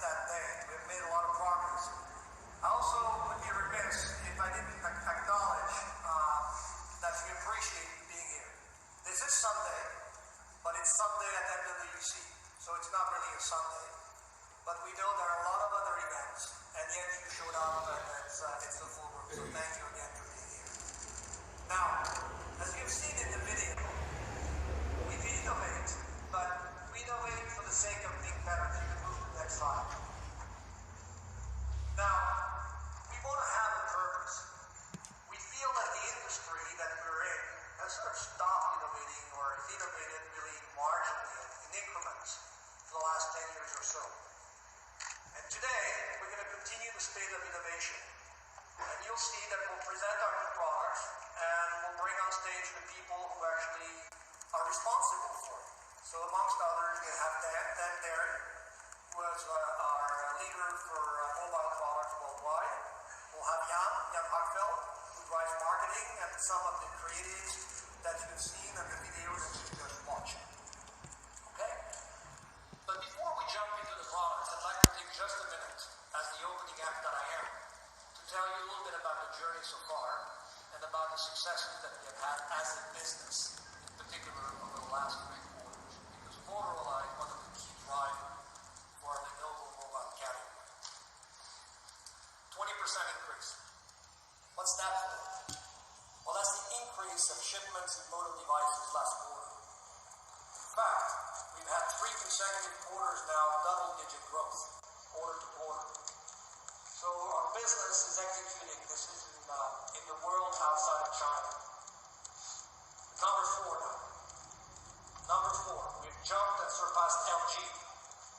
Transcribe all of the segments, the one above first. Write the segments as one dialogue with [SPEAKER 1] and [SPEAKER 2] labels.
[SPEAKER 1] that day. We've made a lot of progress. I also would be remiss if I didn't acknowledge that we appreciate you being here. This is Sunday, but it's Sunday at MWC, so it's not really a Sunday. But we know there are a lot of other events, and yet you showed up, and it's the full group. So thank you again for being here. Now, as you've seen in the video, we innovate, but we innovate for the sake of being better. You can move to the next slide. Now, we want to have a purpose. We feel that the industry that we're in has sort of stopped innovating, or has innovated really marginally in increments for the last 10 years or so. And today, we're going to continue the state of innovation. And you'll see that we'll present our new products, and we'll bring on stage the people who actually are responsible for it. So amongst others, we have Dan Derry, who is our leader for mobile products worldwide. We'll have Jan Hackfeld, who drives marketing and some of the creatives that you've seen in the videos that you just watched. Okay? But before we jump into the products, I'd like to take just a minute, as the opening act that I am, to tell you a little bit about the journey so far and about the successes that we have had as a business, in particular over the last 3 quarters. Because Motorola is one of the key drivers for our Lenovo mobile category. 20% increase. What's that for? Well, that's the increase of shipments in Moto devices last quarter. In fact, we've had 3 consecutive quarters now of double-digit growth, quarter to quarter. So our business is executing. This is in the world outside of China. Number 4 now. Number 4, we've jumped and surpassed LG,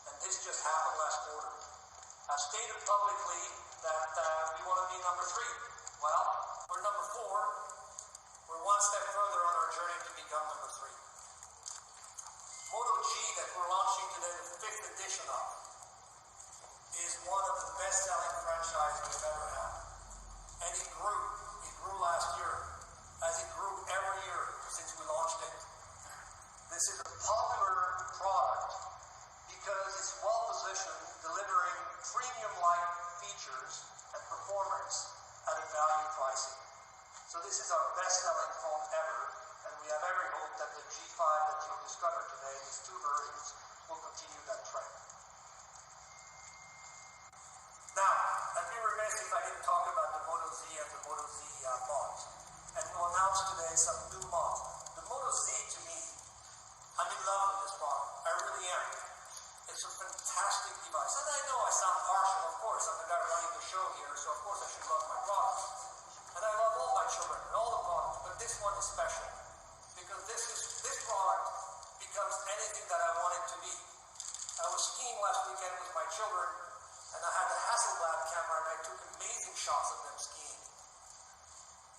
[SPEAKER 1] and this just happened last quarter. I've stated publicly that we want to be number 3. Well, we're number 4. We're one step further on our journey to become number 3. Moto G that we're launching today, the 5th edition of, is one of the best-selling franchises we've ever had. And it grew. It grew last year, as it grew every year since we launched it. This is a popular product because it's well-positioned, delivering premium-like features and performance at a value pricing. So this is our best-selling phone ever, and we have every hope that the G5 that you'll discover today, these 2 versions, will continue that trend. Now, I'd be remiss if I didn't talk about the Moto Z and the Moto Z mods. And we'll announce today some new mods. The Moto Z, to me, I'm in love with this product. I really am. It's a fantastic device. And I know I sound partial, of course. I'm the guy running the show here, so of course I should love my products. And I love all my children and all the products, but this one is special. Because this product becomes anything that I want it to be. I was skiing last weekend with my children, and I had the Hasselblad camera, and I took amazing shots of them skiing.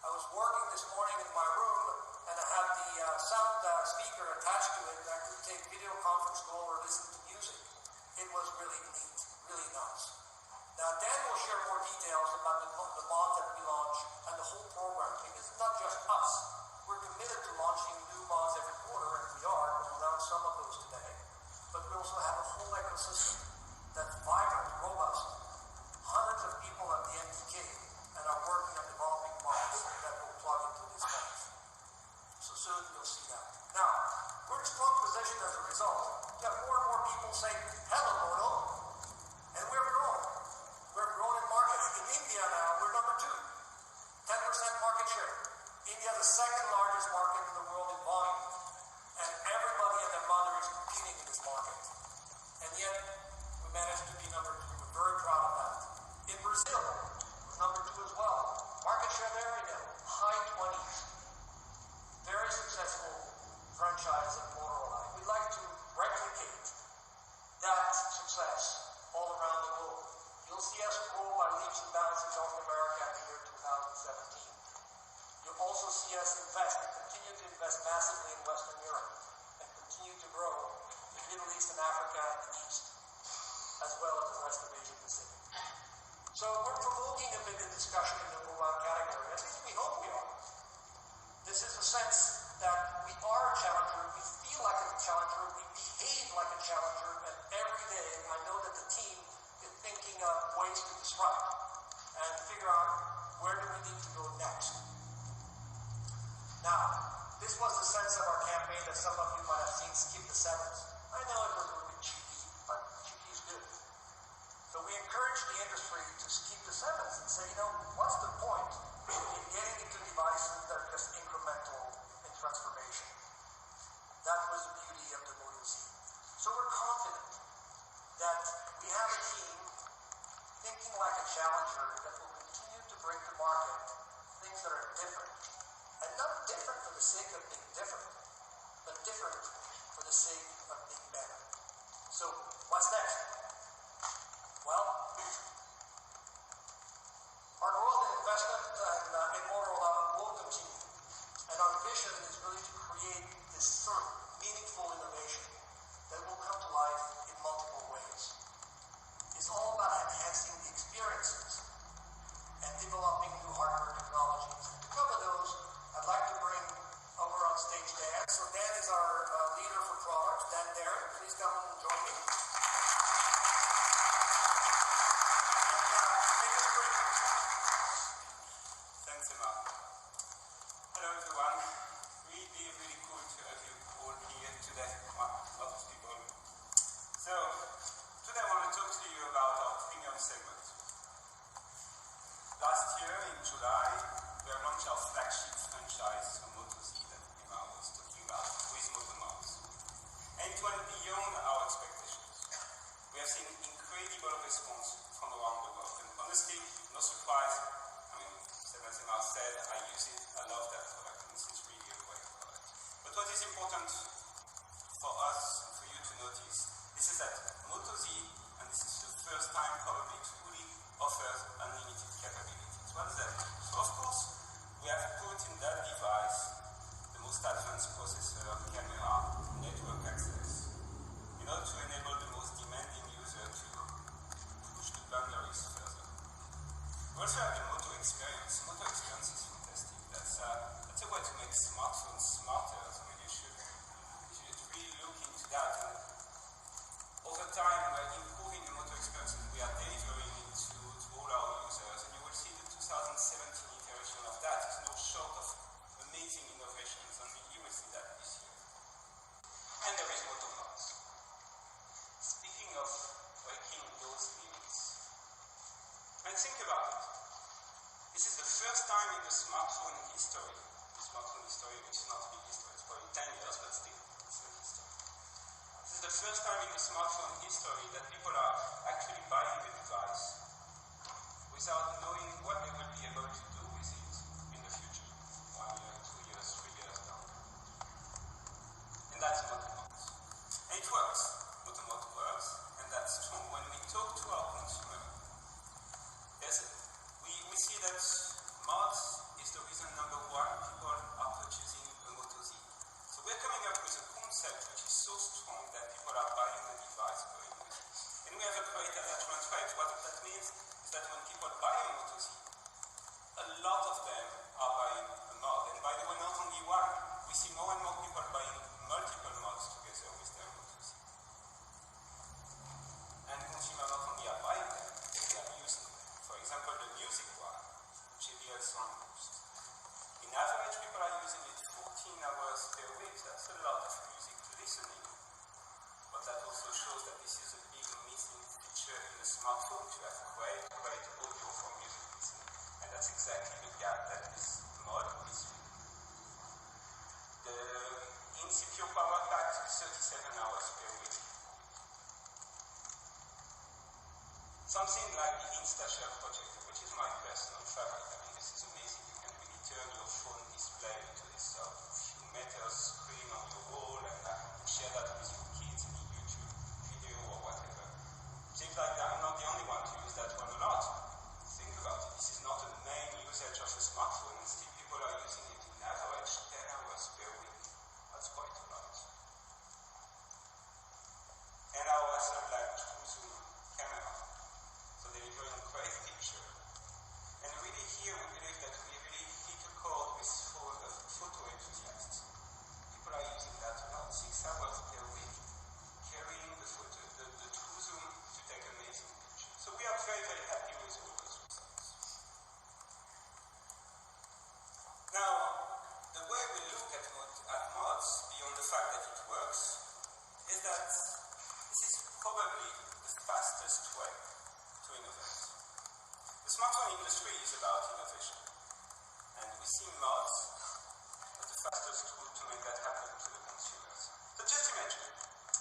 [SPEAKER 1] I was working this morning in my room, and I had the sound speaker attached to it, and I could take video conference call or listen to music. It was really neat, really nice. Now, Dan will share more details about the mod that we launch and the whole program, because it's not just us. We're committed to launching new mods every quarter, and we are. We'll announce some of those today. But we also have a whole ecosystem that's vibrant, robust. Hundreds of people at the MDK and are working on developing mods that will plug into these phones. So soon you'll see that. Now, we're in a strong position as a result. We have more and more people saying, hello, Moto, and we're growing. We're growing in market. In India now, we're number 2. 10% market share. India is the 2nd largest market in the world in volume. And everybody and their mother is competing in this market. And yet, we managed to be number 2. We're very proud of that. In Brazil, we're number 2 as well. Market share there in the high 20s. Very successful franchise at Motorola. We'd like to replicate that success all around the globe. You'll see us grow by leaps and bounds in North America in the year 2017. You'll also see us continue to invest massively in Western Europe, and continue to grow in Middle East and Africa and the East, as well as the rest of Asia Pacific. So we're provoking a bit of discussion in the mobile category. At least we hope we are. This is a sense that we are a challenger, we feel like a challenger, we behave like a challenger, and every day I know that the team sprite and figure out where do we need to go next. Now, this was the sense of our campaign that some of you might have seen, Skip the Sevens. I know it was a little bit cheeky, but cheeky is good. So we encourage the industry to keep the sevens and say, what's the point in getting into devices that are just incremental in transformation? That was the beauty of the Moto Z. So we're confident that we have a team thinking like a challenger that will continue to bring to market things that are different. And not different for the sake of being different, but different for the sake of being better. So, what's next? Well, our growth and investment in Motorola will continue. And our vision is really to create this sort of meaningful innovation that will come to life in multiple ways. It's all about enhancing the experiences and developing new hardware technologies. To cover those, I'd like to bring over on stage Dan. So Dan is our leader for products. Dan Darren, please come and join me.
[SPEAKER 2] Thanks, Emma. Hello, everyone. Really cool to have you all here today. Lots of people. So, today I want to talk to you about our premium segment. Last year, in July, we launched our flagship franchise, Moto Z, that Emma was talking about, with Moto Mouse. And it went beyond our expectations. We have seen incredible response from around the world. And honestly, no surprise, as Emma said, I use it, I love that product, and it's really a great product. But what is important for us, and for you to notice, this is that Moto Z, and this is the first time probably it fully offers unlimited capabilities. What does that mean? So of course, we have put in that device the most advanced processor, camera, network access, in order to enable the most demanding user to push the boundaries further. We also have the Moto experience. Moto experience is fantastic. That's a way to make smartphones smarter. So you should really look into that. And over time, we're improving the Moto experience and we are delivering it to all our users. And you will see the 2017 iteration of that is no short of amazing innovations. And you will see that this year. And there is Moto Mouse. Speaking of breaking those limits, and think about it. This is the first time in the smartphone history, which is not a big history, it's probably 10 years, but still, it's a history. This is the first time in the smartphone history that people are actually buying the device without knowing what they will be able to do with it in the future, 1 year, 2 years, 3 years down the road. And that's Moto Mouse. And it works. Moto Mouse works, and that's strong. When we talk to our consumer, we see that mods is the reason number one people are purchasing a Moto Z. So we're coming up with a concept which is so strong that people are buying the device going with it. And we have a great attachment rate. What that means is that when people buy a Moto Z, a lot of them are buying a mod. And by the way, not only one, we see more and more people buying multiple mods together with their Moto Z. And consumers not only are buying them, they are using them. For example, the music one, JBL Sound Boost. In average, people are using it 14 hours per week. That's a lot of music listening. But that also shows that this is a big missing feature in the smartphone to have great audio for music listening. And that's exactly the gap that this mod is filling. The in-CPU power pack is 37 hours per week. Something like the InstaShare projector, which is my personal favorite. I mean, this is amazing. You can really turn your phone display into this few meters screen on your wall and share that with your kids in a YouTube video or whatever. Things like that. I'm not the only one to use that one a lot. Think about it. This is not a main usage of a smartphone, and still people are using it in average 10 hours per week. That's quite a lot. And our like true zoom camera. So delivering a great picture. And really here we believe that we really hit a chord with photo enthusiasts. People are using that about 6 hours per week, carrying the photo, the true zoom to take amazing industry is about innovation. And we see mods as the fastest route to make that happen to the consumers. So just imagine,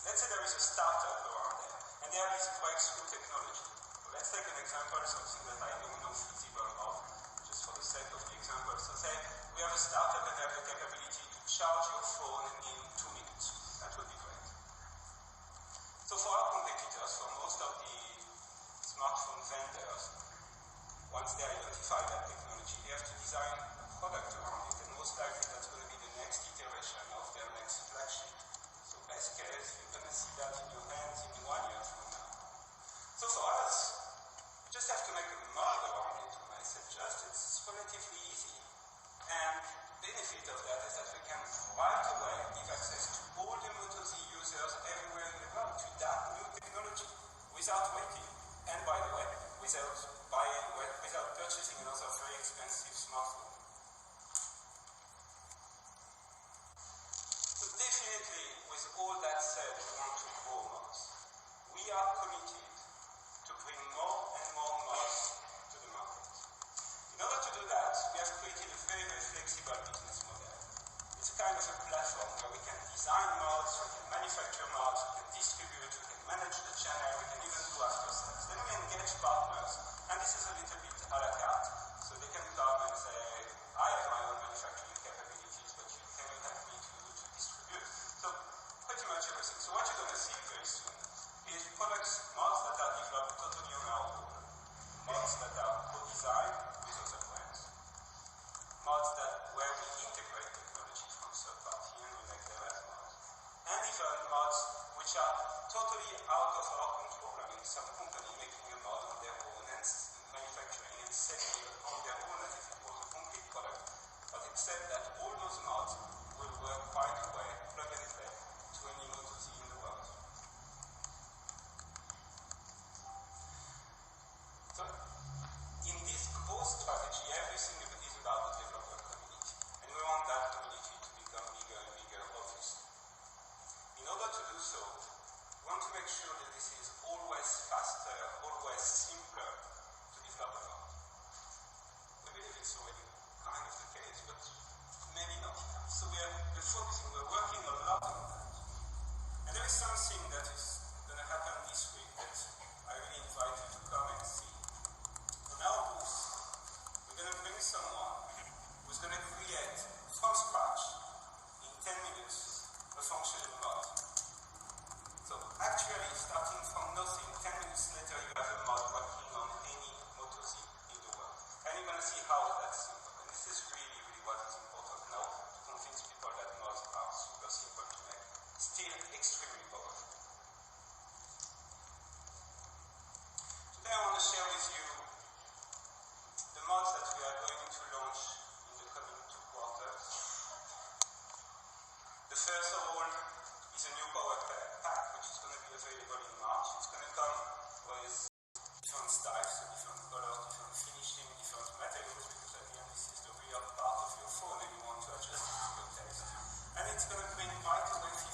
[SPEAKER 2] let's say there is a startup around there, and they have this breakthrough technology. So let's take an example, something that I don't know feasible of, just for the sake of the example. So say we have a startup and they have the capability to charge your phone in 2 minutes. That would be great. So for our competitors, for most of the smartphone vendors, once they identify that technology, they have to design a product around it, and most likely that's going to be the next iteration of their next flagship. So best case, you're going to see that in your hands in 1 year from now. So for us, we just have to make a mod around it. When I say just, it's relatively easy. And the benefit of that is that we can right away give access to all the Moto Z users everywhere in the world to that new technology without waiting. And by the way, without purchasing another very expensive smartphone. So definitely, with all that said, we want to grow mods. We are committed to bring more and more mods to the market. In order to do that, we have created a very, very flexible business model. It's a kind of a platform where we can design mods, we can manufacture mods, we can distribute, we can manage the channel, we can even do after sales. Then we engage partners, and this is a little bit a la carte. So they can come and say, I have my own manufacturing capabilities, but you cannot help me to distribute. So pretty much everything. So what you're going to see very soon is products, mods that are developed totally on our own, mods that are co-designed with other brands, mods where we integrate technology from third party and we make them as mods, and even mods which are totally out of our control. I mean, some company making a mod on their own and manufacturing and selling it on their own as if it was a complete product, but except that all those mods will work right away, plug and play, to any Moto Z in the world. So, in this growth strategy, everything is about the developer community, and we want that community to become bigger and bigger, obviously. In order to do so, we want to make sure that this is always faster, always simpler to develop a mod. We believe it's already kind of the case, but maybe not enough. So we're working a lot on that. And there is something that is going to happen this week that I really invite you to come and see. On our booth, we're going to bring someone who's going to create from scratch, in 10 minutes, a functioning mod. So actually, starting from nothing, 10 minutes later, you have a mod working on any Moto Z in the world. And you're going to see how that's simple. And this is really, really what is important now, to convince people that mods are super simple to make, still extremely powerful. Today I want to share with you the mods that we are going to launch in the coming 2 quarters. The first of all is a new power pack, which is going to be available in March. It's going to come with different styles, so different colors, different finishing, different materials, because at the end this is the real part of your phone and you want to adjust it to your taste. And it's going to bring right away 50%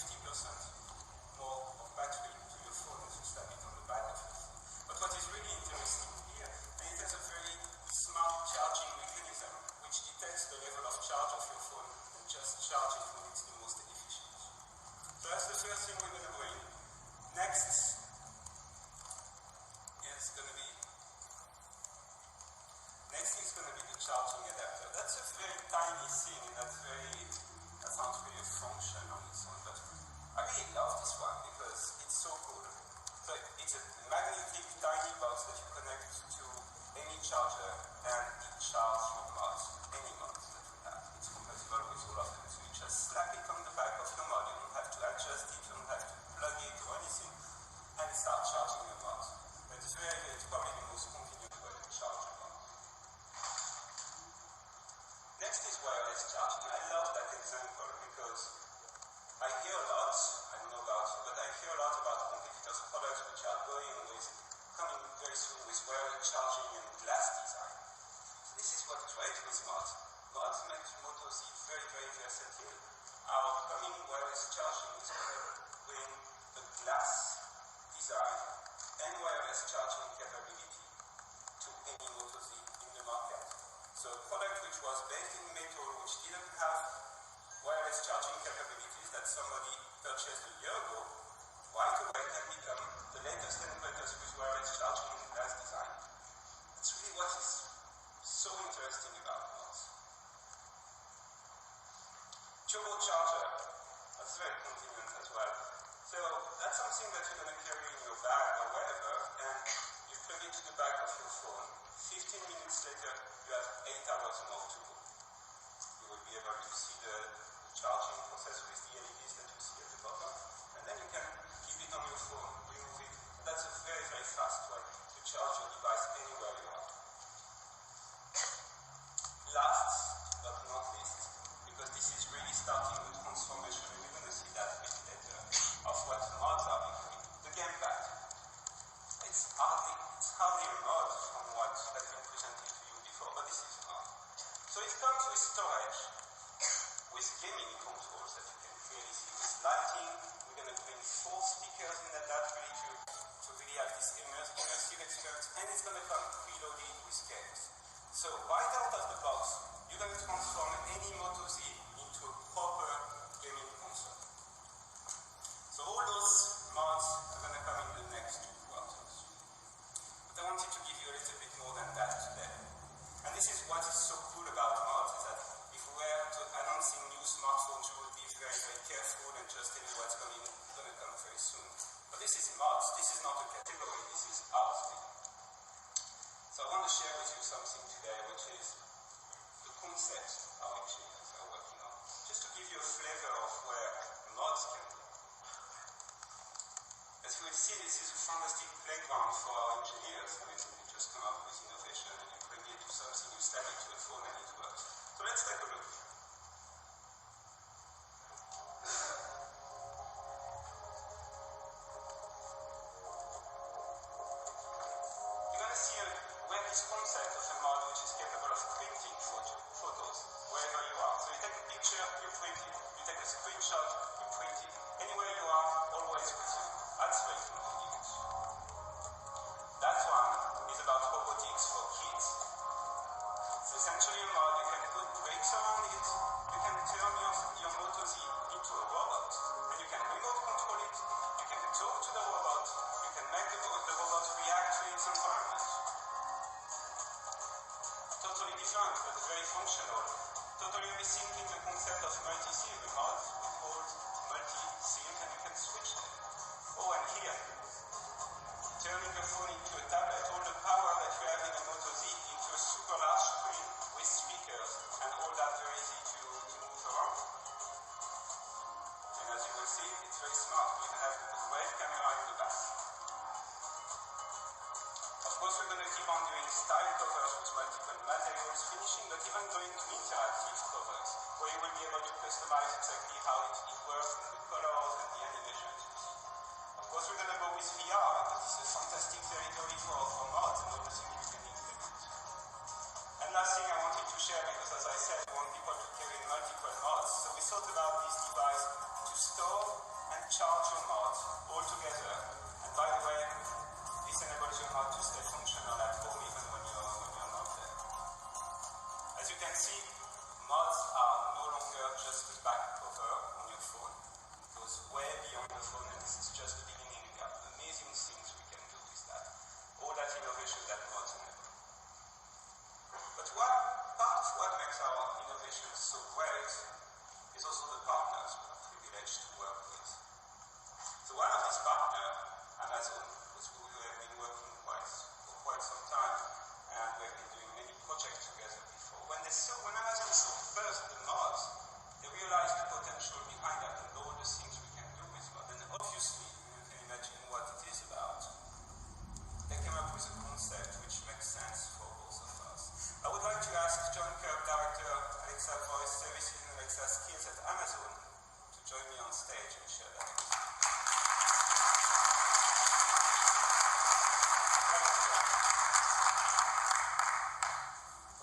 [SPEAKER 2] more of battery to your phone as you slap it on the back of your phone. But what is really interesting here, and it has a very smart charging mechanism which detects the level of charge of your phone and just charge it when it's the most efficient. So that's the first thing we're going to bring. Next is going to be the charging adapter. That's a very tiny thing, and that sounds really a function on its own, but I really love this one because it's so cool. So it's a magnetic tiny box that you connect to any charger and it charges your mods, any mods that we have. It's compatible with all of them. So you just slap it on the back of your mod. You don't have to adjust it, you don't have to plug it or anything, and it starts charging your mods. It's probably the most convenient way to charge your mods. Next is wireless charging. I love that example because I hear a lot, I don't know about you, but I hear a lot about competitors' products which are coming very soon with wireless charging and glass design. So this is what's great with mods. Mods make Moto Z very, very versatile. Our coming wireless charging is going to bring a glass design and wireless charging capability to any Moto Z in the charging capabilities that somebody purchased a year ago, right away can become the latest and greatest with wireless charging as design. That's really what is so interesting about mods. Turbocharger, that's very convenient as well. So that's something that you're going to carry in your bag or wherever, and you plug it to the back of your phone. 15 minutes later, you have 8 hours more to go. You will be able to see the charging process with the LEDs that you see at the bottom, and then you can keep it on your phone, remove it. That's a very, very fast way to charge your device anywhere you are. Last but not least, because this is really starting the transformation, and you're going to see that a bit later, of what mods are becoming. The gamepad. It's hardly a mod from what has been presented to you before, but this is a mod. So it comes with storage, with gaming controls that you can clearly see, with lighting. We're going to bring 4 speakers in that really to really have this immersive experience, and it's going to come preloaded with games. So right out of the box, you're going to transform any Moto Z into a proper gaming console. So all those mods are going to come in the next 2 quarters. But I wanted to give you a little bit more than that today. And this is what is so cool about mods, is that if we were to announcing new smartphones, you would be very, very careful and just tell you what's going to come very soon. But this is mods. This is not a category. This is our thing. So I want to share with you something today, which is the concept our engineers are working on. Just to give you a flavor of where mods can go. As you will see, this is a fantastic playground for our engineers. I mean, you just come up with innovation and you bring it to something, you slap it to a phone and it works. So let's take a look. You're going to see where this concept of a mod which is capable of printing photos wherever you are. So you take a picture, you print it. You take a screenshot, you print it. Anywhere you are, always with you. That's very convenient. That one is about robotics for kids. It's essentially a mod. You can put brakes around it. You can turn your Moto Z into a robot. And you can remote control it. You can talk to the robot. You can make the robot react to its environment. Totally different, but very functional. Totally rethinking the concept of multi-SIM. The mods with all multi-SIM, and you can switch them. Oh, and here, turning your phone into a tablet, all the power that you have in a Moto Z into a super large screen with speakers, and all that very easy to move around. And as you will see, it's very smart. We have a web camera in the back. Of course, we're going to keep on doing style covers with multiple materials, finishing, but even going to interactive covers, where you will be able to customize exactly how it works, and the colors and the animations you see. Of course, we're going to go with VR, but this is a fantastic territory for mods and everything you can implement. And last thing I wanted to share, because as I said, I want people to carry multiple mods. So we thought about this device to store and charge your mods all together. And by the way, this enables your mod to stay functional at home even when you're not there. As you can see, mods are no longer just a back cover on your phone. It goes way beyond the phone, and this is just the beginning. We have amazing things we can do with that. All that innovation that mods enable. But part of what makes our innovation so great is also the partners we are privileged to work with. So one of these partners, Amazon, with who we have been working for quite some time, and we have been doing many projects together before. When Amazon saw first the mods, they realized the potential behind that and all the things we can do with mods. And obviously, you can imagine what it is about. They came up with a concept which makes sense for both of us. I would like to ask John Kerr, Director, Alexa Voice Services and Alexa Skills at Amazon, to join me on stage and share that.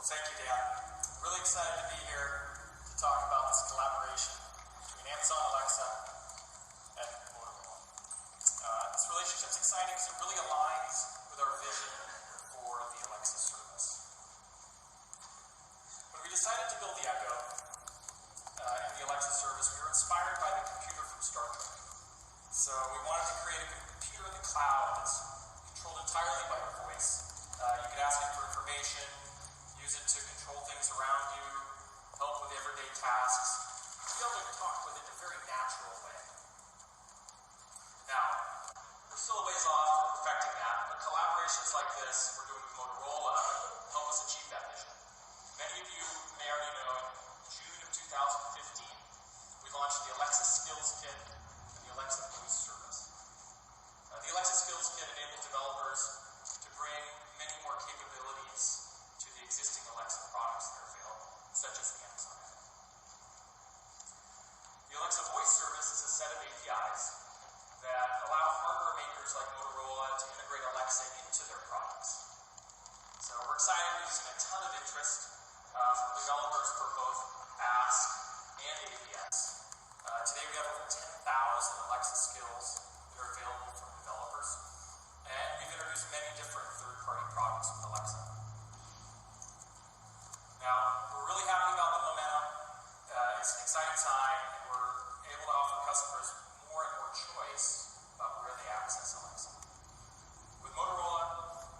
[SPEAKER 3] Thank you, Dan. Really excited to be here to talk about this collaboration between Amazon Alexa and Motorola. This relationship's exciting because it really aligns with our vision for the Alexa service. When we decided to build the Echo and the Alexa service, we So we wanted to create a computer in the cloud that's controlled entirely by your voice. You could ask it for information, use it to control things around you, help with everyday tasks, be able to talk with it in a very natural way. Now, we're still a ways off from perfecting that, but collaborations like this we're doing with Motorola help us achieve that vision. Many of you may already know in June of 2015, we launched the Alexa Skills Kit and the Alexa Voice Service. The Alexa Skills Kit enables developers to bring many more capabilities to the existing Alexa products that are available, such as the Amazon Echo. The Alexa Voice Service is a set of APIs that allow hardware makers like Motorola to integrate Alexa into their products. So we're excited. We've seen a ton of interest from developers for both Ask and APS. Today we have over 10,000 Alexa skills that are available from developers, and we've introduced many different third-party products with Alexa. Now, we're really happy about the momentum. It's an exciting time, and we're able to offer customers more and more choice about where they access Alexa. With Motorola,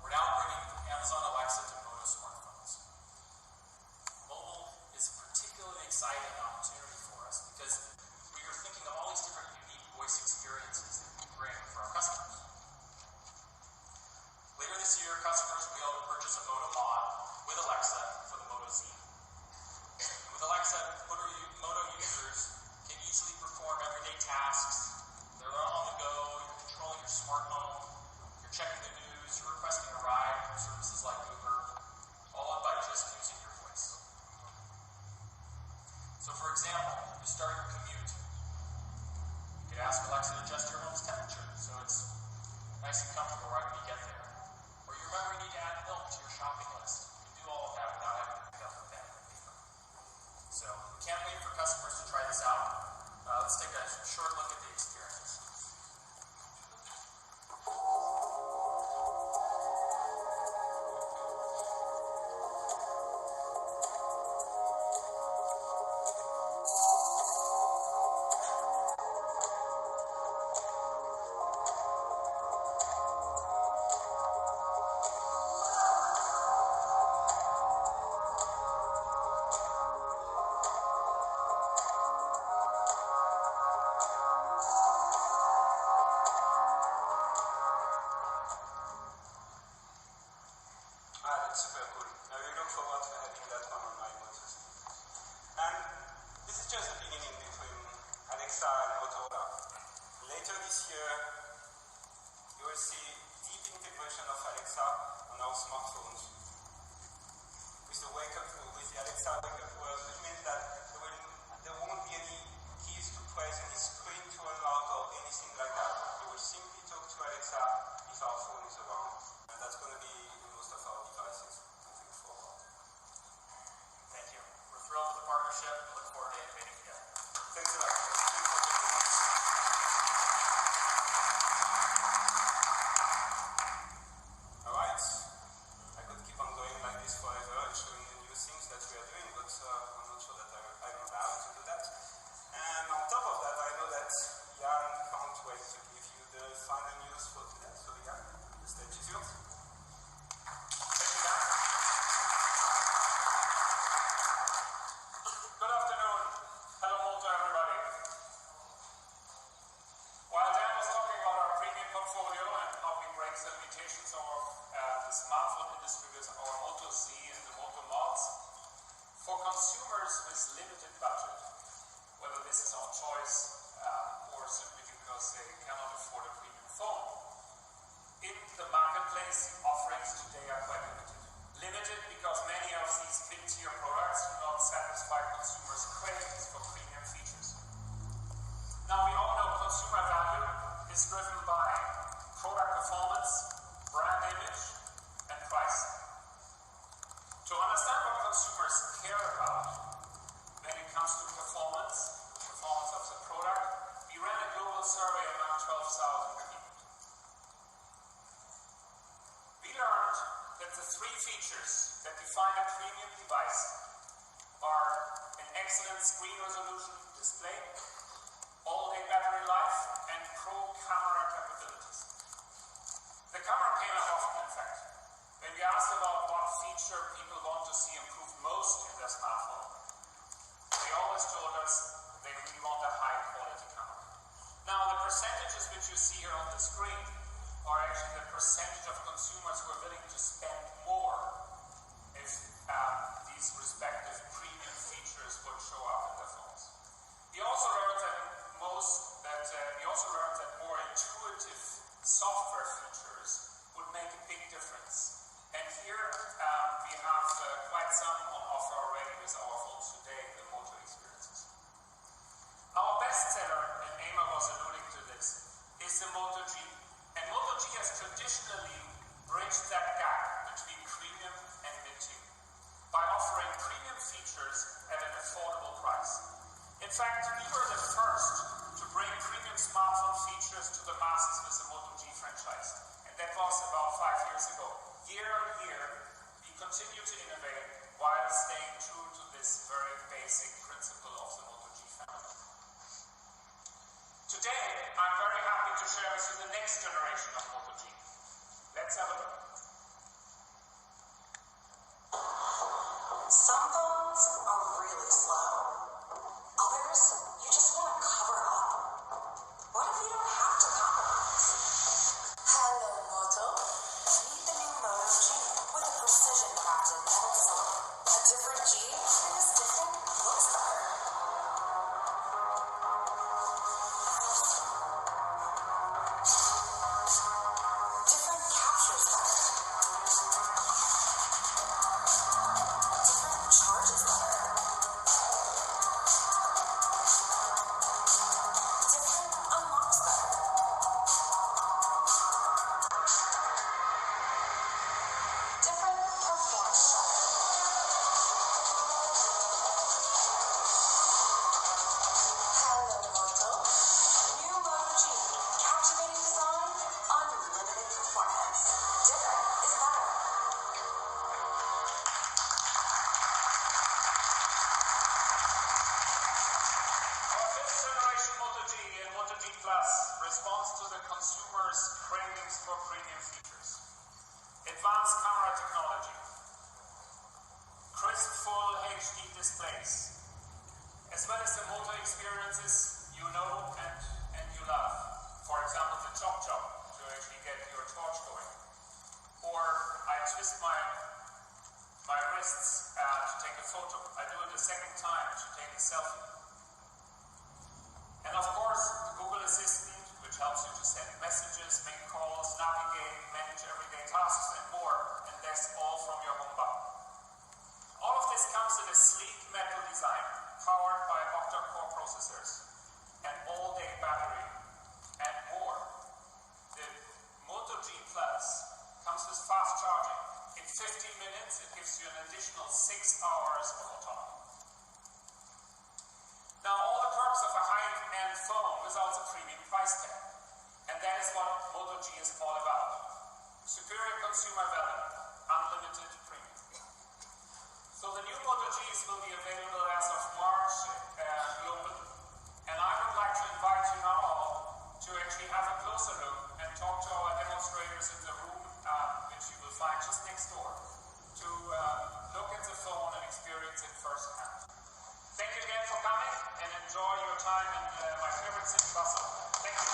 [SPEAKER 3] we're now bringing Amazon Alexa to Moto smartphones. Mobile is a particularly exciting opportunity for us because we are thinking of all these different unique voice experiences that we bring for our customers. Later this year, customers will be able to purchase a Moto Mod with Alexa for the Moto Z. And with Alexa, Moto users can easily perform everyday tasks. They're on the go, you're controlling your smart home, you're checking the news, you're requesting a ride from services like Uber, all by just using your voice. So for example, you start your commute. You could ask Alexa to adjust your home's temperature so it's nice and comfortable right when you get there. Or you remember you need to add milk to your shopping list. You can do all of that without having to pick up a pen and paper. So we can't wait for customers to try this out. Let's take a short look at the experience.
[SPEAKER 2] Super cool. I really look forward to having that one on my Moto Z. And this is just the beginning between Alexa and Motorola. Later this year, you will see deep integration of Alexa on our smartphones. With the Alexa wake-up word, which means that there won't be any keys to press, any screen to unlock, or anything like that. You will simply talk to Alexa if our phone is around. And that's going to be in most of our devices moving forward.
[SPEAKER 3] Thank you. We're thrilled with the partnership and look forward to innovating together.
[SPEAKER 2] Thanks a lot. Alright. I could keep on going like this forever and showing you new things that we are doing, but I'm not sure that I'm allowed to do that. And on top of that, I know that Jan can't wait to give you the final news for today. So Jan, the stage is yours.
[SPEAKER 4] Good afternoon. Hello, Moto, everybody. While Dan was talking about our premium portfolio and how we break the limitations of the smartphone industry with our Moto Z and the Moto Mods, for consumers with limited budget, whether this is our choice or simply because they cannot afford a premium phone, in the marketplace, offerings today are quite limited. Limited because many of these mid-tier products do not satisfy consumers' cravings for premium features. Now, we all know consumer value is driven by product performance, brand image, and price. To understand what consumers care about when it comes to performance of the product, we ran a global survey among 12,000 people. We learned that the three features that define a premium device are an excellent screen resolution display, all-day battery life, and pro-camera capabilities. The camera came up often, in fact. When we asked about what feature people want to see improved most in their smartphone, they always told us they really want a high-quality camera. Now, the percentages which you see here on the screen are actually the percentage of consumers who are willing to spend more if these respective premium features would show up in their phones. We also learned that more intuitive software features would make a big difference. And here we have quite some on offer already with our phones today, the Moto experiences. Our bestseller, and Emma was alluding to this, is the Moto G. And Moto G has traditionally bridged that gap between premium and mid-tier by offering premium features at an affordable price. In fact, we were the first to bring premium smartphone features to the masses with the Moto G franchise. And that was about 5 years ago. Year on year, we continue to innovate while staying true to this very basic principle of the Moto G family. Today, I'm very happy to share with you the next generation of Moto G. Let's have a look.
[SPEAKER 5] Some phones are really slow. Others, you just want to cover up. What if you don't have to compromise? Hello, Moto. Meet the new Moto G with a precision-crafted metal design. A different G is different, looks better. Different captures better. Different charges better. Different unlocks better. Different performance better. Hello, Moto. New Moto G. Captivating design, unlimited performance. Different is better.
[SPEAKER 4] Our fifth generation Moto G and Moto G Plus responds to the consumer's cravings for premium features. Advanced camera technology, crisp full HD displays, as well as the Moto experiences you know and you love. For example, the chop chop to actually get your torch going. Or I twist my wrists to take a photo. I do it a second time to take a selfie. And of course, the Google Assistant, which helps you to send messages, make calls, navigate, manage everyday tasks, and more. And that's all from your home button. All of this comes in a sleek metal design, powered by octa-core processors, an all-day battery, and more. The Moto G Plus comes with fast charging. In 15 minutes, it gives you an additional 6 hours of autonomy. Now, all the perks of a high-end phone without the premium price tag. And that is what Moto G is all about. Superior consumer value, unlimited premium. So the new Moto Gs will be available as of March globally. And I would like to invite you now all to actually have a closer look and talk to our demonstrators in the room, which you will find just next door, to look at the phone and experience it firsthand. Thank you again for coming and enjoy your time in my favorite city, Barcelona. Thank you.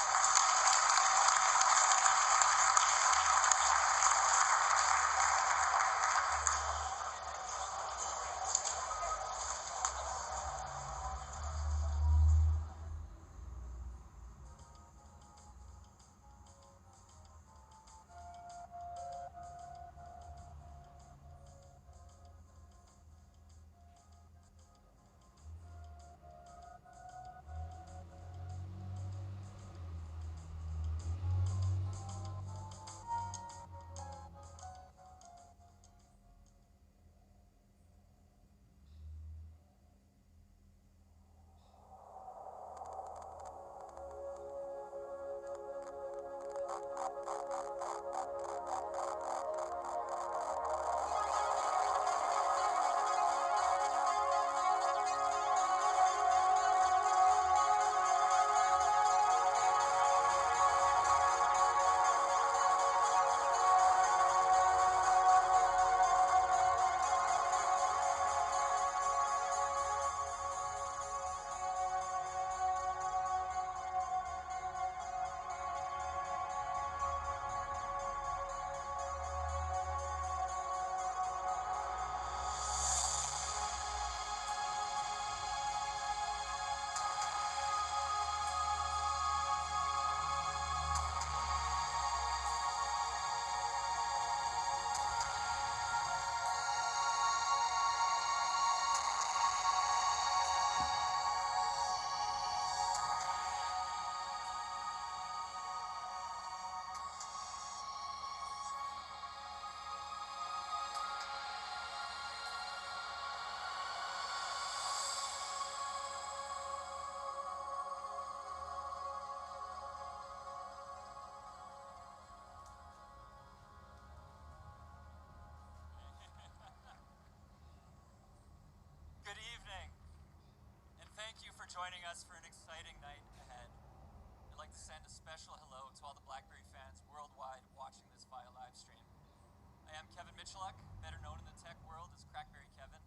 [SPEAKER 6] joining us for an exciting night ahead. I'd like to send a special hello to all the BlackBerry fans worldwide watching this via live stream. I am Kevin Michaluk, better known in the tech world as Crackberry Kevin,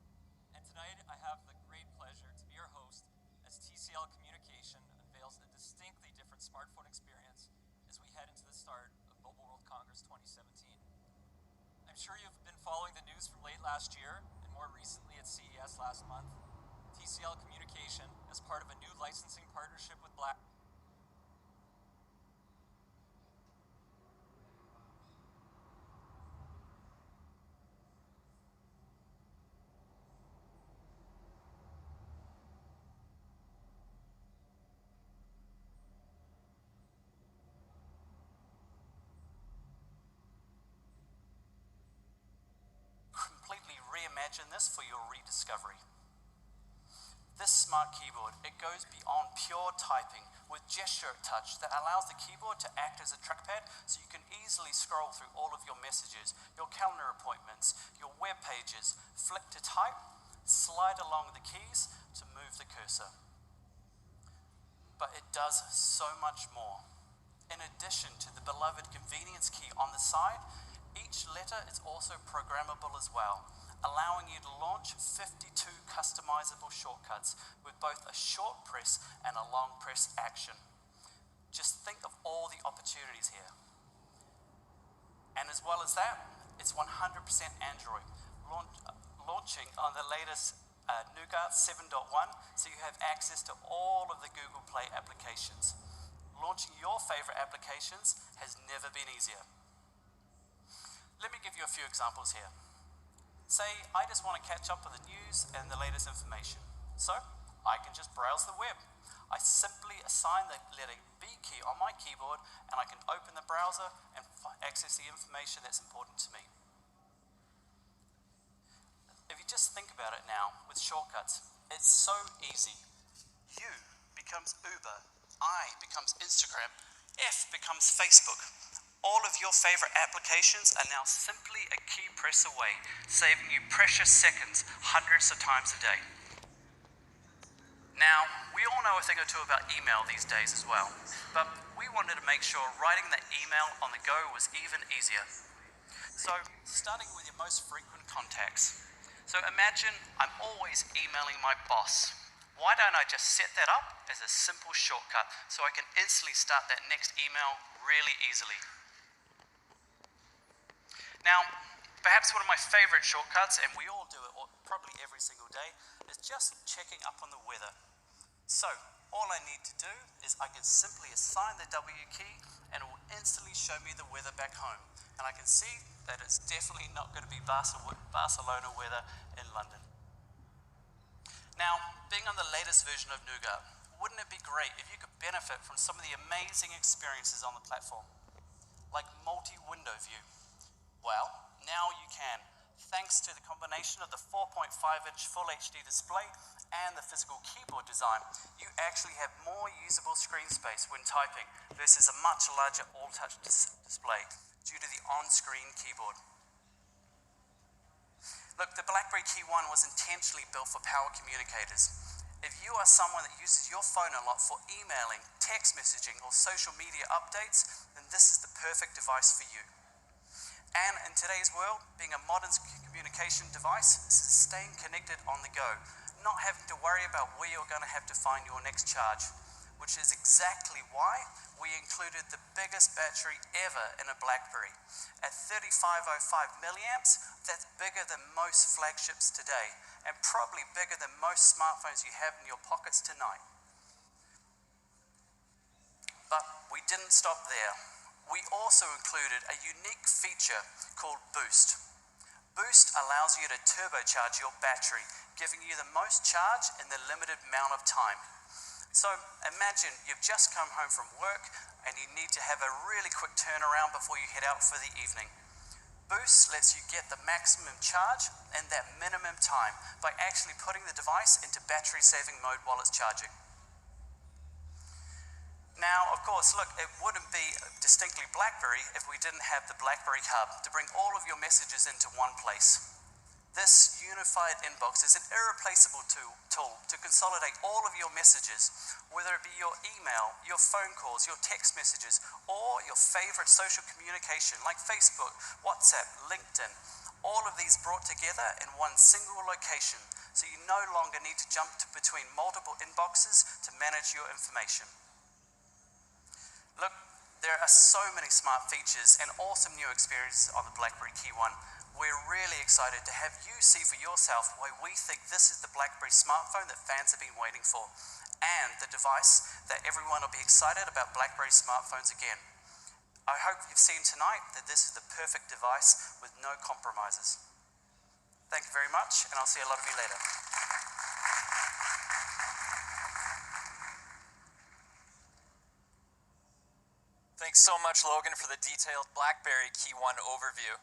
[SPEAKER 6] and tonight I have the great pleasure to be your host as TCL Communication unveils a distinctly different smartphone experience as we head into the start of Mobile World Congress 2017. I'm sure you've been following the news from late last year and more recently at CES last month. TCL Communication, as part of a new licensing partnership with
[SPEAKER 7] completely reimagine this for your rediscovery. This smart keyboard, it goes beyond pure typing with gesture touch that allows the keyboard to act as a trackpad so you can easily scroll through all of your messages, your calendar appointments, your web pages, flick to type, slide along the keys to move the cursor. But it does so much more. In addition to the beloved convenience key on the side, each letter is also programmable as well, allowing you to launch 52 customizable shortcuts with both a short press and a long press action. Just think of all the opportunities here. And as well as that, it's 100% Android, launching on the latest Nougat 7.1, so you have access to all of the Google Play applications. Launching your favorite applications has never been easier. Let me give you a few examples here. Say, I just want to catch up with the news and the latest information. So, I can just browse the web. I simply assign the letter B key on my keyboard and I can open the browser and access the information that's important to me. If you just think about it now with shortcuts, it's so easy. U becomes Uber, I becomes Instagram, F becomes Facebook. All of your favorite applications are now simply a key press away, saving you precious seconds hundreds of times a day. Now, we all know a thing or two about email these days as well, but we wanted to make sure writing that email on the go was even easier. So, starting with your most frequent contacts. So imagine I'm always emailing my boss. Why don't I just set that up as a simple shortcut so I can instantly start that next email really easily? Now, perhaps one of my favorite shortcuts, and we all do it probably every single day, is just checking up on the weather. So, all I need to do is I can simply assign the W key and it will instantly show me the weather back home. And I can see that it's definitely not going to be Barcelona weather in London. Now, being on the latest version of Nougat, wouldn't it be great if you could benefit from some of the amazing experiences on the platform, like multi-window view? Well, now you can, thanks to the combination of the 4.5-inch Full HD display and the physical keyboard design. You actually have more usable screen space when typing versus a much larger all-touch display due to the on-screen keyboard. Look, the BlackBerry Key 1 was intentionally built for power communicators. If you are someone that uses your phone a lot for emailing, text messaging, or social media updates, then this is the perfect device for you. And in today's world, being a modern communication device, is staying connected on the go, not having to worry about where you're going to have to find your next charge, which is exactly why we included the biggest battery ever in a BlackBerry. At 3505 milliamps, that's bigger than most flagships today, and probably bigger than most smartphones you have in your pockets tonight. But we didn't stop there. We also included a unique feature called Boost. Boost allows you to turbocharge your battery, giving you the most charge in the limited amount of time. So imagine you've just come home from work and you need to have a really quick turnaround before you head out for the evening. Boost lets you get the maximum charge in that minimum time by actually putting the device into battery saving mode while it's charging. Now, of course, look, it wouldn't be distinctly BlackBerry if we didn't have the BlackBerry Hub to bring all of your messages into one place. This unified inbox is an irreplaceable tool to consolidate all of your messages, whether it be your email, your phone calls, your text messages, or your favorite social communication like Facebook, WhatsApp, LinkedIn. All of these brought together in one single location, so you no longer need to jump between multiple inboxes to manage your information. Look, there are so many smart features and awesome new experiences on the BlackBerry Key 1. We're really excited to have you see for yourself why we think this is the BlackBerry smartphone that fans have been waiting for, and the device that everyone will be excited about BlackBerry smartphones again. I hope you've seen tonight that this is the perfect device with no compromises. Thank you very much, and I'll see a lot of you later.
[SPEAKER 6] Thanks so much, Logan, for the detailed BlackBerry Key 1 overview.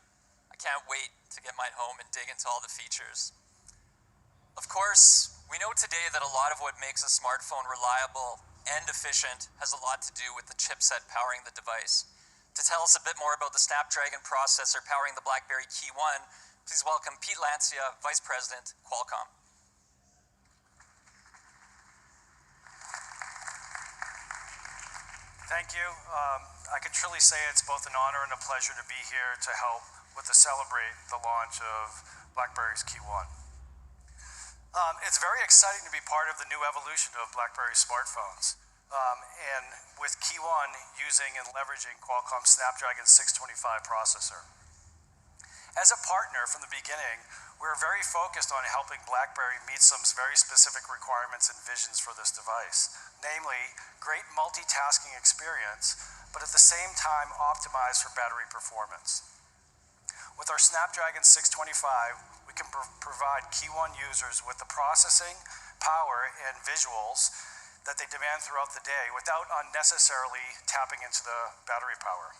[SPEAKER 6] I can't wait to get mine home and dig into all the features. Of course, we know today that a lot of what makes a smartphone reliable and efficient has a lot to do with the chipset powering the device. To tell us a bit more about the Snapdragon processor powering the BlackBerry Key 1, please welcome Pete Lancia, Vice President, Qualcomm.
[SPEAKER 8] Thank you. I can truly say it's both an honor and a pleasure to be here to help with to celebrate the launch of BlackBerry's Key 1. It's very exciting to be part of the new evolution of BlackBerry smartphones. And with Key 1 using and leveraging Qualcomm's Snapdragon 625 processor. As a partner from the beginning, we're very focused on helping BlackBerry meet some very specific requirements and visions for this device. Namely, great multitasking experience, but at the same time optimized for battery performance. With our Snapdragon 625, we can provide Key 1 users with the processing, power, and visuals that they demand throughout the day without unnecessarily tapping into the battery power.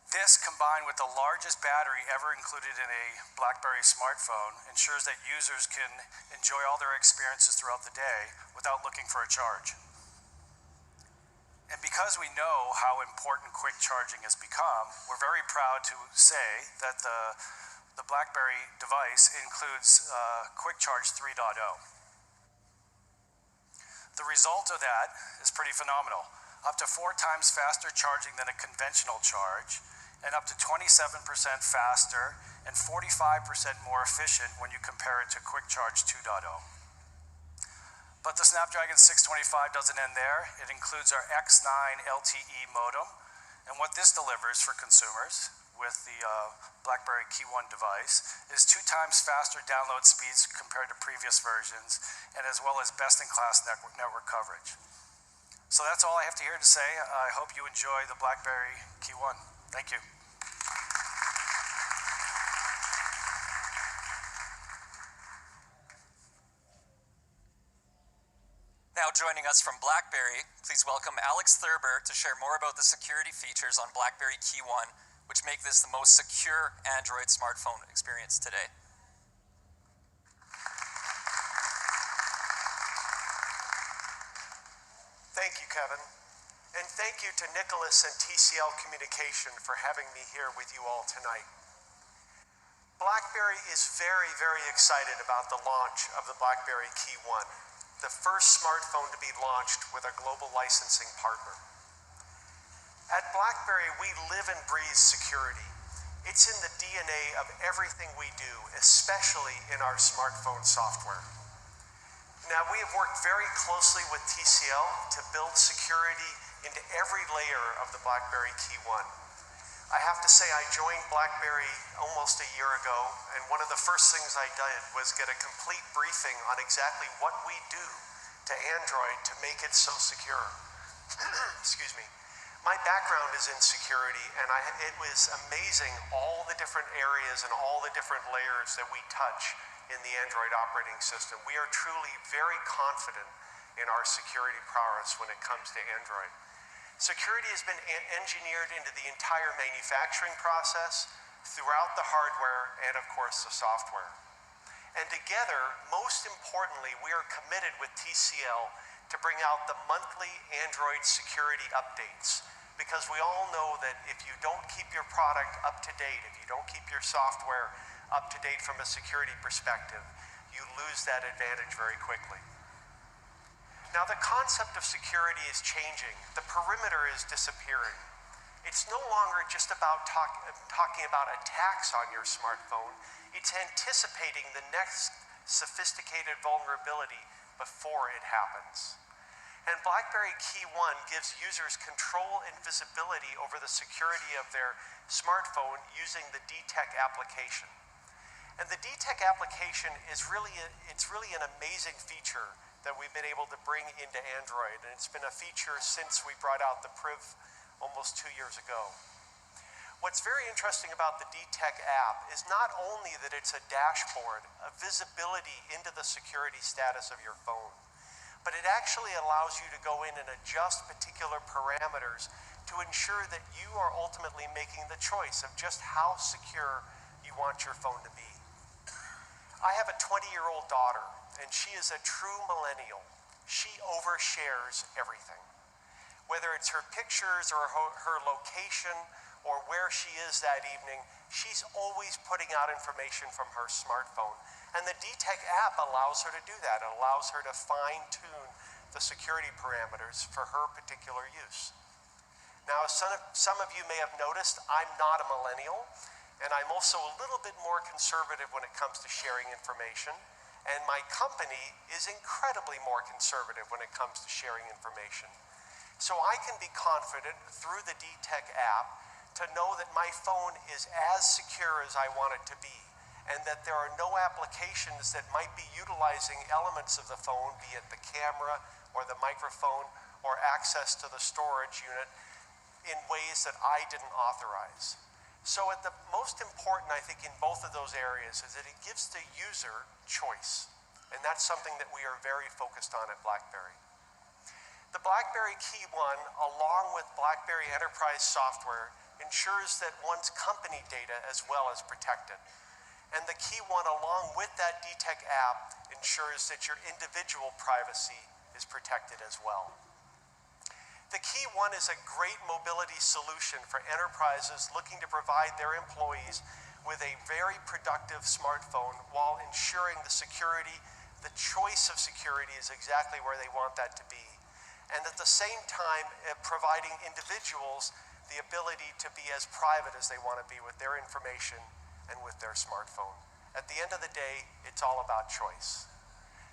[SPEAKER 8] This, combined with the largest battery ever included in a BlackBerry smartphone, ensures that users can enjoy all their experiences throughout the day without looking for a charge. And because we know how important quick charging has become, we're very proud to say that the BlackBerry device includes Quick Charge 3.0. The result of that is pretty phenomenal. Up to 4 times faster charging than a conventional charge, and up to 27% faster and 45% more efficient when you compare it to Quick Charge 2.0. But the Snapdragon 625 doesn't end there. It includes our X9 LTE modem, and what this delivers for consumers with the BlackBerry Key 1 device is 2 times faster download speeds compared to previous versions, and as well as best-in-class network coverage. So that's all I have to hear to say. I hope you enjoy the BlackBerry Key 1. Thank you.
[SPEAKER 6] Now joining us from BlackBerry, please welcome Alex Thurber to share more about the security features on BlackBerry Key 1, which make this the most secure Android smartphone experience today.
[SPEAKER 9] Thank you, Kevin. And thank you to Nicholas and TCL Communication for having me here with you all tonight. BlackBerry is very, very excited about the launch of the BlackBerry Key 1, the first smartphone to be launched with a global licensing partner. At BlackBerry, we live and breathe security. It's in the DNA of everything we do, especially in our smartphone software. Now, we have worked very closely with TCL to build security into every layer of the BlackBerry Key 1. I have to say, I joined BlackBerry almost a year ago, and one of the first things I did was get a complete briefing on exactly what we do to Android to make it so secure. Excuse me. My background is in security, and it was amazing all the different areas and all the different layers that we touch in the Android operating system. We are truly very confident in our security prowess when it comes to Android. Security has been engineered into the entire manufacturing process, throughout the hardware, and of course the software. And together, most importantly, we are committed with TCL to bring out the monthly Android security updates. Because we all know that if you don't keep your product up to date, if you don't keep your software up to date from a security perspective, you lose that advantage very quickly. Now the concept of security is changing. The perimeter is disappearing. It's no longer just about talking about attacks on your smartphone. It's anticipating the next sophisticated vulnerability before it happens. And BlackBerry Key 1 gives users control and visibility over the security of their smartphone using the DTEC application. And the DTEC application is really an amazing feature that we've been able to bring into Android. And it's been a feature since we brought out the Priv almost 2 years ago. What's very interesting about the DTEC app is not only that it's a dashboard, a visibility into the security status of your phone, but it actually allows you to go in and adjust particular parameters to ensure that you are ultimately making the choice of just how secure you want your phone to be. I have a 20-year-old daughter, and she is a true millennial. She overshares everything. Whether it's her pictures or her location or where she is that evening, she's always putting out information from her smartphone. And the DTEC app allows her to do that. It allows her to fine-tune the security parameters for her particular use. Now, as some of you may have noticed, I'm not a millennial, and I'm also a little bit more conservative when it comes to sharing information. And my company is incredibly more conservative when it comes to sharing information. So I can be confident through the DTEC app to know that my phone is as secure as I want it to be, and that there are no applications that might be utilizing elements of the phone, be it the camera or the microphone or access to the storage unit, in ways that I didn't authorize. So at the most important, I think, in both of those areas is that it gives the user choice. And that's something that we are very focused on at BlackBerry. The BlackBerry Key 1, along with BlackBerry Enterprise software, ensures that one's company data as well is protected. And the Key 1, along with that DTEC app, ensures that your individual privacy is protected as well. The Key 1 is a great mobility solution for enterprises looking to provide their employees with a very productive smartphone while ensuring the security, the choice of security is exactly where they want that to be. And at the same time, providing individuals the ability to be as private as they want to be with their information and with their smartphone. At the end of the day, it's all about choice.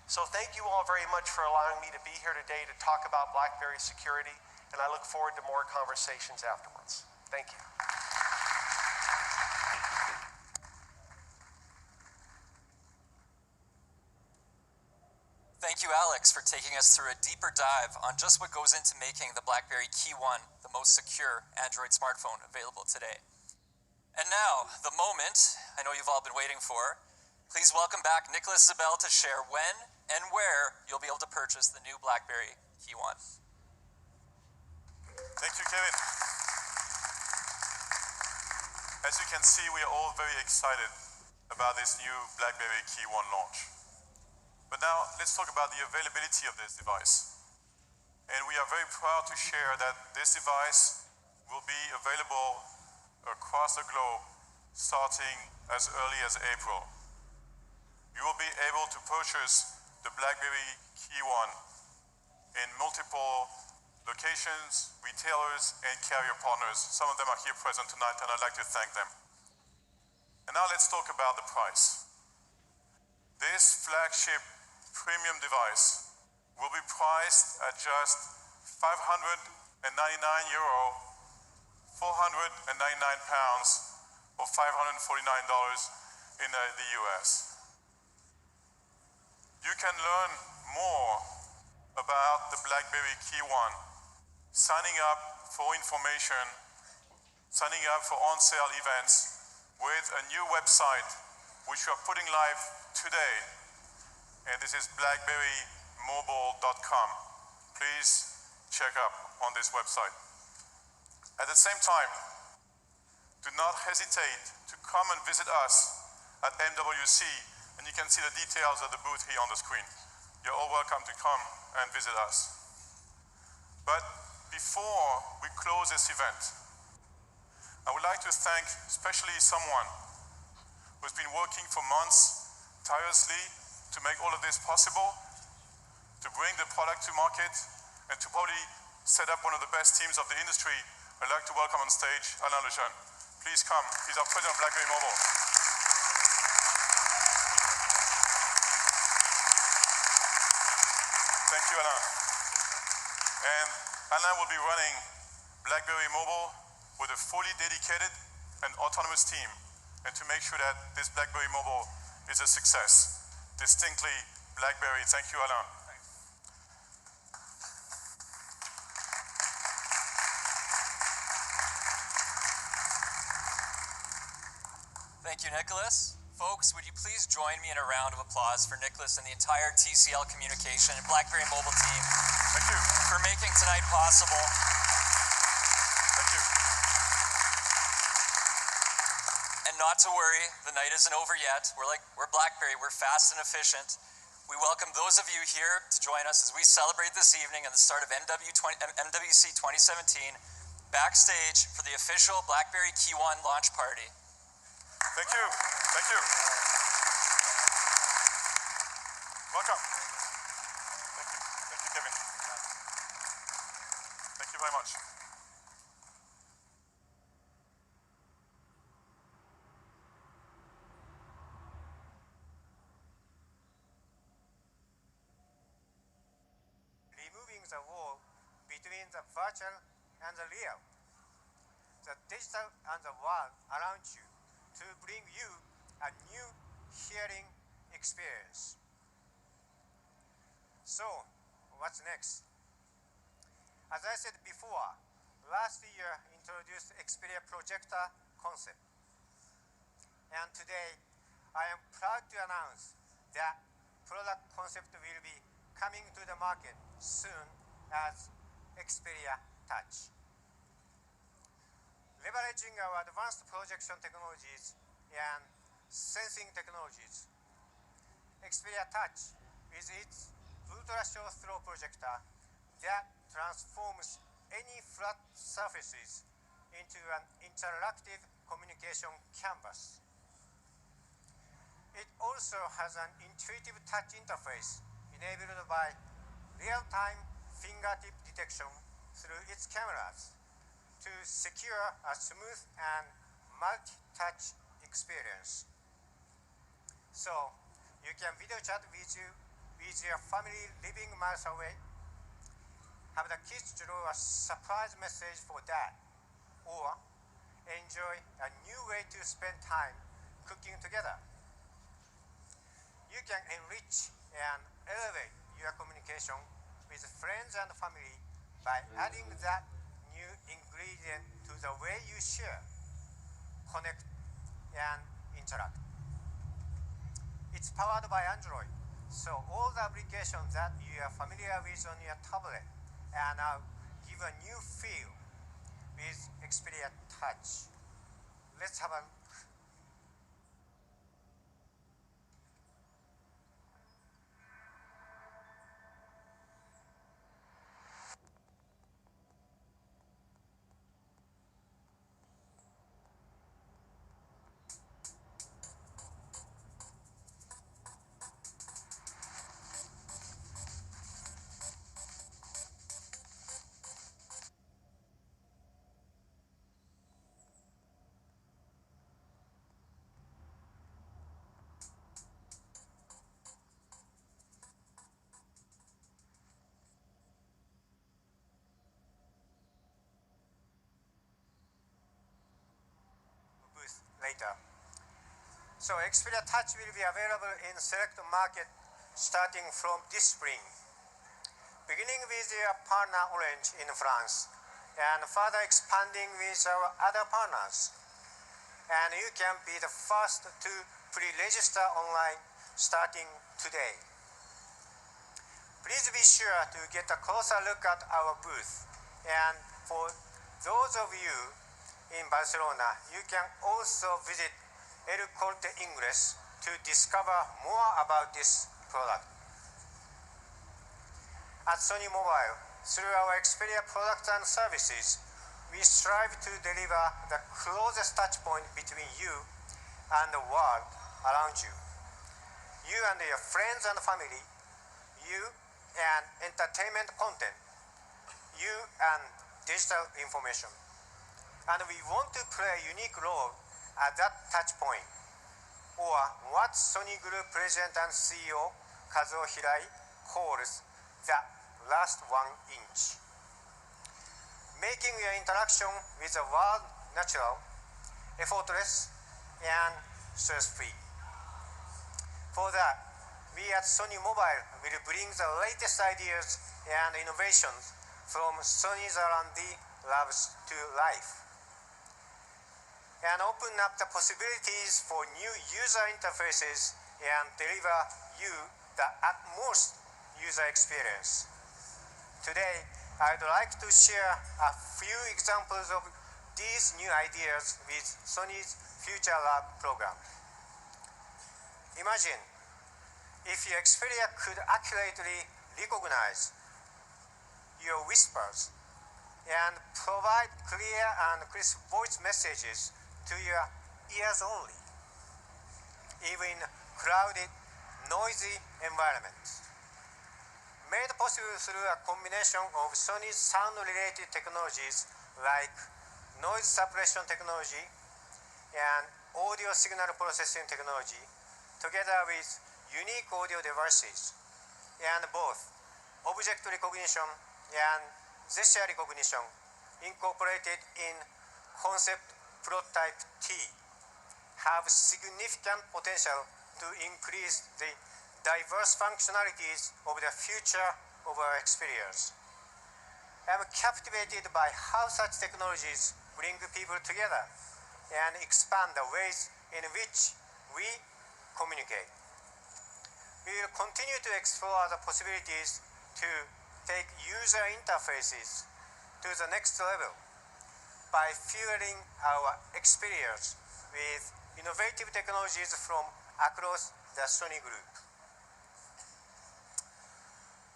[SPEAKER 9] So thank you all very much for allowing me to be here today to talk about BlackBerry security, and I look forward to more conversations afterwards. Thank you.
[SPEAKER 6] Thank you, Alex, for taking us through a deeper dive on just what goes into making the BlackBerry Key 1 the most secure Android smartphone available today. And now, the moment I know you've all been waiting for. Please welcome back Nicholas Zabel to share when and where you'll be able to purchase the new BlackBerry Key 1.
[SPEAKER 10] Thank you, Kevin. As you can see, we are all very excited about this new BlackBerry Key 1 launch. But now, let's talk about the availability of this device. And we are very proud to share that this device will be available across the globe starting as early as April. You will be able to purchase the BlackBerry Key 1 in multiple locations, retailers, and carrier partners. Some of them are here present tonight, and I'd like to thank them. And now let's talk about the price. This flagship premium device will be priced at just €599, 499 pounds, or $549 in the US. You can learn more about the BlackBerry Key 1 signing up for information, signing up for on-sale events with a new website which we are putting live today. And this is blackberrymobile.com. Please check up on this website. At the same time, do not hesitate to come and visit us at MWC, and you can see the details of the booth here on the screen. You're all welcome to come and visit us. But before we close this event, I would like to thank especially someone who's been working for months tirelessly to make all of this possible, to bring the product to market, and to probably set up one of the best teams of the industry. I'd like to welcome on stage Alain Lejeune. Please come. He's our president of BlackBerry Mobile. Thank you, Alain. And Alain will be running BlackBerry Mobile with a fully dedicated and autonomous team, and to make sure that this BlackBerry Mobile is a success. Distinctly BlackBerry. Thank you, Alain.
[SPEAKER 6] Thank you, Nicholas. Folks, would you please join me in a round of applause for Nicholas and the entire TCL Communication and BlackBerry Mobile team.
[SPEAKER 10] Thank you.
[SPEAKER 6] For making tonight possible.
[SPEAKER 10] Thank you.
[SPEAKER 6] And not to worry, the night isn't over yet. We're BlackBerry, we're fast and efficient. We welcome those of you here to join us as we celebrate this evening at the start of MWC 2017 backstage for the official BlackBerry Key 1 launch party.
[SPEAKER 10] Thank you. Thank you. Welcome. Thank you. Thank you, Kevin. Thank you very much.
[SPEAKER 11] Removing the wall between the virtual and the real, the digital and the world around you, to bring you a new hearing experience. So, what's next? As I said before, last year introduced Xperia Projector concept. And today, I am proud to announce that product concept will be coming to the market soon as Xperia Touch. Leveraging our advanced projection technologies and sensing technologies, Xperia Touch is its ultra-short throw projector that transforms any flat surfaces into an interactive communication canvas. It also has an intuitive touch interface enabled by real-time fingertip detection through its cameras to secure a smooth and multi-touch experience. So, you can video chat with your family living miles away, have the kids draw a surprise message for dad, or enjoy a new way to spend time cooking together. You can enrich and elevate your communication with friends and family by adding that new ingredient to the way you share, connect, and interact. It's powered by Android, so all the applications that you are familiar with on your tablet are now give a new feel with Xperia Touch. Let's have a look. Later. So Xperia Touch will be available in select market starting from this spring, beginning with your partner Orange in France, and further expanding with our other partners. And you can be the first to pre-register online starting today. Please be sure to get a closer look at our booth. And for those of you in Barcelona, you can also visit El Corte Inglés to discover more about this product. At Sony Mobile, through our Xperia products and services, we strive to deliver the closest touch point between you and the world around you. You and your friends and family, you and entertainment content, you and digital information. And we want to play a unique role at that touch point, or what Sony Group President and CEO Kazuo Hirai calls the last 1 inch. Making your interaction with the world natural, effortless, and stress-free. For that, we at Sony Mobile will bring the latest ideas and innovations from Sony's R&D labs to life, and open up the possibilities for new user interfaces and deliver you the utmost user experience. Today, I'd like to share a few examples of these new ideas with Sony's Future Lab program. Imagine if your Xperia could accurately recognize your whispers and provide clear and crisp voice messages to your ears only, even in crowded, noisy environments. Made possible through a combination of Sony's sound-related technologies like noise suppression technology and audio signal processing technology, together with unique audio devices, and both object recognition and gesture recognition incorporated in concept prototype T, have significant potential to increase the diverse functionalities of the future of our experience. I'm captivated by how such technologies bring people together and expand the ways in which we communicate. We will continue to explore the possibilities to take user interfaces to the next level by fueling our experience with innovative technologies from across the Sony Group.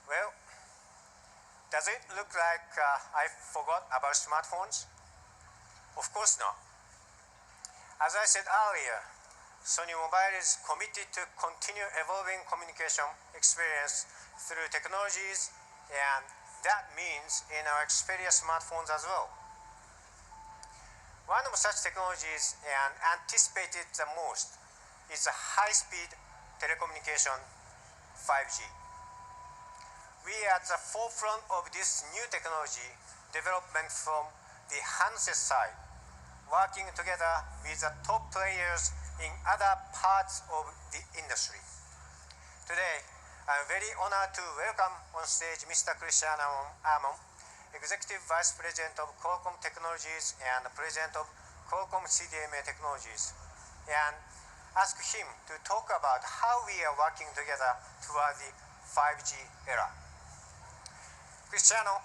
[SPEAKER 11] Well, does it look like I forgot about smartphones? Of course not. As I said earlier, Sony Mobile is committed to continue evolving communication experience through technologies, and that means in our Xperia smartphones as well. One of such technologies, and anticipated the most, is the high-speed telecommunication 5G. We are at the forefront of this new technology development from the handset side, working together with the top players in other parts of the industry. Today, I'm very honored to welcome on stage Mr. Christian Amon, Executive Vice President of Qualcomm Technologies and President of Qualcomm CDMA Technologies, and ask him to talk about how we are working together toward the 5G era. Cristiano.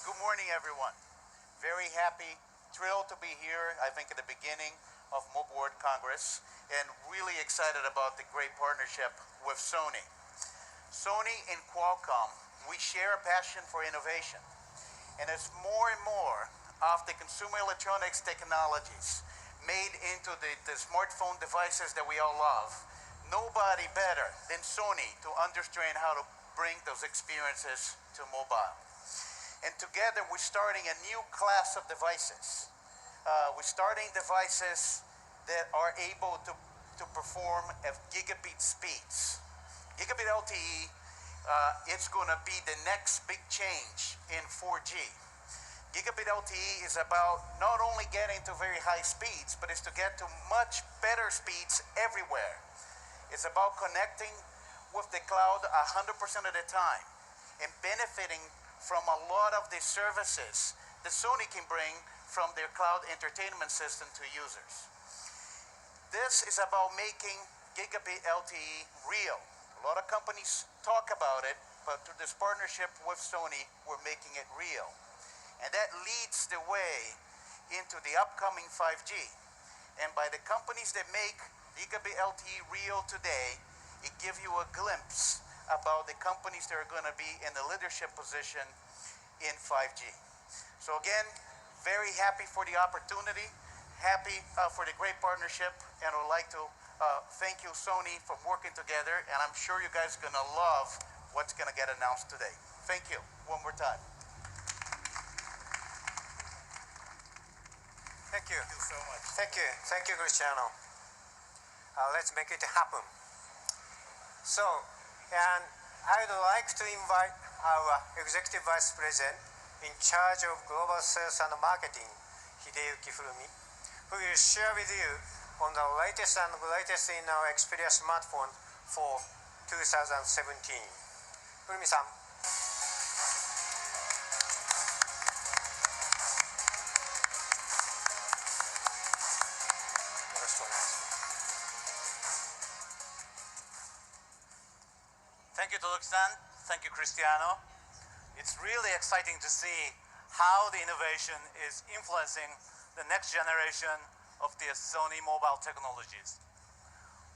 [SPEAKER 12] Good morning, everyone. Very happy, thrilled to be here, I think at the beginning of Mobile World Congress, and really excited about the great partnership with Sony. Sony and Qualcomm, we share a passion for innovation. And as more and more of the consumer electronics technologies made into the smartphone devices that we all love, nobody better than Sony to understand how to bring those experiences to mobile. And together we're starting a new class of devices. We're starting devices that are able to perform at gigabit speeds. Gigabit LTE, it's going to be the next big change in 4G. Gigabit LTE is about not only getting to very high speeds, but it's to get to much better speeds everywhere. It's about connecting with the cloud 100% of the time and benefiting from a lot of the services that Sony can bring from their cloud entertainment system to users. This is about making Gigabit LTE real. A lot of companies talk about it, but through this partnership with Sony, we're making it real. And that leads the way into the upcoming 5G. And by the companies that make Gigabit LTE real today, It gives you a glimpse about the companies that are going to be in the leadership position in 5G. So again, very happy for the opportunity, happy for the great partnership, and I would like to thank you, Sony, for working together, and I'm sure you guys are going to love what's going to get announced today. Thank you one more time.
[SPEAKER 11] Thank you.
[SPEAKER 12] Thank you so much.
[SPEAKER 11] Thank you, Cristiano. Let's make it happen. So, and I'd like to invite our Executive Vice President in charge of Global Sales and Marketing, Hideyuki Furumi, who will share with you on the latest and greatest in our Xperia smartphone for 2017. Furumi-san.
[SPEAKER 13] Thank you, Todoroki-san. Thank you, Cristiano. It's really exciting to see how the innovation is influencing the next generation of the Sony mobile technologies.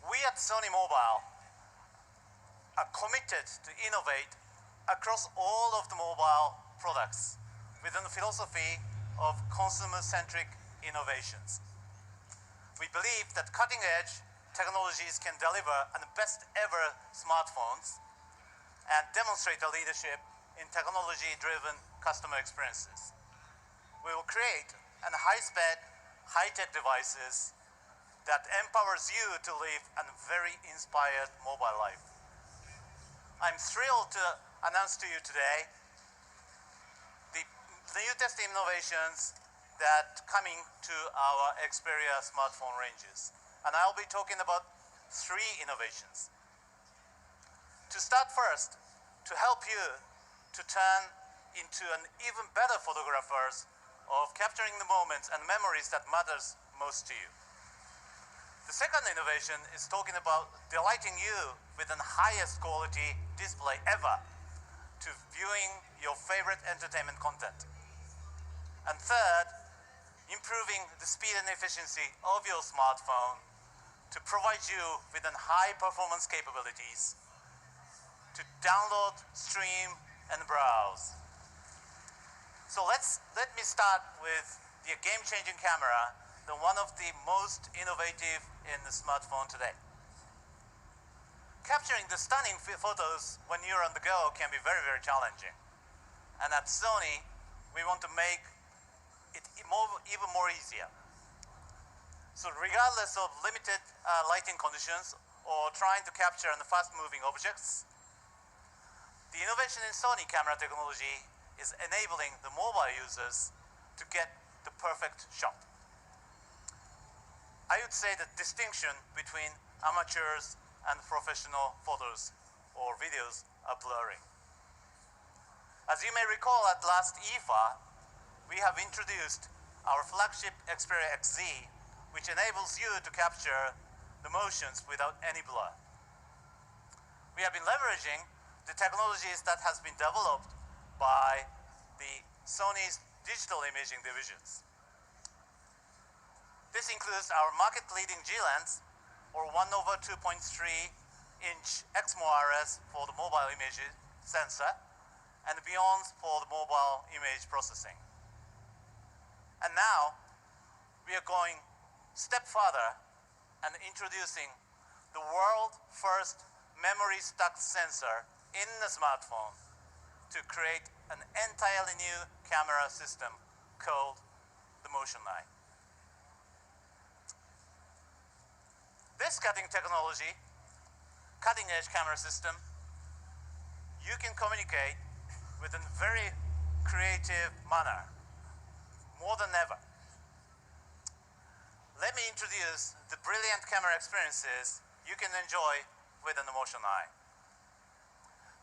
[SPEAKER 13] We at Sony Mobile are committed to innovate across all of the mobile products within the philosophy of consumer-centric innovations. We believe that cutting-edge technologies can deliver the best ever smartphones and demonstrate the leadership in technology-driven customer experiences. We will create high-spec, high-tech devices that empowers you to live a very inspired mobile life. I'm thrilled to announce to you today the latest innovations that coming to our Xperia smartphone ranges. And I'll be talking about 3 innovations. To start first, to help you to turn into an even better photographers of capturing the moments and memories that matters most to you. The second innovation is talking about delighting you with the highest quality display ever to viewing your favorite entertainment content. And third, improving the speed and efficiency of your smartphone to provide you with high performance capabilities to download, stream, and browse. So let me start with the game-changing camera, one of the most innovative in the smartphone today. Capturing the stunning photos when you're on the go can be very, very challenging. And at Sony, we want to make it even more easier. So regardless of limited lighting conditions or trying to capture the fast-moving objects, the innovation in Sony camera technology is enabling the mobile users to get the perfect shot. I would say the distinction between amateurs and professional photos or videos are blurring. As you may recall at last IFA, we have introduced our flagship Xperia XZ, which enables you to capture the motions without any blur. We have been leveraging the technologies that has been developed by the Sony's digital imaging divisions. This includes our market-leading G-Lens, or 1/2.3-inch XMORS for the mobile image sensor, and beyond for the mobile image processing. And now, we are going a step further and introducing the world's first memory-stacked sensor in the smartphone to create an entirely new camera system called the Motion Eye. This cutting-edge camera system, you can communicate with a very creative manner, more than ever. Let me introduce the brilliant camera experiences you can enjoy with the Motion Eye.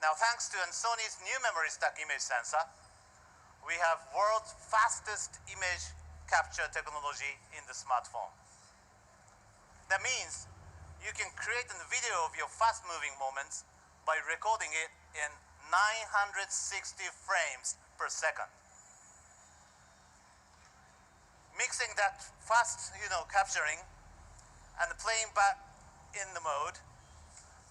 [SPEAKER 13] Now, thanks to Sony's new memory stack image sensor, we have world's fastest image capture technology in the smartphone. That means you can create a video of your fast-moving moments by recording it in 960 frames per second. Mixing that fast, capturing and playing back in the mode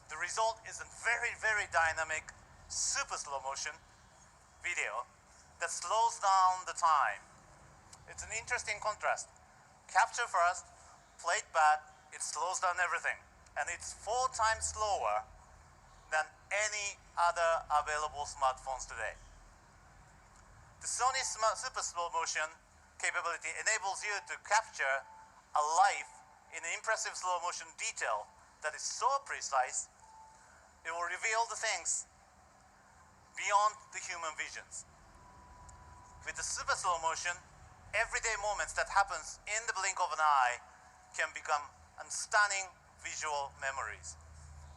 [SPEAKER 13] The result is a very, very dynamic, super slow motion video that slows down the time. It's an interesting contrast. Capture first, play it back, it slows down everything. And it's 4 times slower than any other available smartphones today. The Sony super slow motion capability enables you to capture a life in an impressive slow motion detail that is so precise, it will reveal the things beyond the human visions. With the super slow motion, everyday moments that happens in the blink of an eye can become stunning visual memories.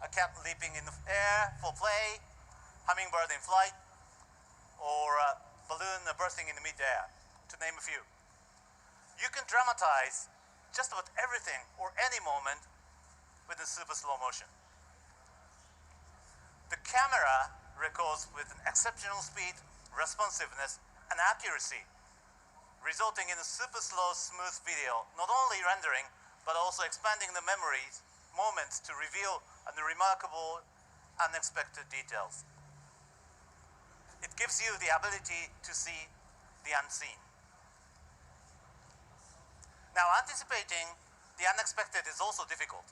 [SPEAKER 13] A cat leaping in the air for play, hummingbird in flight, or a balloon bursting in the mid-air, to name a few. You can dramatize just about everything or any moment with the super slow motion. The camera records with an exceptional speed, responsiveness, and accuracy, resulting in a super slow, smooth video, not only rendering, but also expanding the memories, moments to reveal the remarkable, unexpected details. It gives you the ability to see the unseen. Now, anticipating the unexpected is also difficult.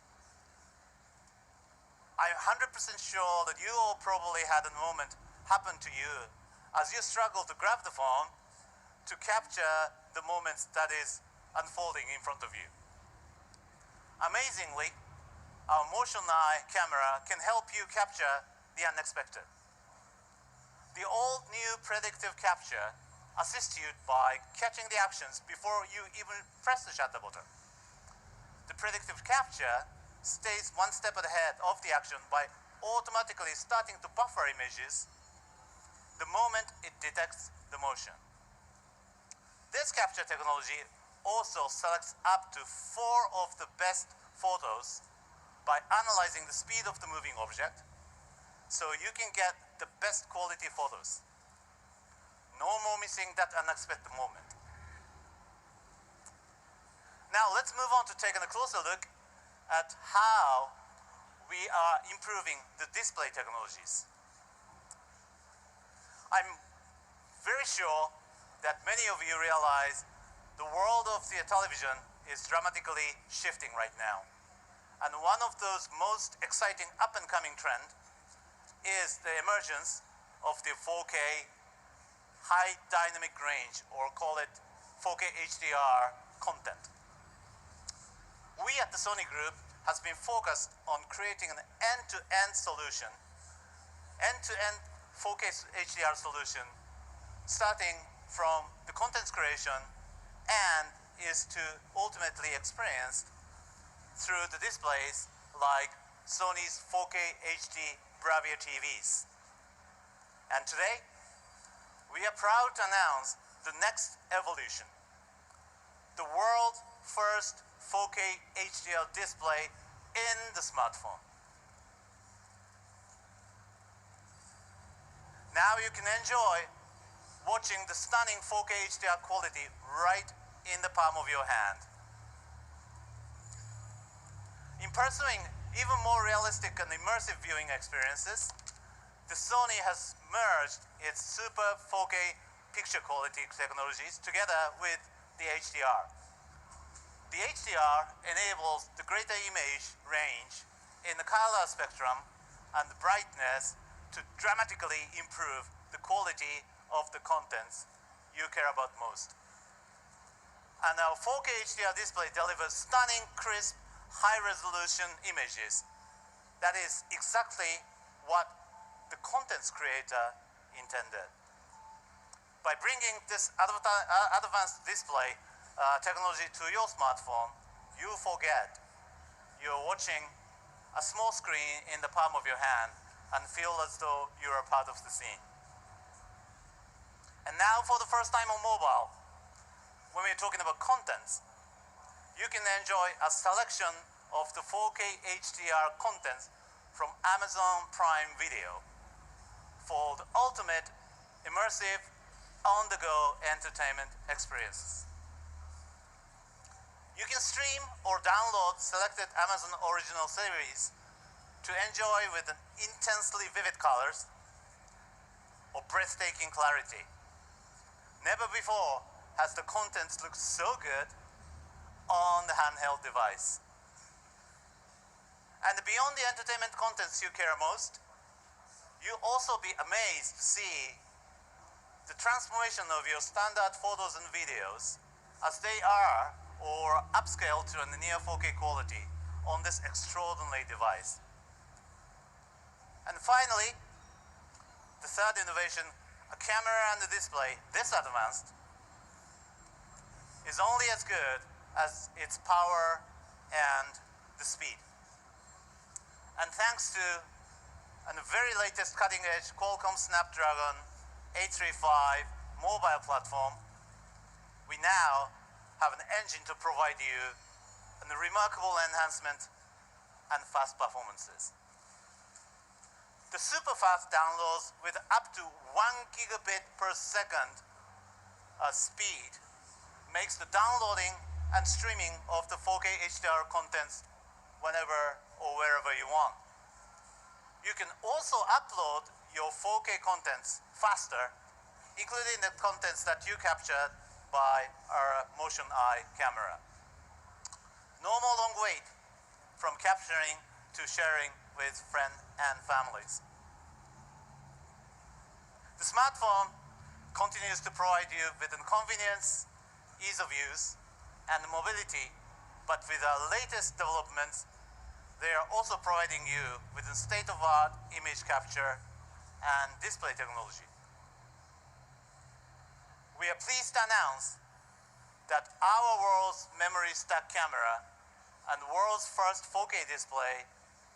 [SPEAKER 13] I'm 100% sure that you all probably had a moment happen to you as you struggle to grab the phone to capture the moments that is unfolding in front of you. Amazingly, our motion eye camera can help you capture the unexpected. The old new predictive capture assists you by catching the actions before you even press the shutter button. The predictive capture stays one step ahead of the action by automatically starting to buffer images the moment it detects the motion. This capture technology also selects up to 4 of the best photos by analyzing the speed of the moving object, so you can get the best quality photos. No more missing that unexpected moment. Now let's move on to take a closer look at how we are improving the display technologies. I'm very sure that many of you realize the world of the television is dramatically shifting right now. And one of those most exciting up-and-coming trends is the emergence of the 4K high dynamic range, or call it 4K HDR content. We at the Sony Group has been focused on creating an end-to-end solution, end-to-end 4K HDR solution, starting from the content creation and is to ultimately experienced through the displays like Sony's 4K HD Bravia TVs. And today, we are proud to announce the next evolution, the world's first 4K HDR display in the smartphone. Now you can enjoy watching the stunning 4K HDR quality right in the palm of your hand. In pursuing even more realistic and immersive viewing experiences, the Sony has merged its super 4K picture quality technologies together with the HDR. The HDR enables the greater image range in the color spectrum and the brightness to dramatically improve the quality of the contents you care about most. And our 4K HDR display delivers stunning, crisp, high-resolution images. That is exactly what the contents creator intended. By bringing this advanced display technology to your smartphone, you forget you're watching a small screen in the palm of your hand and feel as though you're a part of the scene. And now for the first time on mobile, when we're talking about contents, you can enjoy a selection of the 4K HDR contents from Amazon Prime Video for the ultimate immersive, on-the-go entertainment experiences. You can stream or download selected Amazon original series to enjoy with intensely vivid colors or breathtaking clarity. Never before has the content looked so good on the handheld device. And beyond the entertainment contents you care most, you'll also be amazed to see the transformation of your standard photos and videos as they are or upscale to a near 4K quality on this extraordinary device. And finally, the third innovation, a camera and a display this advanced is only as good as its power and the speed. And thanks to a very latest cutting-edge Qualcomm Snapdragon 835 mobile platform, we now have an engine to provide you a remarkable enhancement and fast performances. The super fast downloads with up to 1 gigabit per second speed makes the downloading and streaming of the 4K HDR contents whenever or wherever you want. You can also upload your 4K contents faster, including the contents that you captured by our motion eye camera. No more long wait from capturing to sharing with friends and families. The smartphone continues to provide you with convenience, ease of use, and mobility, but with our latest developments, they are also providing you with state-of-the-art image capture and display technology. We are pleased to announce that our world's memory stack camera and world's first 4K display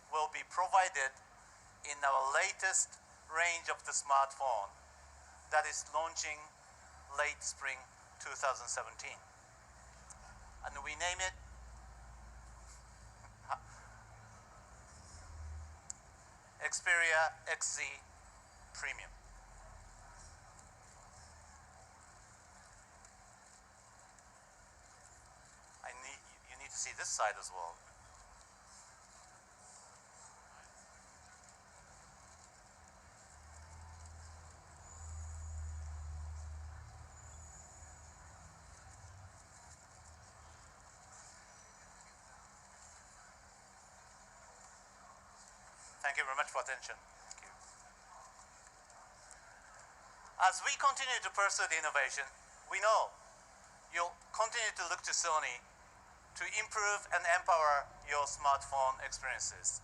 [SPEAKER 13] will be provided in our latest range of the smartphone that is launching late spring 2017. And we name it Xperia XZ Premium. You need to see this side as well. Thank you very much for attention. Thank you. As we continue to pursue the innovation, we know you'll continue to look to Sony to improve and empower your smartphone experiences.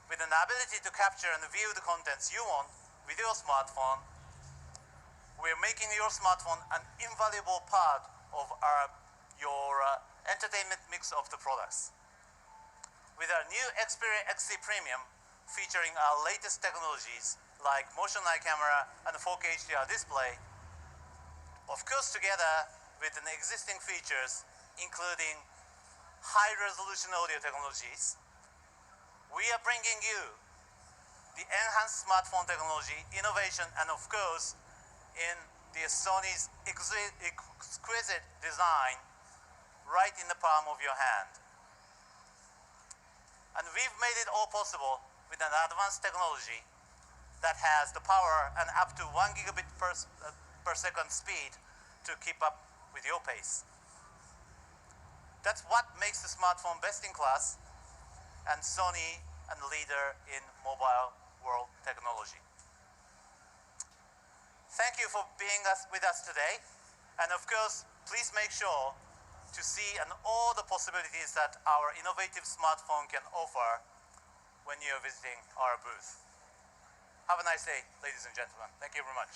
[SPEAKER 13] With an ability to capture and view the contents you want with your smartphone, we're making your smartphone an invaluable part of your entertainment mix of the products. With our new Xperia XZ Premium, featuring our latest technologies like motion eye camera and 4K HDR display, of course together with the existing features including high-resolution audio technologies, we are bringing you the enhanced smartphone technology, innovation, and of course in the Sony's exquisite design right in the palm of your hand. And we've made it all possible with an advanced technology that has the power and up to 1 gigabit per second speed to keep up with your pace. That's what makes the smartphone best in class and Sony a leader in mobile world technology. Thank you for being with us today, and of course, please make sure to see all the possibilities that our innovative smartphone can offer when you're visiting our booth. Have a nice day, ladies and gentlemen. Thank you very much.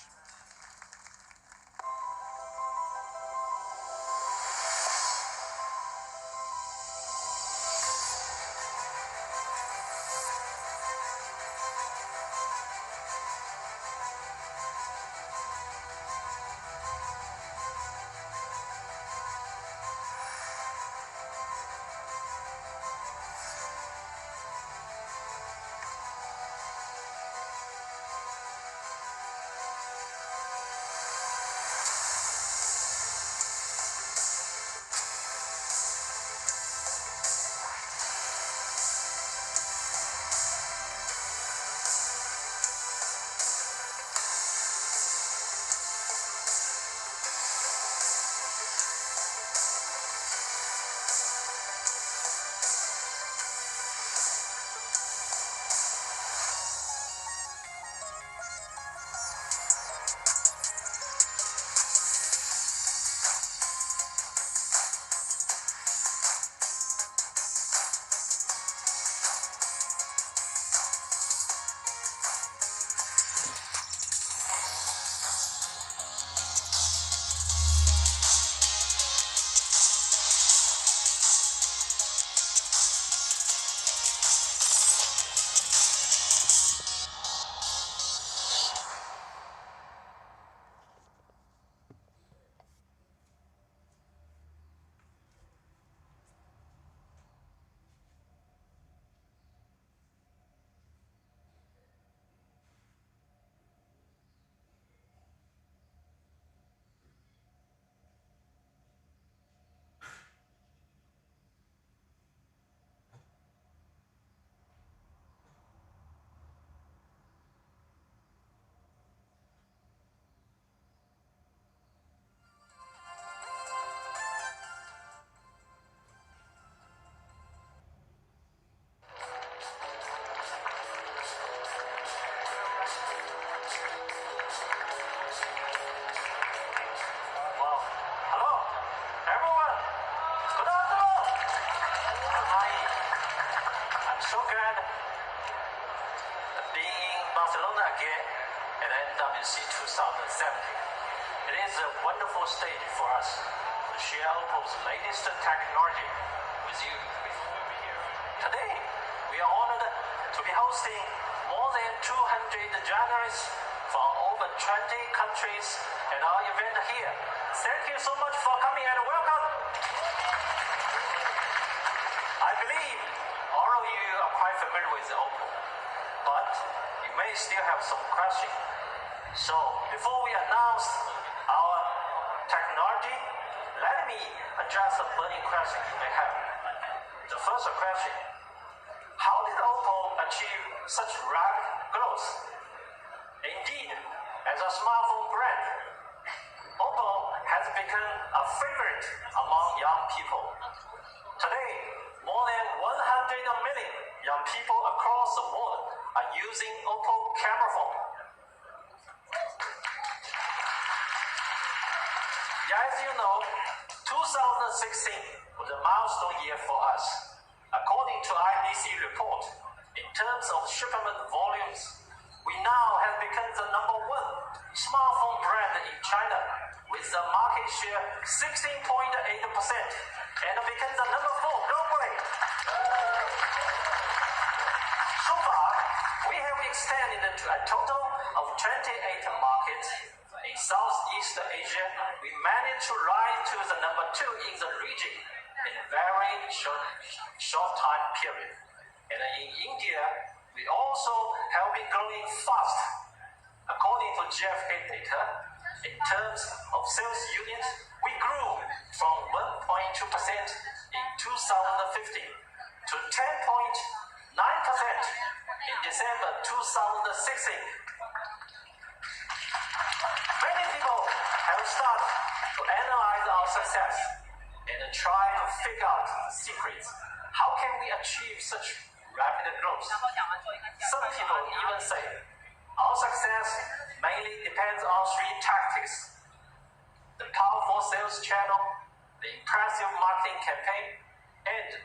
[SPEAKER 14] Well, hello, everyone. Good afternoon. Hi. I'm so glad being in Barcelona again at MWC 2017. It is a wonderful stage for us to share Oppo's latest technology with you. Today, we are honored to be hosting more than 200 journalists from over 20 countries at our event here. Thank you so much for coming and welcome. I believe all of you are quite familiar with Oppo, but you may still have some questions. So before we announce our technology, let me address a burning question you may have. The first question: how did Oppo achieve such rapid growth? Indeed, as a smartphone brand, Oppo has become a favorite among young people. Today, more than 100 million young people across the world are using Oppo camera phone. As you know, 2016 was a milestone year for us. According to IDC report, in terms of shipment volumes, we now have become the #1 smartphone brand in China with a market share 16.8% and become the #4 globally. So far, we have extended to a total of 28 markets. In Southeast Asia, we managed to rise to the #2 in the region in a very short time period. And in India, we also have been growing fast. According to GfK data, in terms of sales units, we grew from 1.2% in 2015 to 10.9% in December 2016. Many people have started to analyze our success and try to figure out the secrets. How can we achieve such rapid growth? Some people even say our success mainly depends on 3 tactics: the powerful sales channel, the impressive marketing campaign, and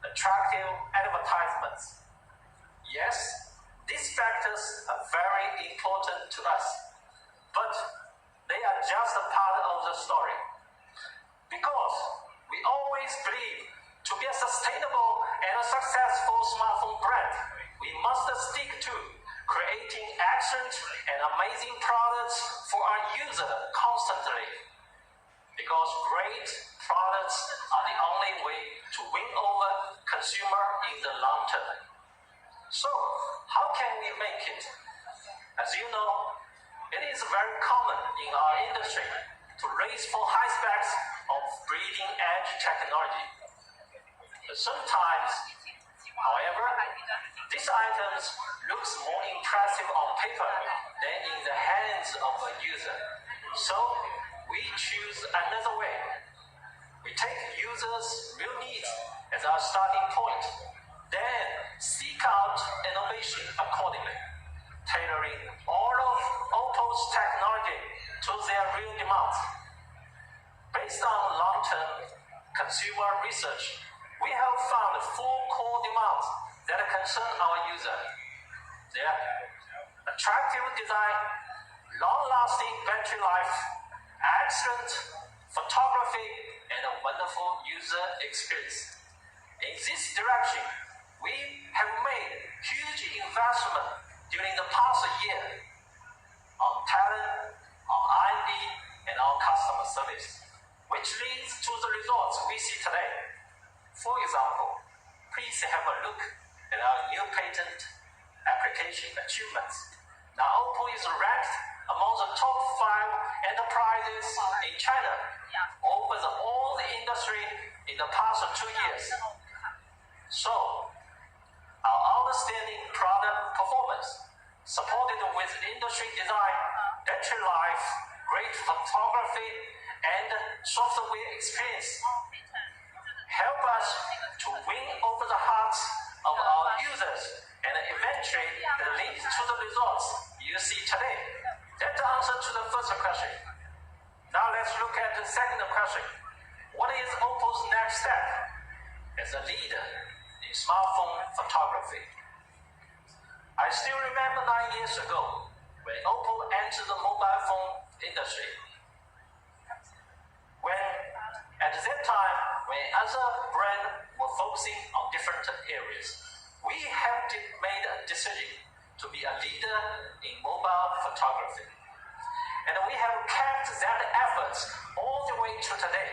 [SPEAKER 14] attractive advertisements. Yes, these factors are very important to us, but they are just a part of the story. Because we always believe to be a sustainable and a successful smartphone brand, we must stick to creating excellent and amazing products for our user constantly. Because great products are the only way to win over consumer in the long term. So, how can we make it? As you know, it is very common in our industry to race for high specs of bleeding-edge technology. But sometimes, however, these items look more impressive on paper than in the hands of a user. So, we choose another way. We take users' real needs as our starting point, then seek out innovation accordingly, tailoring all of Oppo's technology to their real demands. Based on long-term consumer research, we have found 4 core demands that concern our user. They are attractive design, long-lasting battery life, excellent photography, and a wonderful user experience. In this direction, we have made huge investment during the past year on talent, on R&D, and on customer service, which leads to the results we see today. For example, please have a look at our new patent application achievements. Now, Oppo is ranked among the top 5 enterprises in China over all the industry in the past 2 years. So, our outstanding product performance, supported with industry design, battery life, great photography, and software experience, help us to win over the hearts of our users, and eventually it leads to the results you you see today? That's the answer to the first question. Now let's look at the second question. What is Oppo's next step as a leader in smartphone photography? I still remember 9 years ago when Oppo entered the mobile phone industry. At that time, when other brands were focusing on different areas, we have made a decision to be a leader in mobile photography. And we have kept that effort all the way to today.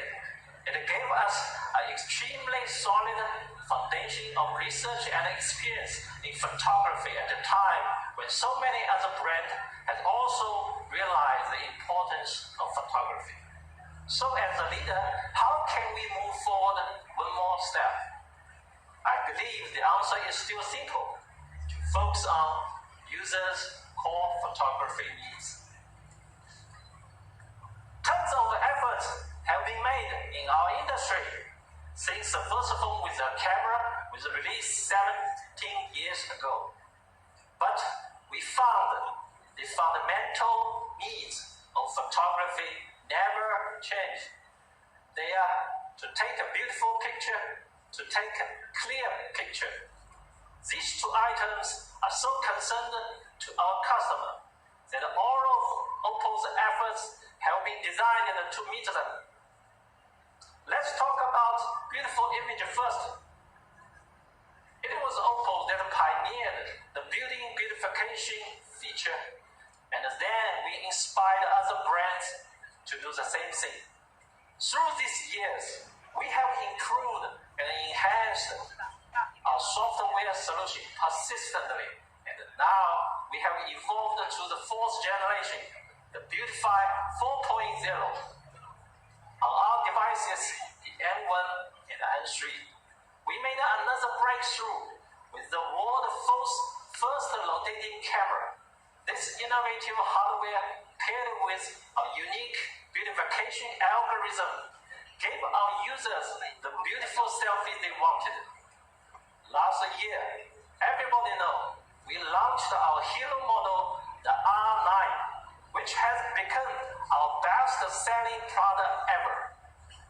[SPEAKER 14] It gave us an extremely solid foundation of research and experience in photography at a time when so many other brands had also realized the importance of photography. So as a leader, how can we move forward one more step? I believe the answer is still simple: to focus on users' core photography needs. Tons of efforts have been made in our industry since the first phone with a camera was released 17 years ago. But we found the fundamental needs of photography never change. They are to take a beautiful picture, to take a clear picture. These two items are so concerned to our customer that all of Oppo's efforts have been designed to meet them. Let's talk about beautiful image first. It was Oppo that pioneered the building beautification feature, and then we inspired other brands to do the same thing. Through these years, we have improved and enhanced our software solution persistently, and now we have evolved to the fourth generation, the Beautify 4.0. On our devices, the N1 and the N3, we made another breakthrough with the world's first rotating camera. This innovative hardware paired with a unique beautification algorithm gave our users the beautiful selfie they wanted. Last year, everybody knows, we launched our hero model, the R9, which has become our best-selling product ever.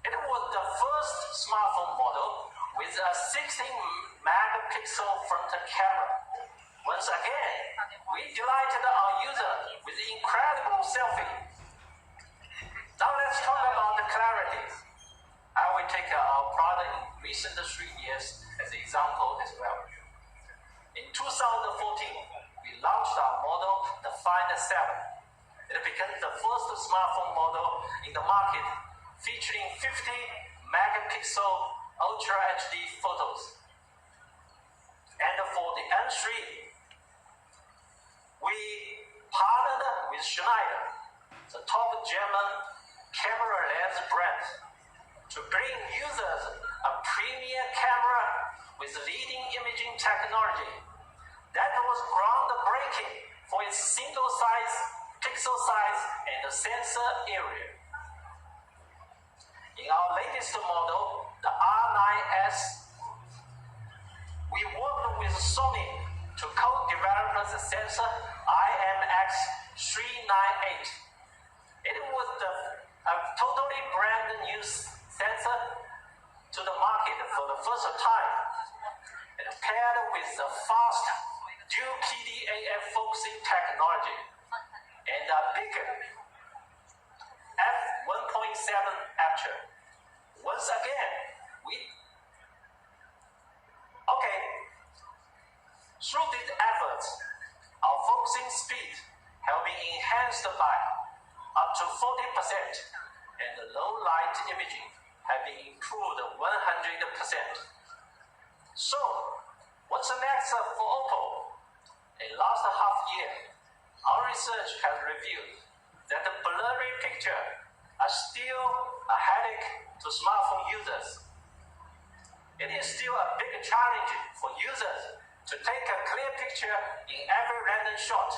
[SPEAKER 14] It was the first smartphone model with a 16-megapixel front camera. Once again, we delighted our user with incredible selfie. Now let's talk about the clarity. I will take our product in recent 3 years as an example as well. In 2014, we launched our model, the Find 7. It became the first smartphone model in the market featuring 50-megapixel Ultra HD photos. And for the N3, we partnered with Schneider, the top German camera lens brand, to bring users a premier camera with leading imaging technology that was groundbreaking for its single size, pixel size, and sensor area. In our latest model, the R9S, we worked with Sony to co-develop the sensor IMX398. It was a totally brand new sensor to the market for the first time, and paired with the fast dual PDAF focusing technology and a big f1.7 aperture. Once again, through these efforts, our focusing speed have been enhanced by up to 40%, and the low light imaging have been improved 100%. So, what's next for Oppo? In last half year, our research has revealed that the blurry pictures are still a headache to smartphone users. It is still a big challenge for users to take a clear picture in every random shot.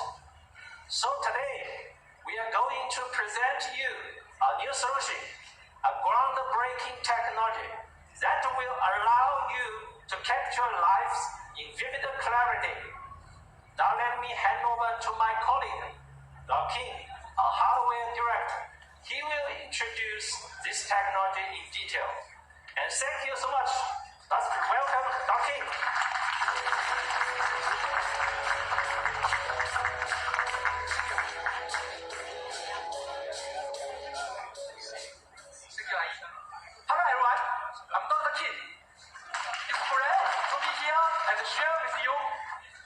[SPEAKER 14] So today, we are going to present to you a new solution, a groundbreaking technology that will allow you to capture lives in vivid clarity. Now let me hand over to my colleague, the King, our hardware director. He will introduce this technology in detail. And thank you so much. Let's welcome the King. Hello everyone, I'm Dr. Kim. It's great to be here and share with you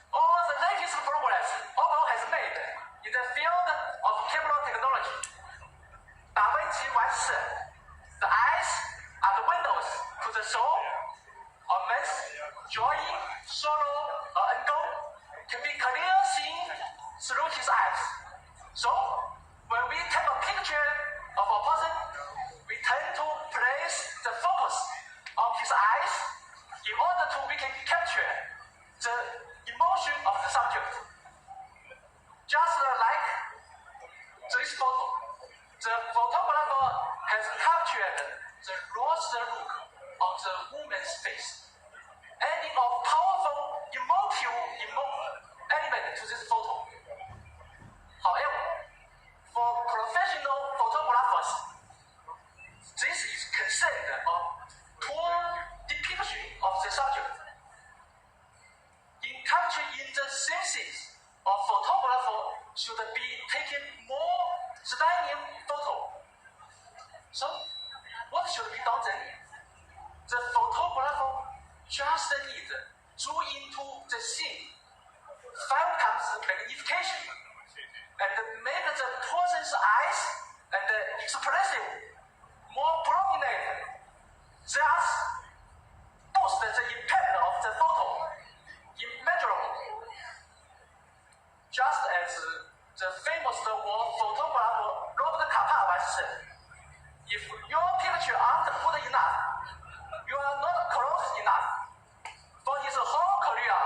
[SPEAKER 14] all the latest progress Oppo has made in the field of camera technology. 达芬奇完事 The eyes are the windows to the soul. Or mess, joy, sorrow, or anger can be clearly seen through his eyes. So, when we take a picture of a person, we tend to place the focus on his eyes in order to we can capture the emotion of the subject. Just like this photo, the photographer has captured the lost look on the woman's face, adding a powerful emotive element to this photo. However, for professional photographers, this is considered a poor depiction of the subject. In capturing the senses, a photographer should be taking more stunning photo. So, what should be done then? The photographer just needs to zoom into the scene 5 times magnification and make the person's eyes and the expression more prominent. Thus, boost the impact of the photo immeasurably. Just as the famous world photographer Robert Capa once said, if your picture aren't good enough, you are not close enough. For his whole career,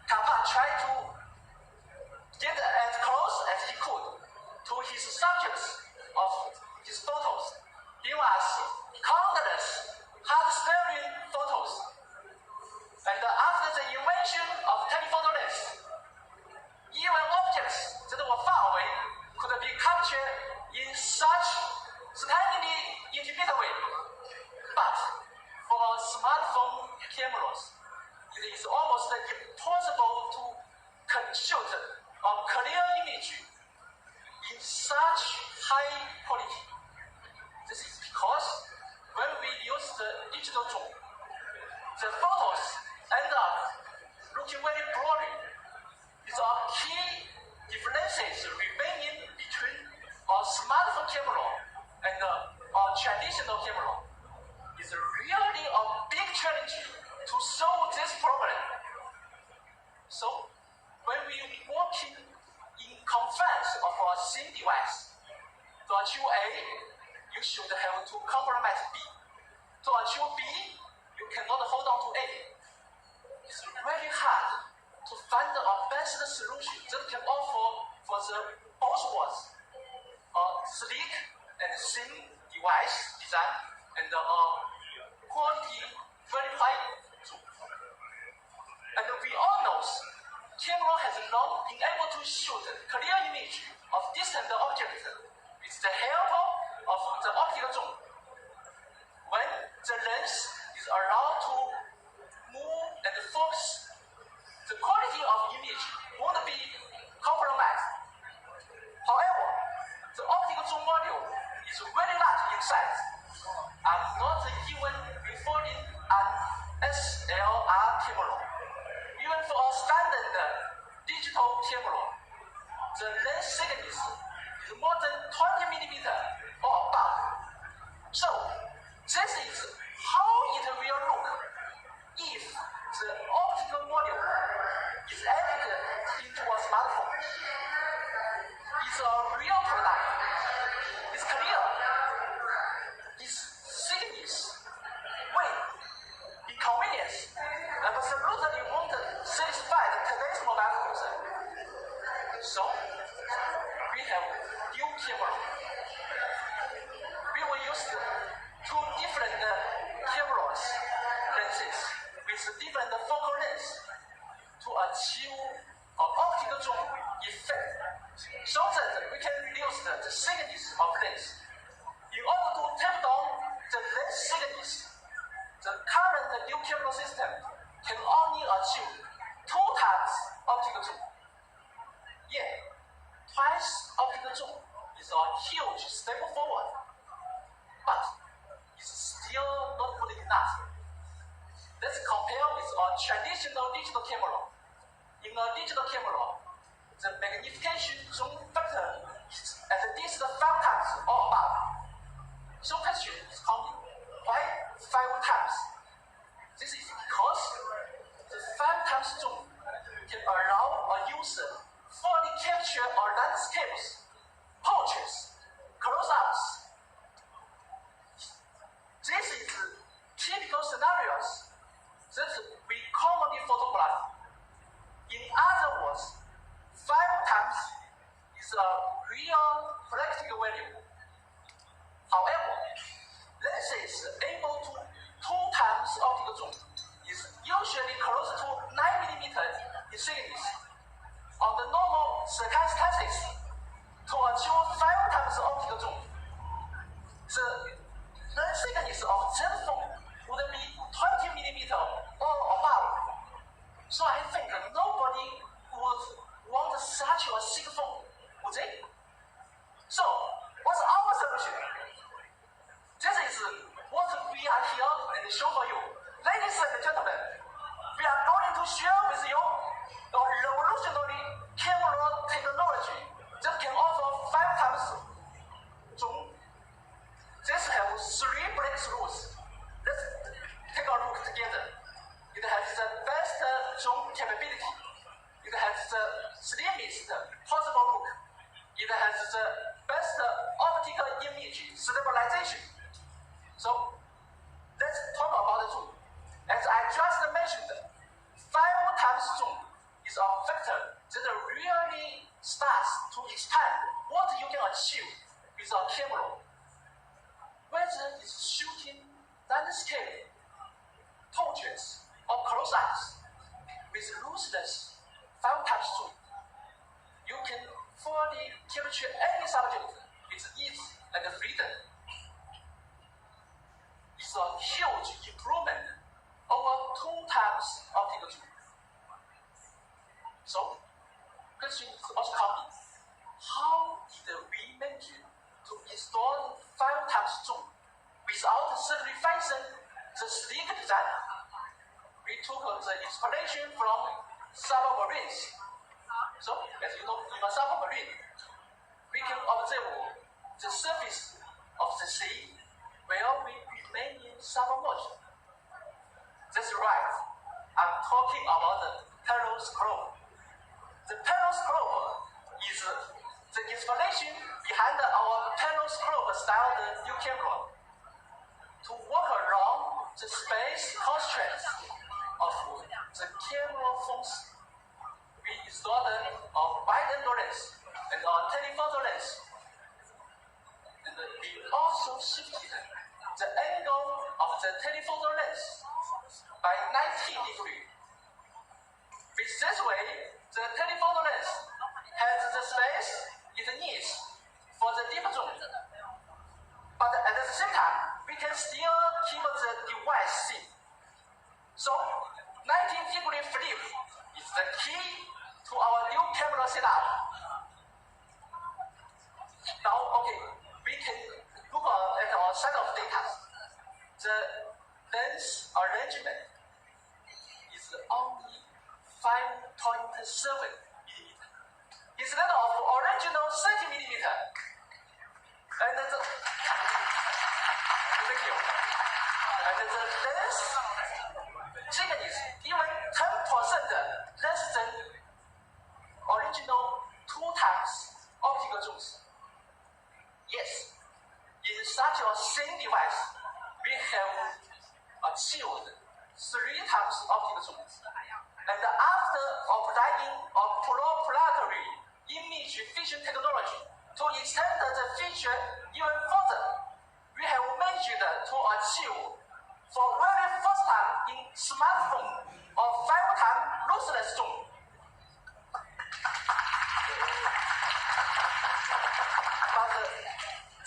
[SPEAKER 14] Capa tried to get as close as he could to his subjects of his photos. He was countless hard-staring photos. And after the invention of telephoto lens, even objects that were far away could be captured in such stunningly intimate way. But for smartphone cameras, it is almost impossible to shoot a clear image in such high quality. This is because when we use the digital zoom, the photos end up looking very blurry. These are key differences remaining between a smartphone camera and a traditional camera. It's really a big challenge to solve this problem. So, when we working in confines of a same device, to achieve A, you should have to compromise B. To achieve B, you cannot hold on to A. It's really hard to find a best solution that can offer for the both worlds, a sleek and thin device design and a quality very high zoom. And we all know camera has long been able to shoot clear image of distant objects with the help of the optical zoom. When the lens is allowed to move and focus, the quality of image won't be compromised. However, the optical zoom module is very large in size. I'm not even referring an SLR camera. Even for a standard digital camera, the lens thickness is more than 20 millimeters or above. So, this is how it will look if the optical module is added into a smartphone. It's a real product. It's clear. Its thickness, weight, inconvenience, absolutely won't satisfy today's mobile user. So, we have dual camera. We will use 2 different cameras lenses with different focal lengths to achieve an optical zoom effect so that we can reduce the thickness of lens. In order to tap down the lens thickness, the current new camera system can only achieve 2 times optical zoom. Yet, twice optical zoom is a huge step forward, but it's still not good enough. Let's compare with a traditional digital camera. In a digital camera, the magnification zoom factor is at least 5 times or above. So question is coming, why 5 times? This is because the 5 times zoom can allow a user fully capture our landscapes, portraits, close-ups. This is typical scenarios that we commonly photograph. In other words, 5 times is a real practical value. However, lenses able to 2 times optical zoom is usually close to 9 mm in thickness. On the normal circumstances, to achieve 5 times optical zoom, the thickness of that phone would be 20 mm or above. So I think nobody would want such a thick phone, would they? So, what's our solution? This is what we are here and show for you. Ladies and gentlemen, we are going to share with you a revolutionary camera technology that can offer 5 times zoom. This has 3 breakthroughs. Let's take a look together. It has the best zoom capability. It has the slimmest possible look. It has the best optical image stabilization. So, let's talk about the zoom. As I just mentioned, 5 times zoom is a factor that really starts to expand what you can achieve with a camera. Whether it's shooting landscape, portraits, or close-ups, with ruthless 5 times zoom, you can fully capture any subject with ease and freedom. It's a huge improvement over 2 times optical zoom. So, question is also coming. How did we manage to install 5 times zoom without sacrificing the sleek design? We took the inspiration from submarines. So, as you know, in a submarine, we can observe the surface of the sea where we remain submerged. That's right. I'm talking about the periscope. The periscope is the inspiration behind our periscope-style new camera. To work around the space constraints of the camera phones, we installed a wide-angle lens and a telephoto lens. And we also shifted the angle of the telephoto lens by 90 degrees. With this way, the telephoto lens has the space it needs for the deep zoom. But at the same time, we can still keep the device thin. So, 90-degree flip is the key to our new camera setup. Now, okay, we can look at our set of data. The lens arrangement is only 5.7 mm instead of original 30 mm. And thank you. And the lens thickness even 10% less than original 2 times optical zooms. Yes, in such a thin device, we have achieved 3 times optical zooms. And after applying a proprietary image vision technology to extend the feature even further, we have managed to achieve for very first time in smartphone a 5 times lossless zoom.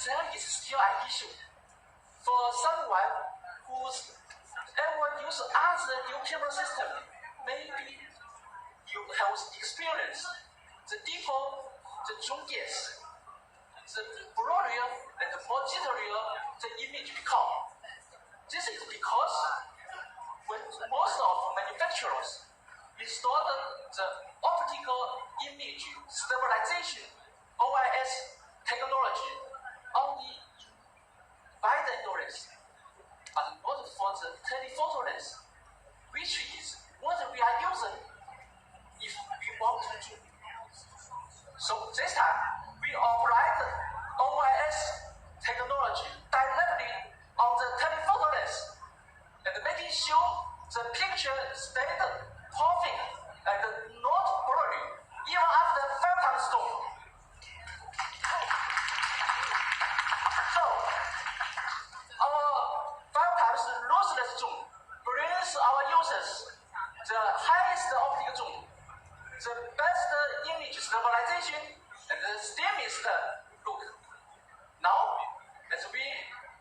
[SPEAKER 14] there is still an issue. For someone who's ever used other new camera system, maybe you have experienced the deeper the zoom gets, the blurrier and more jitterier the image becomes. This is because when most of manufacturers installed the optical image stabilization (OIS) technology only in wide angle lens, but not for the telephoto lens, which is what we are using if we want to zoom. So this time, we applied OIS technology directly on the telephoto lens and making sure the picture stayed perfect and not blurry even after 5 times zoom. So, our 5 times lossless zoom brings our users the highest optical zoom, the best image stabilization, and the slimmest look. Now, as we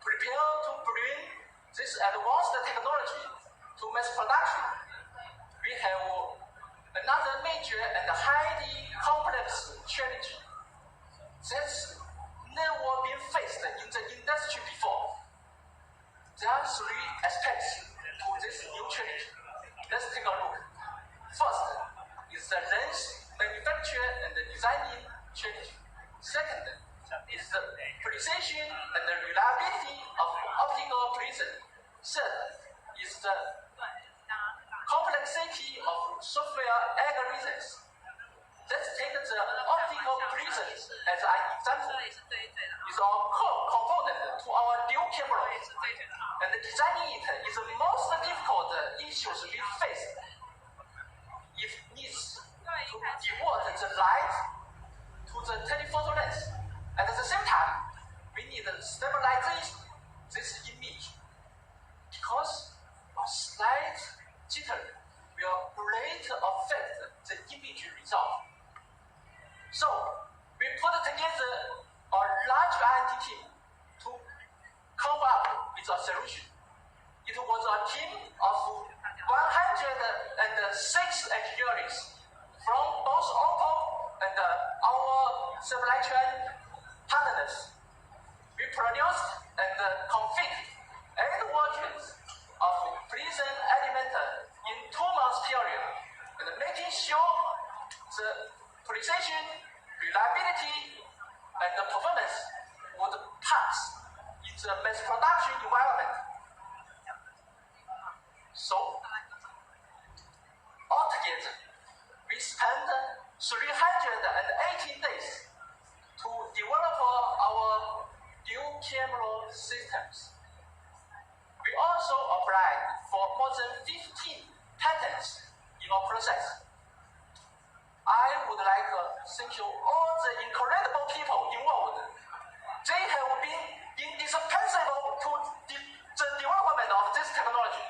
[SPEAKER 14] prepare to bring this advanced technology to mass production, we have another major and highly complex challenge that's never been faced in the industry before. There are 3 aspects to this new challenge. Let's take a look. First is the lens manufacture and the designing challenge. Second is the precision and the reliability of optical precision. Third is the complexity of software algorithms. Let's take the optical precision as an example. It's our core component to our dual camera, and designing it is the most difficult issues we face. It needs to divert the light to the telephoto lens. At the same time, we need to stabilize this image because a slight jitter will greatly affect the image result. So, we put together a large R&D team to come up with a solution. It was a team of 106 engineers from both Oppo and our supply chain partners. We produced and configured 8 versions of precision element in 2 months period, and making sure the precision, reliability, and the performance would pass in the mass production environment. So, altogether, we spent 318 days to develop our dual camera systems. We also applied for more than 15 patents in our process. I would like to thank you all the incredible people involved. They have been indispensable to the development of this technology.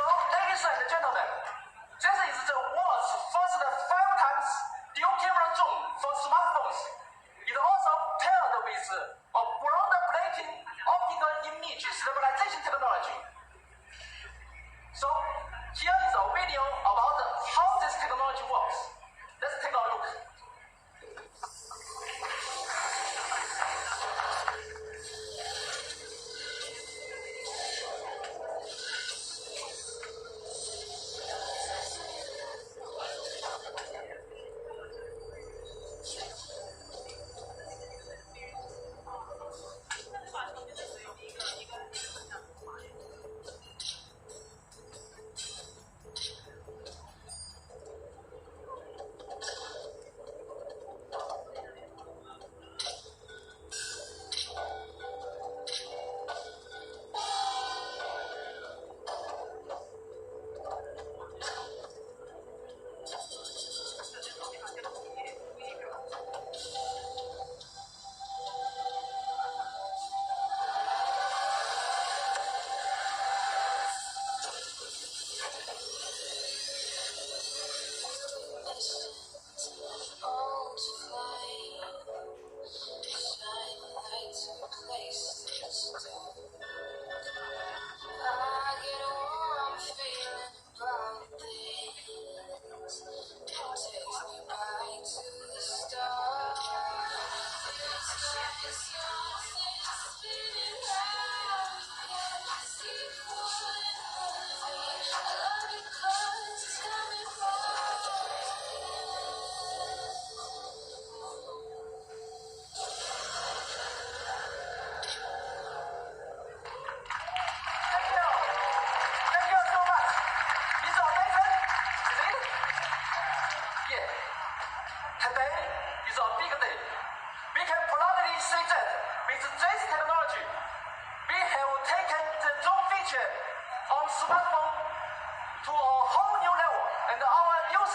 [SPEAKER 14] So, ladies and gentlemen, this is the world's first 5 times dual camera zoom for smartphones. It also paired with a groundbreaking optical image stabilization technology. So, here is a video about how this technology works. Let's take a look.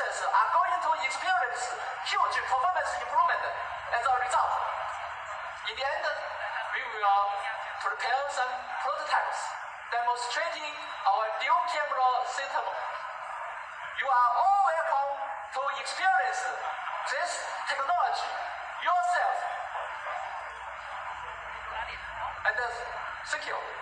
[SPEAKER 14] users are going to experience huge performance improvement as a result. In the end, we will prepare some prototypes demonstrating our dual camera system. You are all welcome to experience this technology yourself. And thank you.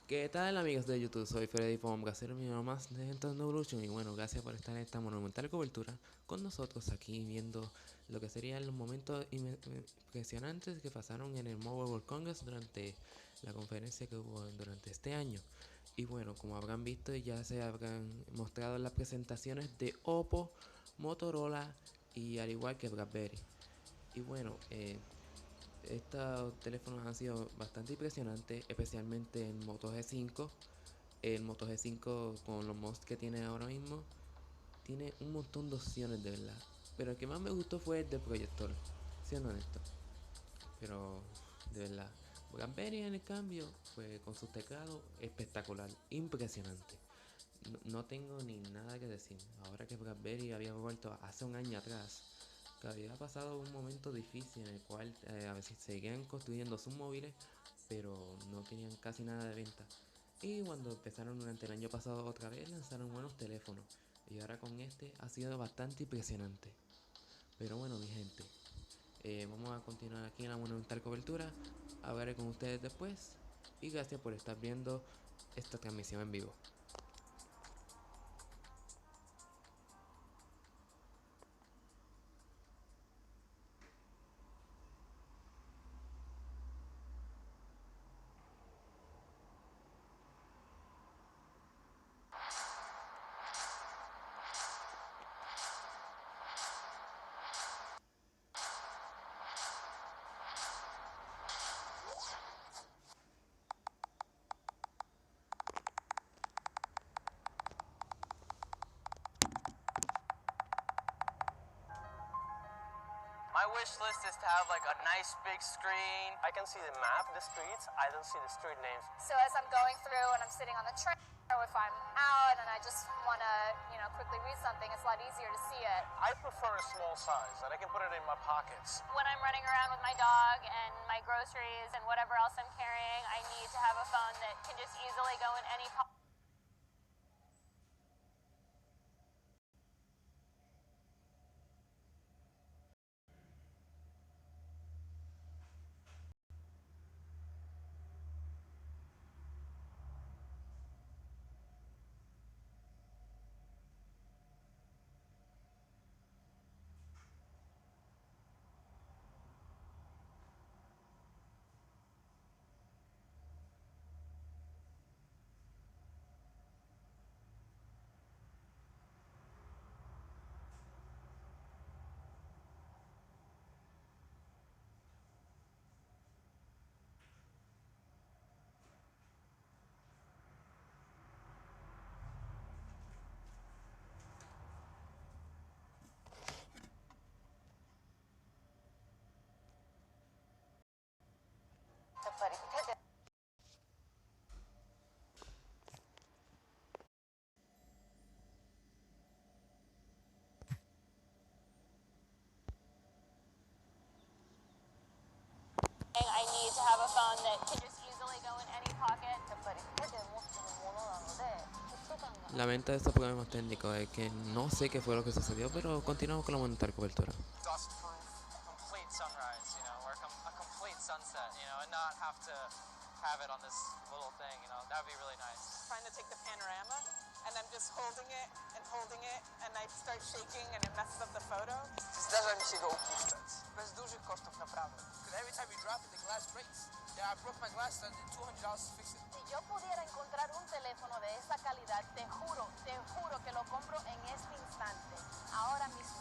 [SPEAKER 15] ¿Qué tal amigos de YouTube? Soy Freddy Fom, hacer mi más de Nintendo Evolution y bueno, gracias por estar en esta monumental cobertura con nosotros aquí viendo lo que serían los momentos impresionantes que pasaron en el Mobile World Congress durante la conferencia que hubo durante este año. Y bueno, como habrán visto, ya se habrán mostrado las presentaciones de Oppo, Motorola y al igual que BlackBerry. Y bueno, estos teléfonos han sido bastante impresionantes, especialmente el Moto G5. El Moto G5 con los mods que tiene ahora mismo tiene un montón de opciones de verdad. Pero el que más me gustó fue el del proyector, siendo honesto. Pero de verdad, BlackBerry en el cambio, pues con su teclado espectacular, impresionante. No tengo ni nada que decir. Ahora que BlackBerry había vuelto hace un año atrás, que había pasado un momento difícil en el cual a veces seguían construyendo sus móviles, pero no tenían casi nada de venta. Y cuando empezaron durante el año pasado otra vez, lanzaron buenos teléfonos. Y ahora con este ha sido bastante impresionante. Pero bueno, mi gente, vamos a continuar aquí en la Monumental Cobertura. Hablaré con ustedes después. Y gracias por estar viendo esta transmisión en vivo.
[SPEAKER 16] My wish list is to have like a nice big screen. I can see the map, the streets. I don't see the street names.
[SPEAKER 17] So as I'm going through and I'm sitting on the train, or if I'm out and I just want to, quickly read something, it's a lot easier to see it.
[SPEAKER 16] I prefer a small size that I can put it in my pockets.
[SPEAKER 17] When I'm running around with my dog and my groceries and whatever else I'm carrying, I need to have a phone that can just easily go in any pocket. I need to have a phone that can just easily go in any pocket.
[SPEAKER 15] Lamento estos problemas técnicos, es que no sé qué fue lo que sucedió, pero continuamos con la Monumental Cobertura.
[SPEAKER 16] Dust-proof, complete sunrise, or a complete sunset, and not have to have it on this little thing, that would be really nice.
[SPEAKER 18] Trying to take the panorama, and I'm just holding it, and I start shaking, and it messes up the photo.
[SPEAKER 19] Zdarza mi się go opuszczać. Bez dużych kosztów naprawy. Because every time you drop it, the glass breaks. Yeah, I broke my glass and $200 to fix it.
[SPEAKER 17] Si yo pudiera encontrar un teléfono de esa calidad, te juro que lo compro en este instante, ahora mismo.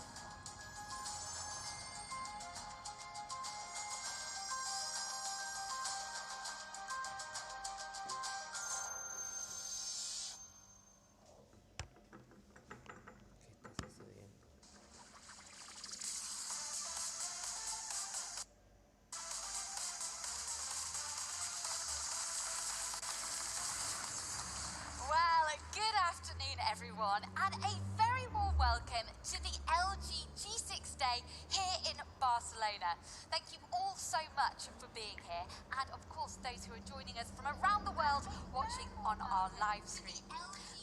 [SPEAKER 20] Everyone, and a very warm welcome to the LG G6 Day here in Barcelona. Thank you all so much for being here, and of course those who are joining us from around the world watching on our live stream.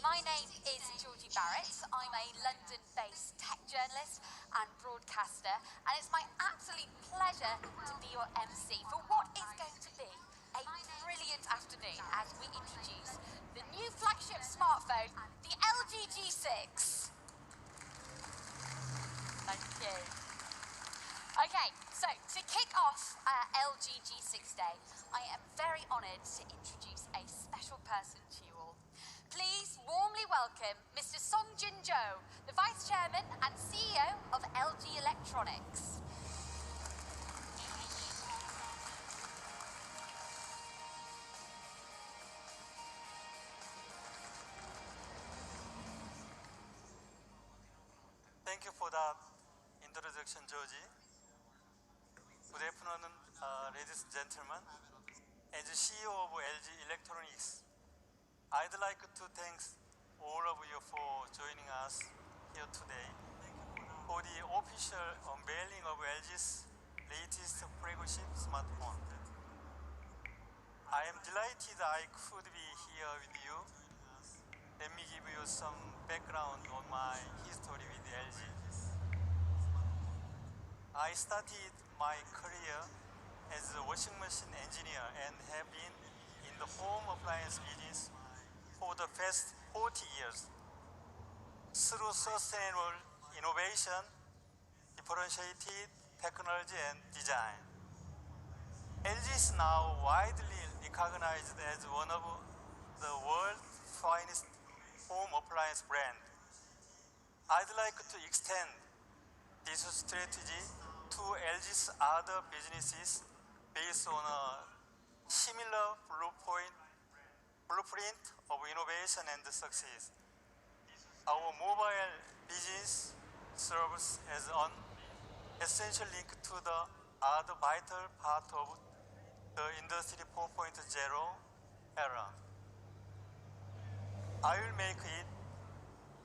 [SPEAKER 20] My name is Georgie Barrett. I'm a London-based tech journalist and broadcaster, and it's my absolute pleasure to be your MC for what is going to be a brilliant afternoon as we introduce the new flagship smartphone, the LG G6. Thank you. Okay, so to kick off LG G6 Day, I am very honoured to introduce a special person to you all. warmly welcome Mr. Song Jin-jo, the Vice Chairman and CEO of LG Electronics.
[SPEAKER 21] Thank you for that introduction, Georgie. Good afternoon, ladies and gentlemen. As CEO of LG Electronics, I'd like to thank all of you for joining us here today for the official unveiling of LG's latest flagship smartphone. I am delighted I could be here with you. Let me give you some background on my history with LG. I started my career as a washing machine engineer and have been in the home appliance business for the past 40 years. Through sustainable innovation, differentiated technology and design, LG is now widely recognized as one of the world's finest home appliance brand. I'd like to extend this strategy to LG's other businesses based on a similar blueprint of innovation and success. Our mobile business serves as an essential link to the other vital part of the Industry 4.0 era. I will make it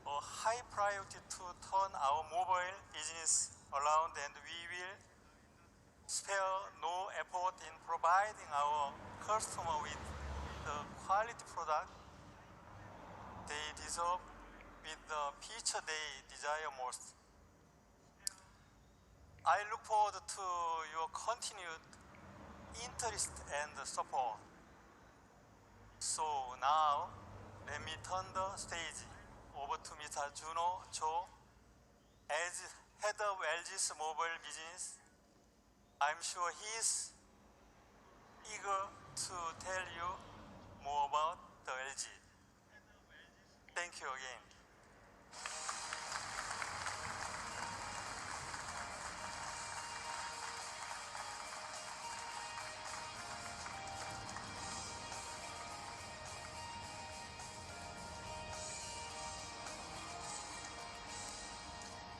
[SPEAKER 21] a high priority to turn our mobile business around, and we will spare no effort in providing our customer with the quality product they deserve with the feature they desire most. I look forward to your continued interest and support. So now, let me turn the stage over to Mr. Juno Cho. As head of LG's mobile business, I'm sure he's eager to tell you more about the LG. Thank you again.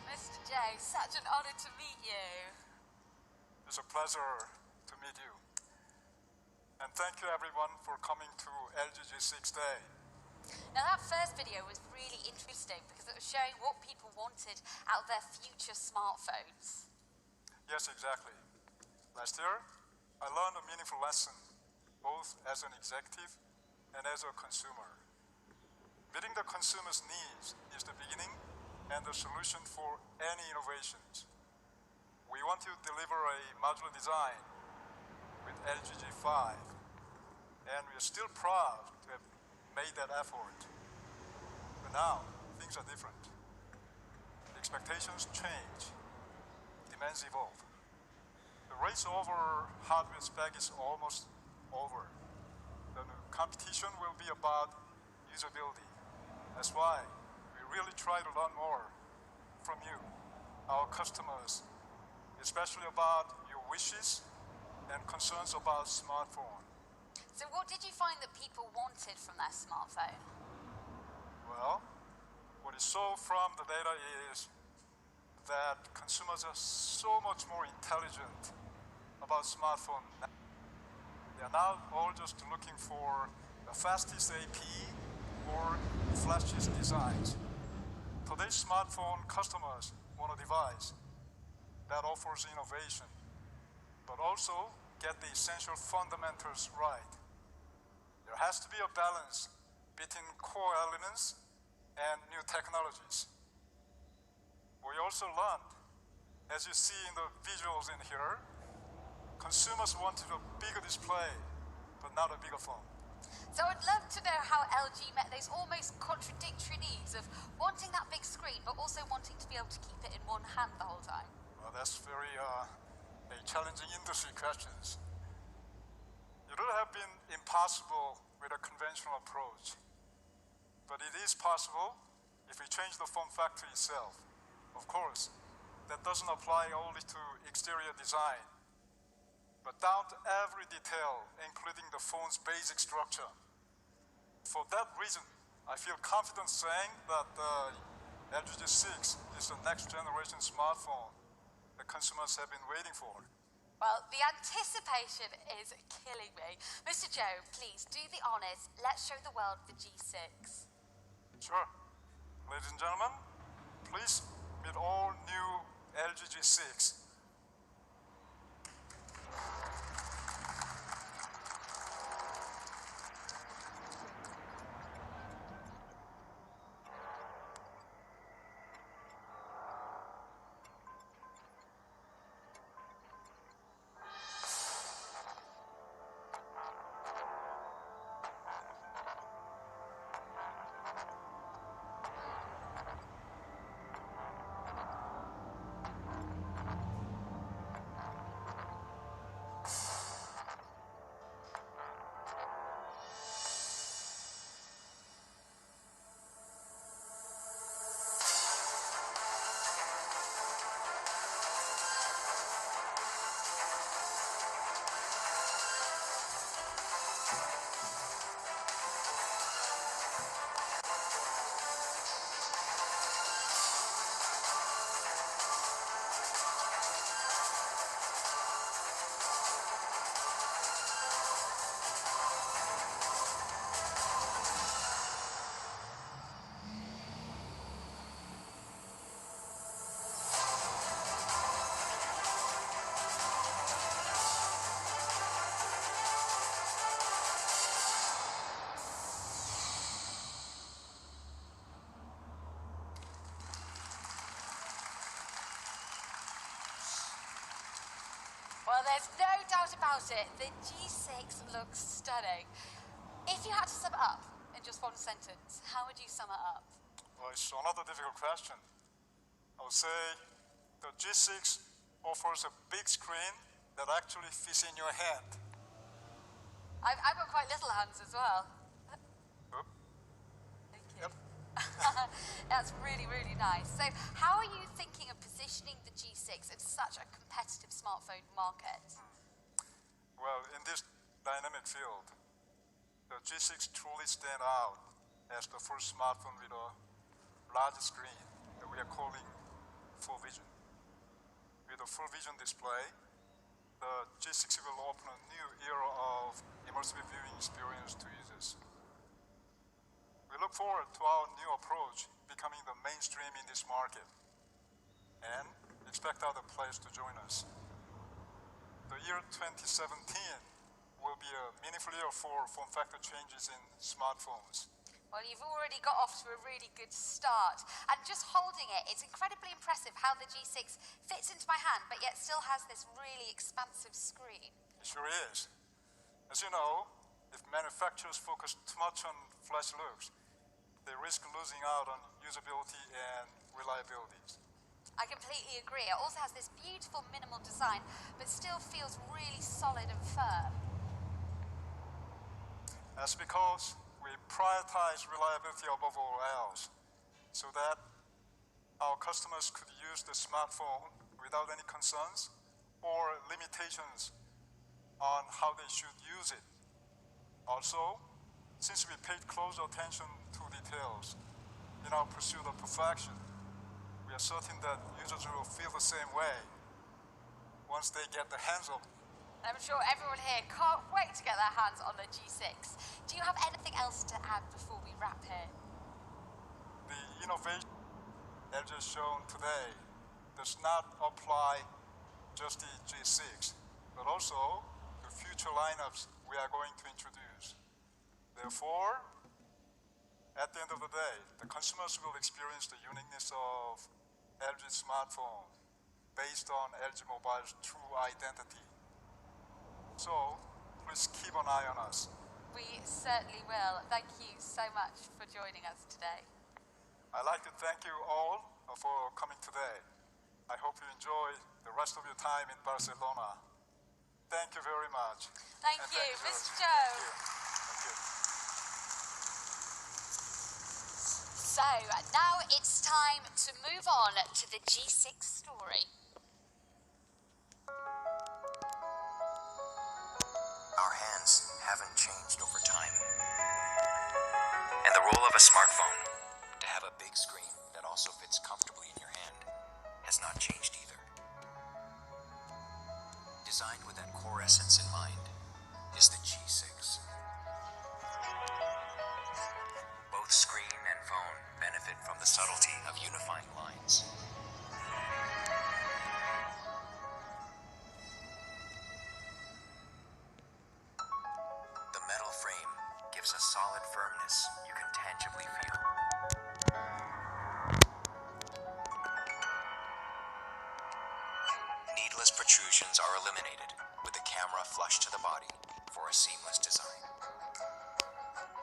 [SPEAKER 20] Mr. J, such an honor to meet you.
[SPEAKER 22] It's a pleasure to meet you. And thank you everyone for coming to LG G6 Day.
[SPEAKER 20] Now that first video was really interesting because it was showing what people wanted out of their future smartphones.
[SPEAKER 22] Yes, exactly. Last year, I learned a meaningful lesson, both as an executive and as a consumer. Meeting the consumer's needs is the beginning and the solution for any innovations. We want to deliver a modular design with LG G5, and we are still proud to have made that effort. But now, things are different. Expectations change, demands evolve. The race over hardware spec is almost over. The competition will be about usability. That's why we really try to learn more from you, our customers, especially about your wishes and concerns about smartphone.
[SPEAKER 20] So what did you find that people wanted from their smartphone?
[SPEAKER 22] Well, what you saw from the data is that consumers are so much more intelligent about smartphone. They are now all just looking for the fastest APE or flashiest designs. Today's smartphone customers want a device that offers innovation, but also get the essential fundamentals right. There has to be a balance between core elements and new technologies. We also learned, as you see in the visuals in here, consumers wanted a bigger display, but not a bigger phone.
[SPEAKER 20] So I'd love to know how LG met those almost contradictory needs of wanting that big screen, but also wanting to be able to keep it in one hand the whole time.
[SPEAKER 22] Well, that's very challenging industry questions. It would have been impossible with a conventional approach. but it is possible if we change the form factor itself. Of course, that doesn't apply only to exterior design, but down to every detail, including the phone's basic structure. For that reason, I feel confident saying that the LG G6 is the next generation smartphone that consumers have been waiting for.
[SPEAKER 20] Well, the anticipation is killing me. Mr. Joe, please do the honors. Let's show the world the G6.
[SPEAKER 22] Sure. Ladies and gentlemen, please meet all new LG G6.
[SPEAKER 20] Well, there's no doubt about it. The G6 looks stunning. If you had to sum it up in just one sentence, how would you sum it up?
[SPEAKER 22] Well, it's another difficult question. I would say the G6 offers a big screen that actually fits in your hand.
[SPEAKER 20] I've got quite little hands as well.
[SPEAKER 22] Oop.
[SPEAKER 20] Thank you. That's really, really nice. So how are you thinking of positioning the G6 in such a competitive smartphone market?
[SPEAKER 22] Well, in this dynamic field, the G6 truly stands out as the first smartphone with a large screen that we are calling full vision. With a full vision display, the G6 will open a new era of immersive viewing experience to users. We look forward to our new approach becoming the mainstream in this market and expect other players to join us. The year 2017 will be a meaningful year for form factor changes in smartphones.
[SPEAKER 20] Well, you've already got off to a really good start. And just holding it, it's incredibly impressive how the G6 fits into my hand, but yet still has this really expansive screen.
[SPEAKER 22] It sure is. As you know, if manufacturers focus too much on flash looks, they risk losing out on usability and reliability.
[SPEAKER 20] I completely agree. It also has this beautiful minimal design, but still feels really solid and firm.
[SPEAKER 22] That's because we prioritize reliability above all else, so that our customers could use the smartphone without any concerns or limitations on how they should use it. Also, since we paid close attention to details in our pursuit of perfection, we are certain that users will feel the same way once they get their hands on it.
[SPEAKER 20] I'm sure everyone here can't wait to get their hands on the G6. Do you have anything else to add before we wrap here?
[SPEAKER 22] The innovation LG has shown today does not apply just the G6, but also the future lineups we are going to introduce. Therefore, at the end of the day, the consumers will experience the uniqueness of LG smartphone based on LG Mobile's true identity. So, please keep an eye on us.
[SPEAKER 20] We certainly will. Thank you so much for joining us today.
[SPEAKER 22] I'd like to thank you all for coming today. I hope you enjoy the rest of your time in Barcelona. Thank you very much.
[SPEAKER 20] Thank you, Mr. Joe.
[SPEAKER 22] Thank you. Thank you.
[SPEAKER 20] So now it's time to move on to the G6 story.
[SPEAKER 1] Our hands haven't changed over time. And the role of a smartphone, to have a big screen that also fits comfortably in your hand, has not changed either. Designed with that core essence in mind is the G6. Both screen and phone benefit from the subtlety of unifying lines. The metal frame gives a solid firmness you can tangibly feel. Needless protrusions are eliminated with the camera flush to the body for a seamless design.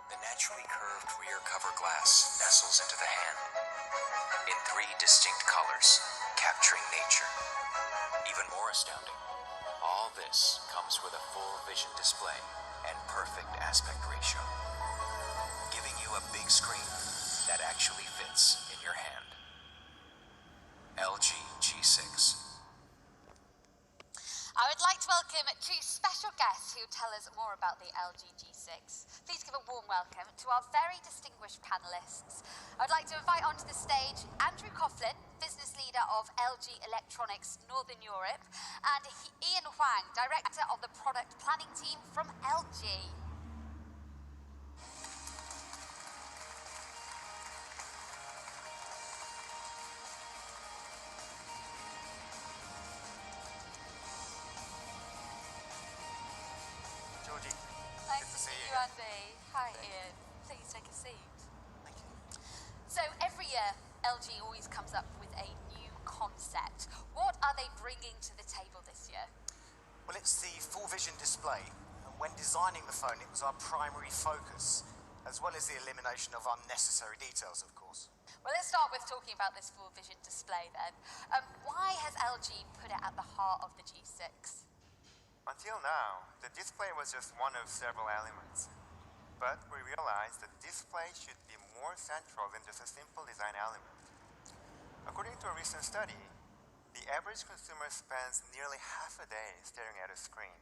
[SPEAKER 1] The naturally curved rear cover glass nestles into the hand in 3 distinct colors, capturing nature. Even more astounding, all this comes with a full vision display and perfect aspect ratio, giving you a big screen that actually fits in your hand. LG G6.
[SPEAKER 20] I would like to welcome 2 special guests who will tell us more about the LG G6. Please give a warm welcome to our very distinguished panellists. I would like to invite onto the stage Andrew Coughlin, business leader of LG Electronics Northern Europe, and Ian Huang, director of the product planning team from LG. Nice to see you, Andy. Hi, Ian. Please take a seat. Thank you. So every year, LG always comes up with a new concept. What are they bringing to the table this year?
[SPEAKER 3] Well, it's the full vision display. And when designing the phone, it was our primary focus, as well as the elimination of unnecessary details, of course.
[SPEAKER 20] Well, let's start with talking about this full vision display then. Why has LG put it at the heart of the G6?
[SPEAKER 23] Until now, the display was just one of several elements. But we realized that display should be more central than just a simple design element. According to a recent study, the average consumer spends nearly half a day staring at a screen.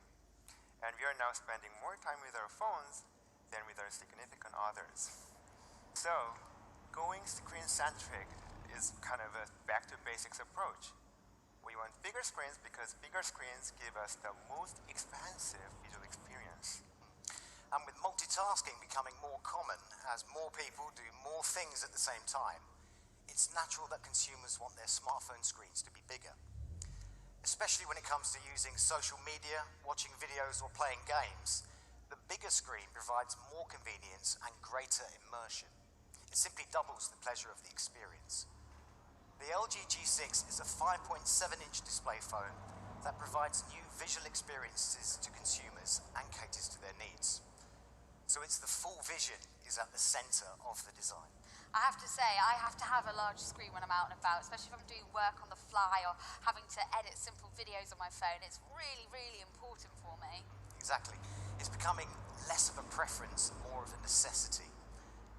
[SPEAKER 23] And we are now spending more time with our phones than with our significant others. So, going screen-centric is kind of a back-to-basics approach. We want bigger screens because bigger screens give us the most expansive visual experience.
[SPEAKER 3] And with multitasking becoming more common, as more people do more things at the same time, it's natural that consumers want their smartphone screens to be bigger. Especially when it comes to using social media, watching videos, or playing games, the bigger screen provides more convenience and greater immersion. It simply doubles the pleasure of the experience. The LG G6 is a 5.7-inch display phone that provides new visual experiences to consumers and caters to their needs. So it's the full vision is at the center of the design.
[SPEAKER 20] I have to say, I have to have a large screen when I'm out and about, especially if I'm doing work on the fly or having to edit simple videos on my phone. It's really, really important for me.
[SPEAKER 3] Exactly. It's becoming less of a preference and more of a necessity.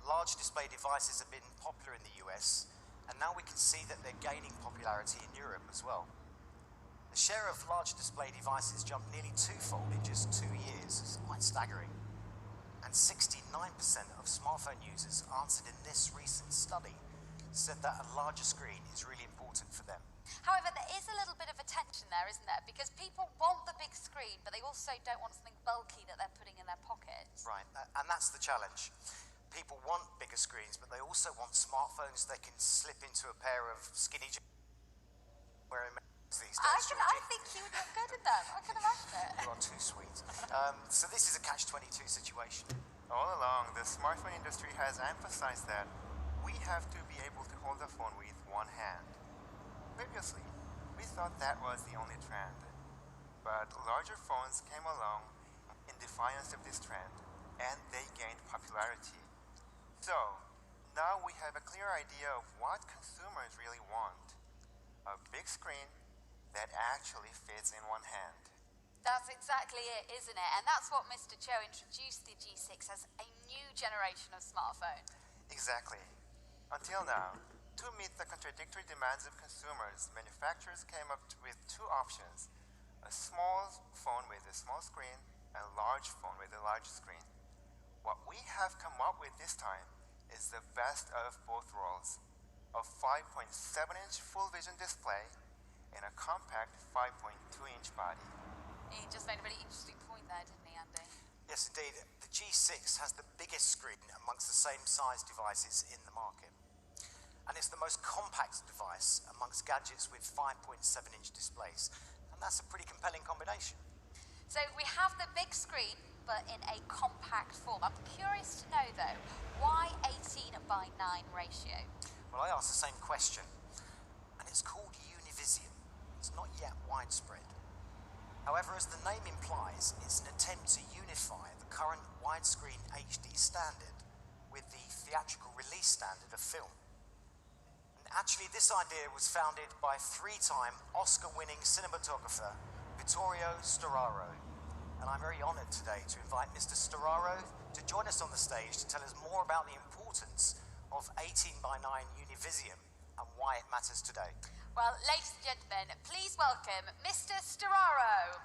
[SPEAKER 3] Large display devices have been popular in the US, and now we can see that they're gaining popularity in Europe as well. The share of large display devices jumped nearly twofold in just 2 years. It's quite staggering. And 69% of smartphone users answered in this recent study said that a larger screen is really important for them.
[SPEAKER 20] However, there is a little bit of a tension there, isn't there? Because people want the big screen, but they also don't want something bulky that they're putting in their pockets.
[SPEAKER 3] Right, and that's the challenge. People want bigger screens, but they also want smartphones they can slip into a pair of skinny jeans wearing these days.
[SPEAKER 20] I think you would look good in them. I can imagine it.
[SPEAKER 3] You are too sweet. So this is a catch-22 situation.
[SPEAKER 23] All along, the smartphone industry has emphasized that we have to be able to hold the phone with one hand. Previously, we thought that was the only trend. But larger phones came along in defiance of this trend, and they gained popularity. So, now we have a clear idea of what consumers really want. A big screen that actually fits in one hand.
[SPEAKER 20] That's exactly it, isn't it? And that's what Mr. Cho introduced the G6 as, a new generation of smartphone.
[SPEAKER 23] Exactly. Until now, to meet the contradictory demands of consumers, manufacturers came up with two options: a small phone with a small screen and a large phone with a large screen. What we have come up with this time is the best of both worlds: a 5.7-inch full vision display and a compact 5.2-inch body.
[SPEAKER 20] He just made a really interesting point there, didn't he, Andy?
[SPEAKER 3] Yes, indeed. The G6 has the biggest screen amongst the same size devices in the market. And it's the most compact device amongst gadgets with 5.7-inch displays. And that's a pretty compelling combination.
[SPEAKER 20] So we have the big screen, but in a compact form. I'm curious to know, though, why 18 by 9 ratio?
[SPEAKER 3] Well, I asked the same question. And it's called Univision. It's not yet widespread. However, as the name implies, it's an attempt to unify the current widescreen HD standard with the theatrical release standard of film. And actually, this idea was founded by three-time Oscar-winning cinematographer Vittorio Storaro. And I'm very honored today to invite Mr. Storaro to join us on the stage to tell us more about the importance of 18 by 9 Univision and why it matters today.
[SPEAKER 20] Well, ladies and gentlemen, please welcome Mr. Storaro.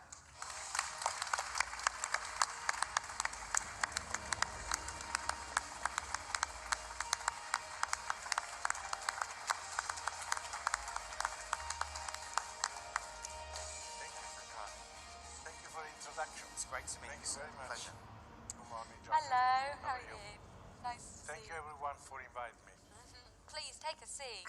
[SPEAKER 2] Thank you for coming. Thank you for the introduction.
[SPEAKER 3] It's great to meet you.
[SPEAKER 2] Thank you very much.
[SPEAKER 3] Pleasure.
[SPEAKER 2] Good morning, John.
[SPEAKER 20] Hello, how are you? Nice to
[SPEAKER 2] Thank
[SPEAKER 20] see
[SPEAKER 2] you everyone for inviting me.
[SPEAKER 20] Please take a seat.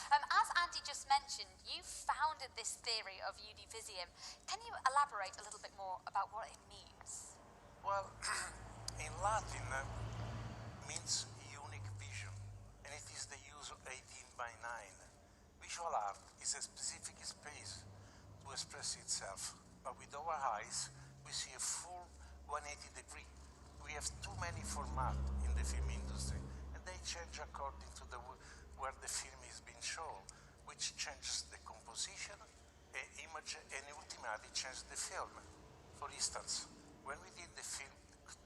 [SPEAKER 20] As Andy just mentioned, you founded this theory of Univision. Can you elaborate a little bit more about what it means?
[SPEAKER 2] Well, in Latin, means unique vision, and it is the use of 18 by 9. Visual art is a specific space to express itself, but with our eyes, we see a full 180 degree. We have too many formats in the film industry, and they change according to where the film is being shown, which changes the composition, image, and ultimately changes the film. For instance, when we did the film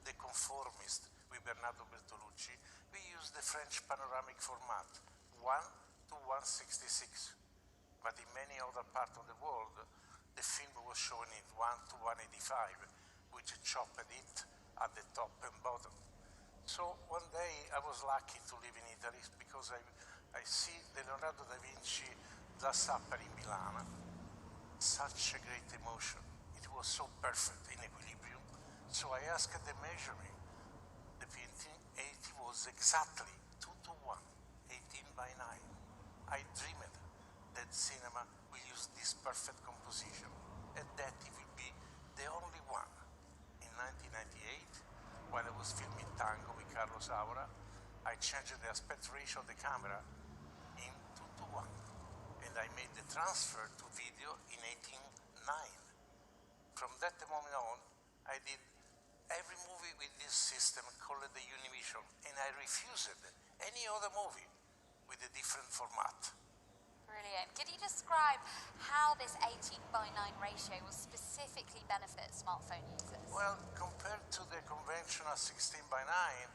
[SPEAKER 2] The Conformist with Bernardo Bertolucci, we used the French panoramic format, 1 to 166. But in many other parts of the world, the film was shown in 1 to 185, which chopped it at the top and bottom. So one day I was lucky to live in Italy because I see the Leonardo da Vinci Last Supper in Milan. Such a great emotion. It was so perfect in equilibrium. So I asked the measuring. The painting, it was exactly 2 to 1, 18 by 9. I dreamed that cinema will use this perfect composition and that it will be the only one. In 1998, when I was filming Tango with Carlos Saura, I changed the aspect ratio of the camera in 2 to 1. And I made the transfer to video in 18:9. From that moment on, I did every movie with this system called the Univision, and I refused any other movie with a different format.
[SPEAKER 20] Brilliant. Can you describe how this 18 by 9 ratio will specifically benefit smartphone users?
[SPEAKER 2] Well, compared to the conventional 16 by 9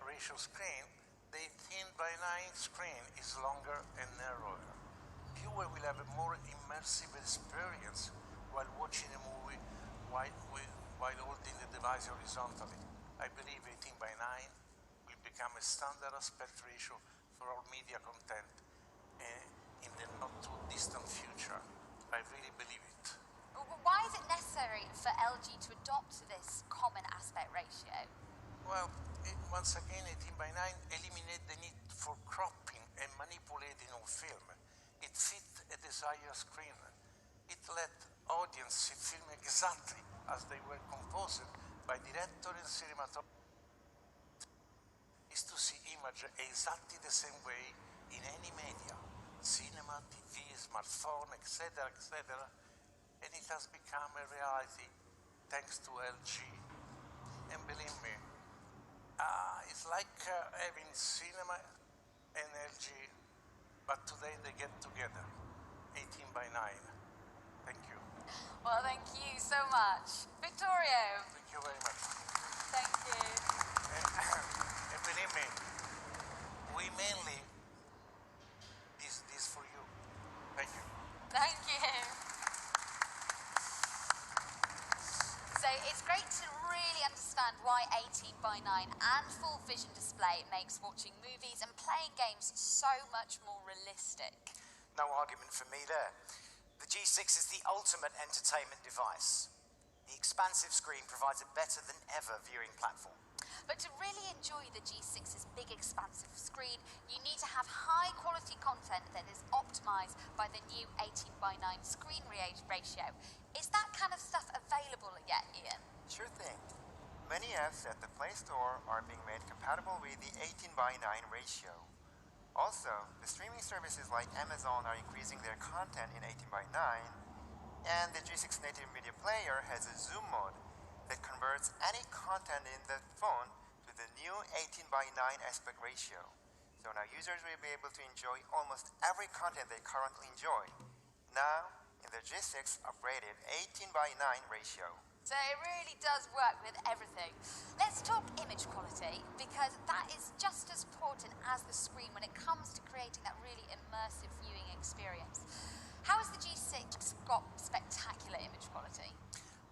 [SPEAKER 2] ratio screen, the 18 by 9 screen is longer and narrower. Viewer will have a more immersive experience while watching a movie while holding the device horizontally. I believe 18 by 9 will become a standard aspect ratio for all media content in the not too distant future. I really believe it.
[SPEAKER 20] Why is it necessary for LG to adopt this common aspect ratio?
[SPEAKER 2] Well, once again, 18 by 9 eliminates the need for cropping and manipulating on film. It fit a desired screen. It let audience see film exactly as they were composed by director and cinematographer. Is to see image exactly the same way in any media, cinema, TV, smartphone, etc., etc. And it has become a reality thanks to LG. And believe me, it's like having cinema and LG, but today they get together, 18 by 9. Thank you.
[SPEAKER 20] Well, thank you so much. Vittorio.
[SPEAKER 2] Thank you very much.
[SPEAKER 20] Thank you.
[SPEAKER 2] And believe me, we mainly
[SPEAKER 20] great to really understand why 18 by 9 and full vision display makes watching movies and playing games so much more realistic.
[SPEAKER 3] No argument from me there. The G6 is the ultimate entertainment device. The expansive screen provides a better than ever viewing platform.
[SPEAKER 20] But to really enjoy the G6's big expansive screen, you need to have high quality content that is optimized by the new 18 by 9 screen ratio. Is that kind of stuff available yet, Ian?
[SPEAKER 23] Sure thing. Many apps at the Play Store are being made compatible with the 18 by 9 ratio. Also, the streaming services like Amazon are increasing their content in 18 by 9, and the G6 native media player has a zoom mode that converts any content in the phone to the new 18 by 9 aspect ratio. So now users will be able to enjoy almost every content they currently enjoy, now in the G6 upgraded 18 by 9 ratio.
[SPEAKER 20] So it really does work with everything. Let's talk image quality, because that is just as important as the screen when it comes to creating that really immersive viewing experience. How has the G6 got spectacular image quality?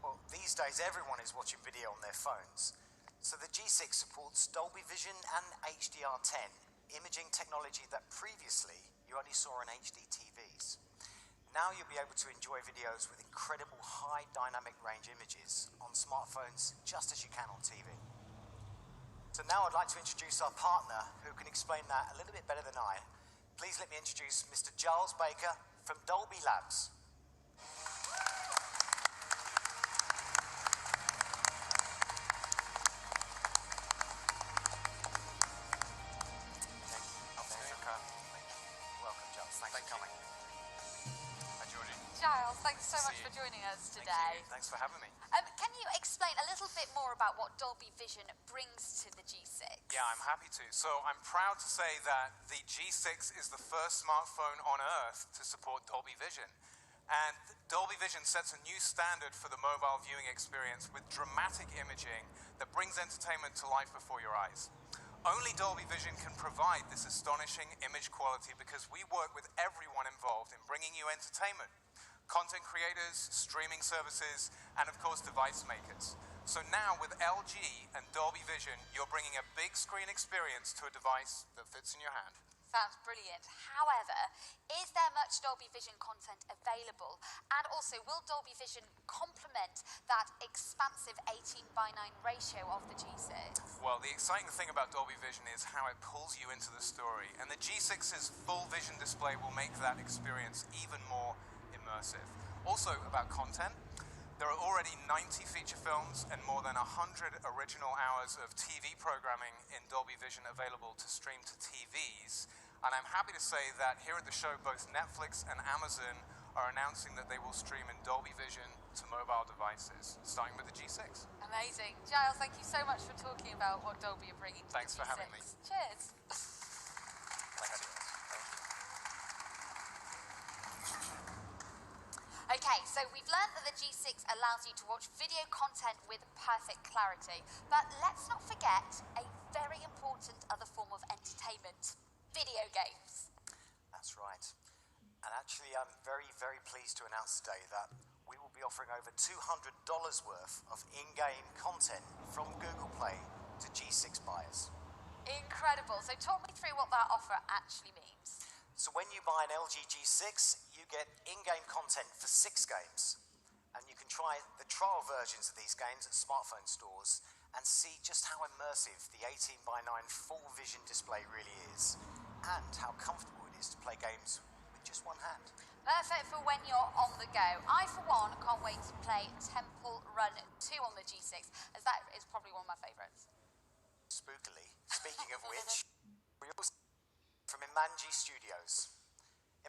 [SPEAKER 3] Well, these days everyone is watching video on their phones. So the G6 supports Dolby Vision and HDR10, imaging technology that previously you only saw on HD TVs. Now you'll be able to enjoy videos with incredible high dynamic range images on smartphones just as you can on TV. So now I'd like to introduce our partner who can explain that a little bit better than I. Please let me introduce Mr. Giles Baker from Dolby Labs. Welcome, Giles. Thanks for coming.
[SPEAKER 10] Hi, Georgie.
[SPEAKER 20] Giles, thanks so
[SPEAKER 10] Good to
[SPEAKER 20] much
[SPEAKER 10] see
[SPEAKER 20] for
[SPEAKER 10] you.
[SPEAKER 20] joining us
[SPEAKER 10] Thank
[SPEAKER 20] today.
[SPEAKER 10] you. Thanks for having me.
[SPEAKER 20] Can you explain a little bit more about what Dolby Vision brings to the G6?
[SPEAKER 4] Yeah, I'm happy to. So I'm proud to say that the G6 is the first smartphone on Earth to support Dolby Vision. And Dolby Vision sets a new standard for the mobile viewing experience with dramatic imaging that brings entertainment to life before your eyes. Only Dolby Vision can provide this astonishing image quality because we work with everyone involved in bringing you entertainment. Content creators, streaming services, and of course device makers. So now with LG and Dolby Vision, you're bringing a big screen experience to a device that fits in your hand.
[SPEAKER 20] Sounds brilliant. However, is there much Dolby Vision content available? And also, will Dolby Vision complement that expansive 18 by 9 ratio of the G6?
[SPEAKER 4] Well, the exciting thing about Dolby Vision is how it pulls you into the story. And the G6's full vision display will make that experience even more immersive. Also, about content, there are already 90 feature films and more than 100 original hours of TV programming in Dolby Vision available to stream to TVs. And I'm happy to say that here at the show, both Netflix and Amazon are announcing that they will stream in Dolby Vision to mobile devices, starting with the G6.
[SPEAKER 20] Amazing. Giles, thank you so much for talking about what Dolby are bringing to
[SPEAKER 4] Thanks
[SPEAKER 20] the
[SPEAKER 4] for
[SPEAKER 20] G6.
[SPEAKER 4] having me.
[SPEAKER 20] Cheers. Okay, so we've learned that the G6 allows you to watch video content with perfect clarity. But let's not forget a very important other form of entertainment, video games.
[SPEAKER 3] That's right. And actually, I'm very, very pleased to announce today that we will be offering over $200 worth of in-game content from Google Play to G6 buyers.
[SPEAKER 20] Incredible. So talk me through what that offer actually means.
[SPEAKER 3] So when you buy an LG G6, you get in-game content for 6 games. And you can try the trial versions of these games at smartphone stores and see just how immersive the 18 by 9 full vision display really is, and how comfortable it is to play games with just one hand.
[SPEAKER 20] Perfect for when you're on the go. I, for one, can't wait to play Temple Run 2 on the G6, as that is probably one of my favourites.
[SPEAKER 3] Spookily, speaking of which, we also from Imanji Studios.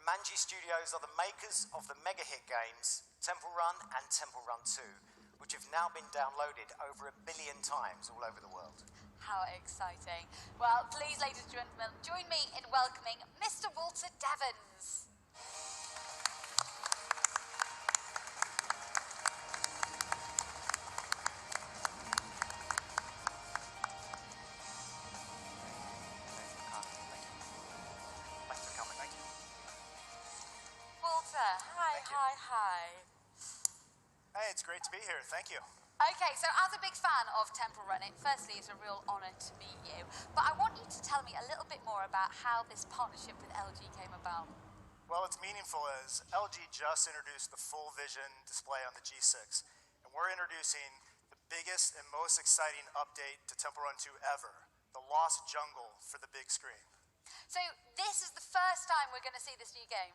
[SPEAKER 3] Imanji Studios are the makers of the mega hit games Temple Run and Temple Run 2, which have now been downloaded over 1 billion times all over the world.
[SPEAKER 20] How exciting. Well, please, ladies and gentlemen, join me in welcoming Mr. Walter Devons. Walter, hi.
[SPEAKER 5] Hey, it's great to be here. Thank you.
[SPEAKER 20] Okay, so as a big fan of Temple Run, firstly, it's a real honour to meet you. But I want you to tell me a little bit more about how this partnership with LG came about.
[SPEAKER 5] Well, it's meaningful as LG just introduced the full vision display on the G6, and we're introducing the biggest and most exciting update to Temple Run 2 ever, the Lost Jungle for the big screen.
[SPEAKER 20] So this is the first time we're going to see this new game?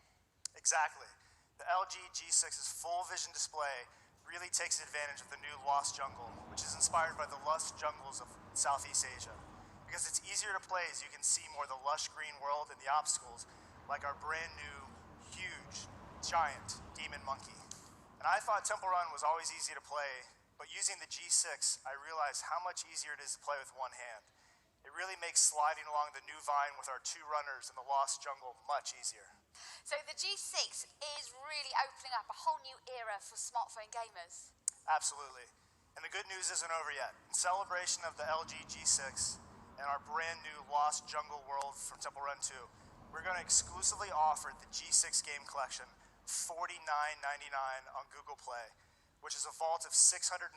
[SPEAKER 5] Exactly. The LG G6's full vision display really takes advantage of the new Lost Jungle, which is inspired by the lush jungles of Southeast Asia. Because it's easier to play as you can see more of the lush green world and the obstacles, like our brand new, huge, giant demon monkey. And I thought Temple Run was always easy to play, but using the G6, I realized how much easier it is to play with one hand. It really makes sliding along the new vine with our two runners in the Lost Jungle much easier.
[SPEAKER 20] So the G6 is really opening up a whole new era for smartphone gamers.
[SPEAKER 5] Absolutely. And the good news isn't over yet. In celebration of the LG G6 and our brand new Lost Jungle world from Temple Run 2, we're going to exclusively offer the G6 game collection $49.99 on Google Play, which is a vault of 650,000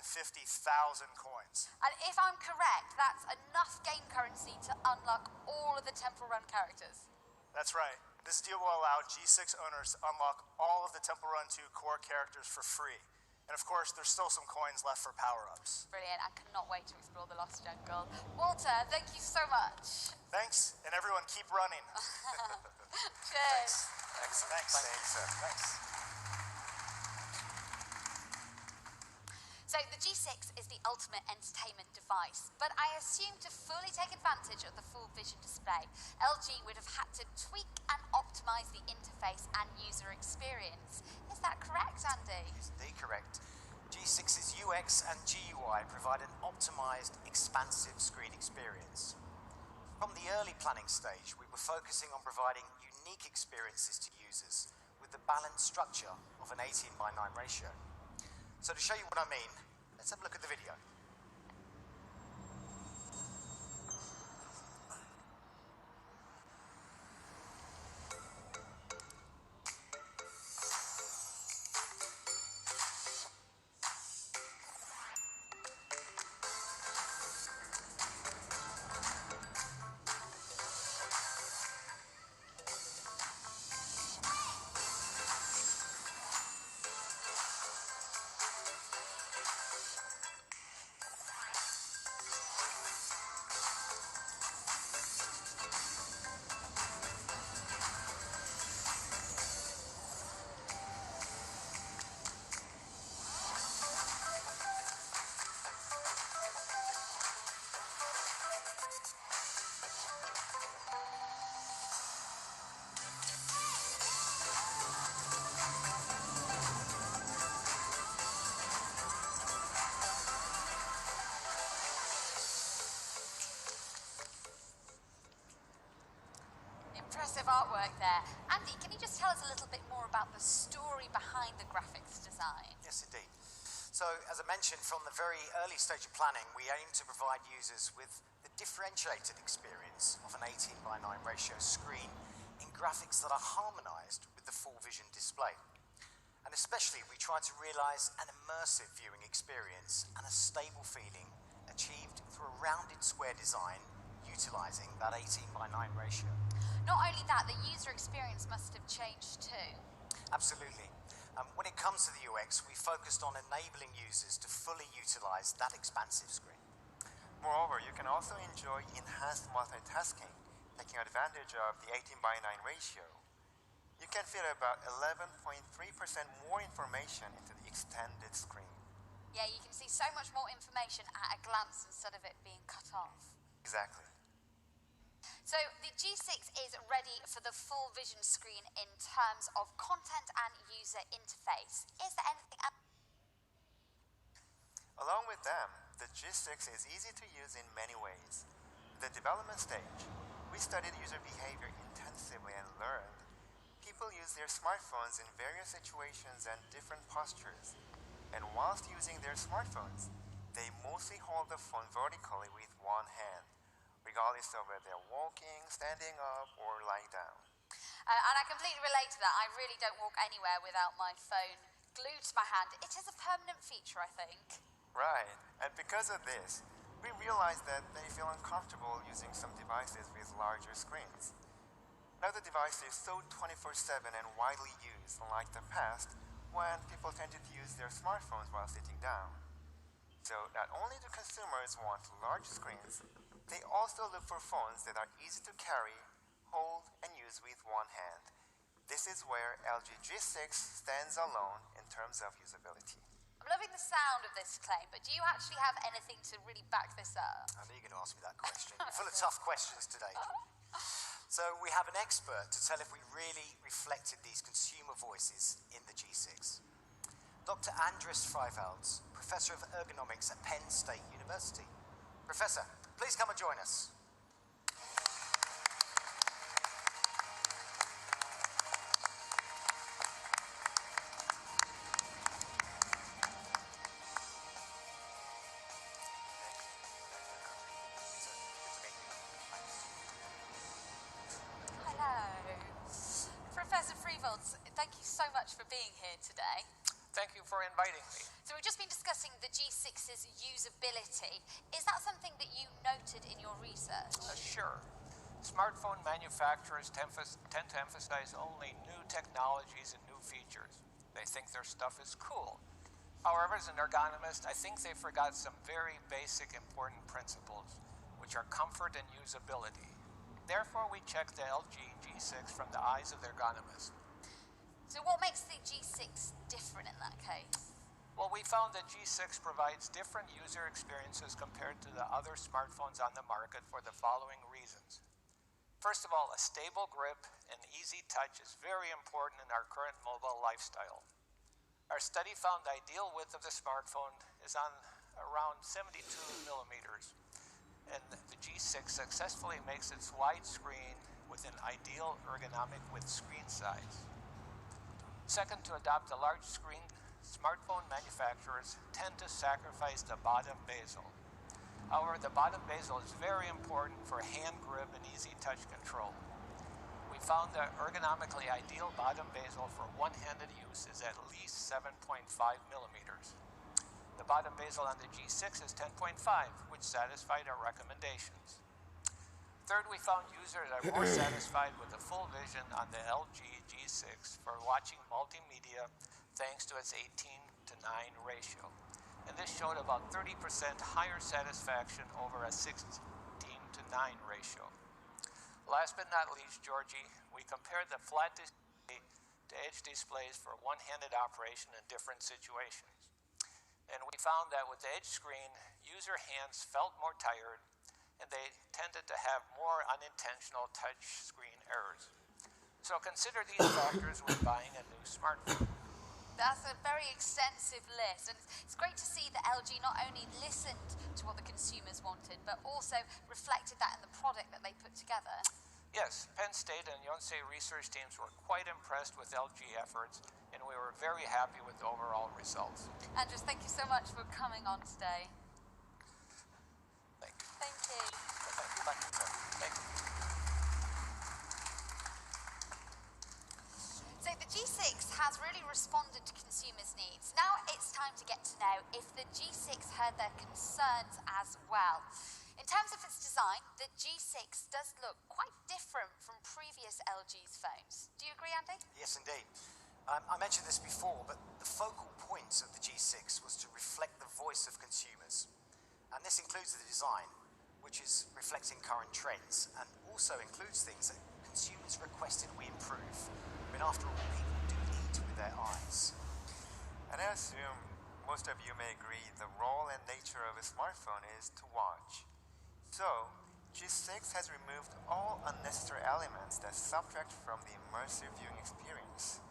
[SPEAKER 5] coins.
[SPEAKER 20] And if I'm correct, that's enough game currency to unlock all of the Temple Run characters.
[SPEAKER 5] That's right. This deal will allow G6 owners to unlock all of the Temple Run 2 core characters for free. And of course, there's still some coins left for power-ups.
[SPEAKER 20] Brilliant. I cannot wait to explore the Lost Jungle. Walter, thank you so much.
[SPEAKER 5] Thanks, and everyone keep running.
[SPEAKER 20] Cheers.
[SPEAKER 5] Thanks. Thanks.
[SPEAKER 20] So the G6 is the ultimate entertainment device, but I assume to fully take advantage of the full vision display, LG would have had to tweak and optimize the interface and user experience. Is that correct, Andy?
[SPEAKER 3] Indeed correct. G6's UX and GUI provide an optimized, expansive screen experience. From the early planning stage, we were focusing on providing unique experiences to users with the balanced structure of an 18:9 ratio. So to show you what I mean, let's have a look at the video.
[SPEAKER 20] Impressive artwork there. Andy, can you just tell us a little bit more about the story behind the graphics design?
[SPEAKER 3] Yes, indeed. So, as I mentioned, from the very early stage of planning, we aim to provide users with the differentiated experience of an 18:9 ratio screen in graphics that are harmonized with the full vision display. And especially, we try to realize an immersive viewing experience and a stable feeling achieved through a rounded square design utilizing that 18:9 ratio.
[SPEAKER 20] Not only that, the user experience must have changed too.
[SPEAKER 3] Absolutely. When it comes to the UX, we focused on enabling users to fully utilize that expansive screen.
[SPEAKER 23] Moreover, you can also enjoy enhanced multitasking, taking advantage of the 18:9 ratio. You can fit about 11.3% more information into the extended screen.
[SPEAKER 20] Yeah, you can see so much more information at a glance instead of it being cut off.
[SPEAKER 23] Exactly.
[SPEAKER 20] So the G6 is ready for the full vision screen in terms of content and user interface. Is there anything else?
[SPEAKER 23] Along with them, the G6 is easy to use in many ways. In the development stage, we studied user behavior intensively and learned people use their smartphones in various situations and different postures. And whilst using their smartphones, they mostly hold the phone vertically with one hand, regardless of whether they're walking, standing up, or lying down.
[SPEAKER 20] And I completely relate to that. I really don't walk anywhere without my phone glued to my hand. It is a permanent feature, I think.
[SPEAKER 23] Right, and because of this, we realized that they feel uncomfortable using some devices with larger screens. Now the device is so 24/7 and widely used, unlike the past, when people tended to use their smartphones while sitting down. So not only do consumers want large screens, they also look for phones that are easy to carry, hold, and use with one hand. This is where LG G6 stands alone in terms of usability.
[SPEAKER 20] I'm loving the sound of this claim, but do you actually have anything to really back this up?
[SPEAKER 3] I knew you're going to ask me that question. You're full of tough questions today. So we have an expert to tell if we really reflected these consumer voices in the G6. Dr. Andres Freivalds, Professor of Ergonomics at Penn State University. Professor, please come and join us.
[SPEAKER 20] Professor Freivalds, thank you so much for being here today.
[SPEAKER 7] Thank you for inviting me.
[SPEAKER 20] So we've just been discussing the G6's usability. Is that something that you noted in your research?
[SPEAKER 7] Sure. Smartphone manufacturers tend to emphasize only new technologies and new features. They think their stuff is cool. However, as an ergonomist, I think they forgot some very basic important principles, which are comfort and usability. Therefore, we checked the LG G6 from the eyes of the ergonomist.
[SPEAKER 20] So what makes the G6 different in that case?
[SPEAKER 7] Well, we found that G6 provides different user experiences compared to the other smartphones on the market for the following reasons. First of all, a stable grip and easy touch is very important in our current mobile lifestyle. Our study found the ideal width of the smartphone is on around 72 millimeters. And the G6 successfully makes its wide screen with an ideal ergonomic width screen size. Second, to adopt a large screen, smartphone manufacturers tend to sacrifice the bottom bezel. However, the bottom bezel is very important for hand grip and easy touch control. We found the ergonomically ideal bottom bezel for one-handed use is at least 7.5 millimeters. The bottom bezel on the G6 is 10.5, which satisfied our recommendations. Third, we found users are more satisfied with the full vision on the LG G6 for watching multimedia thanks to its 18:9 ratio. And this showed about 30% higher satisfaction over a 16:9 ratio. Last but not least, Georgie, we compared the flat display to edge displays for one-handed operation in different situations. And we found that with the edge screen, user hands felt more tired and they tended to have more unintentional touch screen errors. So consider these factors when buying a new smartphone.
[SPEAKER 20] That's a very extensive list, and it's great to see that LG not only listened to what the consumers wanted, but also reflected that in the product that they put together.
[SPEAKER 7] Yes, Penn State and Yonsei research teams were quite impressed with LG efforts, and we were very happy with the overall results.
[SPEAKER 20] Andres, thank you so much for coming on today.
[SPEAKER 7] Thank you.
[SPEAKER 20] Thank you.
[SPEAKER 7] Thank you.
[SPEAKER 20] So the G6 has really responded to consumers' needs. Now it's time to get to know if the G6 heard their concerns as well. In terms of its design, the G6 does look quite different from previous LG's phones. Do you agree, Andy?
[SPEAKER 3] Yes, indeed. I mentioned this before, but the focal point of the G6 was to reflect the voice of consumers. And this includes the design, which is reflecting current trends, and also includes things that consumers requested we improve. I mean, after all, people do eat with their eyes.
[SPEAKER 23] And I assume most of you may agree the role and nature of a smartphone is to watch. So, G6 has removed all unnecessary elements that subtract from the immersive viewing experience.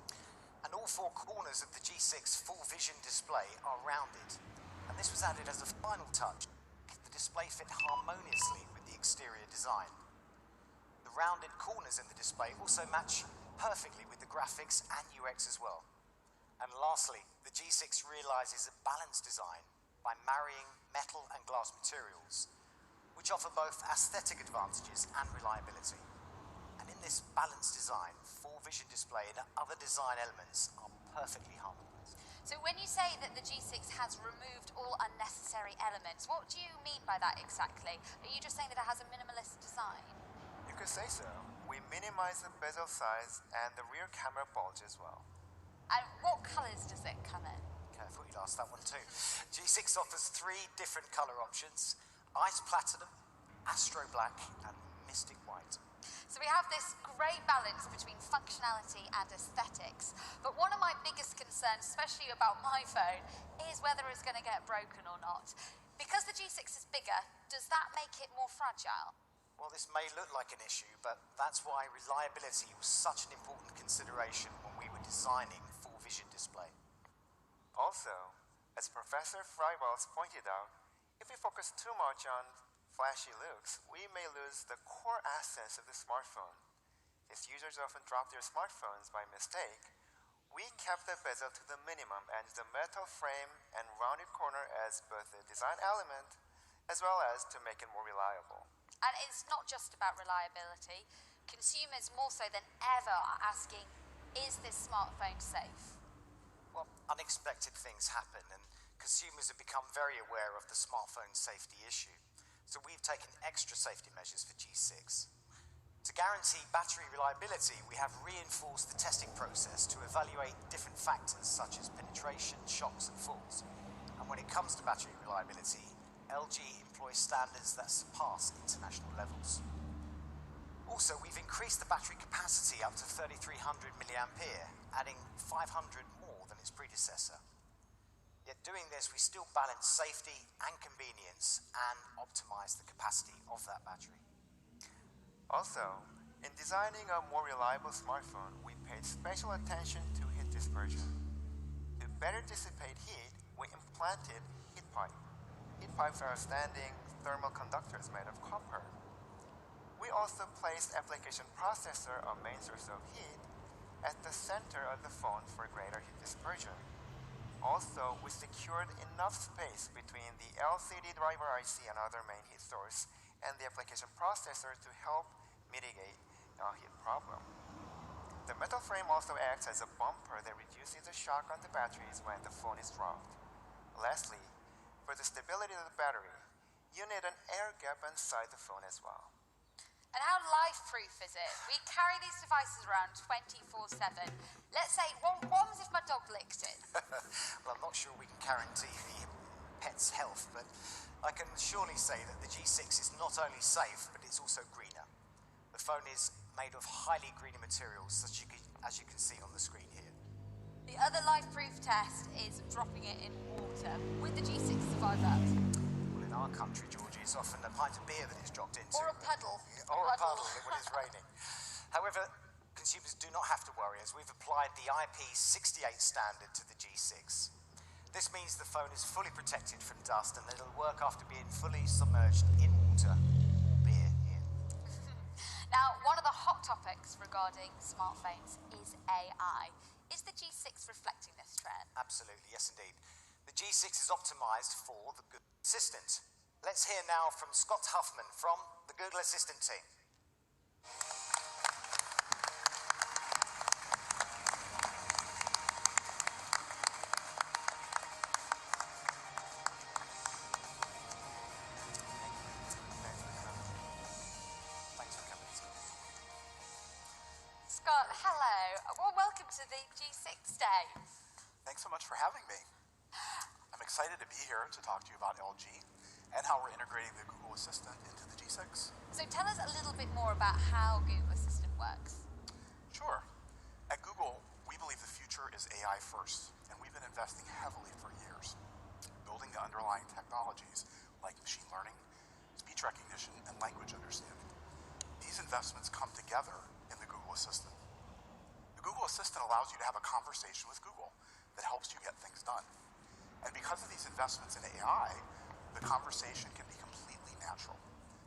[SPEAKER 3] And all four corners of the G6 full vision display are rounded. And this was added as a final touch. The display fit harmoniously with the exterior design. The rounded corners in the display also match perfectly with the graphics and UX as well. And lastly, the G6 realizes a balanced design by marrying metal and glass materials, which offer both aesthetic advantages and reliability. And in this balanced design, full vision display and other design elements are perfectly harmonized.
[SPEAKER 20] So when you say that the G6 has removed all unnecessary elements, what do you mean by that exactly? Are you just saying that it has a minimalist design?
[SPEAKER 23] You could say so. We minimize the bezel size and the rear camera bulge as well.
[SPEAKER 20] And what colours does it come in?
[SPEAKER 3] Okay, I thought you'd ask that one too. G6 offers 3 different colour options: Ice Platinum, Astro Black, and Mystic White.
[SPEAKER 20] So we have this great balance between functionality and aesthetics. But one of my biggest concerns, especially about my phone, is whether it's going to get broken or not. Because the G6 is bigger, does that make it more fragile?
[SPEAKER 3] Well, this may look like an issue, but that's why reliability was such an important consideration when we were designing full vision display.
[SPEAKER 23] Also, as Professor Freiwels pointed out, if we focus too much on flashy looks, we may lose the core essence of the smartphone. As users often drop their smartphones by mistake, we kept the bezel to the minimum and the metal frame and rounded corner as both a design element as well as to make it more reliable.
[SPEAKER 20] And it's not just about reliability. Consumers more so than ever are asking, is this smartphone safe?
[SPEAKER 3] Well, unexpected things happen, and consumers have become very aware of the smartphone safety issue. So we've taken extra safety measures for G6. To guarantee battery reliability, we have reinforced the testing process to evaluate different factors such as penetration, shocks, and falls. And when it comes to battery reliability, LG employs standards that surpass international levels. Also, we've increased the battery capacity up to 3,300 milliampere, adding 500 more than its predecessor. Yet doing this, we still balance safety and convenience and optimize the capacity of that battery.
[SPEAKER 23] Also, in designing a more reliable smartphone, we paid special attention to heat dispersion. To better dissipate heat, we implanted heat pipe. Heat pipes are standing thermal conductors made of copper. We also placed application processor, a main source of heat, at the center of the phone for greater heat dispersion. Also, we secured enough space between the LCD driver IC and other main heat source and the application processor to help mitigate heat problem. The metal frame also acts as a bumper that reduces the shock on the batteries when the phone is dropped. Lastly, for the stability of the battery, you need an air gap inside the phone as well.
[SPEAKER 20] And how life-proof is it? We carry these devices around 24/7. Let's say, what happens if my dog licks it?
[SPEAKER 3] Well, I'm not sure we can guarantee the pet's health, but I can surely say that the G6 is not only safe, but it's also greener. The phone is made of highly greener materials, as you can see on the screen here.
[SPEAKER 20] The other life-proof test is dropping it in water. Would the G6 survive that?
[SPEAKER 3] Well, in our country, Georgie, it's often a pint of beer that it's dropped into.
[SPEAKER 20] Or a puddle.
[SPEAKER 3] Or a puddle when it's raining. However, consumers do not have to worry, as we've applied the IP68 standard to the G6. This means the phone is fully protected from dust and that it'll work after being fully submerged in water or beer here.
[SPEAKER 20] Now, one of the hot topics regarding smartphones is AI. Is the G6 reflecting this trend?
[SPEAKER 3] Absolutely, yes indeed. The G6 is optimized for the Google Assistant. Let's hear now from Scott Huffman from the Google Assistant team.
[SPEAKER 20] Scott, hello. Well, welcome to the G6 Day.
[SPEAKER 6] Thanks so much for having me. I'm excited to be here to talk to you about LG and how we're integrating the Google Assistant into the G6.
[SPEAKER 20] So tell us a little bit more about how Google Assistant works.
[SPEAKER 6] Sure. At Google, we believe the future is AI first, and we've been investing heavily for years, building the underlying technologies like machine learning, speech recognition, and language understanding. These investments come together in the Google Assistant. The Google Assistant allows you to have a conversation with Google that helps you get things done. And because of these investments in AI, the conversation can be completely natural.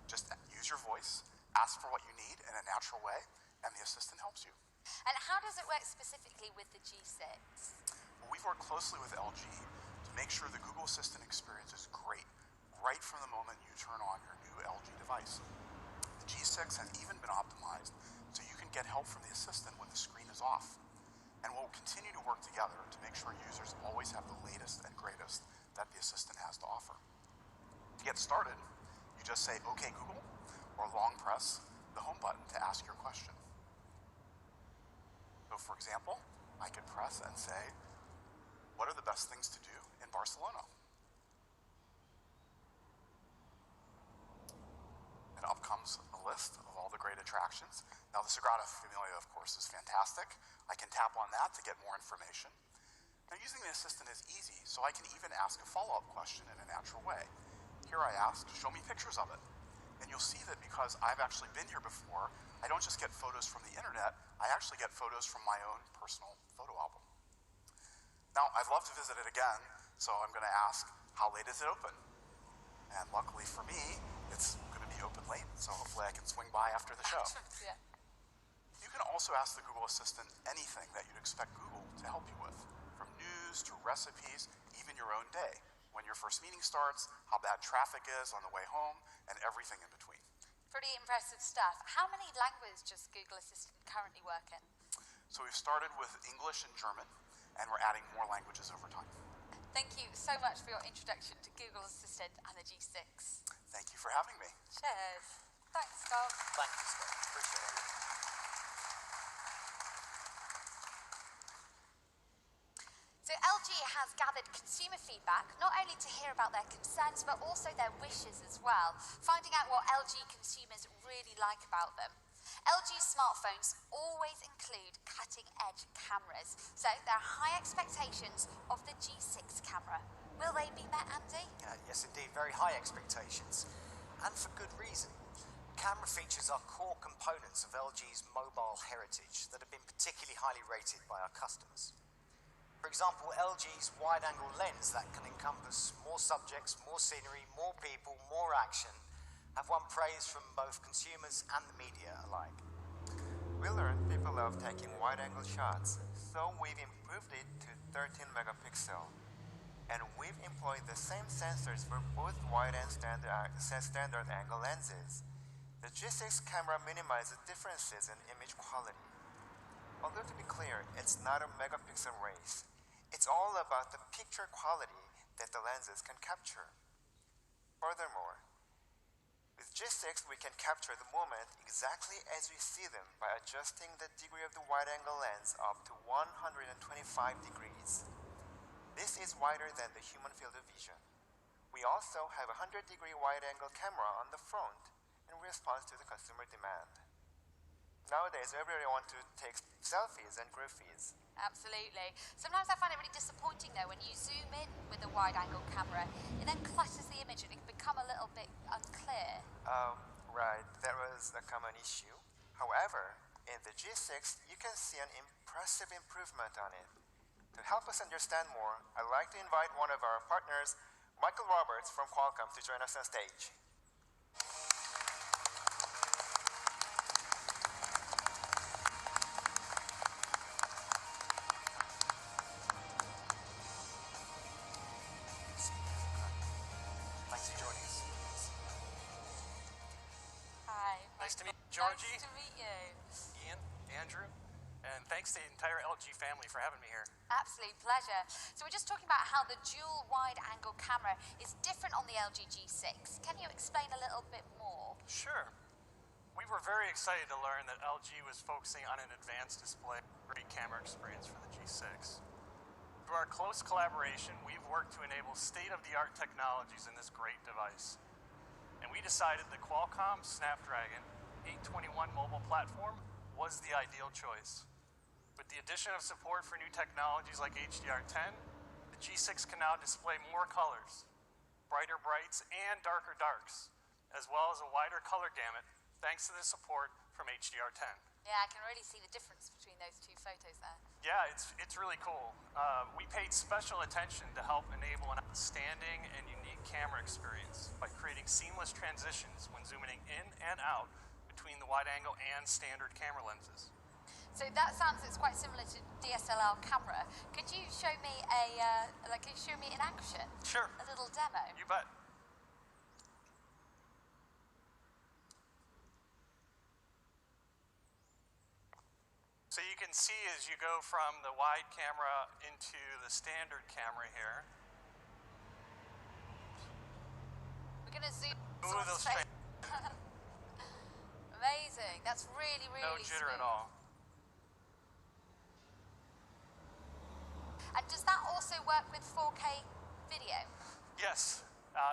[SPEAKER 6] Just use your voice, ask for what you need in a natural way, and the assistant helps you.
[SPEAKER 20] And how does it work specifically with the G6?
[SPEAKER 6] Well, we've worked closely with LG to make sure the Google Assistant experience is great right from the moment you turn on your new LG device. The G6 has even been optimized so you can get help from the assistant when the screen is off. And we'll continue to work work together to make sure users always have the latest and greatest that the assistant has to offer. To get started, you just say, "Okay, Google," or long press the home button to ask your question. So for example, I could press and say, "What are the best things to do in Barcelona?" And up comes a list of all the great attractions. Now the Sagrada Familia, of course, is fantastic. I can tap on that to get more information. Now using the assistant is easy, so I can even ask a follow-up question in a natural way. Here I ask, "Show me pictures of it." And you'll see that because I've actually been here before, I don't just get photos from the internet, I actually get photos from my own personal photo album. Now, I'd love to visit it again, so I'm going to ask, "How late is it open?" And luckily for me, it's going to be open late, so hopefully I can swing by after the show.
[SPEAKER 20] Yeah.
[SPEAKER 6] You can also ask the Google Assistant anything that you'd expect Google to help you with, from news to recipes, even your own day, when your first meeting starts, how bad traffic is on the way home, and everything in between.
[SPEAKER 20] Pretty impressive stuff. How many languages does Google Assistant currently work in?
[SPEAKER 6] So we've started with English and German, and we're adding more languages over time.
[SPEAKER 20] Thank you so much for your introduction to Google Assistant and the G6.
[SPEAKER 6] Thank you for having me.
[SPEAKER 20] Cheers. Thanks, Scott.
[SPEAKER 3] Thank you, Scott. Appreciate it.
[SPEAKER 20] So LG has gathered consumer feedback, not only to hear about their concerns, but also their wishes as well, finding out what LG consumers really like about them. LG smartphones always include cutting-edge cameras, so there are high expectations of the G6 camera. Will they be met, Andy?
[SPEAKER 3] Yes, indeed, very high expectations, and for good reason. Camera features are core components of LG's mobile heritage that have been particularly highly rated by our customers. For example, LG's wide-angle lens that can encompass more subjects, more scenery, more people, more action, have won praise from both consumers and the media alike.
[SPEAKER 23] We learned people love taking wide-angle shots, so we've improved it to 13 megapixel. And we've employed the same sensors for both wide and standard angle lenses. The G6 camera minimizes differences in image quality. Although to be clear, it's not a megapixel race. It's all about the picture quality that the lenses can capture. Furthermore, with G6 we can capture the moment exactly as we see them by adjusting the degree of the wide-angle lens up to 125 degrees. This is wider than the human field of vision. We also have a 100-degree wide-angle camera on the front in response to the consumer demand. Nowadays, everybody wants to take selfies and graphies.
[SPEAKER 20] Absolutely. Sometimes I find it really disappointing though when you zoom in with a wide-angle camera, it then clutters the image and it can become a little bit unclear.
[SPEAKER 23] Right, that was a common issue. However, in the G6, you can see an impressive improvement on it. To help us understand more, I'd like to invite one of our partners, Michael Roberts from Qualcomm, to join us on stage.
[SPEAKER 3] Thanks for joining us.
[SPEAKER 20] Hi.
[SPEAKER 8] Nice to meet you, Georgie.
[SPEAKER 20] Nice to meet you.
[SPEAKER 8] Ian, Andrew, and thanks to the entire LG family for having me here.
[SPEAKER 20] Absolute pleasure. So we're just talking about how the dual wide-angle camera is different on the LG G6. Can you explain a little bit more?
[SPEAKER 8] Sure. We were very excited to learn that LG was focusing on an advanced display, great camera experience for the G6. Through our close collaboration, we've worked to enable state-of-the-art technologies in this great device. And we decided the Qualcomm Snapdragon 821 mobile platform was the ideal choice. With the addition of support for new technologies like HDR10, the G6 can now display more colors, brighter brights and darker darks, as well as a wider color gamut thanks to the support from HDR10.
[SPEAKER 20] Yeah, I can really see the difference between those two photos there.
[SPEAKER 8] Yeah, it's really cool. We paid special attention to help enable an outstanding and unique camera experience by creating seamless transitions when zooming in and out between the wide angle and standard camera lenses.
[SPEAKER 20] So that sounds, it's quite similar to DSLR camera. Could you show me in action?
[SPEAKER 8] Sure.
[SPEAKER 20] A little demo?
[SPEAKER 8] You bet. So you can see as you go from the wide camera into the standard camera here.
[SPEAKER 20] We're going to zoom
[SPEAKER 8] Smooth those
[SPEAKER 20] straight. Amazing. That's really, really
[SPEAKER 8] no jitter
[SPEAKER 20] smooth.
[SPEAKER 8] at all.
[SPEAKER 20] And does that also work with 4K video?
[SPEAKER 8] Yes,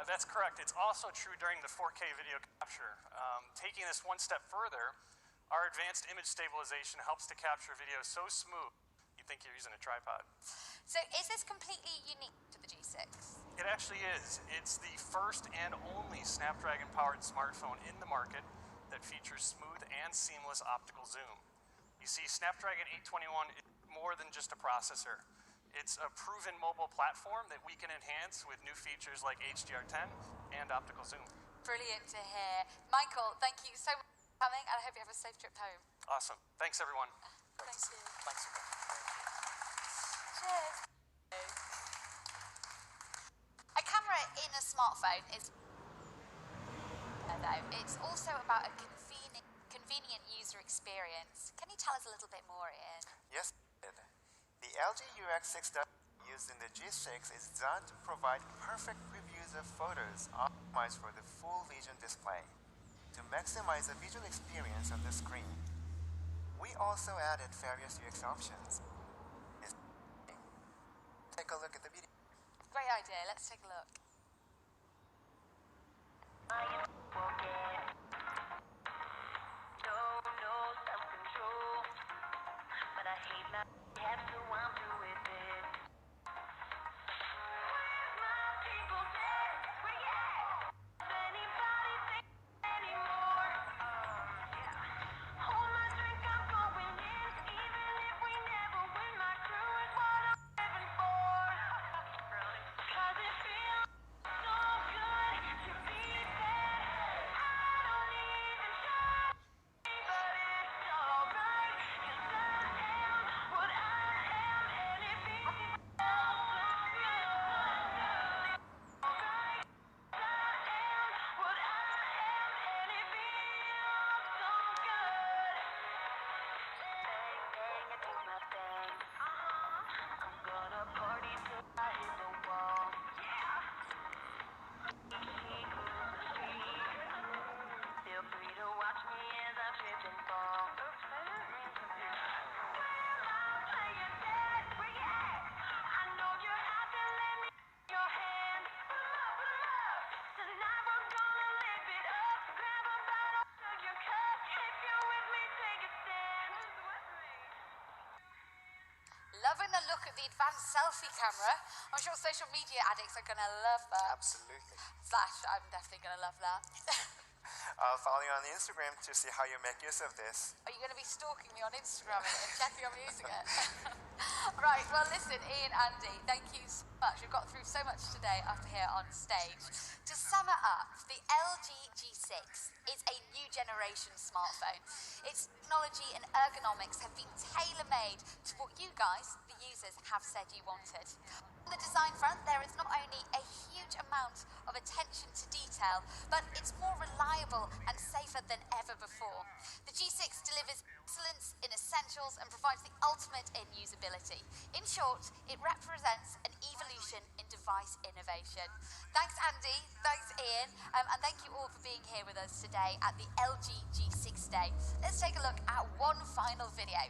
[SPEAKER 8] that's correct. It's also true during the 4K video capture. Taking this one step further, our advanced image stabilization helps to capture video so smooth, you think you're using a tripod.
[SPEAKER 20] So is this completely unique to the G6?
[SPEAKER 8] It actually is. It's the first and only Snapdragon-powered smartphone in the market that features smooth and seamless optical zoom. You see, Snapdragon 821 is more than just a processor. It's a proven mobile platform that we can enhance with new features like HDR10 and optical zoom.
[SPEAKER 20] Brilliant to hear. Michael, thank you so much for coming, and I hope you have a safe trip home.
[SPEAKER 8] Awesome. Thanks, everyone.
[SPEAKER 20] Thank you.
[SPEAKER 3] Thanks.
[SPEAKER 20] Cheers. A camera in a smartphone is though. It's also about a convenient user experience. Can you tell us a little bit more, Ian?
[SPEAKER 23] Yes, the LG UX6 used in the G6 is designed to provide perfect previews of photos optimized for the full vision display to maximize the visual experience on the screen. We also added various UX options. Take a look at the video.
[SPEAKER 20] Great idea. Let's take a look. Loving the look of the advanced selfie camera. I'm sure social media addicts are going to love that.
[SPEAKER 23] Absolutely.
[SPEAKER 20] Slash, I'm definitely going to love that.
[SPEAKER 23] I'll follow you on Instagram to see how you make use of this.
[SPEAKER 20] Are you going to be stalking me on Instagram and checking I'm using it? Right, well listen, Ian, Andy, thank you so much. We've got through so much today up here on stage. To sum it up, the LG G6 is a new generation smartphone. Its technology and ergonomics have been tailor-made to what you guys, the users, have said you wanted. On the design front, there is not only a huge amount of attention to detail, but it's more reliable and safer than ever before. The G6 delivers excellence in essentials and provides the ultimate in usability. In short, it represents an evolution in device innovation. Thanks, Andy. Thanks, Ian. And thank you all for being here with us today at the LG G6 Day. Let's take a look at one final video.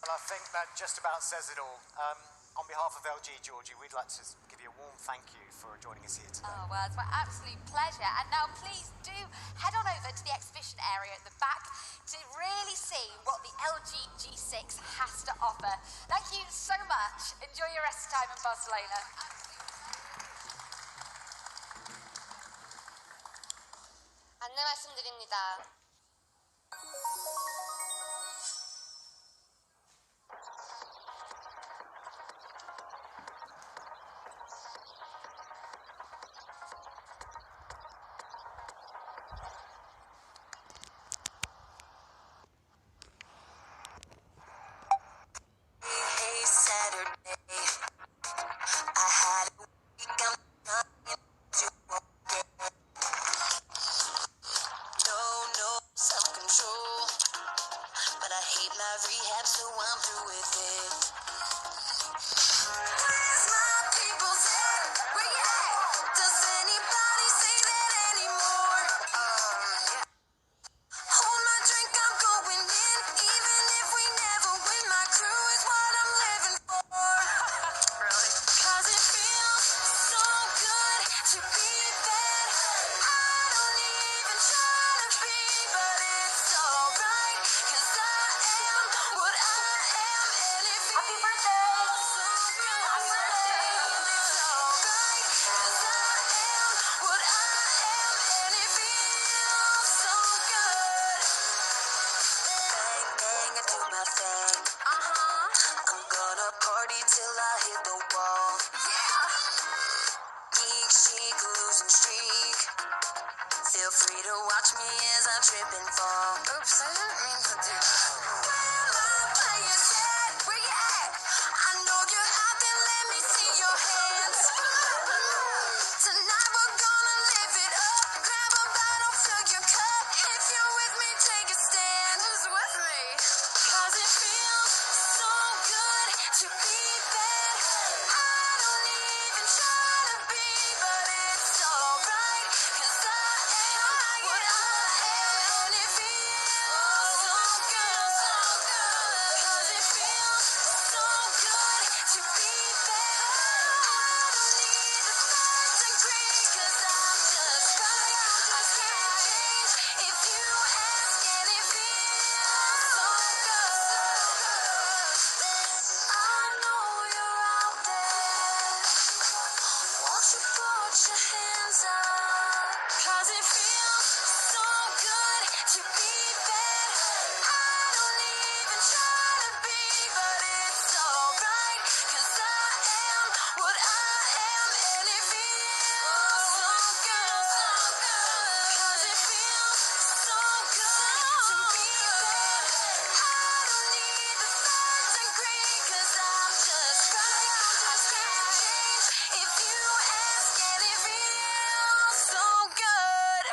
[SPEAKER 3] I think that just about says it all. on behalf of LG, Georgie, we'd like to give you a warm thank you for joining us here today.
[SPEAKER 20] Oh, well, it's my absolute pleasure. And now please do head on over to the exhibition area at the back to really see what the LG G6 has to offer. Thank you so much. Enjoy your rest time in Barcelona.
[SPEAKER 9] 안내 말씀드립니다.
[SPEAKER 11] Feel free to watch me as I trip and fall. Oops, I didn't mean to do that. Where my players at? Where you at? I know you're out there, let me see your hands. Tonight we're gonna live it up. Grab a bottle, fill your cup. If you're with me, take a stand. Who's with me? 'Cause it feels so good to be bad. I don't even try to be, but it's alright. 'Cause I am what I am, and it feels so good, so good. 'Cause it feels so good to be bad. I don't need the third degree, 'cause I'm just right. I can't change if you ask, and it feels so good. I know you're out there. Won't you put your hands up? 'Cause it feels so good to be bad. I don't even try to be, but it's alright. 'Cause I am what I am, and it feels so good, so good. 'Cause it feels so good to be bad. I don't need the third degree, 'cause I'm just right. I can't change if you ask, and it feels so good.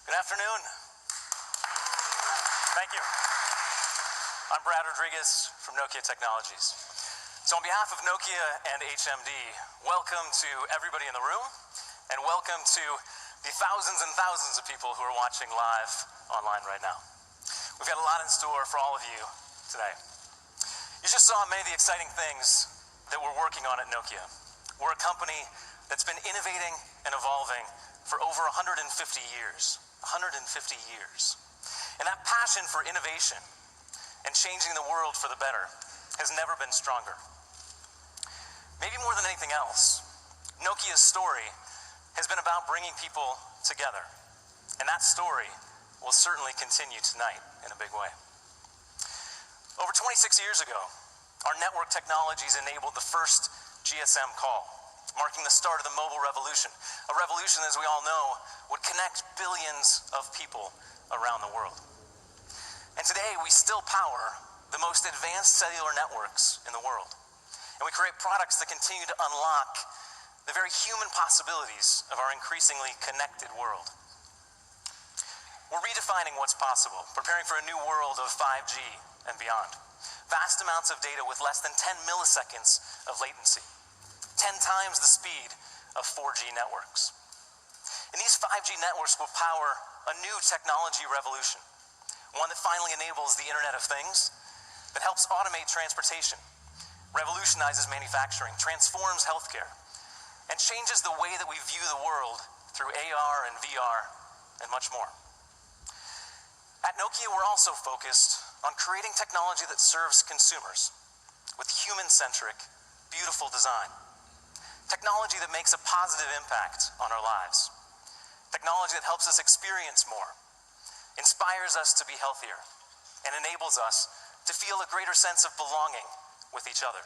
[SPEAKER 12] Good afternoon. Thank you. I'm Brad Rodriguez from Nokia Technologies.
[SPEAKER 1] So on behalf of Nokia and HMD, welcome to everybody in the room, and welcome to the thousands and thousands of people who are watching live online right now. We've got a lot in store for all of you today. You just saw many of the exciting things that we're working on at Nokia. We're a company that's been innovating and evolving for over 150 years. 150 years. And that passion for innovation and changing the world for the better has never been stronger. Maybe more than anything else, Nokia's story has been about bringing people together. And that story will certainly continue tonight in a big way. Over 26 years ago, our network technologies enabled the first GSM call, marking the start of the mobile revolution. A revolution, as we all know, would connect billions of people around the world. And today, we still power the most advanced cellular networks in the world. And we create products that continue to unlock the very human possibilities of our increasingly connected world. We're redefining what's possible, preparing for a new world of 5G and beyond. Vast amounts of data with less than 10 milliseconds of latency, 10 times the speed of 4G networks. And these 5G networks will power a new technology revolution, one that finally enables the Internet of Things, that helps automate transportation, revolutionizes manufacturing, transforms healthcare, and changes the way that we view the world through AR and VR and much more. At Nokia, we're also focused on creating technology that serves consumers with human-centric, beautiful design. Technology that makes a positive impact on our lives. Technology that helps us experience more, inspires us to be healthier, and enables us to feel a greater sense of belonging with each other.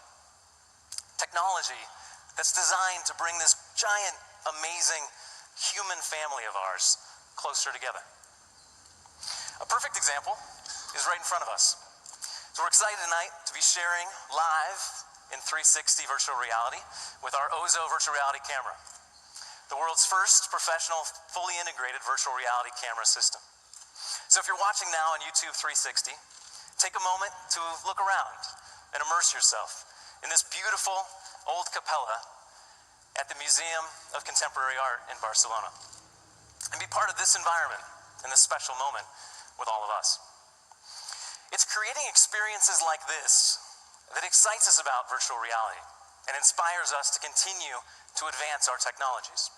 [SPEAKER 1] Technology that's designed to bring this giant, amazing human family of ours closer together. A perfect example is right in front of us. So we're excited tonight to be sharing live in 360 virtual reality with our Ozo virtual reality camera, the world's first professional, fully integrated virtual reality camera system. So if you're watching now on YouTube 360, take a moment to look around and immerse yourself in this beautiful old capella at the Museum of Contemporary Art in Barcelona, and be part of this environment and this special moment with all of us. It's creating experiences like this that excites us about virtual reality and inspires us to continue to advance our technologies.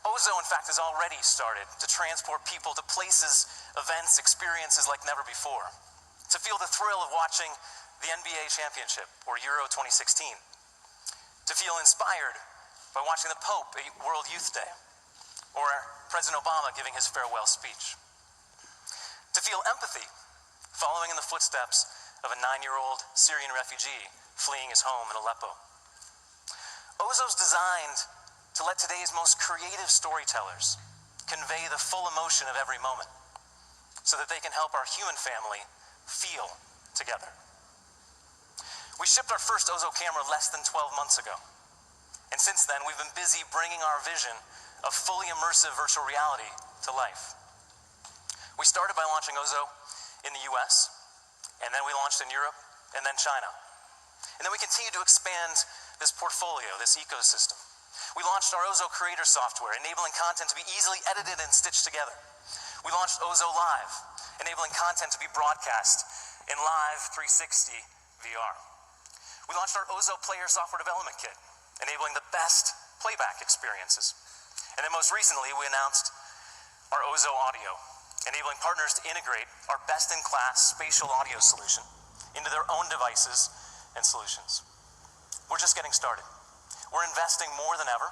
[SPEAKER 1] Ozo, in fact, has already started to transport people to places, events, experiences like never before, to feel the thrill of watching the NBA Championship or Euro 2016, to feel inspired by watching the Pope at World Youth Day, or President Obama giving his farewell speech, to feel empathy following in the footsteps of a 9-year-old Syrian refugee fleeing his home in Aleppo. Ozo's designed to let today's most creative storytellers convey the full emotion of every moment so that they can help our human family feel together. We shipped our first Ozo camera less than 12 months ago. And since then, we've been busy bringing our vision of fully immersive virtual reality to life. We started by launching Ozo in the US, and then we launched in Europe, and then China. And then we continue to expand this portfolio, this ecosystem. We launched our Ozo Creator software, enabling content to be easily edited and stitched together. We launched Ozo Live, enabling content to be broadcast in live 360 VR. We launched our Ozo Player software development kit, enabling the best playback experiences. And then most recently, we announced our Ozo Audio, enabling partners to integrate our best-in-class spatial audio solution into their own devices and solutions. We're just getting started. We're investing more than ever,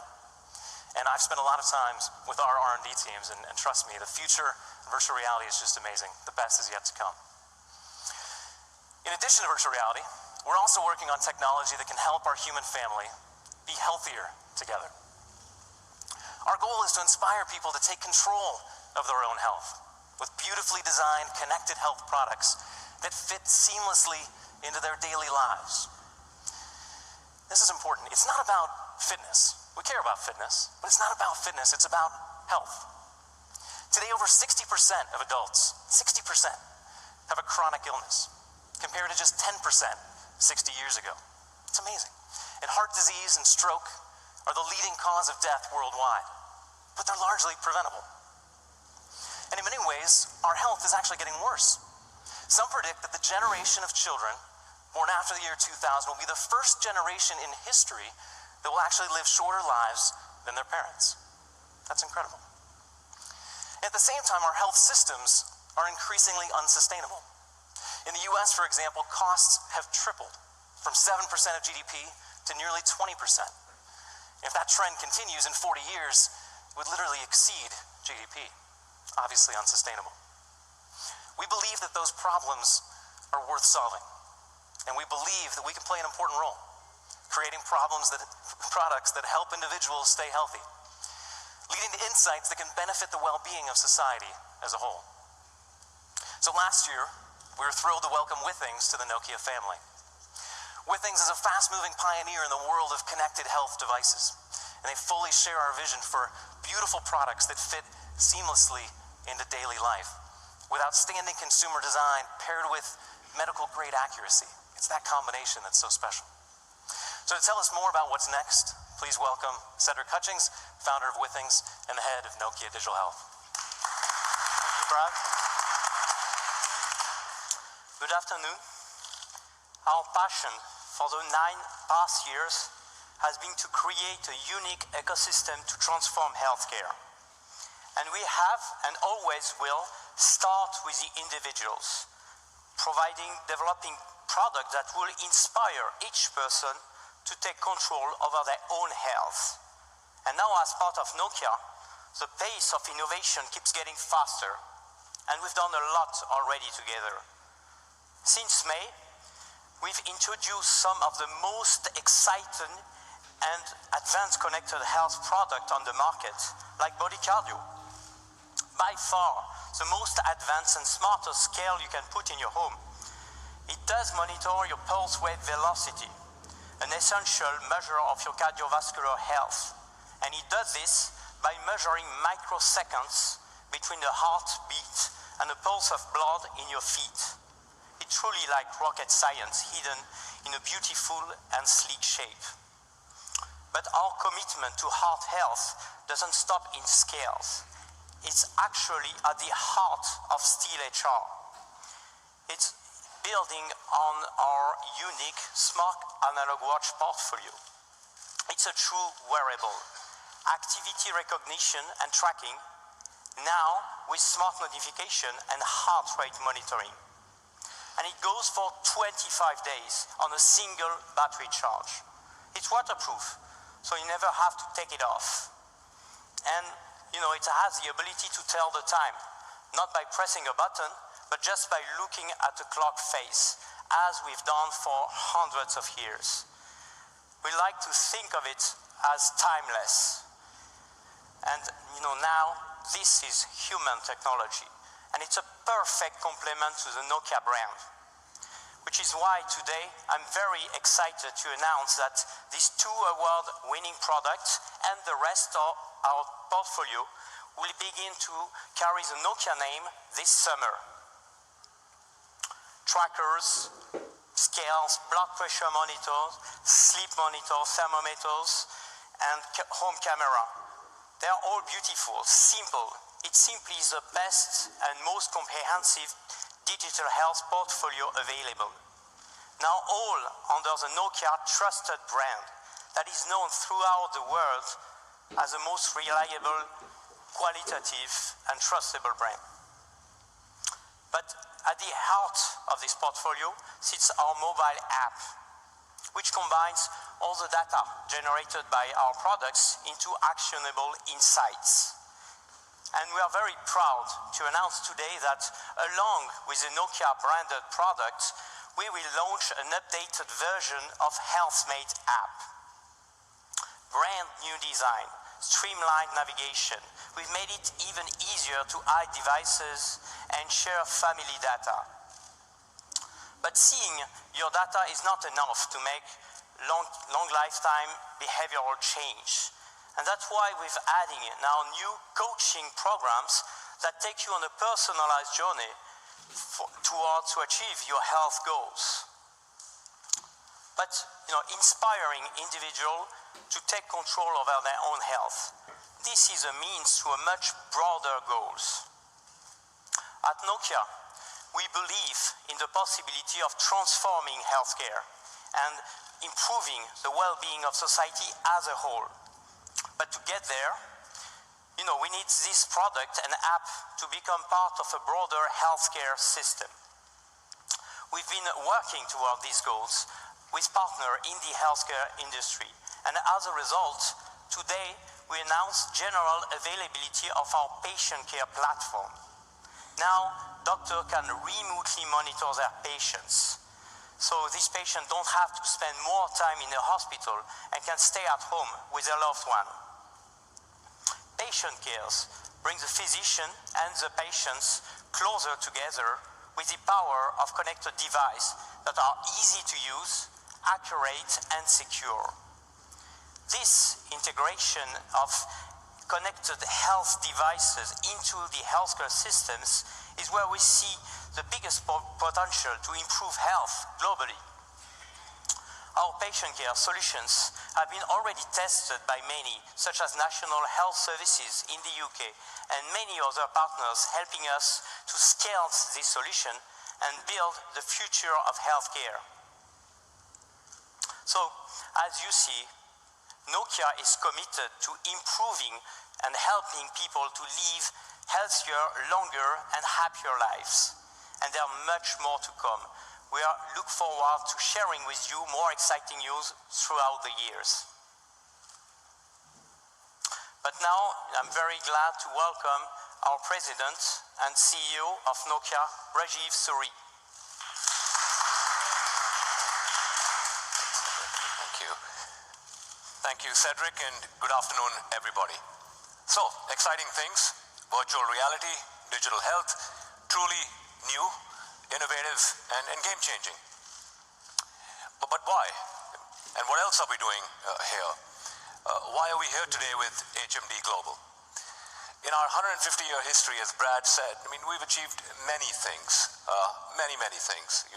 [SPEAKER 1] and I've spent a lot of time with our R&D teams, and trust me, the future of virtual reality is just amazing. The best is yet to come. In addition to virtual reality, we're also working on technology that can help our human family be healthier together. Our goal is to inspire people to take control of their own health with beautifully designed, connected health products that fit seamlessly into their daily lives. This is important. It's not about fitness. We care about fitness, but it's not about fitness, it's about health. Today, over 60% of adults, 60%, have a chronic illness, compared to just 10% 60 years ago. That's amazing. And heart disease and stroke are the leading cause of death worldwide, but they're largely preventable. And in many ways, our health is actually getting worse. Some predict that the generation of children born after the year 2000 will be the first generation in history that will actually live shorter lives than their parents. That's incredible. At the same time, our health systems are increasingly unsustainable. In the US, for example, costs have tripled from 7% of GDP to nearly 20%. If that trend continues in 40 years, it would literally exceed GDP. Obviously unsustainable. We believe that those problems are worth solving, and we believe that we can play an important role, creating products that help individuals stay healthy, leading to insights that can benefit the well-being of society as a whole. So last year, we were thrilled to welcome Withings to the Nokia family. Withings is a fast-moving pioneer in the world of connected health devices, and they fully share our vision for beautiful products that fit seamlessly into daily life, with outstanding consumer design paired with medical-grade accuracy. It's that combination that's so special. So to tell us more about what's next, please welcome Cedric Hutchings, founder of Withings and the head of Nokia Digital Health.
[SPEAKER 12] Thank you, Brad. Good afternoon. Our passion for the 9 past years has been to create a unique ecosystem to transform healthcare. And we have and always will start with the individuals, developing products that will inspire each person to take control over their own health. And now, as part of Nokia, the pace of innovation keeps getting faster, and we've done a lot already together. Since May, we've introduced some of the most exciting and advanced connected health products on the market, like Body Cardio. By far, the most advanced and smartest scale you can put in your home. It does monitor your pulse rate velocity, an essential measure of your cardiovascular health. And it does this by measuring microseconds between the heartbeat and the pulse of blood in your feet. It's truly like rocket science hidden in a beautiful and sleek shape. But our commitment to heart health doesn't stop in scales. It's actually at the heart of Steel HR. It's building on our unique smart analog watch portfolio. It's a true wearable, activity recognition and tracking, now with smart notification and heart rate monitoring. And it goes for 25 days on a single battery charge. It's waterproof, so you never have to take it off. And it has the ability to tell the time, not by pressing a button, but just by looking at the clock face, as we've done for hundreds of years. We like to think of it as timeless. And now this is human technology, and it's a perfect complement to the Nokia brand. Which is why today I'm very excited to announce that these 2 award-winning products and the rest of our portfolio will begin to carry the Nokia name this summer. Trackers, scales, blood pressure monitors, sleep monitors, thermometers, and home camera. They are all beautiful, simple. It simply is the best and most comprehensive digital health portfolio available. Now all under the Nokia trusted brand that is known throughout the world as the most reliable, qualitative, and trustable brand. But at the heart of this portfolio sits our mobile app, which combines all the data generated by our products into actionable insights. And we are very proud to announce today that along with the Nokia branded product, we will launch an updated version of HealthMate app. Brand new design, streamlined navigation. We've made it even easier to hide devices and share family data. But seeing your data is not enough to make long lifetime behavioral change. And that's why we're adding now new coaching programs that take you on a personalized journey to achieve your health goals. But inspiring individuals to take control over their own health. This is a means to a much broader goals. At Nokia, we believe in the possibility of transforming healthcare and improving the well-being of society as a whole. But to get there, we need this product and app to become part of a broader healthcare system. We've been working toward these goals with partners in the healthcare industry, and as a result, today we announce general availability of our patient care platform. Now, doctors can remotely monitor their patients, so these patients don't have to spend more time in the hospital and can stay at home with their loved one. Patient cares bring the physician and the patients closer together with the power of connected devices that are easy to use, accurate, and secure. This integration of connected health devices into the healthcare systems is where we see the biggest potential to improve health globally. Our patient care solutions have been already tested by many, such as National Health Services in the UK and many other partners helping us to scale this solution and build the future of healthcare. So, as you see, Nokia is committed to improving and helping people to live healthier, longer, and happier lives. And there are much more to come. We look forward to sharing with you more exciting news throughout the years. But now, I'm very glad to welcome our President and CEO of Nokia, Rajeev Suri.
[SPEAKER 13] Thank you. Thank you, Cedric, and good afternoon, everybody. So, exciting things, virtual reality, digital health, truly new, innovative, and game-changing. But why? And what else are we doing here? Why are we here today with HMD Global? In our 150-year history, as Brad said, we've achieved many things, many things.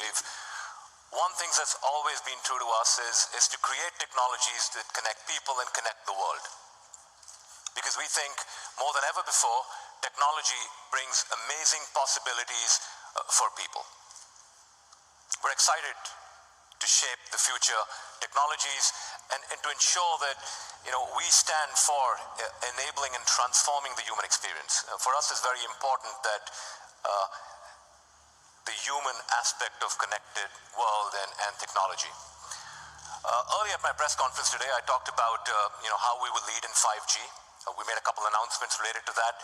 [SPEAKER 13] One thing that's always been true to us is to create technologies that connect people and connect the world. Because we think, more than ever before, technology brings amazing possibilities for people. We're excited to shape the future technologies and to ensure that we stand for enabling and transforming the human experience. For us, it's very important that the human aspect of connected world and technology. Earlier at my press conference today, I talked about how we will lead in 5G. We made a couple announcements related to that.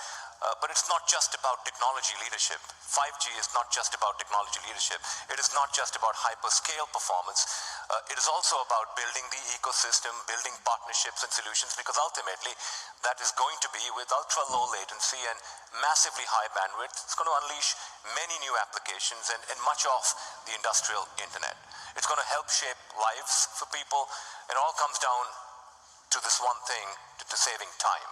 [SPEAKER 13] But it's not just about technology leadership. 5G is not just about technology leadership. It is not just about hyperscale performance. It is also about building the ecosystem, building partnerships and solutions, because ultimately that is going to be with ultra-low latency and massively high bandwidth. It's going to unleash many new applications and much of the industrial internet. It's going to help shape lives for people. It all comes down to this one thing, to saving time.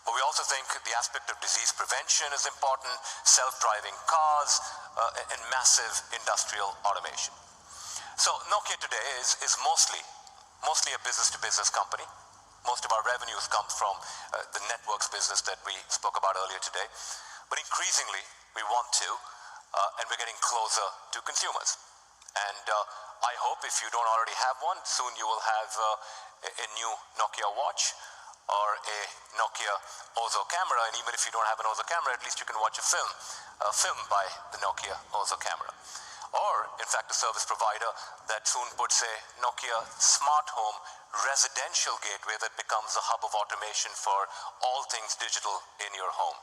[SPEAKER 13] But we also think the aspect of disease prevention is important, self-driving cars, and massive industrial automation. So Nokia today is mostly a business-to-business company. Most of our revenues come from the networks business that we spoke about earlier today. But increasingly, we want to, and we're getting closer to consumers. And I hope if you don't already have one, soon you will have a new Nokia watch, or a Nokia Ozo camera, and even if you don't have an Ozo camera, at least you can watch a film by the Nokia Ozo camera. Or, in fact, a service provider that soon puts a Nokia smart home residential gateway that becomes a hub of automation for all things digital in your home.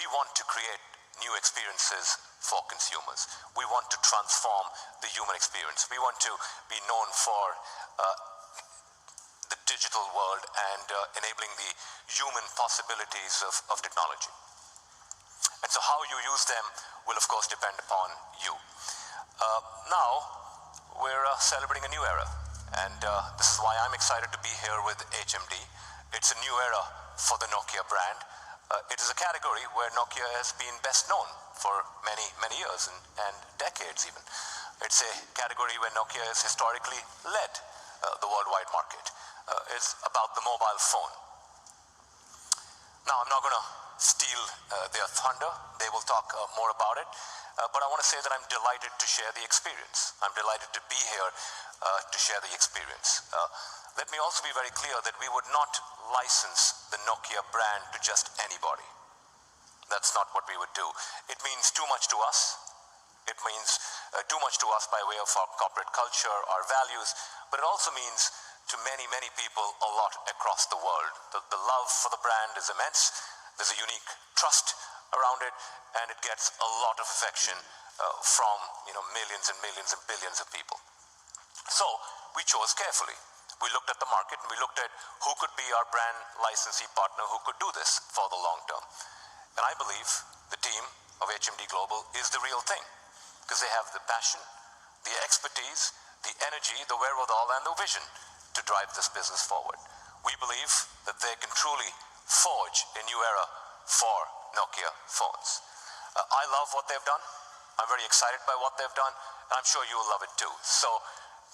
[SPEAKER 13] We want to create new experiences for consumers. We want to transform the human experience. We want to be known for the digital world and enabling the human possibilities of technology. And so how you use them will, of course, depend upon you. Now, we're celebrating a new era, and this is why I'm excited to be here with HMD. It's a new era for the Nokia brand. It is a category where Nokia has been best known for many years and decades even. It's a category where Nokia has historically led the worldwide market. It's about the mobile phone. Now, I'm not going to steal their thunder. They will talk more about it. But I want to say that I'm delighted to share the experience. I'm delighted to be here to share the experience. Let me also be very clear that we would not license the Nokia brand to just anybody. That's not what we would do. It means too much to us. It means too much to us by way of our corporate culture, our values, but it also means to many, many people a lot across the world. The love for the brand is immense. There's a unique trust around it, and it gets a lot of affection from millions and millions and billions of people. So we chose carefully. We looked at the market and we looked at who could be our brand licensee partner who could do this for the long term. And I believe the team of HMD Global is the real thing, because they have the passion, the expertise, the energy, the wherewithal, and the vision to drive this business forward. We believe that they can truly forge a new era for Nokia phones. I love what they've done. I'm very excited by what they've done, and I'm sure you will love it too. So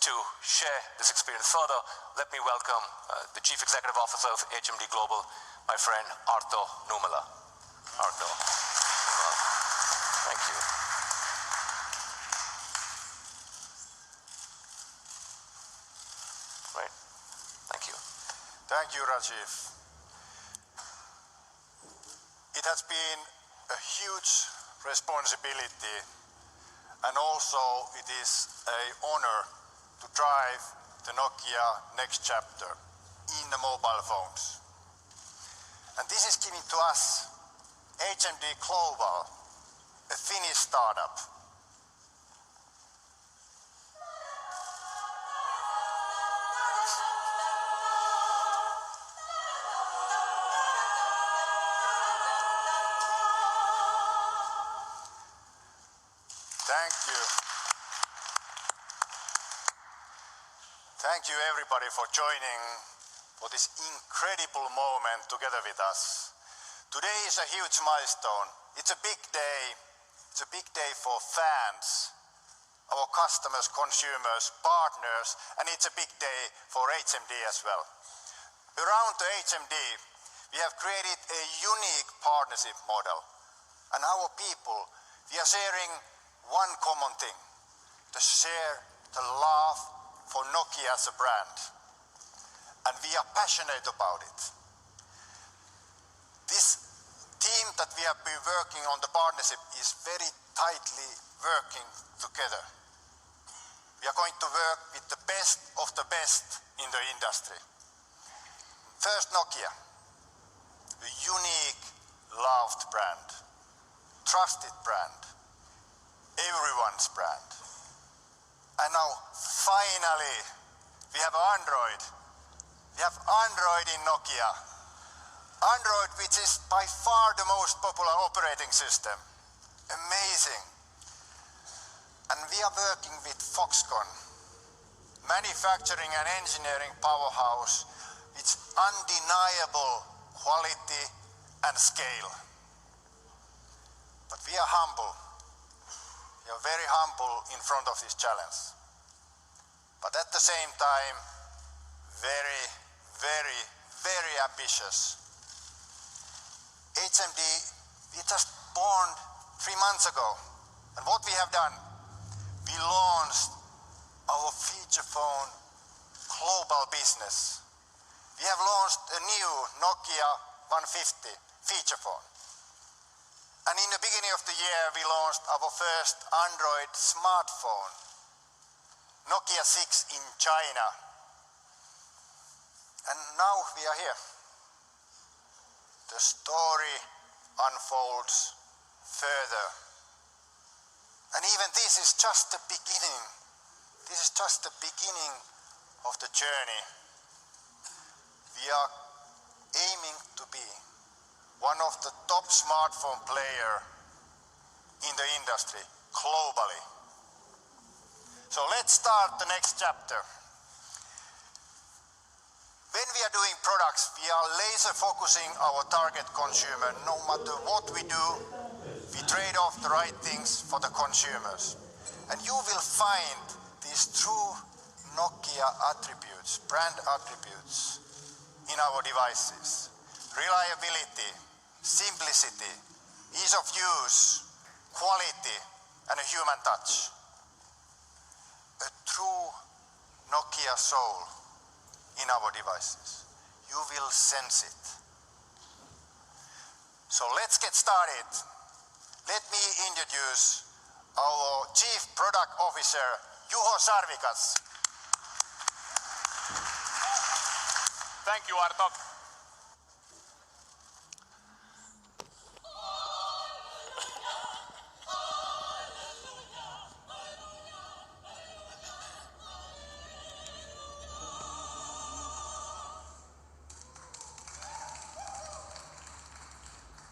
[SPEAKER 13] to share this experience further, let me welcome the Chief Executive Officer of HMD Global, my friend Arto Numala. Arto. Thank you. Right. Thank you.
[SPEAKER 14] Thank you, Rajiv. It has been a huge responsibility, and also it is an honor to drive the Nokia next chapter in the mobile phones. And this is giving to us, HMD Global, a Finnish startup. Thank you. Thank you everybody for joining for this incredible moment together with us. Today is a huge milestone. It's a big day. It's a big day for fans, our customers, consumers, partners, and it's a big day for HMD as well. Around the HMD, we have created a unique partnership model. And our people, we are sharing one common thing, to share the love for Nokia as a brand. And we are passionate about it. This team that we have been working on the partnership is very tightly working together. We are going to work with the best of the best in the industry. First, Nokia, a unique, loved brand, trusted brand, everyone's brand. And now, finally, we have Android. We have Android in Nokia. Android, which is by far the most popular operating system. Amazing. And we are working with Foxconn, manufacturing and engineering powerhouse with undeniable quality and scale. But we are humble. We are very humble in front of this challenge. But at the same time, very, very, very ambitious. HMD, we just born 3 months ago. And what we have done, we launched our feature phone global business. We have launched a new Nokia 150 feature phone. And in the beginning of the year, we launched our first Android smartphone, Nokia 6 in China. And now we are here. The story unfolds further. And even this is just the beginning. This is just the beginning of the journey. We are aiming to be one of the top smartphone player in the industry globally. So let's start the next chapter. When we are doing products, we are laser focusing our target consumer. No matter what we do, we trade off the right things for the consumers. And you will find these true Nokia attributes, brand attributes, in our devices. Reliability, simplicity, ease of use, quality, and a human touch. A true Nokia soul in our devices. You will sense it. So let's get started. Let me introduce our Chief Product Officer, Juho Sarvikas.
[SPEAKER 15] Thank you, Arto.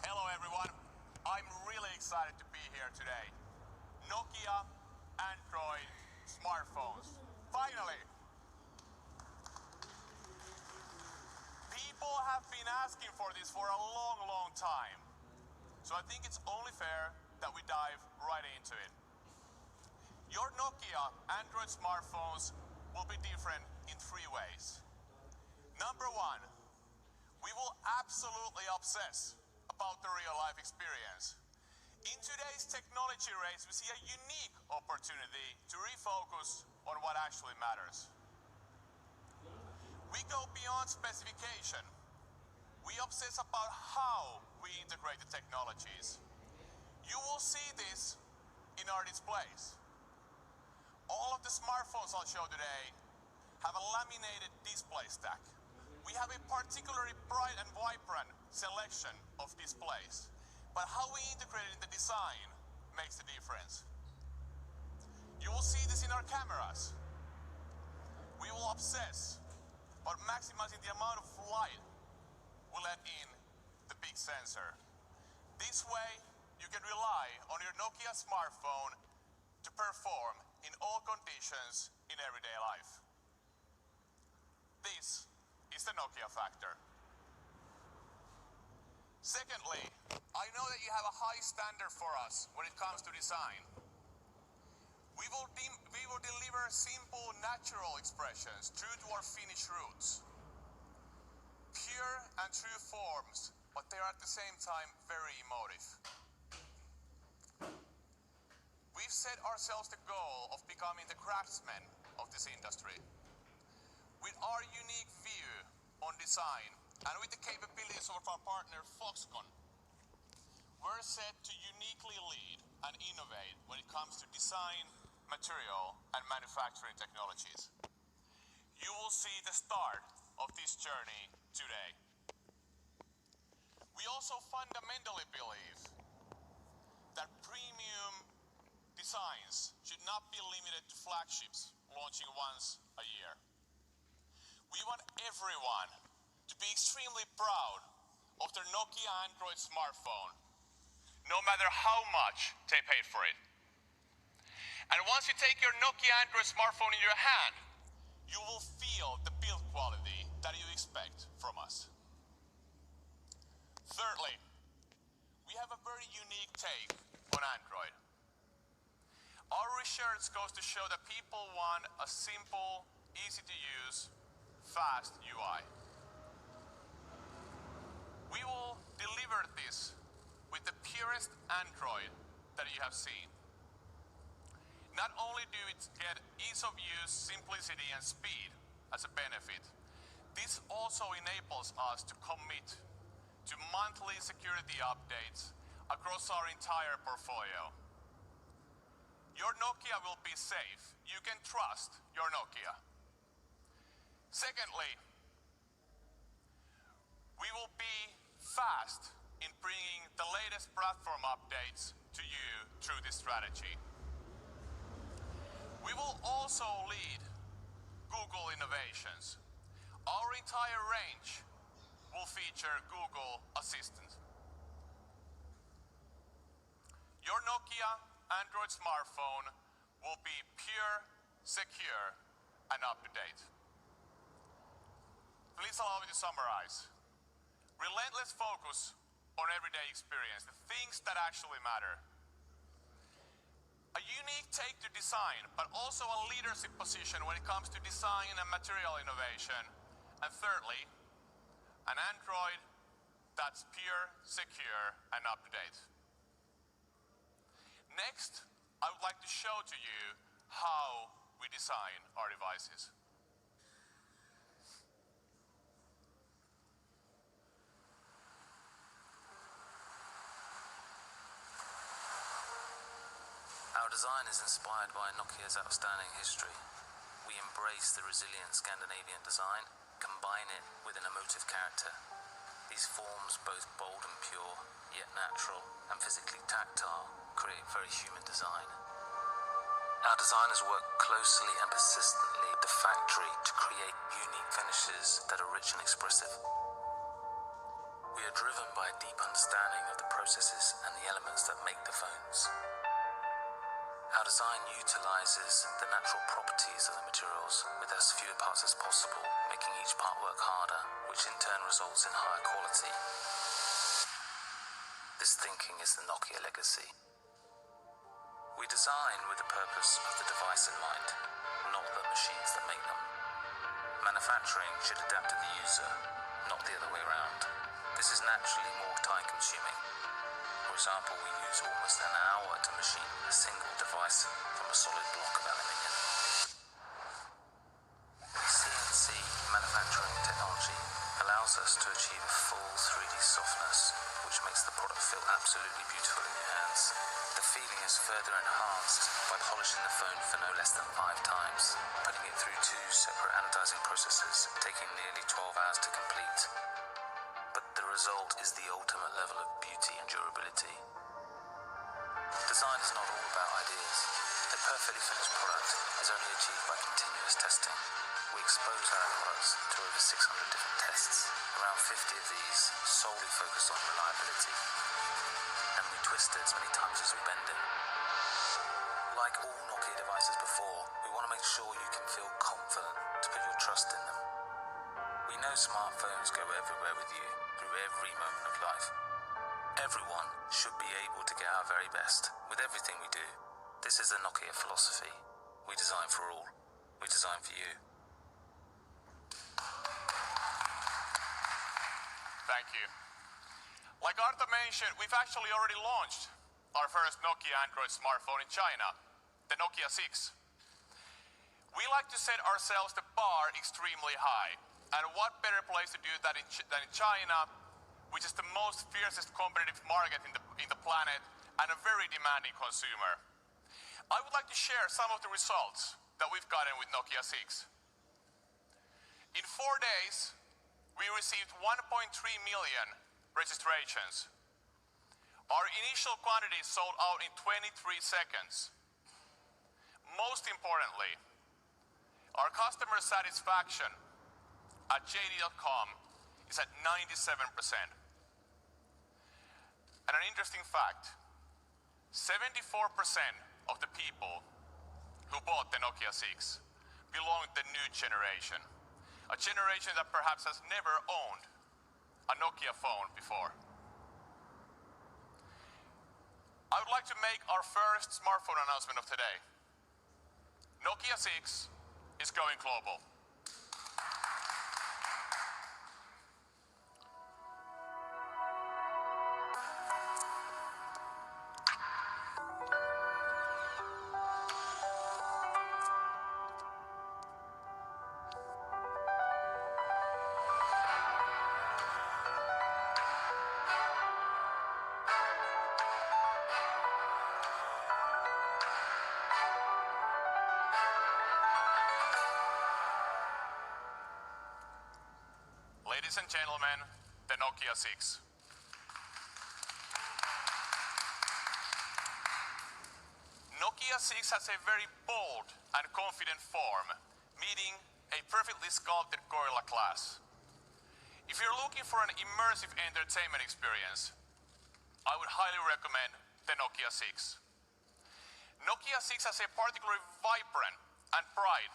[SPEAKER 15] Hello, everyone. I'm really excited to be here today. Nokia, Android, smartphones. Finally! People have been asking for this for a long, long time. So I think it's only fair that we dive right into it. Your Nokia Android smartphones will be different in 3 ways. Number 1, we will absolutely obsess about the real-life experience. In today's technology race, we see a unique opportunity to refocus on what actually matters. We go beyond specification. We obsess about how we integrate the technologies. You will see this in our displays. All of the smartphones I'll show today have a laminated display stack. We have a particularly bright and vibrant selection of displays, but how we integrate it in the design makes the difference. You will see this in our cameras. We will obsess about maximizing the amount of light we let in the big sensor. This way, you can rely on your Nokia smartphone to perform in all conditions in everyday life. This is the Nokia factor. Secondly, I know that you have a high standard for us when it comes to design. We will deliver simple, natural expressions true to our Finnish roots. Pure and true forms, but they are at the same time very emotive. We've set ourselves the goal of becoming the craftsmen of this industry. With our unique view on design and with the capabilities of our partner Foxconn, we're set to uniquely lead and innovate when it comes to design, material, and manufacturing technologies. You will see the start of this journey today. We also fundamentally believe that premium designs should not be limited to flagships launching once a year. We want everyone to be extremely proud of their Nokia Android smartphone, no matter how much they paid for it. And once you take your Nokia Android smartphone in your hand, you will feel the build quality that you expect from us. Thirdly, we have a very unique take on Android. Our research goes to show that people want a simple, easy to use, fast UI. We will deliver this with the purest Android that you have seen. Not only do it get ease of use, simplicity, and speed as a benefit, this also enables us to commit to monthly security updates across our entire portfolio. Your Nokia will be safe. You can trust your Nokia. Secondly, we will be fast in bringing the latest platform updates to you through this strategy. We will also lead Google innovations. Our entire range will feature Google Assistant. Your Nokia Android smartphone will be pure, secure, and up-to-date. Please allow me to summarize. Relentless focus on everyday experience, the things that actually matter. a unique take to design, but also a leadership position when it comes to design and material innovation. And thirdly, an Android that's pure, secure, and up-to-date. Next, I would like to show to you how we design our devices.
[SPEAKER 1] Our design is inspired by Nokia's outstanding history. We embrace the resilient Scandinavian design, combine it with an emotive character. These forms, both bold and pure, yet natural and physically tactile, create very human design. Our designers work closely and persistently with the factory to create unique finishes that are rich and expressive. We are driven by a deep understanding of the processes and the elements that make the phones. Our design utilizes the natural properties of the materials with as few parts as possible, making each part work harder, which in turn results in higher quality. This thinking is the Nokia legacy. We design with the purpose of the device in mind, not the machines that make them. Manufacturing should adapt to the user, not the other way around. This is naturally more time-consuming. For example, we use almost an hour to machine a single device from a solid block of aluminium. CNC manufacturing technology allows us to achieve a full 3D softness, which makes the product feel absolutely beautiful in your hands. The feeling is further enhanced by polishing the phone for no less than 5 times, putting it through 2 separate anodizing processes, taking nearly 12 hours to complete. But the result is the ultimate level of beauty and durability. Design is not all about ideas. A perfectly finished product is only achieved by continuous testing. We expose our products to over 600 different tests, around 50 of these solely focused on reliability. And we twist it as many times as we bend it. Like all Nokia devices before, we want to make sure you can feel confident to put your trust in them. We know smartphones go everywhere with you, through every moment of life. Everyone should be able to get our very best with everything we do. This is the Nokia philosophy. We design for all. We design for you.
[SPEAKER 15] Thank you. Like Arta mentioned, we've actually already launched our first Nokia Android smartphone in China, the Nokia 6. We like to set ourselves the bar extremely high. And what better place to do that than in China, which is the most fiercest competitive market in the planet and a very demanding consumer. I would like to share some of the results that we've gotten with Nokia 6. In 4 days, we received 1.3 million registrations. Our initial quantity sold out in 23 seconds. Most importantly, our customer satisfaction at JD.com is at 97%. And an interesting fact, 74% of the people who bought the Nokia 6 belong to the new generation. A generation that perhaps has never owned a Nokia phone before. I would like to make our first smartphone announcement of today. Nokia 6 is going global. Ladies and gentlemen, the Nokia 6. Nokia 6 has a very bold and confident form, meeting a perfectly sculpted Gorilla Glass. If you're looking for an immersive entertainment experience, I would highly recommend the Nokia 6. Nokia 6 has a particularly vibrant and bright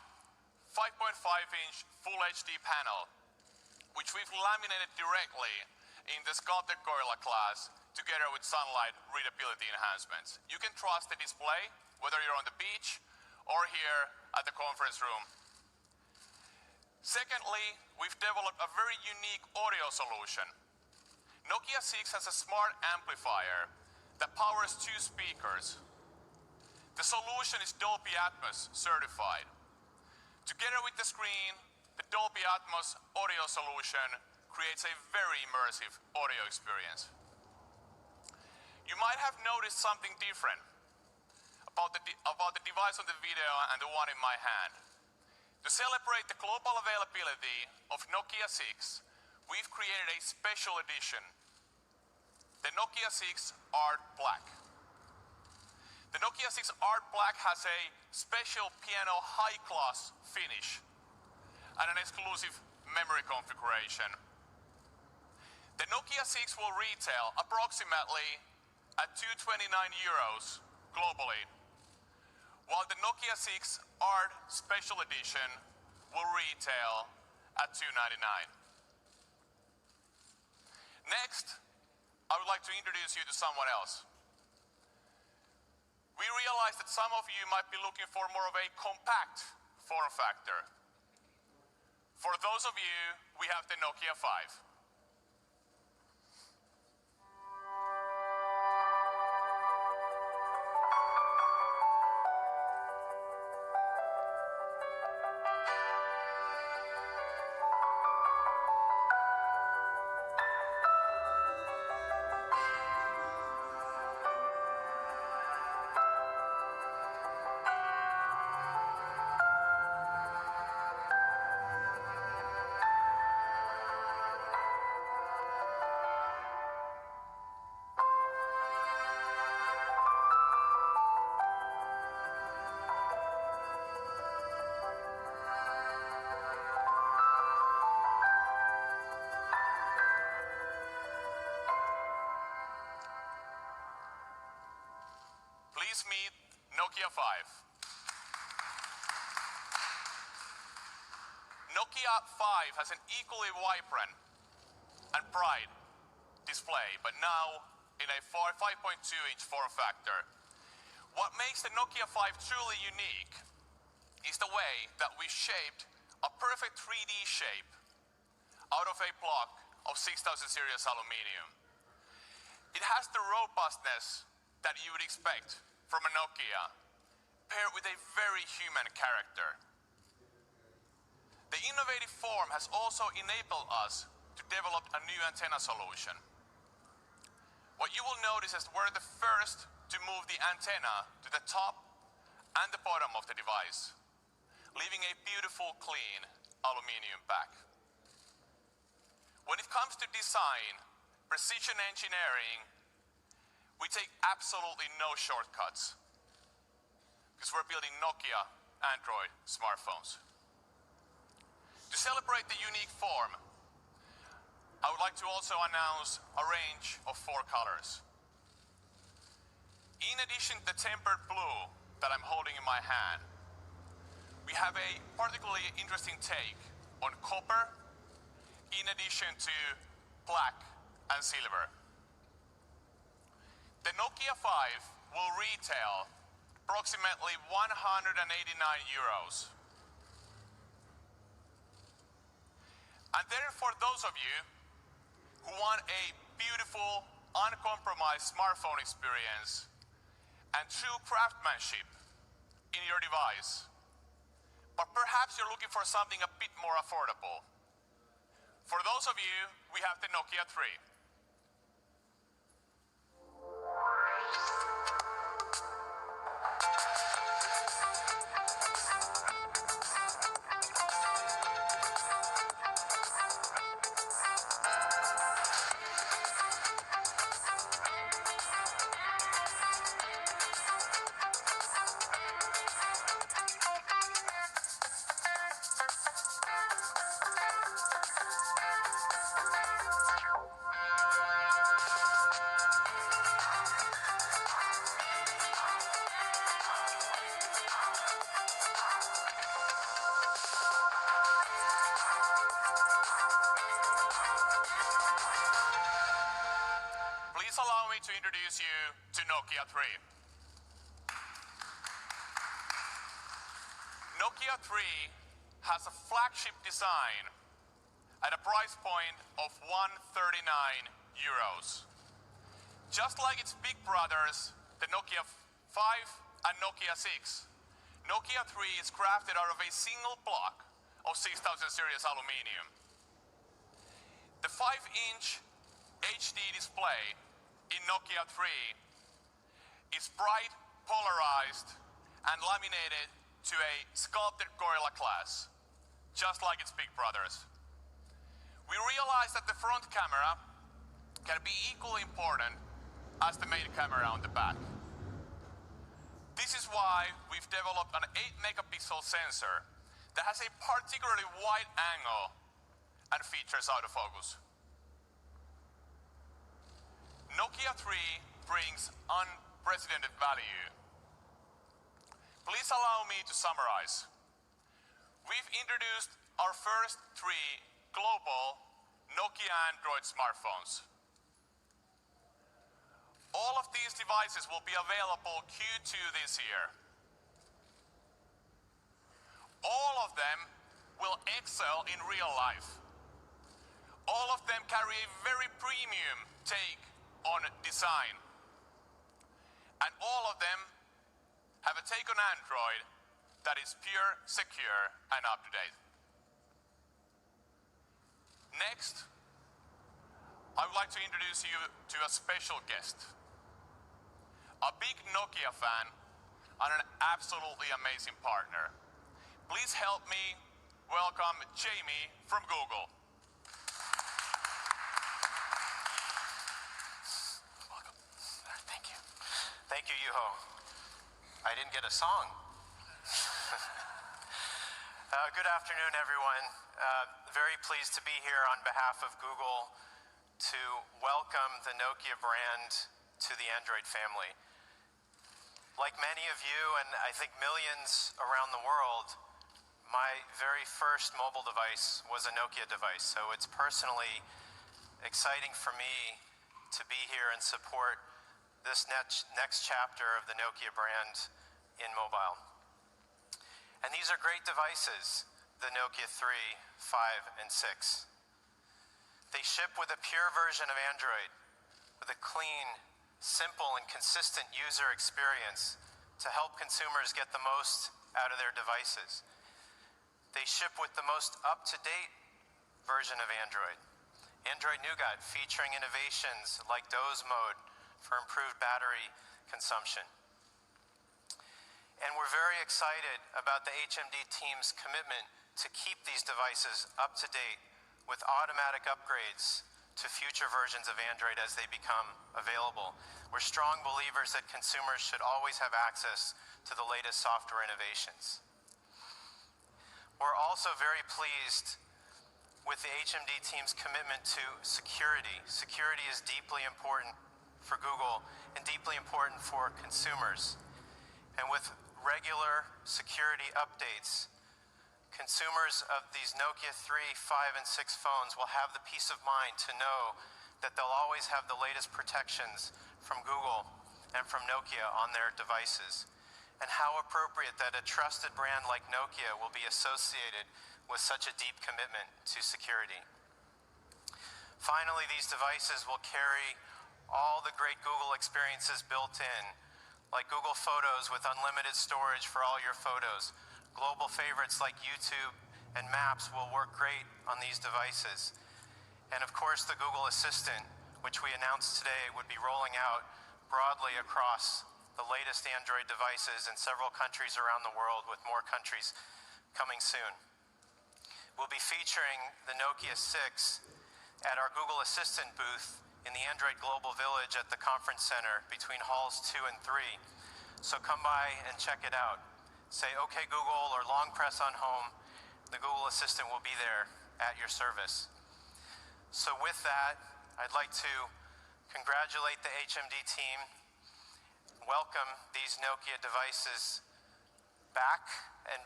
[SPEAKER 15] 5.5-inch Full HD panel, which we've laminated directly in the sculpted Gorilla Glass together with sunlight readability enhancements. You can trust the display, whether you're on the beach or here at the conference room. Secondly, we've developed a very unique audio solution. Nokia 6 has a smart amplifier that powers 2 speakers. The solution is Dolby Atmos certified. Together with the screen, the Dolby Atmos audio solution creates a very immersive audio experience. You might have noticed something different about the device on the video and the one in my hand. To celebrate the global availability of Nokia 6, we've created a special edition, the Nokia 6 Art Black. The Nokia 6 Art Black has a special piano high-class finish and an exclusive memory configuration. The Nokia 6 will retail approximately at €229 globally, while the Nokia 6 Art Special Edition will retail at $299. Next, I would like to introduce you to someone else. We realize that some of you might be looking for more of a compact form factor. For those of you, we have the Nokia 5. Please meet Nokia 5. Nokia 5 has an equally vibrant and bright display, but now in a 5.2-inch form factor. What makes the Nokia 5 truly unique is the way that we shaped a perfect 3D shape out of a block of 6000 series aluminum. It has the robustness that you would expect from a Nokia, paired with a very human character. The innovative form has also enabled us to develop a new antenna solution. What you will notice is we're the first to move the antenna to the top and the bottom of the device, leaving a beautiful, clean aluminum back. When it comes to design, precision engineering, we take absolutely no shortcuts because we're building Nokia Android smartphones. To celebrate the unique form, I would like to also announce a range of 4 colors. In addition to the tempered blue that I'm holding in my hand, we have a particularly interesting take on copper in addition to black and silver. The Nokia 5 will retail approximately €189. And then for those of you who want a beautiful, uncompromised smartphone experience and true craftsmanship in your device, but perhaps you're looking for something a bit more affordable. For those of you, we have the Nokia 3. introduce you to Nokia 3. Nokia 3 has a flagship design at a price point of 139 euros. Just like its big brothers, the Nokia 5 and Nokia 6, Nokia 3 is crafted out of a single block of 6000 series aluminium. The 5-inch HD display in Nokia 3 is bright, polarized, and laminated to a sculpted Gorilla Glass, just like its big brothers. We realized that the front camera can be equally important as the main camera on the back. This is why we've developed an 8-megapixel sensor that has a particularly wide angle and features autofocus. Nokia 3 brings unprecedented value. Please allow me to summarize. We've introduced our first 3 global Nokia Android smartphones. All of these devices will be available Q2 this year. All of them will excel in real life. All of them carry a very premium take on design. And all of them have a take on Android that is pure, secure, and up-to-date. Next, I would like to introduce you to a special guest. A big Nokia fan and an absolutely amazing partner. Please help me welcome Jamie from Google.
[SPEAKER 16] Welcome. Thank you. Thank you, Juho. I didn't get a song. Good afternoon, everyone. Very pleased to be here on behalf of Google to welcome the Nokia brand to the Android family. Like many of you, and I think millions around the world, my very first mobile device was a Nokia device, so it's personally exciting for me to be here and support this next chapter of the Nokia brand in mobile. And these are great devices, the Nokia 3, 5, and 6. They ship with a pure version of Android, with a clean, simple, and consistent user experience to help consumers get the most out of their devices. They ship with the most up-to-date version of Android, Android Nougat, featuring innovations like doze mode for improved battery consumption. And we're very excited about the HMD team's commitment to keep these devices up to date with automatic upgrades to future versions of Android as they become available. We're strong believers that consumers should always have access to the latest software innovations. We're also very pleased with the HMD team's commitment to security. Security is deeply important for Google and deeply important for consumers. And with regular security updates, consumers of these Nokia 3, 5, and 6 phones will have the peace of mind to know that they'll always have the latest protections from Google and from Nokia on their devices. And how appropriate that a trusted brand like Nokia will be associated with such a deep commitment to security. Finally, these devices will carry all the great Google experiences built in, like Google Photos with unlimited storage for all your photos. Global favorites like YouTube and Maps will work great on these devices. And of course, the Google Assistant, which we announced today, would be rolling out broadly across the latest Android devices in several countries around the world, with more countries coming soon. We'll be featuring the Nokia 6 at our Google Assistant booth in the Android Global Village at the Conference Center between halls 2 and 3. So come by and check it out. Say, "Okay, Google," or long press on home. The Google Assistant will be there at your service. So with that, I'd like to congratulate the HMD team, welcome these Nokia devices back and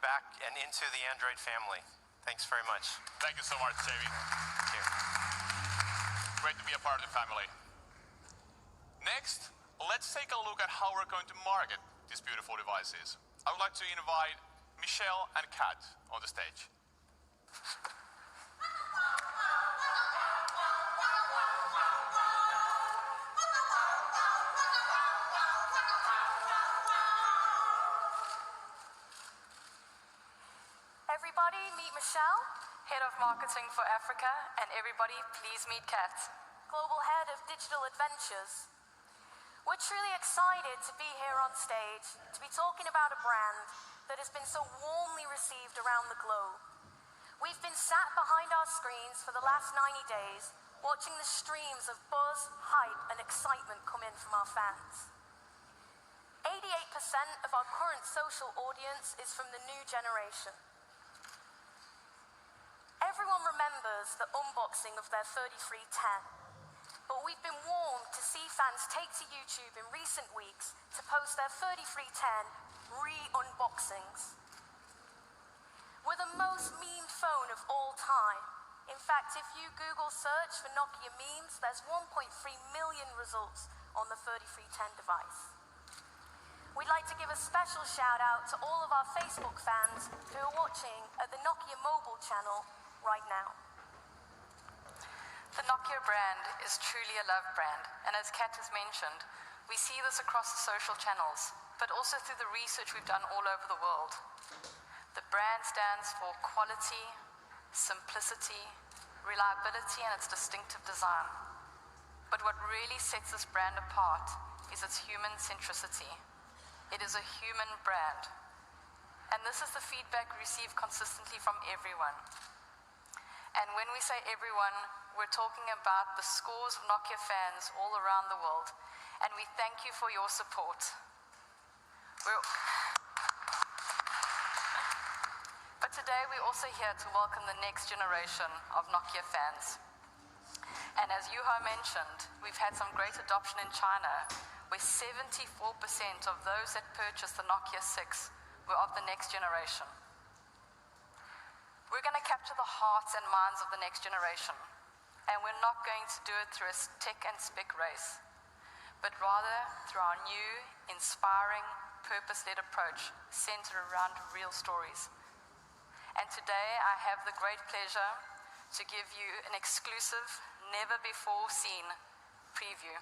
[SPEAKER 16] into the Android family. Thanks very much.
[SPEAKER 15] Thank you so much, Jamie.
[SPEAKER 16] Thank you.
[SPEAKER 15] Great to be a part of the family. Next, let's take a look at how we're going to market these beautiful devices. I would like to invite Michelle and Kat on the stage.
[SPEAKER 17] Everybody meet Michelle, Head of Marketing for Africa, and everybody please meet Kat, Global Head of Digital Adventures. We're truly excited to be here on stage, to be talking about a brand that has been so warmly received around the globe. We've been sat behind our screens for the last 90 days, watching the streams of buzz, hype, and excitement come in from our fans. 88% of our current social audience is from the new generation. Everyone remembers the unboxing of their 3310. But we've been warmed to see fans take to YouTube in recent weeks to post their 3310 re-unboxings. We're the most memed phone of all time. In fact, if you Google search for Nokia memes, there's 1.3 million results on the 3310 device. We'd like to give a special shout out to all of our Facebook fans who are watching at the Nokia mobile channel right now.
[SPEAKER 18] The Nokia brand is truly a loved brand, and as Kat has mentioned, we see this across the social channels, but also through the research we've done all over the world. The brand stands for quality, simplicity, reliability, and its distinctive design. But what really sets this brand apart is its human centricity. It is a human brand, and this is the feedback we receive consistently from everyone. And when we say everyone, we're talking about the scores of Nokia fans all around the world, and we thank you for your support. But today we're also here to welcome the next generation of Nokia fans. And as Juha mentioned, we've had some great adoption in China, where 74% of those that purchased the Nokia 6 were of the next generation. We're going to capture the hearts and minds of the next generation, and we're not going to do it through a tech and spec race, but rather through our new, inspiring, purpose-led approach centered around real stories. And today I have the great pleasure to give you an exclusive, never-before-seen preview.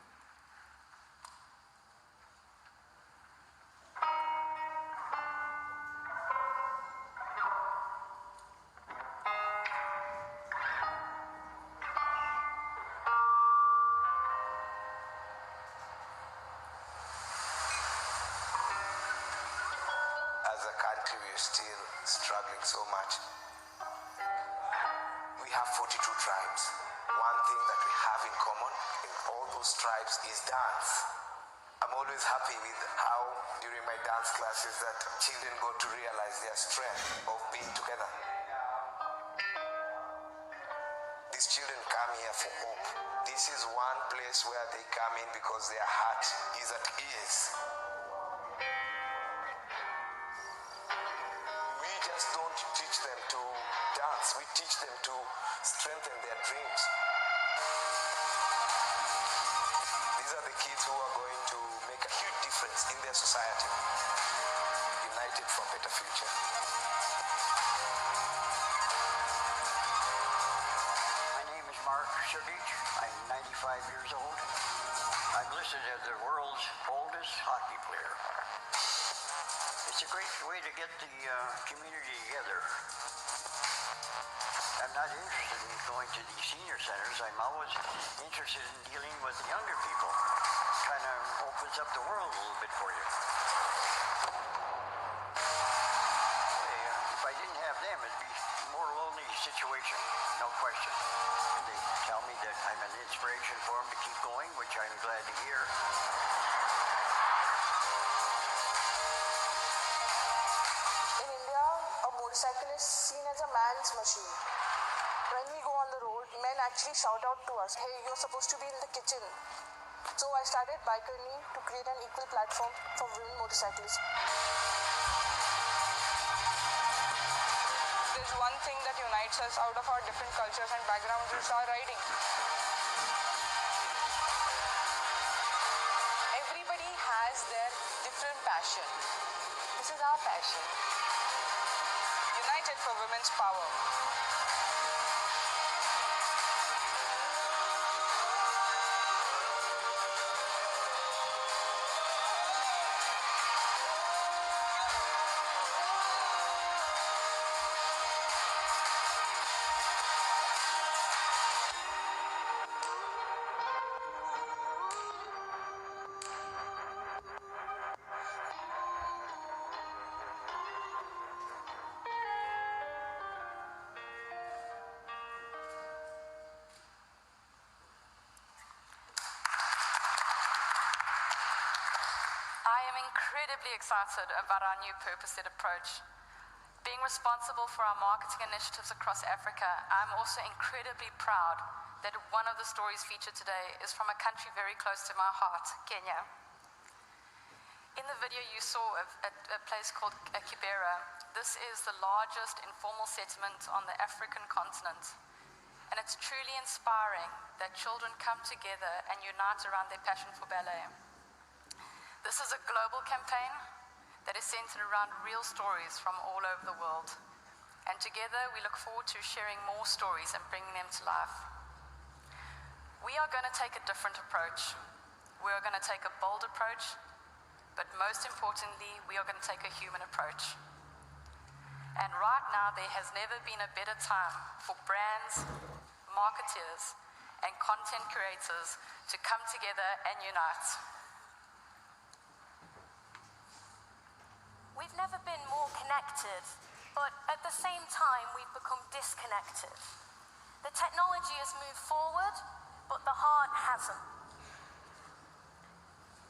[SPEAKER 19] As a country, we're still struggling so much. We have 42 tribes. One thing that we have in common in all those tribes is dance. I'm always happy with how during my dance classes that children got to realize their strength of being together. These children come here for hope. This is one place where they come in because their heart is at ease. We just don't teach them to dance. We teach them to strengthen their dreams. These are the kids who are going to make a huge difference in their society. United for a better future.
[SPEAKER 24] My name is Mark Sergich. I'm 95 years old. I'm listed as the world's oldest hockey player. It's a great way to get the community together. I'm not interested in going to these senior centers. I'm always interested in dealing with the younger people. Kind of opens up the world a little bit for you. If I didn't have them, it'd be a more lonely situation, no question. And they tell me that I'm an inspiration for them to keep going, which I'm glad to hear.
[SPEAKER 25] In India, a motorcycle is seen as a man's machine. When we go on the road, men actually shout out to us, hey, you're supposed to be in the kitchen. So I started Bikerni to create an equal platform for women motorcyclists. There's one thing that unites us out of our different cultures and backgrounds is our riding. different passion. This is our passion. United for women's power.
[SPEAKER 18] I am incredibly excited about our new purpose-led approach. Being responsible for our marketing initiatives across Africa, I'm also incredibly proud that one of the stories featured today is from a country very close to my heart, Kenya. In the video you saw a place called Kibera. This is the largest informal settlement on the African continent. And it's truly inspiring that children come together and unite around their passion for ballet. This is a global campaign that is centered around real stories from all over the world. And together we look forward to sharing more stories and bringing them to life. We are going to take a different approach. We are going to take a bold approach, but most importantly, we are going to take a human approach. And right now, there has never been a better time for brands, marketeers, and content creators to come together and unite.
[SPEAKER 17] We've never been more connected, but at the same time, we've become disconnected. The technology has moved forward, but the heart hasn't.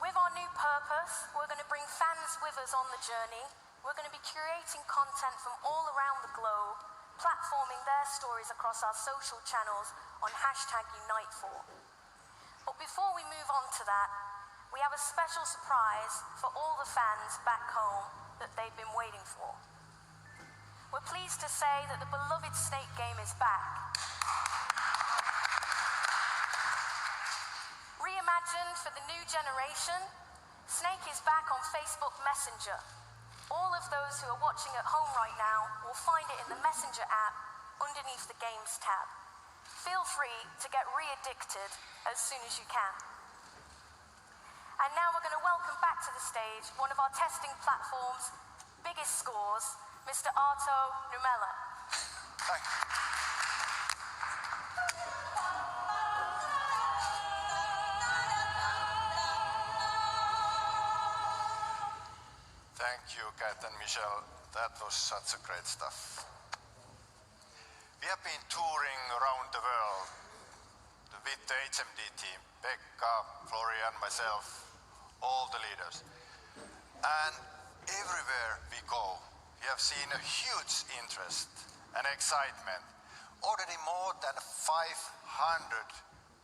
[SPEAKER 17] With our new purpose, we're going to bring fans with us on the journey. We're going to be curating content from all around the globe, platforming their stories across our social channels on #Unite4. But before we move on to that, we have a special surprise for all the fans back home that they've been waiting for. We're pleased to say that the beloved Snake game is back. Reimagined for the new generation, Snake is back on Facebook Messenger. All of those who are watching at home right now will find it in the Messenger app underneath the Games tab. Feel free to get re-addicted as soon as you can. And now we're going to welcome back to the stage one of our testing platform's biggest scores, Mr. Arto Numela.
[SPEAKER 14] Thank you. Thank you, Kat and Michelle. That was such a great stuff. We have been touring around the world with the HMD team, Pekka, Florian, myself, all the leaders. And everywhere we go, we have seen a huge interest and excitement. Already more than 500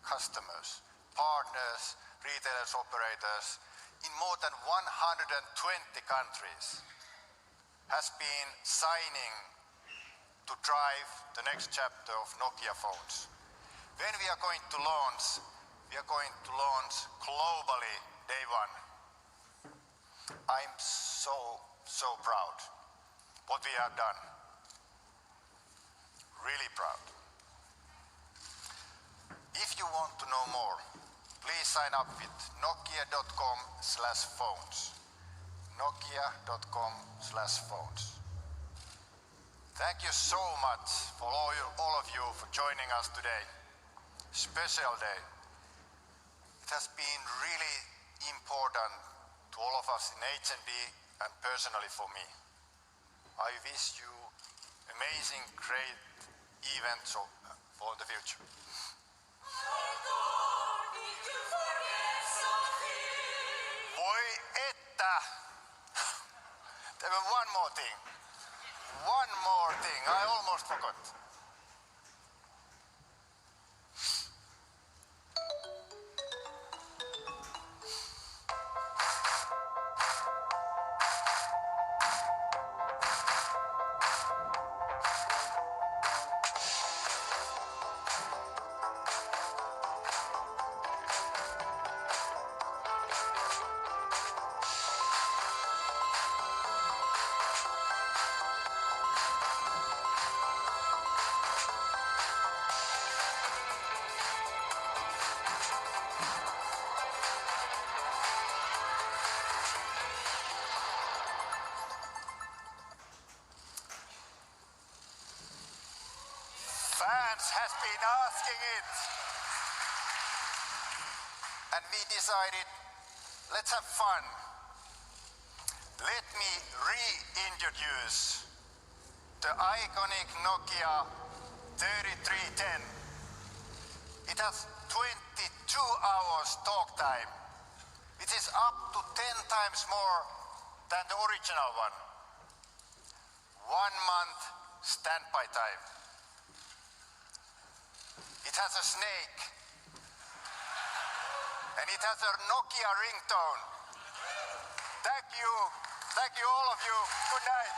[SPEAKER 14] customers, partners, retailers, operators in more than 120 countries has been signing to drive the next chapter of Nokia phones. When we are going to launch, we are going to launch globally day one. I'm so proud what we have done. Really proud. If you want to know more, please sign up with nokia.com/phones. Nokia.com/phones. Thank you so much for all of you for joining us today. Special day. It has been really important to all of us in HMD and personally for me. I wish you amazing, great events for the future. Voi että! There was one more thing. One more thing. I almost forgot. been asking it. And we decided, let's have fun. Let me reintroduce the iconic Nokia 3310. It has 22 hours talk time, which is up to 10 times more than the original one. 1 month standby time. It has a snake. And it has a Nokia ringtone. Thank you. Thank you, all of you. Good night.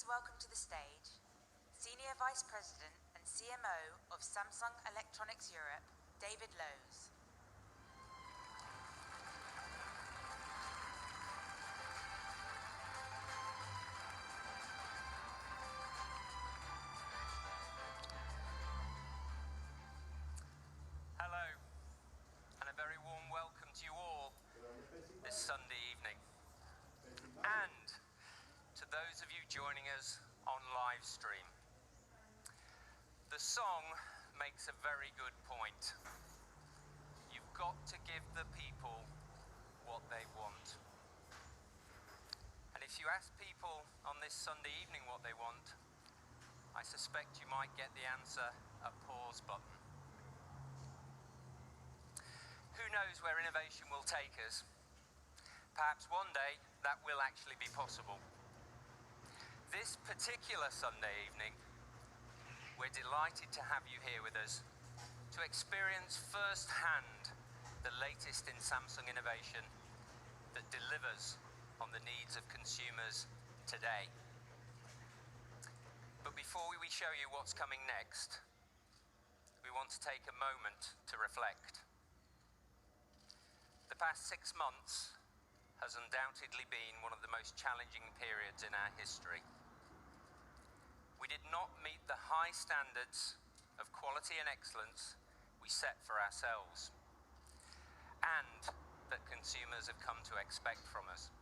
[SPEAKER 2] welcome to the stage Senior Vice President and CMO of Samsung Electronics Europe, David Lowe's.
[SPEAKER 4] Hello, and a very warm welcome to you all this Sunday evening. And to those of you joining us on live stream. The song makes a very good point. You've got to give the people what they want. And if you ask people on this Sunday evening what they want, I suspect you might get the answer, a pause button. Who knows where innovation will take us? Perhaps one day that will actually be possible. This particular Sunday evening, we're delighted to have you here with us to experience firsthand the latest in Samsung innovation that delivers on the needs of consumers today. But before we show you what's coming next, we want to take a moment to reflect. The past 6 months has undoubtedly been one of the most challenging periods in our history. We did not meet the high standards of quality and excellence we set for ourselves, and that consumers have come to expect from us.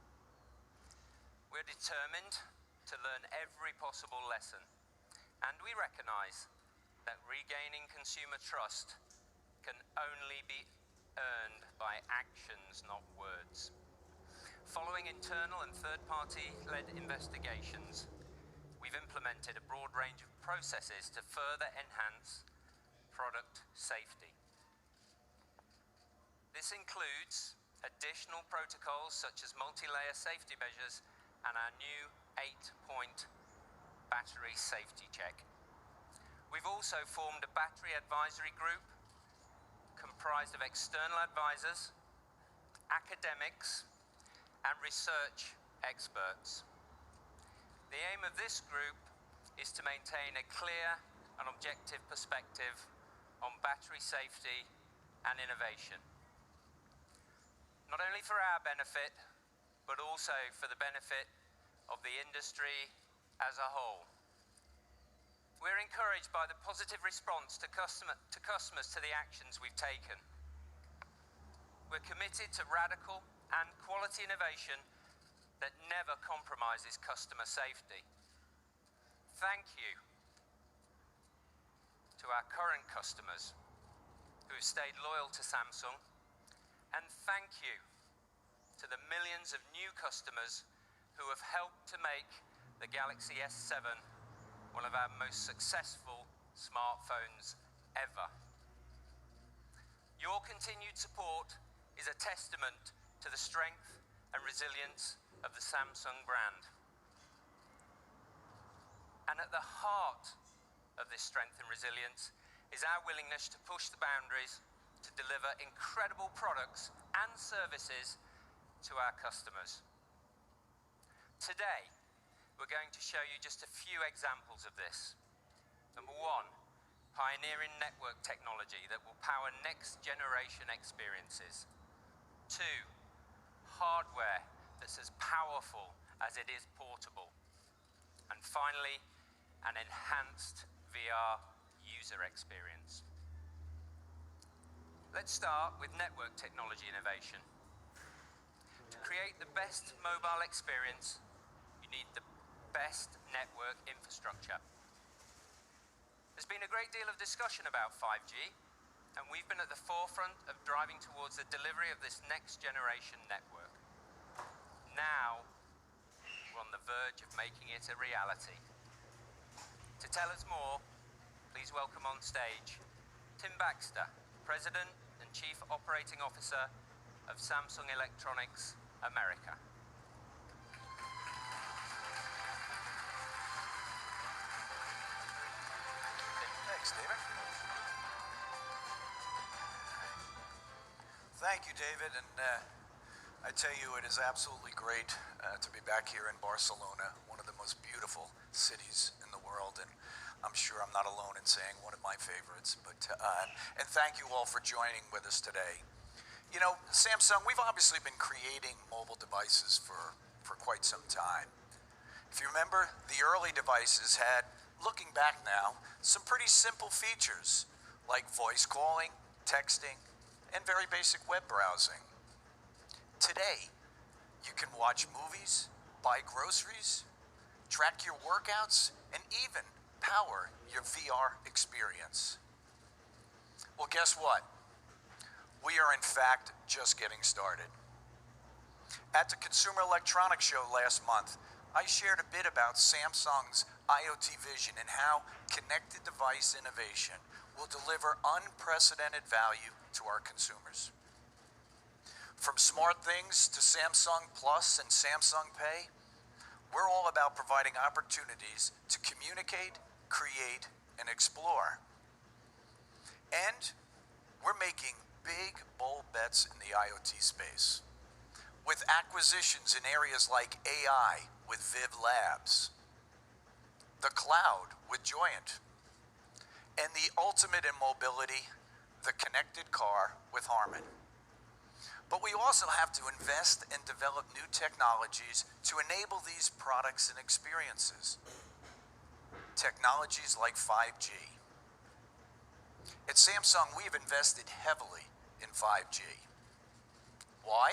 [SPEAKER 4] We're determined to learn every possible lesson, and we recognize that regaining consumer trust can only be earned by actions, not words. Following internal and third-party-led investigations, we've implemented a broad range of processes to further enhance product safety. This includes additional protocols such as multi-layer safety measures and our new 8-point battery safety check. We've also formed a battery advisory group comprised of external advisors, academics, and research experts. The aim of this group is to maintain a clear and objective perspective on battery safety and innovation, not only for our benefit, but also for the benefit of the industry as a whole. We're encouraged by the positive response to customers to the actions we've taken. We're committed to radical and quality innovation that never compromises customer safety. Thank you to our current customers who have stayed loyal to Samsung, and thank you to the millions of new customers who have helped to make the Galaxy S7 one of our most successful smartphones ever. Your continued support is a testament to the strength and resilience of the Samsung brand. And at the heart of this strength and resilience is our willingness to push the boundaries to deliver incredible products and services to our customers. Today, we're going to show you just a few examples of this. Number one, pioneering network technology that will power next-generation experiences. 2, hardware that's as powerful as it is portable. And finally, an enhanced VR user experience. Let's start with network technology innovation. To create the best mobile experience, you need the best network infrastructure. There's been a great deal of discussion about 5G, and we've been at the forefront of driving towards the delivery of this next generation network. Now, we're on the verge of making it a reality. To tell us more, please welcome on stage Tim Baxter, President and Chief Operating Officer of Samsung Electronics America.
[SPEAKER 5] Thanks, David. Thank you, David, and I tell you, it is absolutely great to be back here in Barcelona, one of the most beautiful cities in the world, and I'm sure I'm not alone in saying one of my favorites, but and thank you all for joining with us today. You know, Samsung, we've obviously been creating mobile devices for quite some time. If you remember, the early devices had, looking back now, some pretty simple features like voice calling, texting, and very basic web browsing. Today, you can watch movies, buy groceries, track your workouts, and even power your VR experience. Well, guess what? We are in fact just getting started. At the Consumer Electronics Show last month, I shared a bit about Samsung's IoT vision and how connected device innovation will deliver unprecedented value to our consumers. From smart things to Samsung Plus and Samsung Pay, we're all about providing opportunities to communicate, create, and explore. And we're making big, bold bets in the IoT space, with acquisitions in areas like AI with Viv Labs, the cloud with Joyent, and the ultimate in mobility, the connected car with Harman. But we also have to invest and develop new technologies to enable these products and experiences. Technologies like 5G. At Samsung, we have invested heavily in 5G. Why?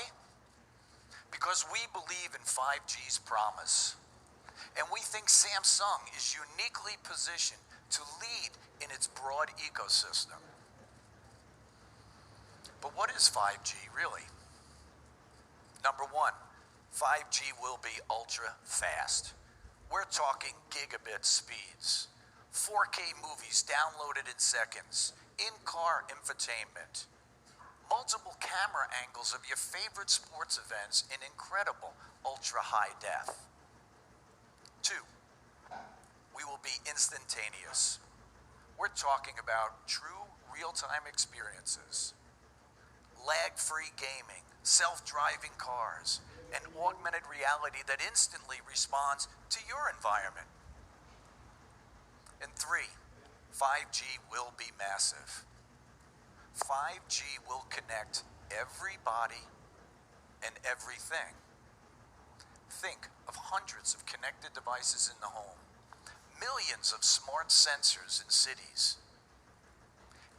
[SPEAKER 5] Because we believe in 5G's promise. And we think Samsung is uniquely positioned to lead in its broad ecosystem. But what is 5G really? Number one, 5G will be ultra fast. We're talking gigabit speeds, 4K movies downloaded in seconds, in-car infotainment, multiple camera angles of your favorite sports events in incredible ultra-high def. Two, we will be instantaneous. We're talking about true real-time experiences, lag-free gaming, self-driving cars, and augmented reality that instantly responds to your environment. And three, 5G will be massive. 5G will connect everybody and everything. Think of hundreds of connected devices in the home, millions of smart sensors in cities.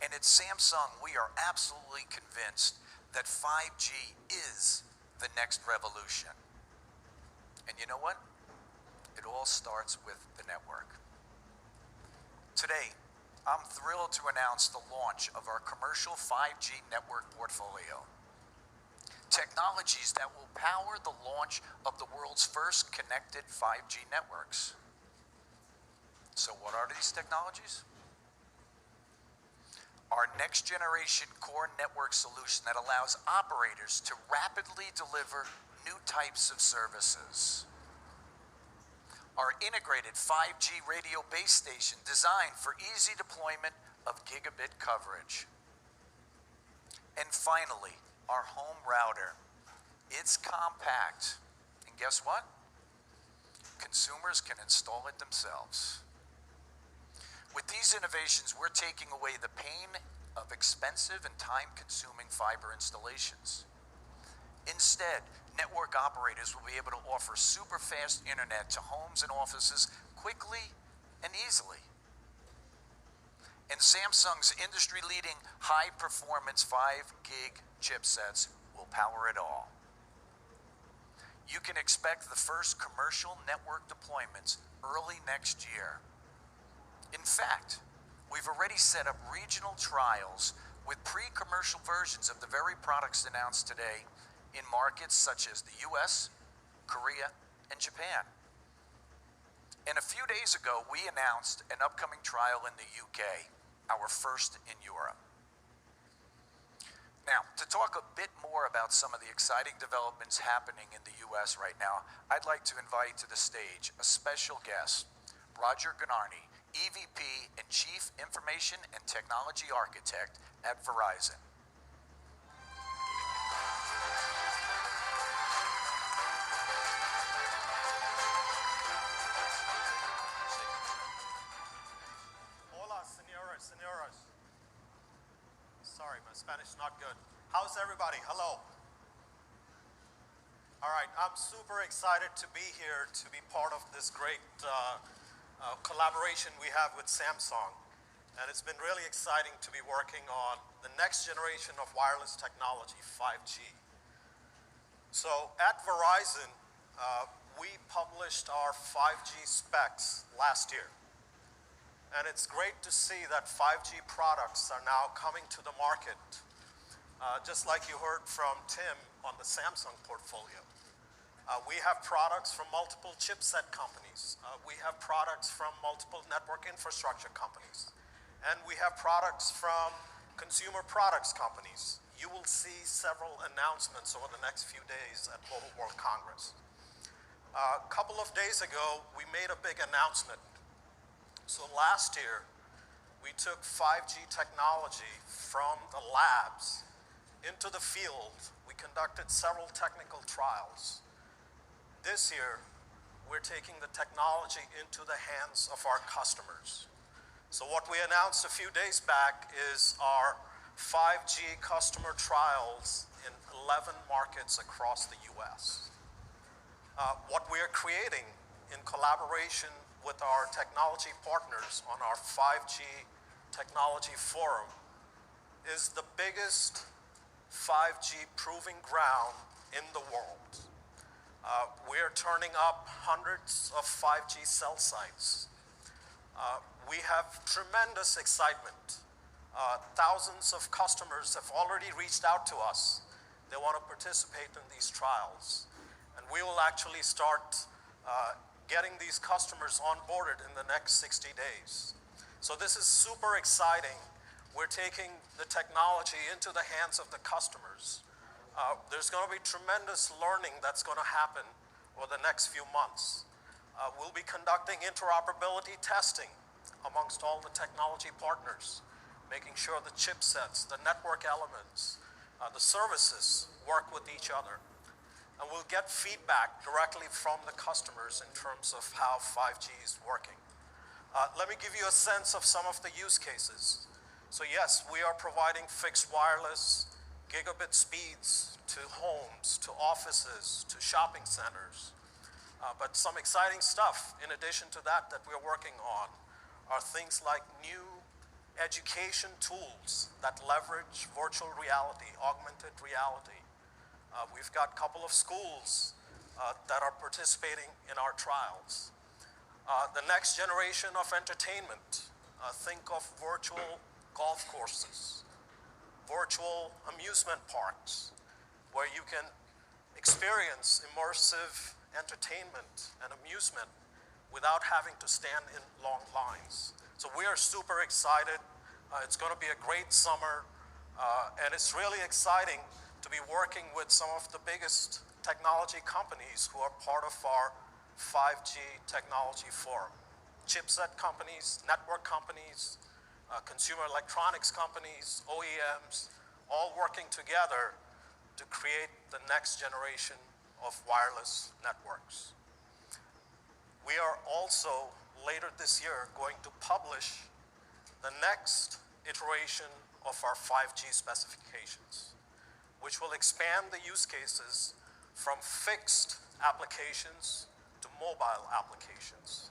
[SPEAKER 5] And at Samsung, we are absolutely convinced that 5G is the next revolution. And you know what? It all starts with the network. Today, I'm thrilled to announce the launch of our commercial 5G network portfolio. Technologies that will power the launch of the world's first connected 5G networks. So what are these technologies? Our next generation core network solution that allows operators to rapidly deliver new types of services. Our integrated 5G radio base station designed for easy deployment of gigabit coverage. And finally, our home router. It's compact. And guess what? Consumers can install it themselves. With these innovations, we're taking away the pain of expensive and time-consuming fiber installations. Instead, network operators will be able to offer super-fast internet to homes and offices quickly and easily. And Samsung's industry-leading high-performance 5 gig chipsets will power it all. You can expect the first commercial network deployments early next year. In fact, we've already set up regional trials with pre-commercial versions of the very products announced today in markets such as the US, Korea, and Japan. And a few days ago, we announced an upcoming trial in the UK, our first in Europe. Now, to talk a bit more about some of the exciting developments happening in the US right now, I'd like to invite to the stage a special guest, Roger Gurnani, EVP and Chief Information and Technology Architect at Verizon.
[SPEAKER 6] Hola, señoras. Sorry, my Spanish is not good. How's everybody? Hello. All right, I'm super excited to be here to be part of this great collaboration we have with Samsung. And it's been really exciting to be working on the next generation of wireless technology, 5G. So at Verizon, we published our 5G specs last year. And it's great to see that 5G products are now coming to the market, just like you heard from Tim on the Samsung portfolio. We have products from multiple chipset companies. We have products from multiple network infrastructure companies. And we have products from consumer products companies. You will see several announcements over the next few days at Mobile World Congress. A couple of days ago, we made a big announcement. So last year, we took 5G technology from the labs into the field. We conducted several technical trials. This year, we're taking the technology into the hands of our customers. So what we announced a few days back is our 5G customer trials in 11 markets across the US. What we are creating in collaboration with our technology partners on our 5G technology forum is the biggest 5G proving ground in the world. We're turning up hundreds of 5G cell sites. We have tremendous excitement. Thousands of customers have already reached out to us. They want to participate in these trials. And we will actually start getting these customers onboarded in the next 60 days. So this is super exciting. We're taking the technology into the hands of the customers. There's going to be tremendous learning that's going to happen over the next few months. We'll be conducting interoperability testing amongst all the technology partners, making sure the chipsets, the network elements, the services work with each other. And we'll get feedback directly from the customers in terms of how 5G is working. Let me give you a sense of some of the use cases. So yes, we are providing fixed wireless gigabit speeds to homes, to offices, to shopping centers. But some exciting stuff in addition to that we're working on are things like new education tools that leverage virtual reality, augmented reality. We've got a couple of schools that are participating in our trials. The next generation of entertainment, think of virtual golf courses, virtual amusement parks, where you can experience immersive entertainment and amusement without having to stand in long lines. So we are super excited. It's going to be a great summer, and it's really exciting to be working with some of the biggest technology companies who are part of our 5G technology forum. Chipset companies, network companies, consumer electronics companies, OEMs, all working together to create the next generation of wireless networks. We are also, later this year, going to publish the next iteration of our 5G specifications, which will expand the use cases from fixed applications to mobile applications.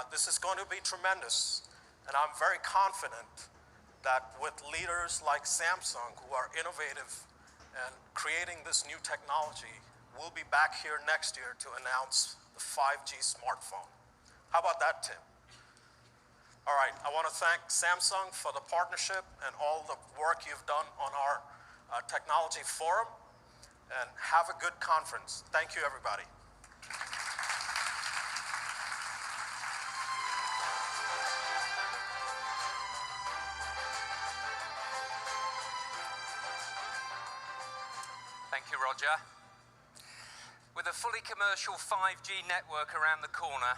[SPEAKER 6] This is going to be tremendous, and I'm very confident that with leaders like Samsung, who are innovative and creating this new technology, we'll be back here next year to announce the 5G smartphone. How about that, Tim? All right, I want to thank Samsung for the partnership and all the work you've done on our technology forum, and have a good conference. Thank you, everybody.
[SPEAKER 4] Thank you, Roger. With a fully commercial 5G network around the corner,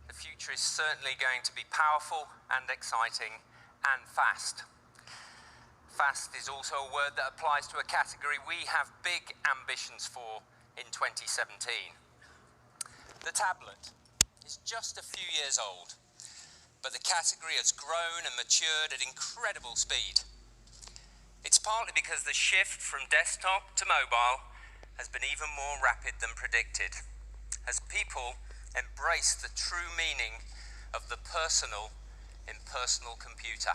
[SPEAKER 4] the future is certainly going to be powerful and exciting and fast. Fast is also a word that applies to a category we have big ambitions for in 2017. The tablet is just a few years old, but the category has grown and matured at incredible speed. It's partly because the shift from desktop to mobile has been even more rapid than predicted, as people embrace the true meaning of the personal in personal computer.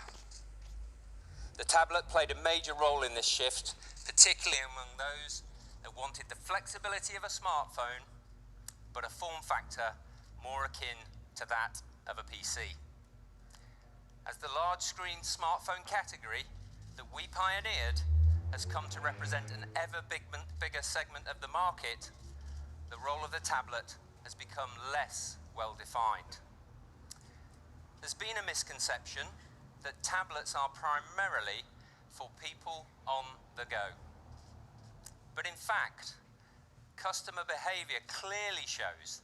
[SPEAKER 4] The tablet played a major role in this shift, particularly among those that wanted the flexibility of a smartphone, but a form factor more akin to that of a PC. As the large screen smartphone category that we pioneered has come to represent an ever bigger segment of the market, the role of the tablet has become less well defined. There's been a misconception that tablets are primarily for people on the go. But in fact, customer behavior clearly shows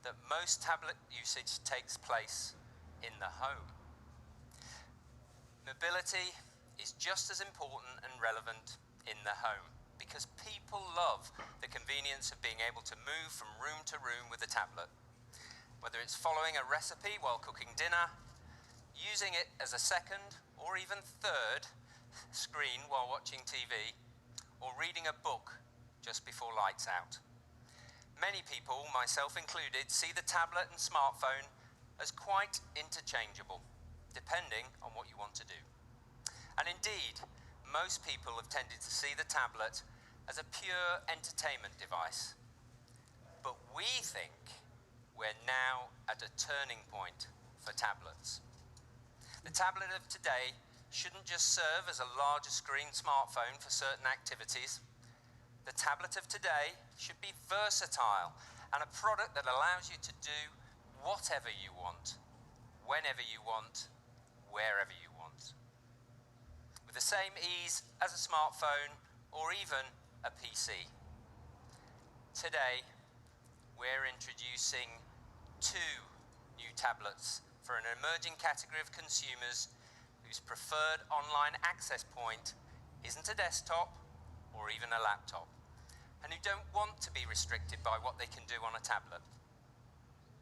[SPEAKER 4] that most tablet usage takes place in the home. Mobility is just as important and relevant in the home, because people love the convenience of being able to move from room to room with a tablet. Whether it's following a recipe while cooking dinner, using it as a second or even third screen while watching TV, or reading a book just before lights out. Many people, myself included, see the tablet and smartphone as quite interchangeable, depending on what you want to do. And indeed, most people have tended to see the tablet as a pure entertainment device. But we think we're now at a turning point for tablets. The tablet of today shouldn't just serve as a larger screen smartphone for certain activities. The tablet of today should be versatile and a product that allows you to do whatever you want, whenever you want, wherever you want. With the same ease as a smartphone or even a PC. Today, we're introducing 2 new tablets for an emerging category of consumers whose preferred online access point isn't a desktop or even a laptop, and who don't want to be restricted by what they can do on a tablet.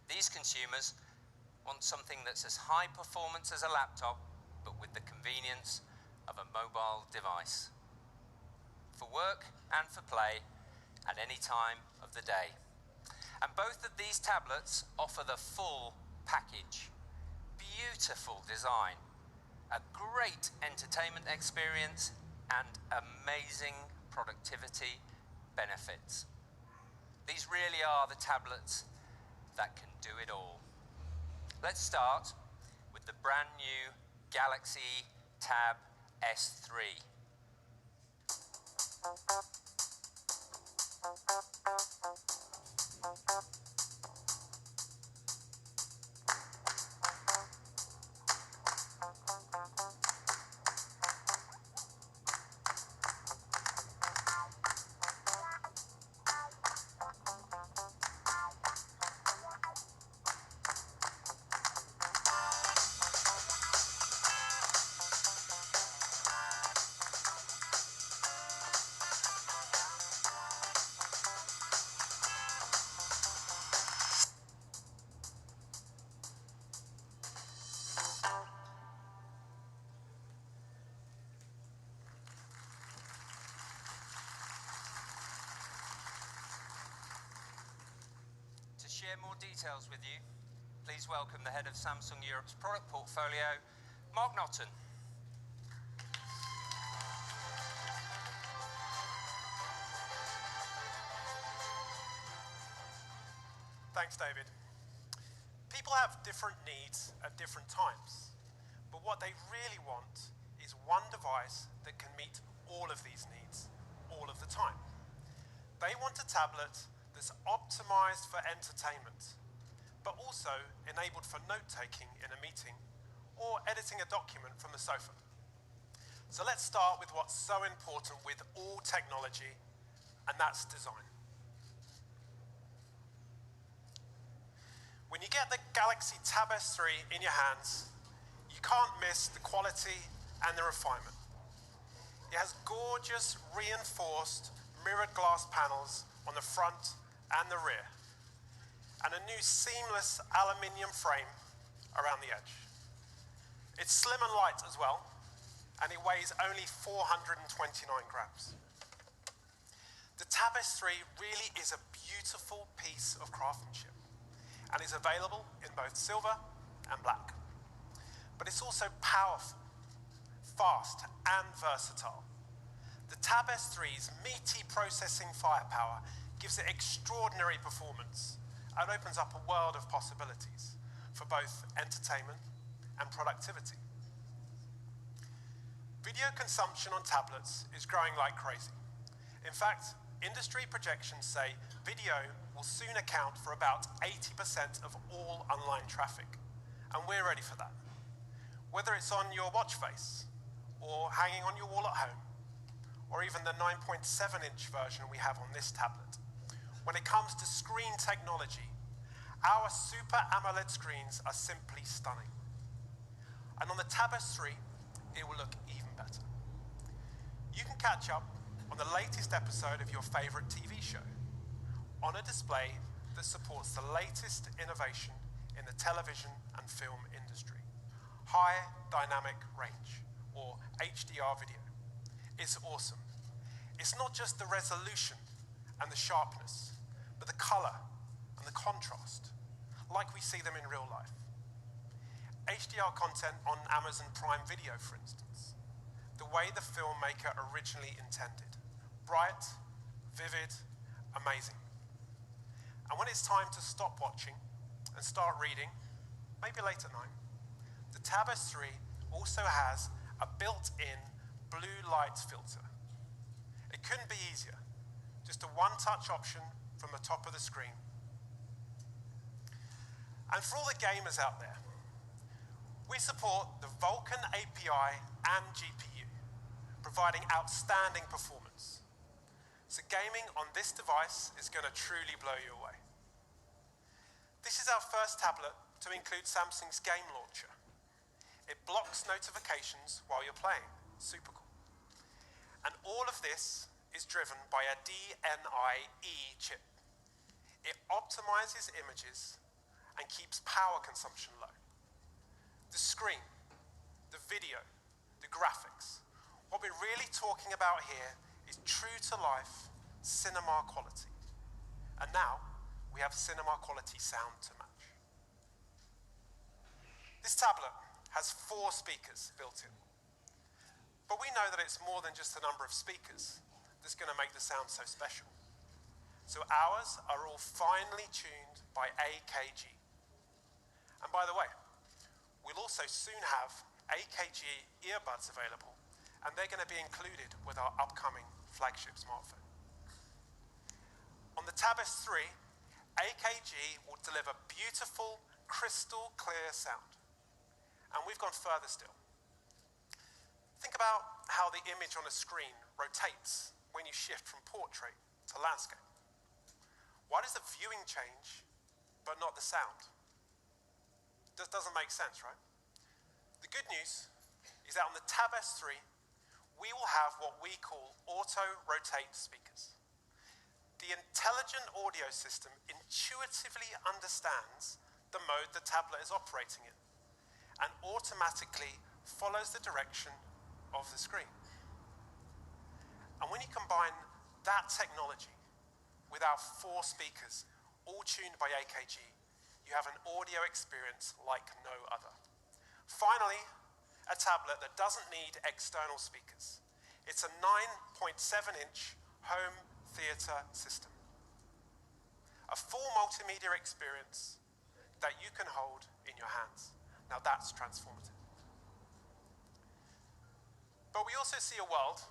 [SPEAKER 4] These consumers want something that's as high performance as a laptop, but with the convenience of a mobile device. For work and for play, at any time of the day. And both of these tablets offer the full package. Beautiful design, a great entertainment experience, and amazing productivity benefits. These really are the tablets that can do it all. Let's start with the brand new Galaxy Tab S3. To share more details with you, please welcome the head of Samsung Europe's product portfolio, Mark Notton.
[SPEAKER 6] Thanks, David. People have different needs at different times, but what they really want is one device that can meet all of these needs all of the time. They want a tablet that's optimized for entertainment, but also enabled for note-taking in a meeting or editing a document from the sofa. So let's start with what's so important with all technology, and that's design. When you get the Galaxy Tab S3 in your hands, you can't miss the quality and the refinement. It has gorgeous reinforced mirrored glass panels on the front and the rear, and a new seamless aluminium frame around the edge. It's slim and light as well, and it weighs only 429 grams. The Tab S3 really is a beautiful piece of craftsmanship and is available in both silver and black. But it's also powerful, fast, and versatile. The Tab S3's meaty processing firepower gives it extraordinary performance and opens up a world of possibilities for both entertainment and productivity. Video consumption on tablets is growing like crazy. In fact, industry projections say video will soon account for about 80% of all online traffic, and we're ready for that. Whether it's on your watch face, or hanging on your wall at home, or even the 9.7-inch version we have on this tablet. When it comes to screen technology, our Super AMOLED screens are simply stunning. And on the Tab S3, it will look even better. You can catch up
[SPEAKER 7] on the latest episode of your favorite TV show, on a display that supports the latest innovation in the television and film industry. High dynamic range, or HDR video. It's awesome. It's not just the resolution and the sharpness, but the color and the contrast, like we see them in real life. HDR content on Amazon Prime Video, for instance, the way the filmmaker originally intended. Bright, vivid, amazing. And when it's time to stop watching and start reading, maybe late at night, the Tab S3 also has a built-in blue light filter. It couldn't be easier. Just a one-touch option from the top of the screen. And for all the gamers out there, we support the Vulkan API and GPU, providing outstanding performance. So gaming on this device is going to truly blow you away. This is our first tablet to include Samsung's game launcher. It blocks notifications while you're playing. Super cool. And all of this is driven by a DNI-E chip. It optimizes images and keeps power consumption low. The screen, the video, the graphics. What we're really talking about here is true-to-life cinema quality. And now, we have cinema quality sound to match. This tablet has 4 speakers built in. But we know that it's more than just the number of speakers that's going to make the sound so special. So ours are all finely tuned by AKG. And by the way, we'll also soon have AKG earbuds available, and they're going to be included with our upcoming flagship smartphone. On the Tab S3, AKG will deliver beautiful, crystal clear sound. And we've gone further still. Think about how the image on a screen rotates when you shift from portrait to landscape. Why does the viewing change, but not the sound? That doesn't make sense, right? The good news is that on the Tab S3, we will have what we call auto-rotate speakers. The intelligent audio system intuitively understands the mode the tablet is operating in and automatically follows the direction of the screen. And when you combine that technology with our 4 speakers, all tuned by AKG, you have an audio experience like no other. Finally, a tablet that doesn't need external speakers. It's a 9.7-inch home theater system. A full multimedia experience that you can hold in your hands. Now that's transformative. But we also see a world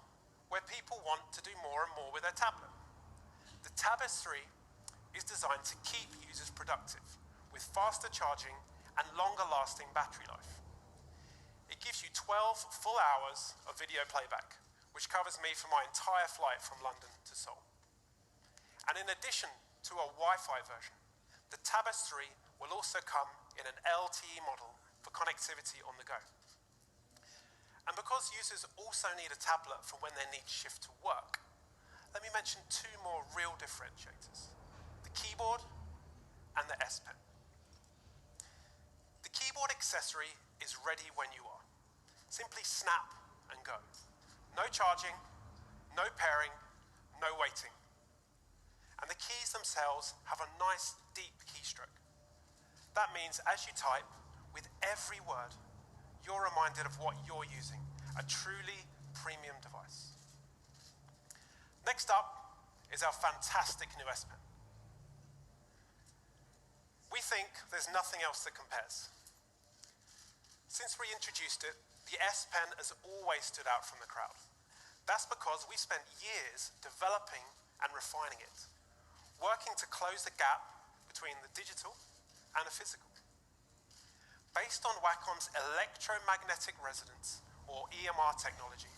[SPEAKER 7] where people want to do more and more with their tablet. The Tab S3 is designed to keep users productive with faster charging and longer lasting battery life. It gives you 12 full hours of video playback, which covers me for my entire flight from London to Seoul. And in addition to a Wi-Fi version, the Tab S3 will also come in an LTE model for connectivity on the go. And because users also need a tablet for when they need to shift to work, let me mention 2 more real differentiators: the keyboard and the S Pen. The keyboard accessory is ready when you are. Simply snap and go. No charging, no pairing, no waiting. And the keys themselves have a nice deep keystroke. That means as you type, with every word, you're reminded of what you're using, a truly premium device. Next up is our fantastic new S Pen. We think there's nothing else that compares. Since we introduced it, the S Pen has always stood out from the crowd. That's because we spent years developing and refining it, working to close the gap between the digital and the physical. Based on Wacom's electromagnetic resonance, or EMR technology,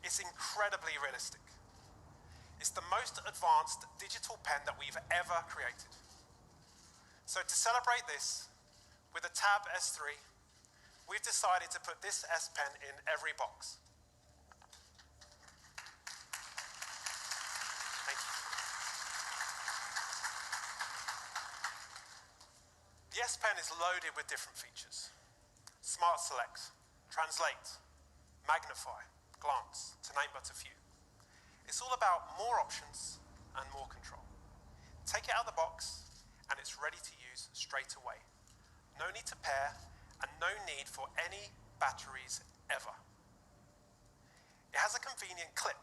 [SPEAKER 7] it's incredibly realistic. It's the most advanced digital pen that we've ever created. So to celebrate this, with the Tab S3, we've decided to put this S Pen in every box. S Pen is loaded with different features. Smart Select, Translate, Magnify, Glance, to name but a few. It's all about more options and more control. Take it out of the box and it's ready to use straight away. No need to pair and no need for any batteries ever. It has a convenient clip,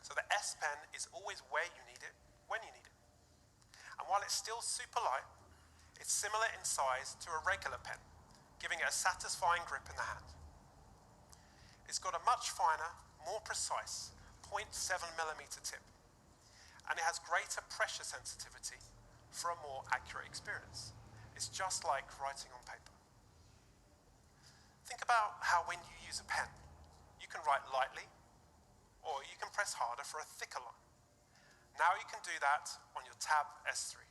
[SPEAKER 7] so the S Pen is always where you need it, when you need it. And while it's still super light, it's similar in size to a regular pen, giving it a satisfying grip in the hand. It's got a much finer, more precise 0.7mm tip, and it has greater pressure sensitivity for a more accurate experience. It's just like writing on paper. Think about how when you use a pen, you can write lightly, or you can press harder for a thicker line. Now you can do that on your Tab S3.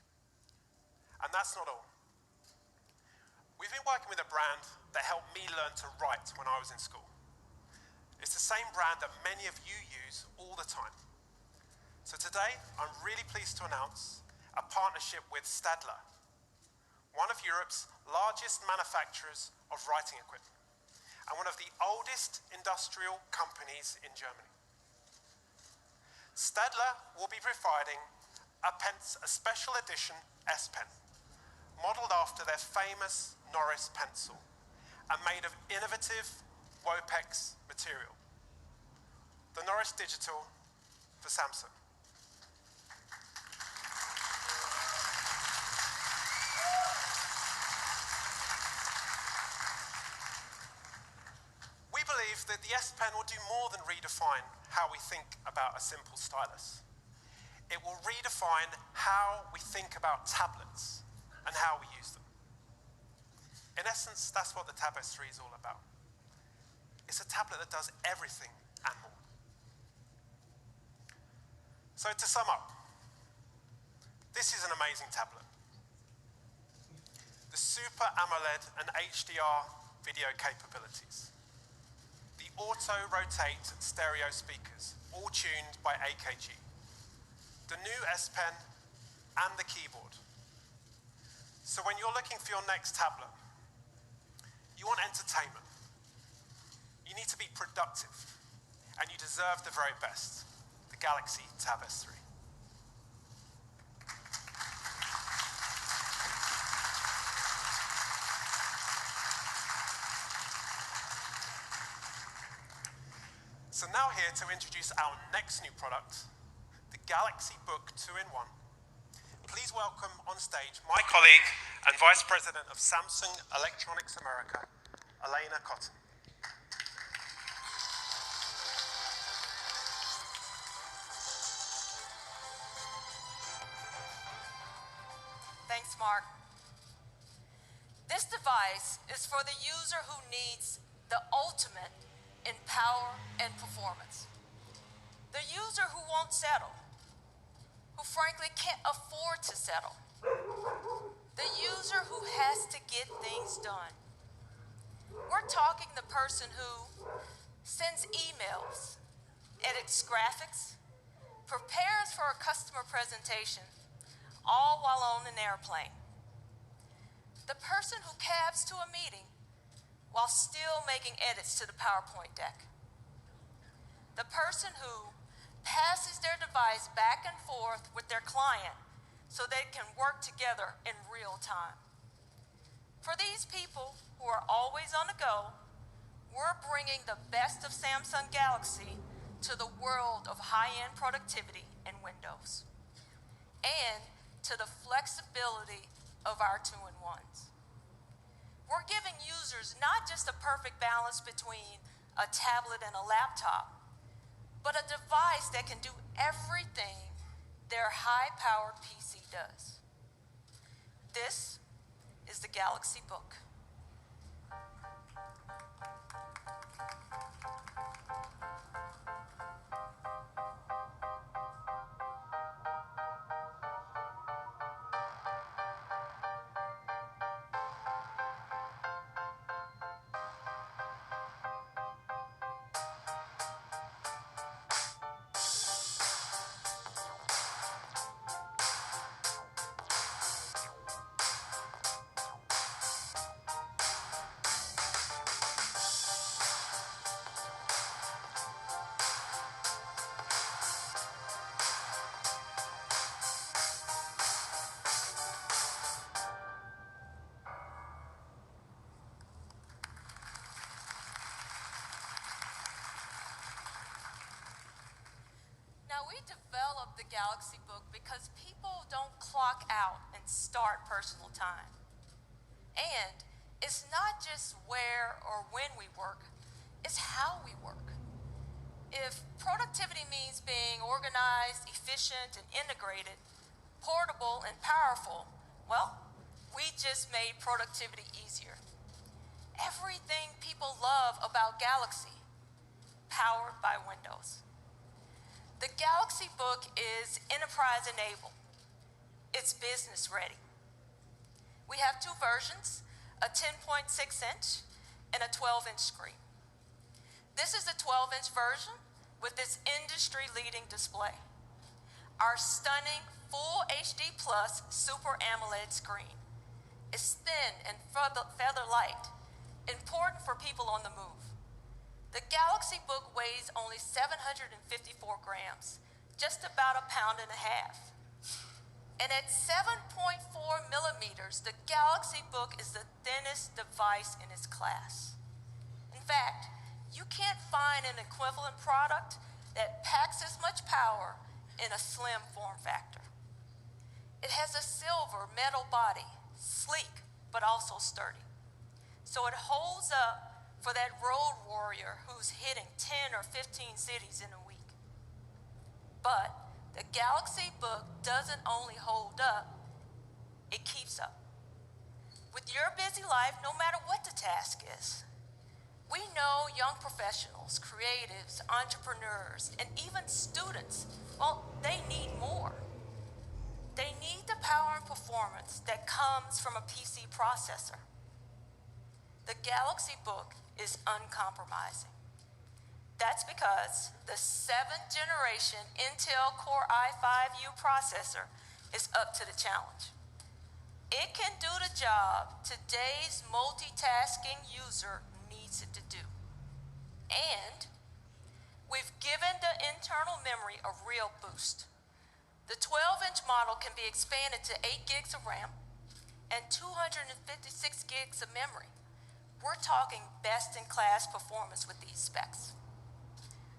[SPEAKER 7] And that's not all. We've been working with a brand that helped me learn to write when I was in school. It's the same brand that many of you use all the time. So today, I'm really pleased to announce a partnership with Stadler, one of Europe's largest manufacturers of writing equipment, and one of the oldest industrial companies in Germany. Stadler will be providing a special edition S Pen, modeled after their famous Norris pencil, and made of innovative Wopex material. The Norris Digital for Samsung. We believe that the S Pen will do more than redefine how we think about a simple stylus. It will redefine how we think about tablets and how we use them. In essence, that's what the Tab S3 is all about. It's a tablet that does everything and more. So to sum up, this is an amazing tablet. The Super AMOLED and HDR video capabilities. The auto-rotate stereo speakers, all tuned by AKG. The new S Pen and the keyboard. So when you're looking for your next tablet, you want entertainment. You need to be productive, and you deserve the very best, the Galaxy Tab S3. So now here to introduce our next new product, the Galaxy Book 2-in-1. Please welcome on stage my colleague and Vice President of Samsung Electronics America, Elena Cotton.
[SPEAKER 8] Thanks, Mark. This device is for the user who needs the ultimate in power and performance. The user who won't settle, who frankly can't afford to settle. The user who has to get things done. We're talking the person who sends emails, edits graphics, prepares for a customer presentation, all while on an airplane. The person who cabs to a meeting while still making edits to the PowerPoint deck. The person who passes their device back and forth with their client so they can work together in real time. For these people who are always on the go, we're bringing the best of Samsung Galaxy to the world of high-end productivity in Windows, and to the flexibility of our 2-in-1s. We're giving users not just a perfect balance between a tablet and a laptop, but a device that can do everything their high-powered PC does. This is the Galaxy Book. developed the Galaxy Book because people don't clock out and start personal time. And it's not just where or when we work, it's how we work. If productivity means being organized, efficient, and integrated, portable and powerful, well, we just made productivity easier. Everything people love about Galaxy, powered by Windows. The Galaxy Book is enterprise enabled. It's business ready. We have two versions, a 10.6-inch and a 12-inch screen. This is the 12-inch version with its industry-leading display. Our stunning Full HD Plus Super AMOLED screen is thin and feather light, important for people on the move. The Galaxy Book weighs only 754 grams, just about a pound and a half. And at 7.4 millimeters, the Galaxy Book is the thinnest device in its class. In fact, you can't find an equivalent product that packs as much power in a slim form factor. It has a silver metal body, sleek but also sturdy. So it holds up for that road warrior who's hitting 10 or 15 cities in a week. But the Galaxy Book doesn't only hold up, it keeps up. With your busy life, no matter what the task is, we know young professionals, creatives, entrepreneurs, and even students, well, they need more. They need the power and performance that comes from a PC processor. The Galaxy Book is uncompromising. That's because the 7th generation Intel Core i5U processor is up to the challenge. It can do the job today's multitasking user needs it to do. And we've given the internal memory a real boost. The 12-inch model can be expanded to 8 gigs of RAM and 256 gigs of memory. We're talking best-in-class performance with these specs.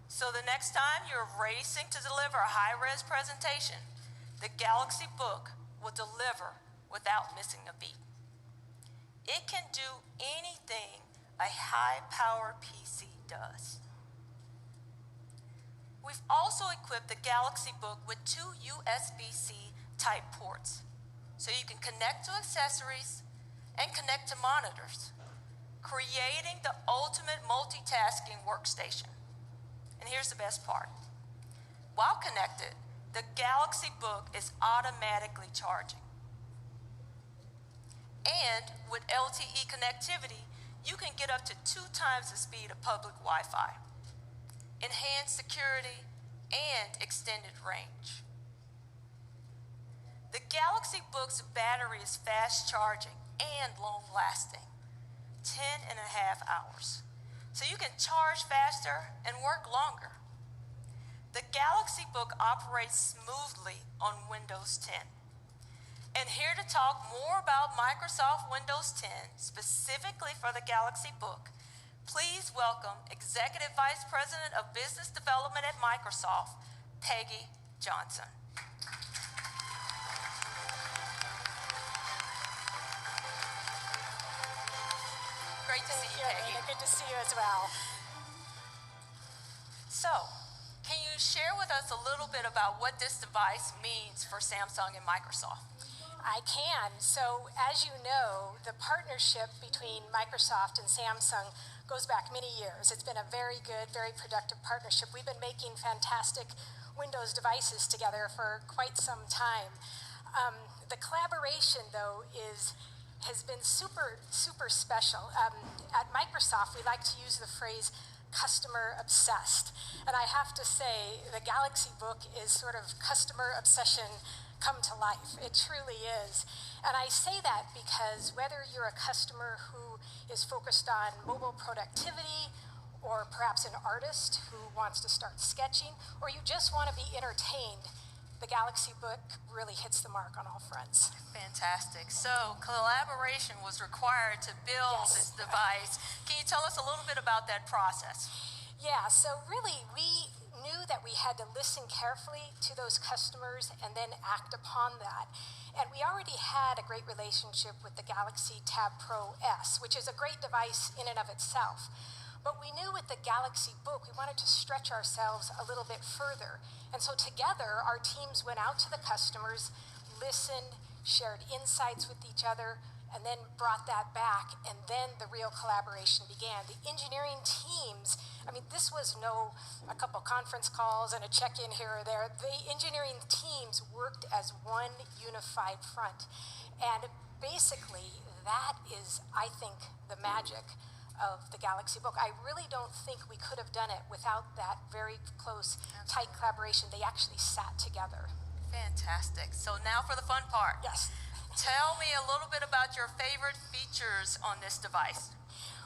[SPEAKER 8] So the next time you're racing to deliver a high-res presentation, the Galaxy Book will deliver without missing a beat. It can do anything a high-powered PC does. We've also equipped the Galaxy Book with 2 USB-C type ports, so you can connect to accessories and connect to monitors, creating the ultimate multitasking workstation. And here's the best part. While connected, the Galaxy Book is automatically charging. And with LTE connectivity, you can get up to 2 times the speed of public Wi-Fi, enhanced security, and extended range. The Galaxy Book's battery is fast charging and long lasting, 10.5 hours. So you can charge faster and work longer. The Galaxy Book operates smoothly on Windows 10. And here to talk more about Microsoft Windows 10, specifically for the Galaxy Book, please welcome Executive Vice President of Business Development at Microsoft, Peggy Johnson. Great to see you, Peggy.
[SPEAKER 3] Good to see you as well.
[SPEAKER 8] So, can you share with us a little bit about what this device means for Samsung and Microsoft?
[SPEAKER 3] I can. So, as you know, the partnership between Microsoft and Samsung goes back many years. It's been a very good, very productive partnership. We've been making fantastic Windows devices together for quite some time. The collaboration, though, has been super, super special. At Microsoft, we like to use the phrase customer obsessed. And I have to say, the Galaxy Book is sort of customer obsession come to life. It truly is. And I say that because whether you're a customer who is focused on mobile productivity, or perhaps an artist who wants to start sketching, or you just want to be entertained, the Galaxy Book really hits the mark on all fronts.
[SPEAKER 8] Fantastic. So collaboration was required to build this device. Can you tell us a little bit about that process?
[SPEAKER 3] Yeah, so really we knew knew that we had to listen carefully to those customers and then act upon that. And we already had a great relationship with the Galaxy Tab Pro S, which is a great device in and of itself. But we knew with the Galaxy Book, we wanted to stretch ourselves a little bit further. And so together, our teams went out to the customers, listened, shared insights with each other, and then brought that back, and then the real collaboration began. The engineering teams, I mean, this was a couple conference calls and a check-in here or there. The engineering teams worked as one unified front. And basically, that is, I think, the magic of the Galaxy Book. I really don't think we could have done it without that very close, tight collaboration. They actually sat together.
[SPEAKER 8] Fantastic. So now for the fun part.
[SPEAKER 3] Yes.
[SPEAKER 8] Tell me a little bit about your favorite features on this device.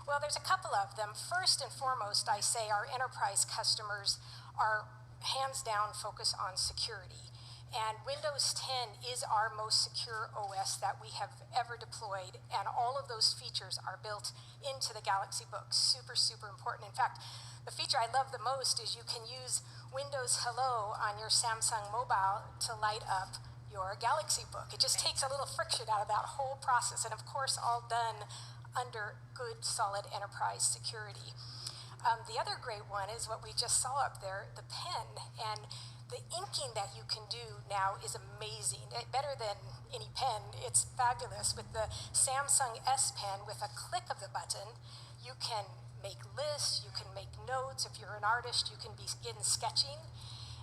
[SPEAKER 3] Well, there's a couple of them. First and foremost, I say our enterprise customers are hands down focused on security. And Windows 10 is our most secure OS that we have ever deployed, and all of those features are built into the Galaxy Book. Super, super important. In fact, the feature I love the most is you can use Windows Hello on your Samsung mobile to light up your Galaxy Book. It just takes a little friction out of that whole process, and of course all done under good, solid enterprise security. The other great one is what we just saw up there, the pen, and the inking that you can do now is amazing. Better than any pen, it's fabulous. With the Samsung S Pen, with a click of the button, you can make lists, you can make notes. If you're an artist, you can begin sketching.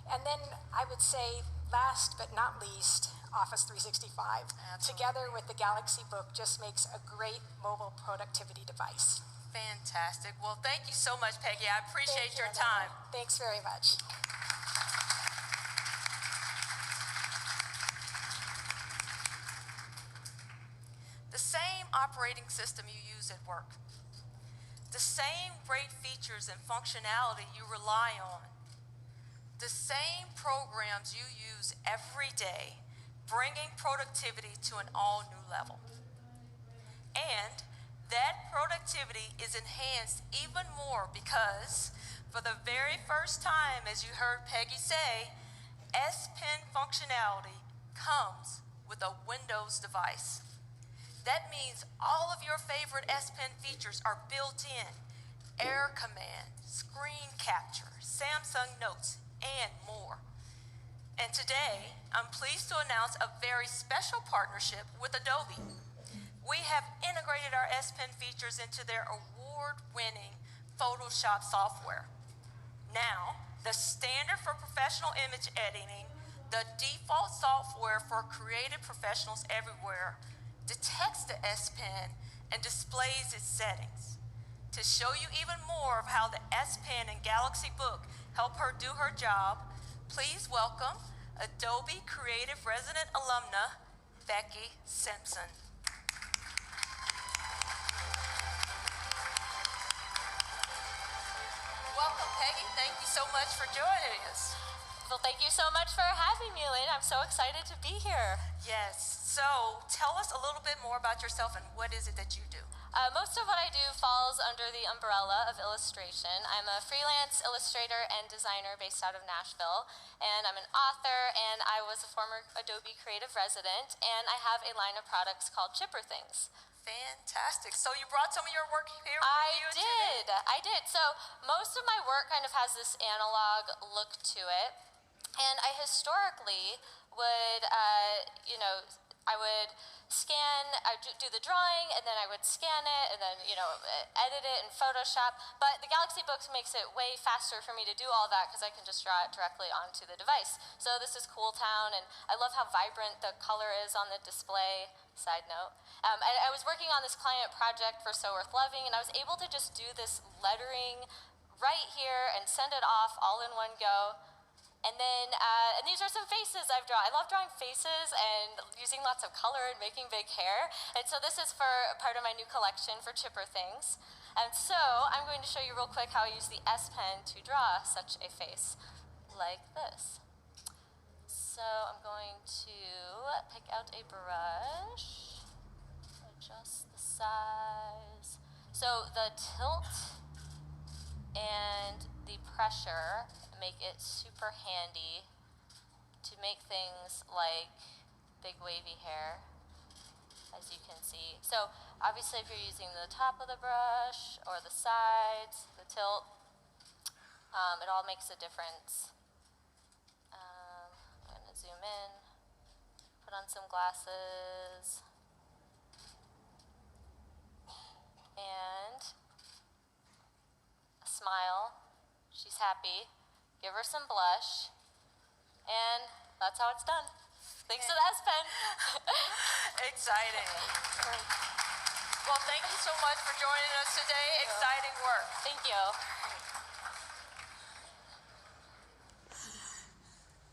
[SPEAKER 3] And then I would say, last but not least, Office 365. Absolutely. Together with the Galaxy Book just makes a great mobile productivity device.
[SPEAKER 8] Fantastic. Well, thank you so much, Peggy. I appreciate your time.
[SPEAKER 3] Thanks very much.
[SPEAKER 8] The same operating system you use at work, the same great features and functionality you rely on, the same programs you use every day, bringing productivity to an all-new level. And that productivity is enhanced even more because, for the very first time, as you heard Peggy say, S Pen functionality comes with a Windows device. That means all of your favorite S Pen features are built in. Air Command, Screen Capture, Samsung Notes, and more. And today, I'm pleased to announce a very special partnership with Adobe. We have integrated our S Pen features into their award-winning Photoshop software. Now, the standard for professional image editing, the default software for creative professionals everywhere, detects the S Pen and displays its settings. To show you even more of how the S Pen and Galaxy Book help her do her job, please welcome Adobe Creative Resident Alumna, Becky Simpson. Welcome, Peggy. Thank you so much for joining us.
[SPEAKER 10] Well, thank you so much for having me, Lynn. I'm so excited to be here.
[SPEAKER 8] Yes. So tell us a little bit more about yourself and what is it that you do?
[SPEAKER 10] Most of what I do falls under the umbrella of illustration. I'm a freelance illustrator and designer based out of Nashville, and I'm an author, and I was a former Adobe Creative Resident, and I have a line of products called Chipper Things.
[SPEAKER 8] Fantastic. So you brought some of your work here?
[SPEAKER 10] I did. So most of my work kind of has this analog look to it, and I historically would, I would do the drawing, and then I would scan it, and then, edit it in Photoshop. But the Galaxy Book makes it way faster for me to do all that because I can just draw it directly onto the device. So this is Cool Town, and I love how vibrant the color is on the display. Side note. I was working on this client project for So Worth Loving, and I was able to just do this lettering right here and send it off all in one go. And then, and these are some faces I've drawn. I love drawing faces and using lots of color and making big hair. And so this is for part of my new collection for Chipper Things. And so I'm going to show you real quick how I use the S Pen to draw such a face like this. So I'm going to pick out a brush, adjust the size. So the tilt and the pressure make it super handy to make things like big wavy hair, as you can see. So obviously if you're using the top of the brush or the sides, the tilt, it all makes a difference. I'm going to zoom in, put on some glasses, and a smile. She's happy. Give her some blush, and that's how it's done. Thanks to the S Pen.
[SPEAKER 8] Exciting. Well, thank you so much for joining us today. Exciting work.
[SPEAKER 10] Thank you.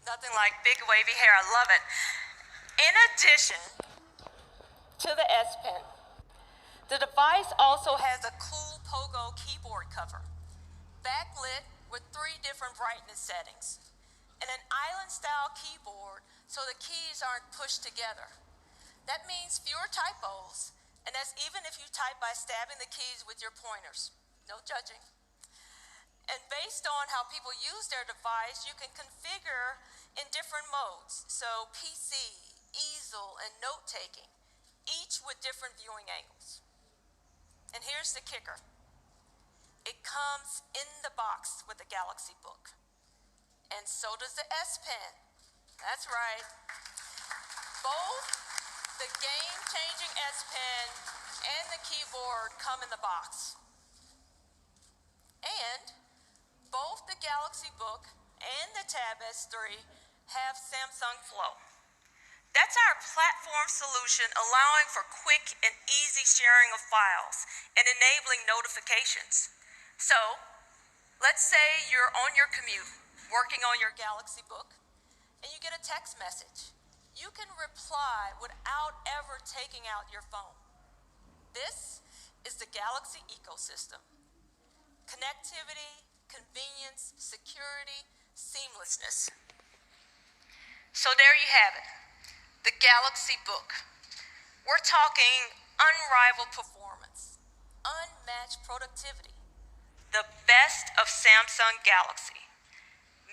[SPEAKER 8] Nothing like big wavy hair. I love it. In addition to the S Pen, the device also has a cool pogo keyboard cover, backlit with 3 different brightness settings, and an island-style keyboard so the keys aren't pushed together. That means fewer typos, and that's even if you type by stabbing the keys with your pointers. No judging. And based on how people use their device, you can configure in different modes. So PC, easel, and note-taking, each with different viewing angles. And here's the kicker. It comes in the box with the Galaxy Book. And so does the S Pen. That's right. Both the game-changing S Pen and the keyboard come in the box. And both the Galaxy Book and the Tab S3 have Samsung Flow. That's our platform solution allowing for quick and easy sharing of files and enabling notifications. So, let's say you're on your commute, working on your Galaxy Book, and you get a text message. You can reply without ever taking out your phone. This is the Galaxy ecosystem. Connectivity, convenience, security, seamlessness. So there you have it, the Galaxy Book. We're talking unrivaled performance, unmatched productivity, the best of Samsung Galaxy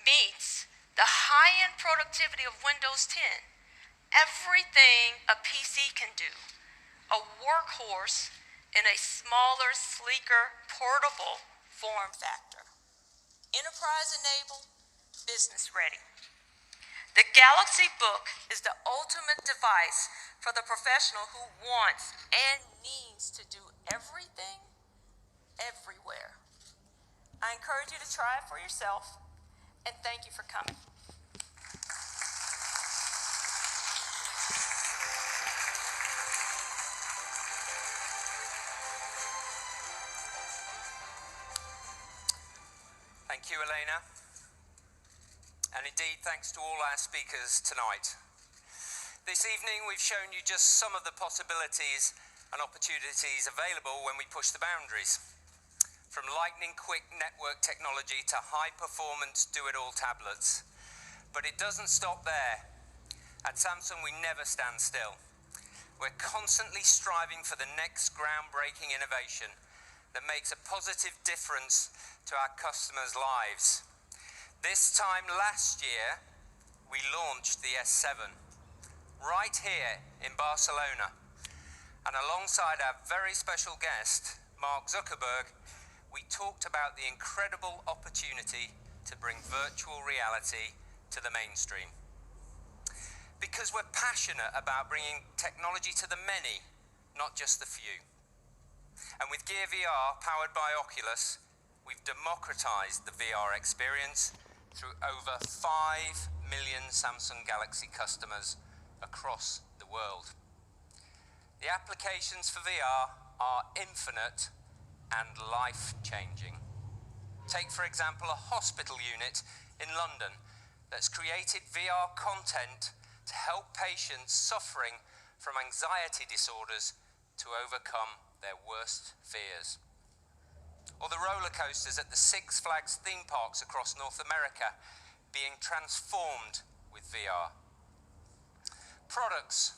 [SPEAKER 8] meets the high-end productivity of Windows 10. Everything a PC can do, a workhorse in a smaller, sleeker, portable form factor. Enterprise-enabled, business-ready. The Galaxy Book is the ultimate device for the professional who wants and needs to do everything, everywhere. I encourage you to try it for yourself, and thank you for coming.
[SPEAKER 4] Thank you, Elena. And indeed, thanks to all our speakers tonight. This evening, we've shown you just some of the possibilities and opportunities available when we push the boundaries. From lightning-quick network technology to high-performance do-it-all tablets. But it doesn't stop there. At Samsung, we never stand still. We're constantly striving for the next groundbreaking innovation that makes a positive difference to our customers' lives. This time last year, we launched the S7 right here in Barcelona. And alongside our very special guest, Mark Zuckerberg, we talked about the incredible opportunity to bring virtual reality to the mainstream. Because we're passionate about bringing technology to the many, not just the few. And with Gear VR, powered by Oculus, we've democratized the VR experience through over 5 million Samsung Galaxy customers across the world. The applications for VR are infinite and life-changing. Take, for example, a hospital unit in London that's created VR content to help patients suffering from anxiety disorders to overcome their worst fears. Or the roller coasters at the Six Flags theme parks across North America being transformed with VR. Products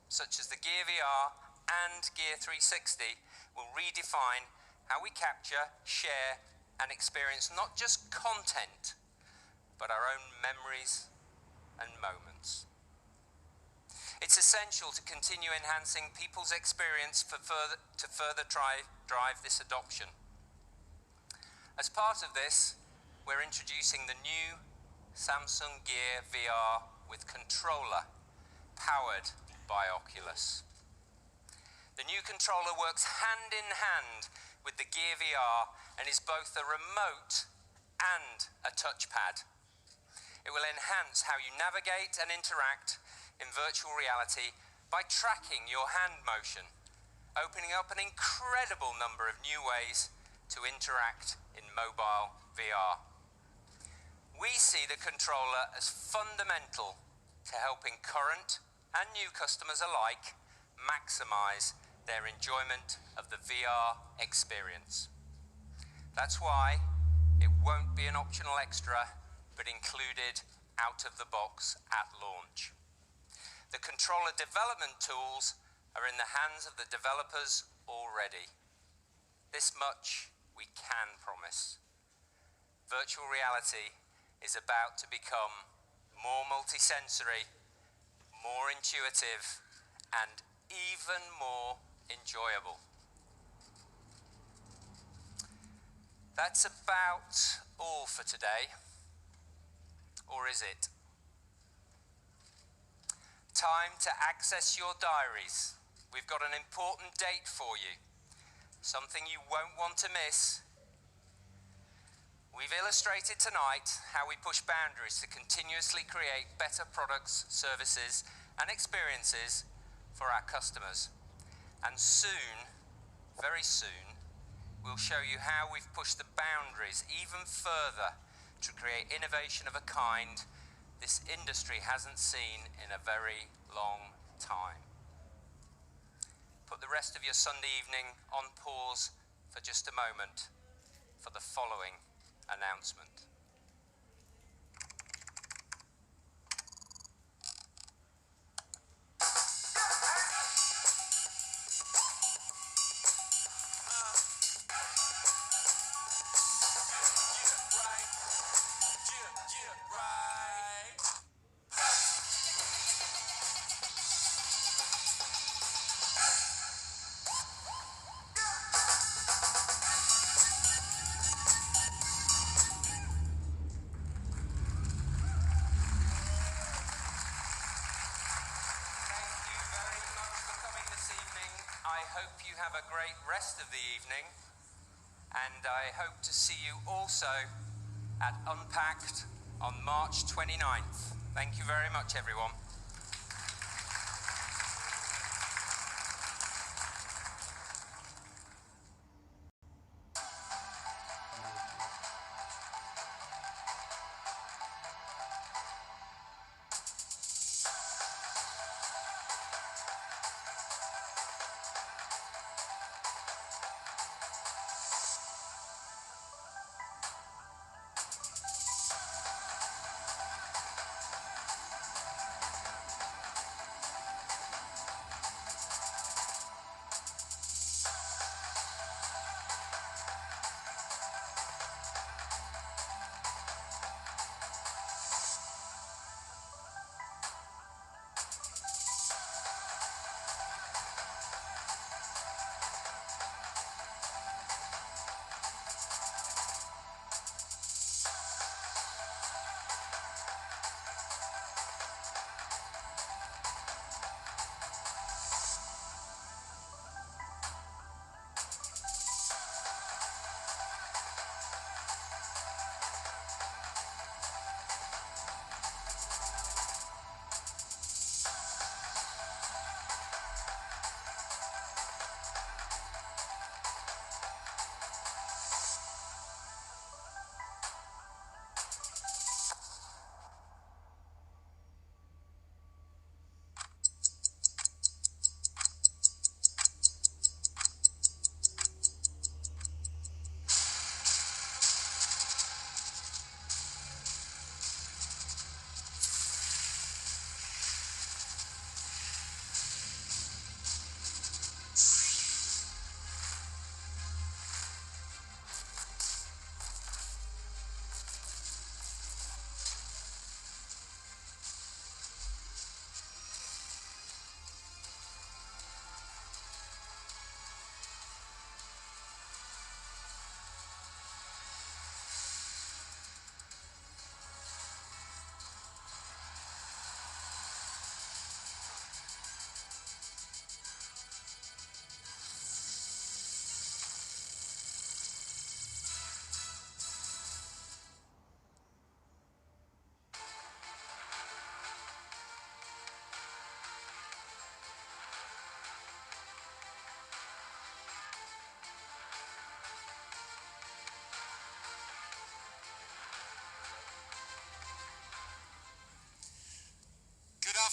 [SPEAKER 4] such as the Gear VR and Gear 360 will redefine how we capture, share, and experience not just content, but our own memories and moments. It's essential to continue enhancing people's experience to further drive this adoption. As part of this, we're introducing the new Samsung Gear VR with controller, powered by Oculus. The new controller works hand in hand with the Gear VR and is both a remote and a touchpad. It will enhance how you navigate and interact in virtual reality by tracking your hand motion, opening up an incredible number of new ways to interact in mobile VR. We see the controller as fundamental to helping current and new customers alike maximize their enjoyment of the VR experience. That's why it won't be an optional extra, but included out of the box at launch. The controller development tools are in the hands of the developers already. This much we can promise. Virtual reality is about to become more multisensory, more intuitive, and even more enjoyable. That's about all for today. Or is it? Time to access your diaries. We've got an important date for you, something you won't want to miss. We've illustrated tonight how we push boundaries to continuously create better products, services, and experiences for our customers. And soon, very soon, we'll show you how we've pushed the boundaries even further to create innovation of a kind this industry hasn't seen in a very long time. Put the rest of your Sunday evening on pause for just a moment for the following announcement. I hope you have a great rest of the evening, and I hope to see you also at Unpacked on March 29th. Thank you very much, everyone.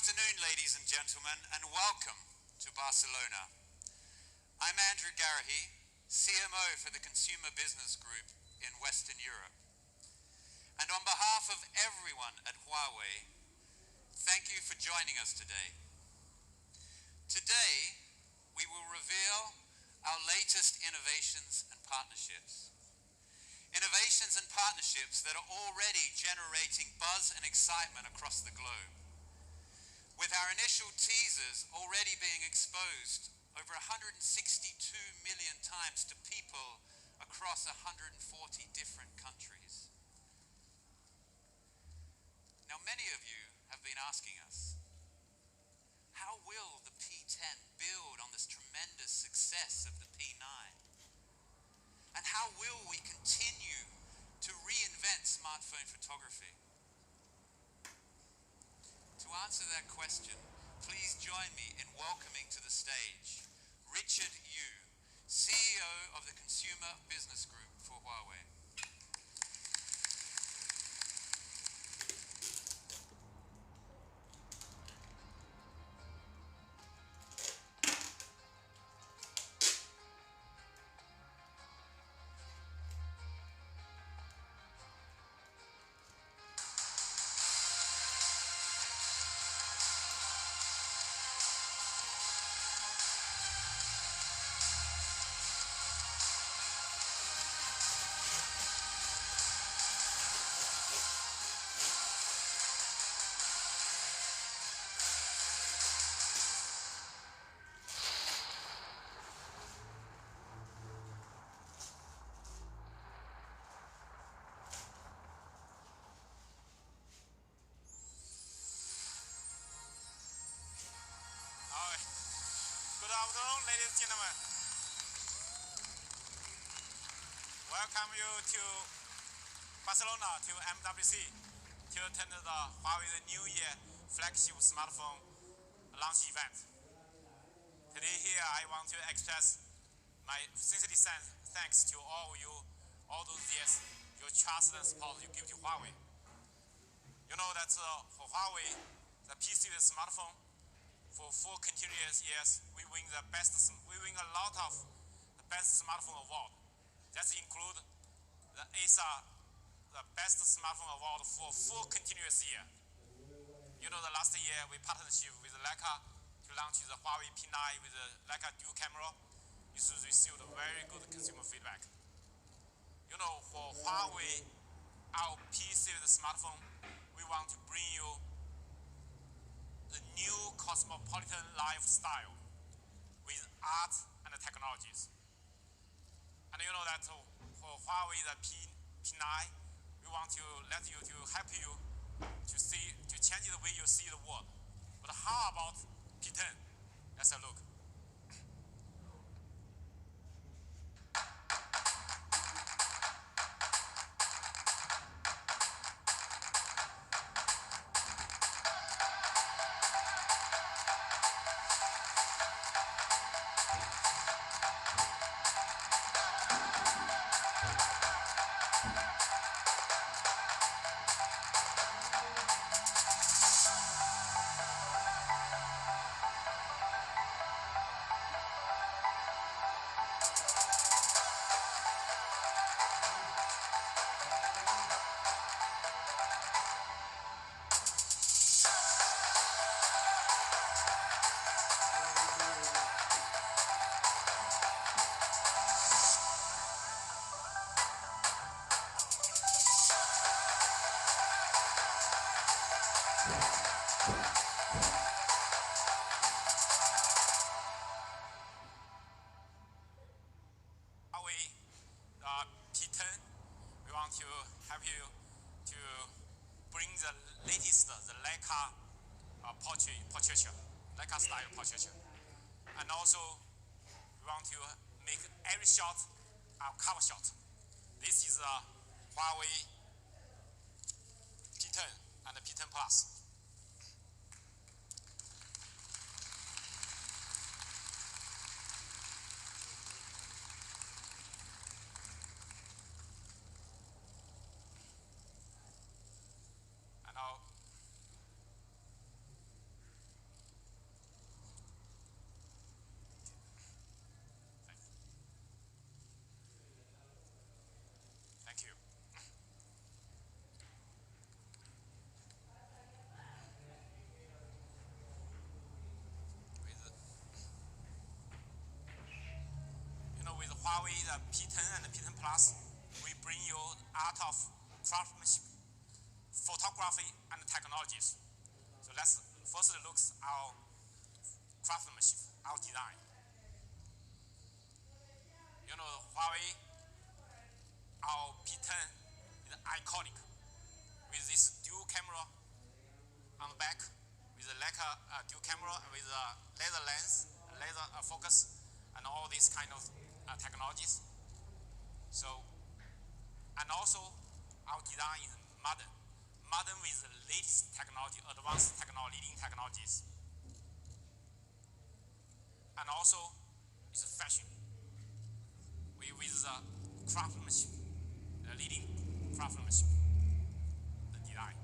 [SPEAKER 9] afternoon, ladies and gentlemen, and welcome to Barcelona. I'm Andrew Garahy, CMO for the Consumer Business Group in Western Europe. And on behalf of everyone at Huawei, thank you for joining us today. Today, we will reveal our latest innovations and partnerships. Innovations and partnerships that are already generating buzz and excitement across the globe, with our initial teasers already being exposed over 162 million times to people across 140 different countries. Now, many of you have been asking us, how will the P10 build on this tremendous success of the P9? And how will we continue to reinvent smartphone photography? To answer that question, please join me in welcoming to the stage Richard Yu, CEO of the Consumer Business Group for Huawei.
[SPEAKER 20] Good afternoon, ladies and gentlemen. Welcome you to Barcelona, to MWC, to attend the Huawei New Year flagship smartphone launch event. Today here, I want to express my sincere thanks to all of you, all those years, your trust and support you give to Huawei. You know that for Huawei, the P-series smartphone, for 4 continuous years, we win a lot of the best smartphone award. That include the ASA, the best smartphone award for 4 continuous years. You know, the last year we partnership with Leica to launch the Huawei P9 with the Leica dual camera. This received very good consumer feedback. You know, for Huawei, our P-series smartphone, we want to bring you the new cosmopolitan lifestyle with art and technologies. And you know that for Huawei, the P9, we want to let you, to help you to see, to change the way you see the world. But how about P10? Let's have a look. P10, we want to help you to bring the latest, the Leica portraiture, Leica style portraiture. And also, we want to make every shot a cover shot. This is a Huawei P10 and the P10 Plus. Huawei the P10 and the P10 Plus, we bring you art of craftsmanship, photography, and technologies. So let's first look at our craftsmanship, our design. You know, Huawei, our P10 is iconic with this dual camera on the back, with a Leica dual camera with a laser lens, laser focus, and all these kind of technologies. So, and also our design is modern with the latest technology, advanced technology, leading technologies. And also, it's fashion. With the craftsmanship, the leading craftsmanship, the design.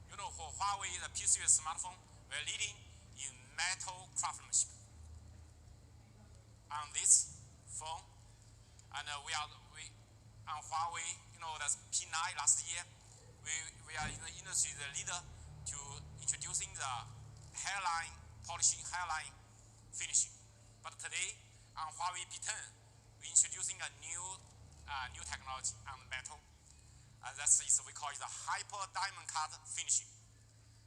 [SPEAKER 20] You know, for Huawei, the P-series smartphone, we're leading in metal craftsmanship. On this phone, and on Huawei, you know, that's P9 last year, we are in the industry the leader to introducing the hairline polishing, hairline finishing. But today, on Huawei P10, we're introducing a new technology on metal. We call it the hyper diamond cut finishing.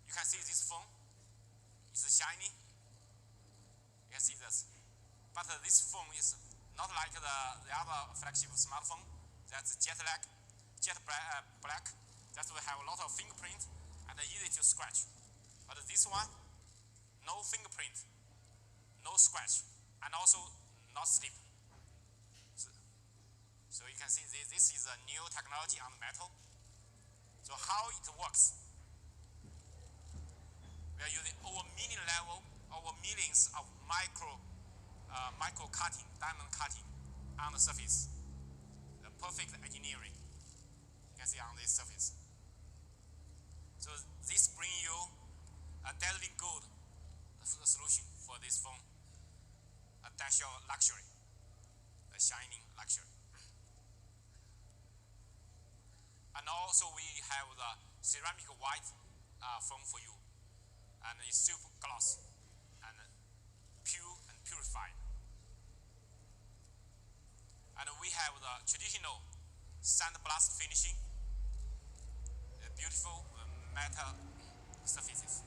[SPEAKER 20] You can see this phone, it's shiny. You can see this. But this phone is not like the other flagship smartphone. That's jet black. That will have a lot of fingerprint and easy to scratch. But this one, no fingerprint, no scratch, and also not slip. So you can see this is a new technology on metal. So how it works? We are using over millions of micro cutting, diamond cutting on the surface. The perfect engineering you can see on this surface. So this brings you a deadly good solution for this phone, a dash of luxury, a shining luxury. And also we have the ceramic white phone for you, and it's super gloss and pure and purified. And we have the traditional sandblast finishing, beautiful metal surfaces.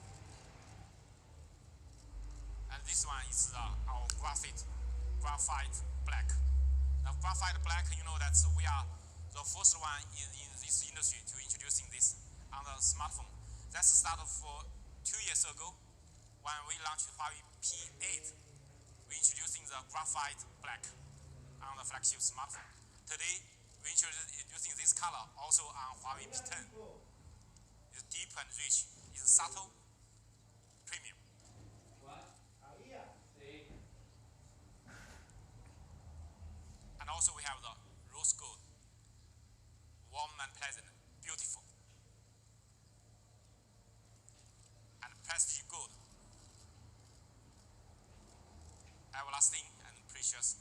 [SPEAKER 20] And this one is our graphite black. Now graphite black, you know that we are the first one in this industry to introducing this on the smartphone. That started for 2 years ago when we launched Huawei P8. We're introducing the graphite black on the flagship smartphone. Today, we're introducing this color also on Huawei P10. It's deep and rich. It's subtle, premium. And also we have the rose gold, warm and pleasant, beautiful. And prestige gold, everlasting and precious,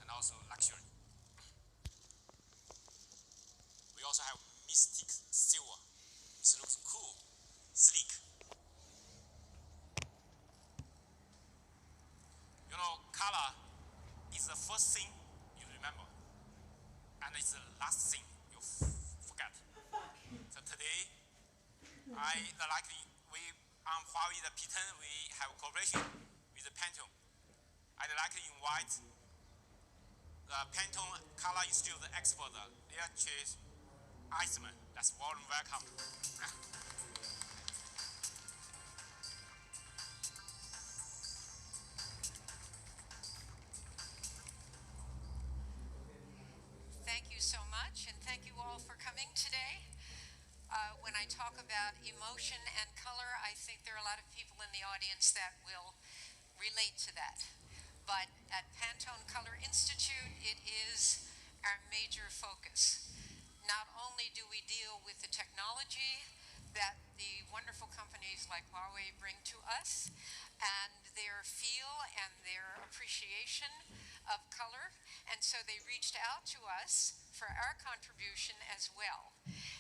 [SPEAKER 20] and also luxury. We also have mystic silver. It looks cool, sleek. You know, color is the first thing you remember, and it's the last thing you forget. So today, on Huawei the P10, we have cooperation with the Pantone. I'd like to invite the Pantone Color Institute expert, Beatrice Eisman. That's warm welcome.
[SPEAKER 11] Thank you so much, and thank you all for coming today. When I talk about emotion and color, I think there are a lot of people in the audience that will relate to that. But at Pantone Color Institute, it is our major focus. Not only do we deal with the technology that the wonderful companies like Huawei bring to us, and their feel and their appreciation of color, and so they reached out to us for our contribution as well.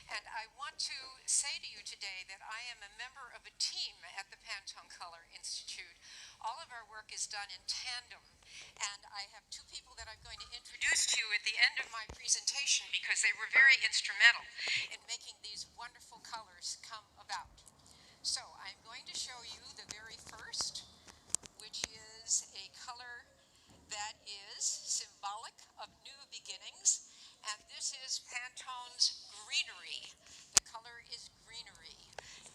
[SPEAKER 11] And I want to say to you today that I am a member of a team at the Pantone Color Institute. all of our work is done in tandem. And I have two people that I'm going to introduce to you at the end of my presentation because they were very instrumental in making these wonderful colors come about. So I'm going to show you the very first, which is a color that is symbolic of new beginnings. And this is Pantone's Greenery. The color is greenery.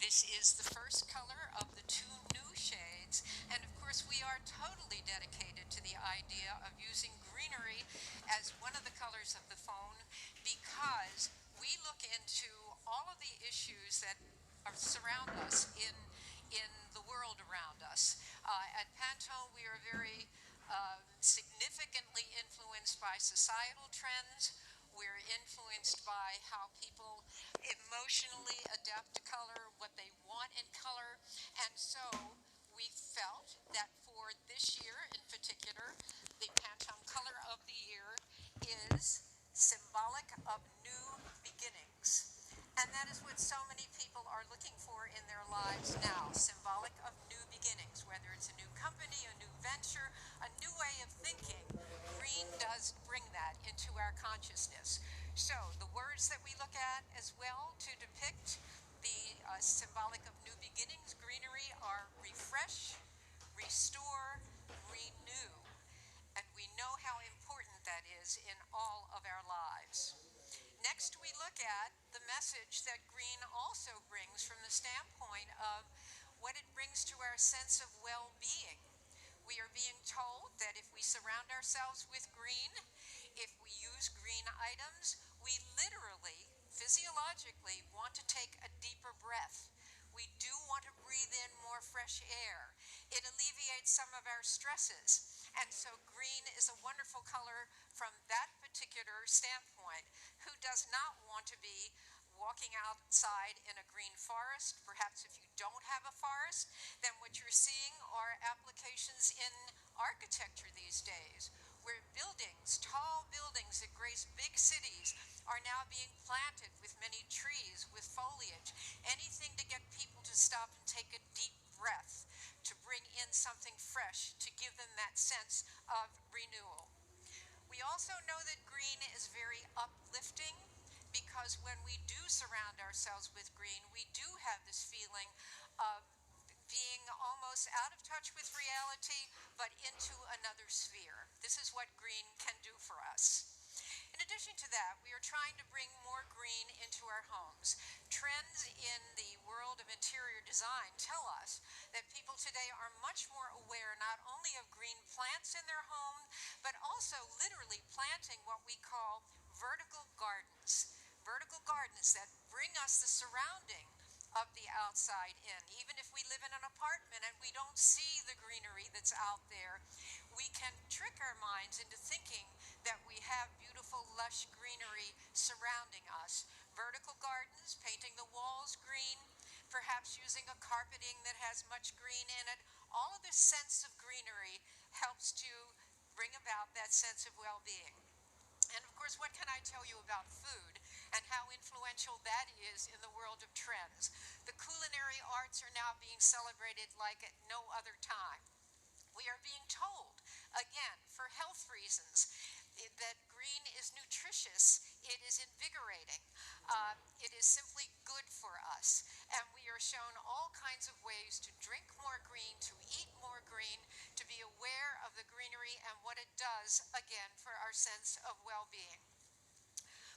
[SPEAKER 11] This is the first color of the two new shades, and of course we are totally dedicated to the idea of using greenery as one of the colors of the phone because we look into all of the issues that surround us in the world around us. At Pantone, we are very significantly influenced by societal trends. We're influenced by how people emotionally adapt to color, what they want in color, and so we felt that for this year in particular, the Pantone color of the year is symbolic of new beginnings. And that is what so many people are looking for in their lives now, symbolic of new beginnings, whether it's a new company, a new venture, a new way of thinking. Green does bring that into our consciousness. So the words that we look at as well to depict the symbolic of new beginnings, greenery, are refresh, restore, renew. And we know how important that is in all of our lives. Next, we look at the message that green also brings from the standpoint of what it brings to our sense of well-being. We are being told that if we surround ourselves with green, if we use green items, we literally, physiologically, want to take a deeper breath. We do want to breathe in more fresh air. It alleviates some of our stresses. And so green is a wonderful color from that particular standpoint. Who does not want to be walking outside in a green forest? Perhaps if you don't have a forest, then what you're seeing are applications in architecture these days, where buildings, tall buildings that grace big cities, are now being planted with many trees, with foliage, anything to get people to stop and take a deep breath, to bring in something fresh, to give them that sense of renewal. We also know that green is very uplifting because when we do surround ourselves with green, we do have this feeling of being almost out of touch with reality, but into another sphere. This is what green can do for us. In addition to that, we are trying to bring more green into our homes. Trends in the world of interior design tell us that people today are much more aware not only of green plants in their home, but also literally planting what we call vertical gardens. Vertical gardens that bring us the surrounding of the outside in. Even if we live in an apartment and we don't see the greenery that's out there, we can trick our minds into thinking that we have beautiful, lush greenery surrounding us. Vertical gardens, painting the walls green, perhaps using a carpeting that has much green in it. All of this sense of greenery helps to bring about that sense of well-being. And of course, what can I tell you about food and how influential that is in the world of trends? The culinary arts are now being celebrated like at no other time. We are being told, again, for health reasons, that green is nutritious, it is invigorating, it is simply good for us. And we are shown all kinds of ways to drink more green, to eat more green, to be aware of the greenery and what it does, again, for our sense of well-being.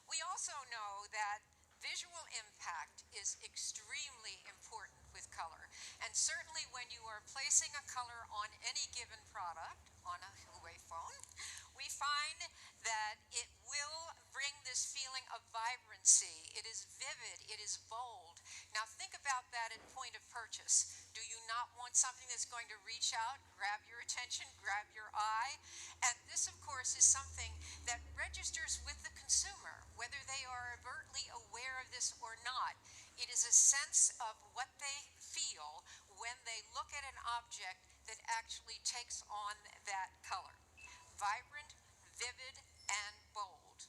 [SPEAKER 11] We also know that visual impact is extremely important with color. And certainly when you are placing a color on any given product, on a Huawei phone, we find that it will bring this feeling of vibrancy. It is vivid, it is bold. Now think about that at point of purchase. Do you not want something that's going to reach out, grab your attention, grab your eye? And this, of course, is something that registers with the consumer, whether they are overtly aware of this or not. It is a sense of what they feel when they look at an object that actually takes on that color. Vibrant, vivid, and bold.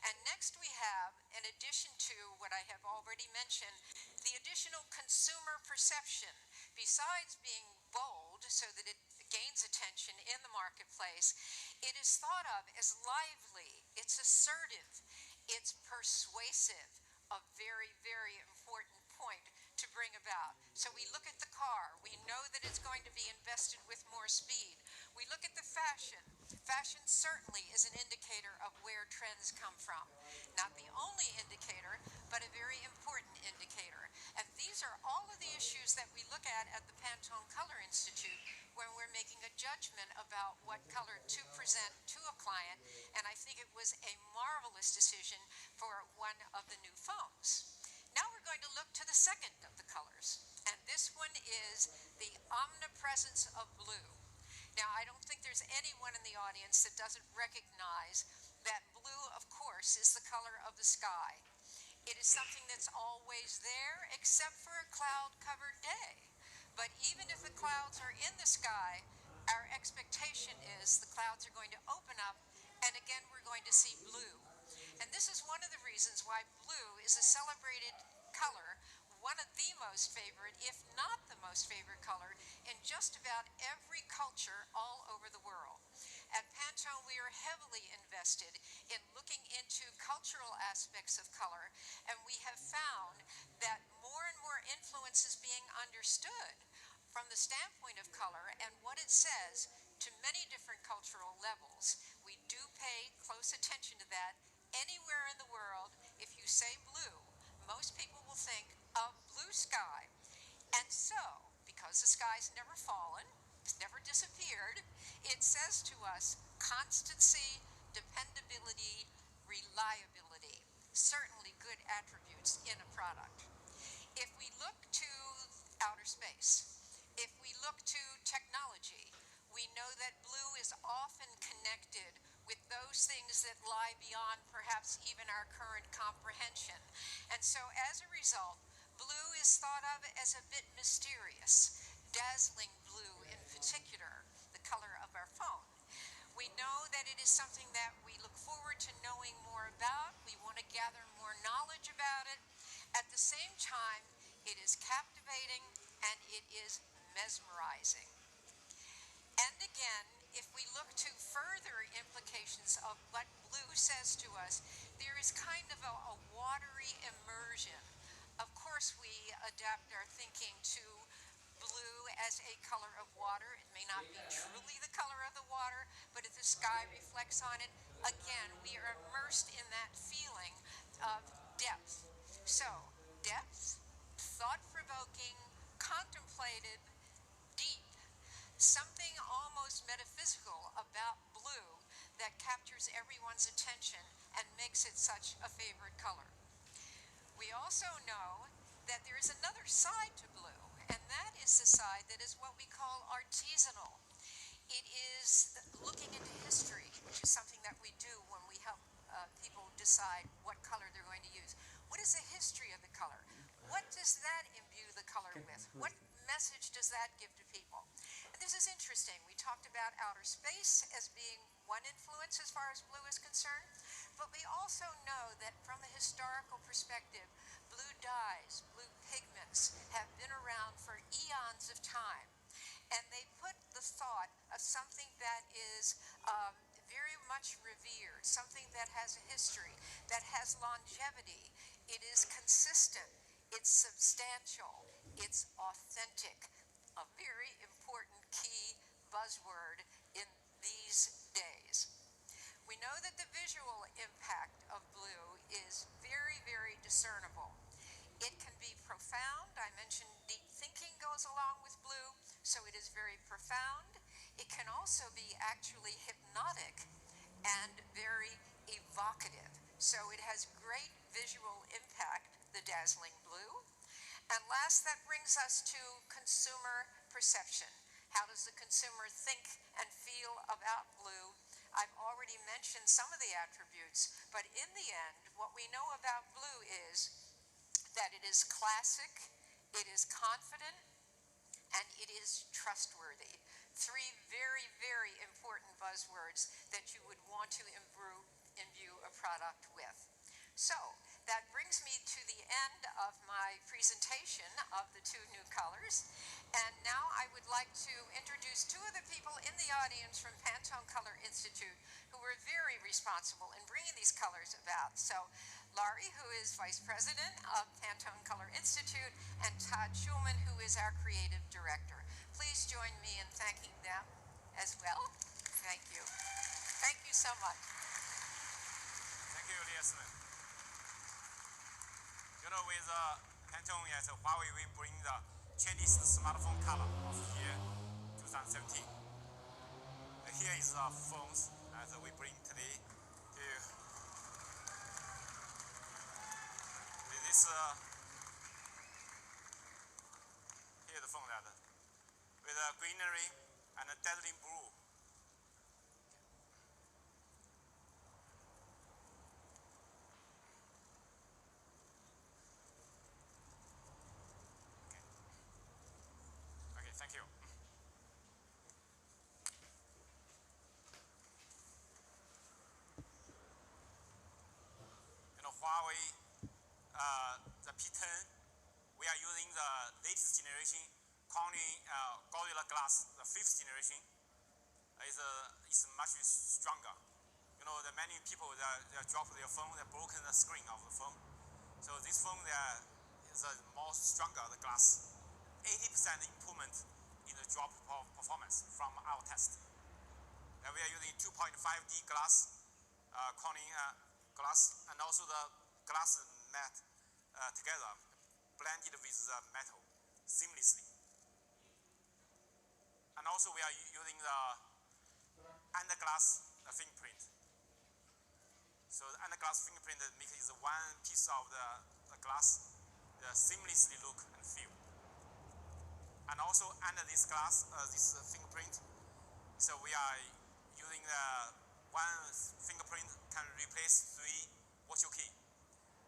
[SPEAKER 11] And next we have, in addition to what I have already mentioned, the additional consumer perception. besides being bold so that it gains attention in the marketplace, it is thought of as lively, it's assertive, it's persuasive, a very, very important point to bring about. So we look at the car, we know that it's going to be invested with more speed. We look at the fashion. Fashion certainly is an indicator of where trends come from. Not the only indicator, but a very important indicator. And these are all of the issues that we look at the Pantone Color Institute when we're making a judgment about what color to present to a client. And I think it was a marvelous decision for one of the new phones. Now we're going to look to the second of the colors, and this one is the omnipresence of blue. Now, I don't think there's anyone in the audience that doesn't recognize that blue, of course, is the color of the sky. It is something that's always there, except for a cloud-covered day. But even if the clouds are in the sky, our expectation is the clouds are going to open up, and again, we're going to see blue. And this is one of the reasons why blue is a celebrated color, one of the most favorite, if not the most favorite color, in just about every culture all over the world. At Pantone, we are heavily invested in looking into cultural aspects of color, and we have found that more and more influence is being understood from the standpoint of color and what it says to many different cultural levels. We do pay close attention to that. Anywhere in the world, if you say blue, most people will think of blue sky. And so, because the sky's never fallen, it's never disappeared, it says to us constancy, dependability, reliability, certainly good attributes in a product. If we look to outer space, if we look to technology, we know that blue is often connected with those things that lie beyond perhaps even our current comprehension. And so as a result, blue is thought of as a bit mysterious, dazzling blue in particular, the color of our phone. We know that it is something that we look forward to knowing more about. We want to gather more knowledge about it. At the same time, it is captivating and it is mesmerizing. And again, if we look to further implications of what blue says to us, there is kind of a watery immersion. Of course, we adapt our thinking to blue as a color of water. It may not be truly the color of the water, but if the sky reflects on it, again, we are immersed in that feeling of depth. So, depth, thought-provoking, contemplative, deep, something almost metaphysical about blue that captures everyone's attention and makes it such a favorite color. We also know that there is another side to blue, and that is the side that is what we call artisanal. It is looking into history, which is something that we do when we help people decide what color they're going to use. What is the history of the color? What does that imbue the color with? What message does that give to people? And this is interesting. We talked about outer space as being one influence as far as blue is concerned, but we also know that from a historical perspective, blue dyes, blue pigments have been around for eons of time. And they put the thought of something that is very much revered, something that has a history, that has longevity. It is consistent, it's substantial, it's authentic, a very important key buzzword in these days. We know that the visual impact of blue is very, very discernible. It can be profound. I mentioned deep thinking goes along with blue, so it is very profound. It can also be actually hypnotic and very evocative. So it has great visual impact, the dazzling blue. And last, that brings us to consumer perception. How does the consumer think and feel about blue? I've already mentioned some of the attributes, but in the end, what we know about blue is that it is classic, it is confident, and it is trustworthy. Three very, very important buzzwords that you would want to imbue a product with. So, that brings me to the end of my presentation of the two new colors. And now I would like to introduce two of the people in the audience from Pantone Color Institute who were very responsible in bringing these colors about. So Laurie, who is Vice President of Pantone Color Institute, and Todd Schulman, who is our Creative Director. Please join me in thanking them as well. Thank you. Thank you so much.
[SPEAKER 20] Thank you, Liesman. You know, with Pantone as Huawei, we bring the Chinese smartphone color of year 2017. Here is the phones that we bring today to this. Here the phone that with a greenery and a dazzling blue. Okay, thank you. You know, Huawei, the P10, we are using the latest generation Corning Gorilla Glass, the 5th generation. Is much stronger. You know, the many people they drop their phone, they broken the screen of the phone. So this phone is more stronger, the glass. 80% improvement in the drop performance from our test. And we are using 2.5D glass, Corning glass, and also the glass mat together, blended with the metal seamlessly. And also we are using the underglass fingerprint. So the underglass fingerprint makes it one piece of the glass seamlessly look and feel. And also under this glass, this fingerprint, so we are using one fingerprint can replace 3 virtual key.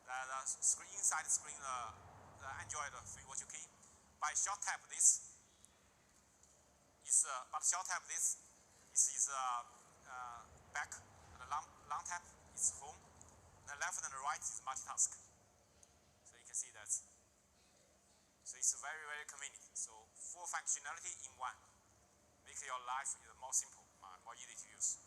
[SPEAKER 20] The screen inside the screen, the Android 3 virtual key. By short tap this is back, and the long tap is home. The left and the right is multitask. So you can see that. So it's very, very convenient. So full functionality in one. Make your life more simple, more easy to use.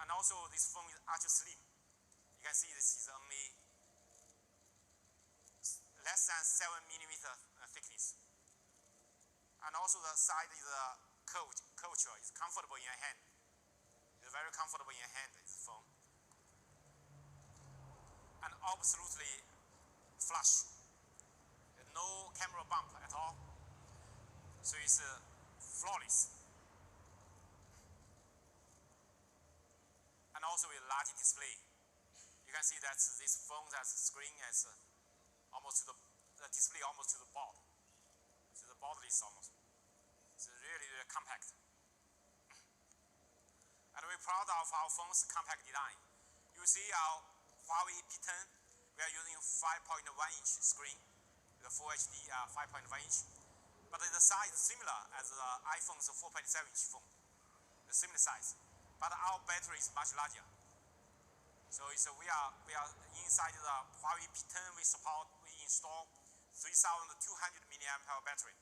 [SPEAKER 20] And also this phone is ultra slim. You can see this is only less than 7mm thickness. And also the side is curvature, is comfortable in your hand. It's very comfortable in your hand, this phone. And absolutely flush. No camera bump at all. So it's flawless. And also with large display. You can see that this phone has screen as almost to the display almost to the board. So the borderless almost. It's really, really compact. And we're proud of our phone's compact design. You see our Huawei P10, we are using 5.1-inch screen, the Full HD 5.1-inch. But the size is similar as the iPhone's 4.7-inch phone, the similar size. But our battery is much larger. So we are inside the Huawei P10. We install 3,200 mAh battery.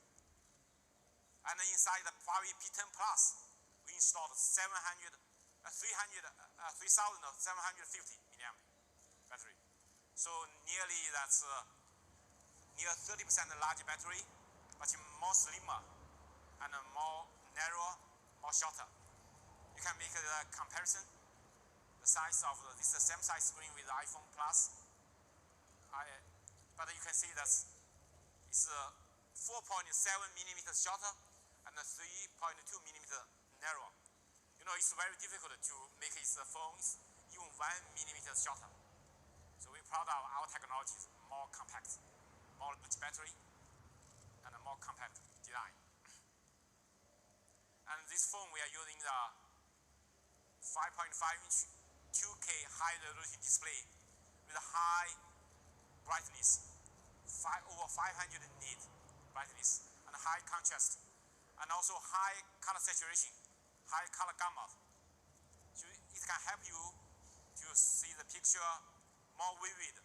[SPEAKER 20] And inside the Huawei P10 Plus, we installed 3,750 mAh battery. So nearly that's near 30% larger battery, but more slimmer and more narrower, more shorter. You can make the comparison. The size of this is the same size screen with the iPhone Plus. But you can see that it's 4.7mm shorter and 3.2mm narrower. You know, it's very difficult to make its phones even 1mm shorter. So we're proud of our technology is more compact, more large battery, and a more compact design. And this phone we are using the 5.5-inch 2K high-resolution display with a high brightness, over 500 nit brightness, and high contrast, and also high color saturation, high color gamma. So it can help you to see the picture more vivid,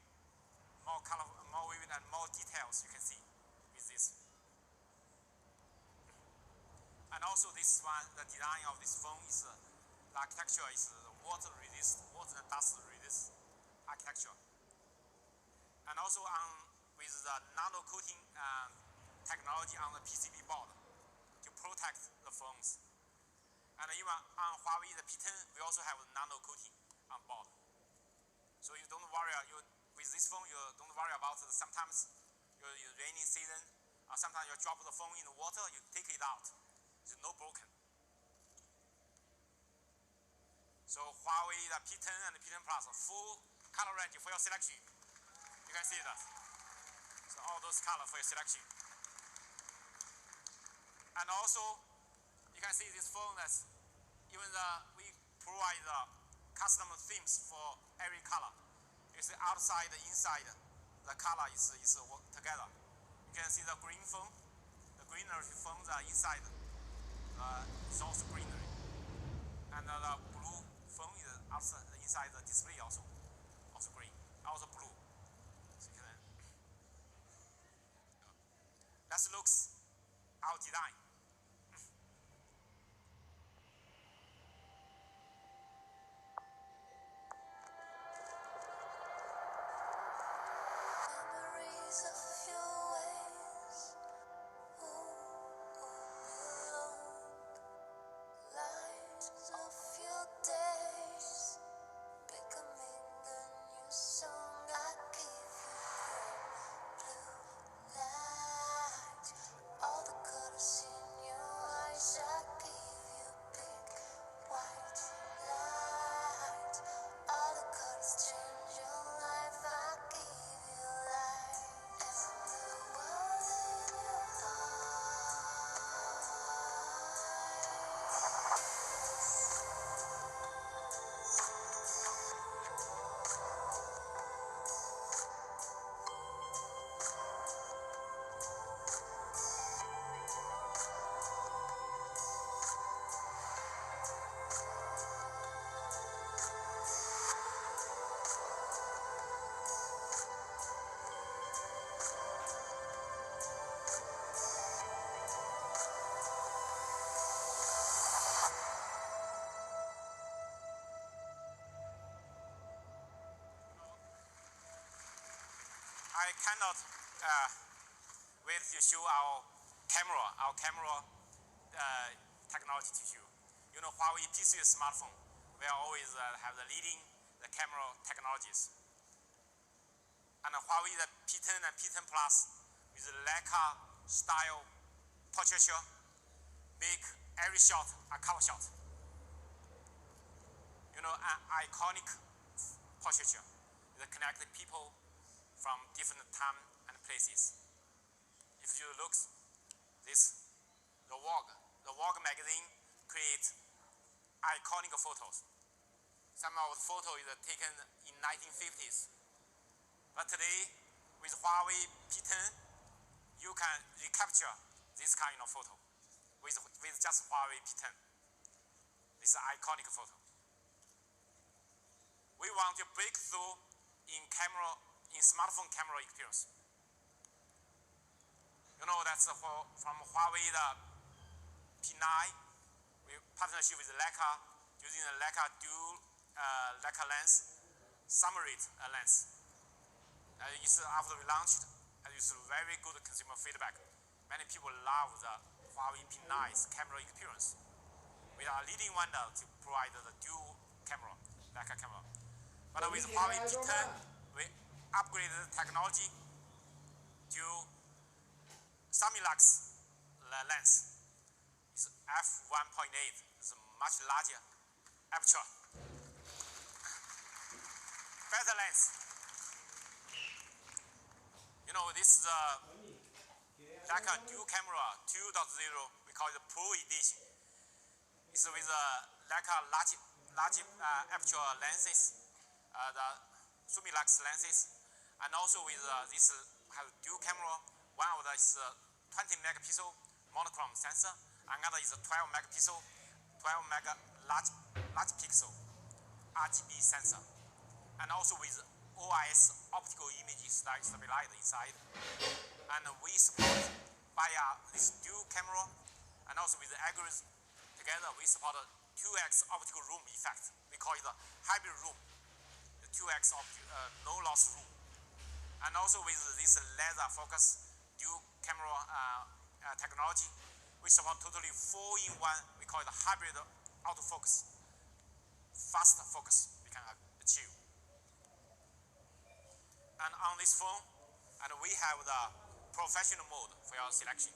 [SPEAKER 20] more colorful, more vivid, and more details you can see with this.
[SPEAKER 7] also this one, the design of this phone is, the architecture is water resist, water and dust resist architecture. And also with the nano coating technology on the PCB board to protect the phones. And even on Huawei, the P10, we also have nano coating on board. So you don't worry, with this phone, you don't worry about sometimes your rainy season, or sometimes you drop the phone in the water, you take it out. It's no broken. So Huawei, the P10 and the P10 Plus, full color range for your selection. You can see that. So all those colors for your selection. And also, you can see this phone that's even we provide the custom themes for every color. You see outside, inside, the color is together. You can see the green phone, the greenery phones are inside. It's also greenery. And the blue phone is outside, inside the display also green, also blue. So that looks our design. I cannot wait to show our camera technology to you. You know, Huawei P3 smartphone, we always have the leading the camera technologies. And Huawei the P10 and P10 Plus with Leica style portraiture make every shot a cover shot. You know, an iconic portraiture that connects people from different time and places. If you look this, the Vogue magazine creates iconic photos. Some of the photos is taken in 1950s. But today, with Huawei P10, you can recapture this kind of photo with just Huawei P10. This is an iconic photo. We want to break through in smartphone camera experience. You know, that's from Huawei the P9, we partnership with Leica, using the Leica dual Leica lens, summary lens. After we launched, it's very good consumer feedback. Many people love the Huawei P9's camera experience. We are leading one now to provide the dual camera, Leica camera. But with Huawei P10, we upgraded the technology to Samilux lens. It's f1.8. It's a much larger aperture. Better lens. You know, this is Leica dual camera 2.0. We call it the Pro Edition. It's with Leica large aperture lenses, the Samilux lenses, and also with this have dual camera. One of them is 20 megapixel monochrome sensor, another is a 12 megapixel, 12 mega large pixel RGB sensor, and also with OIS optical image stabilizer inside. And we support via this dual camera
[SPEAKER 12] And also with the algorithm together, we support a 2x optical room effect. We call it a hybrid room, the 2x no loss room. And also with this laser focus dual camera technology, we support totally 4-in-1. We call it a hybrid autofocus, fast focus we can achieve. And on this phone, and we have the professional mode for your selection.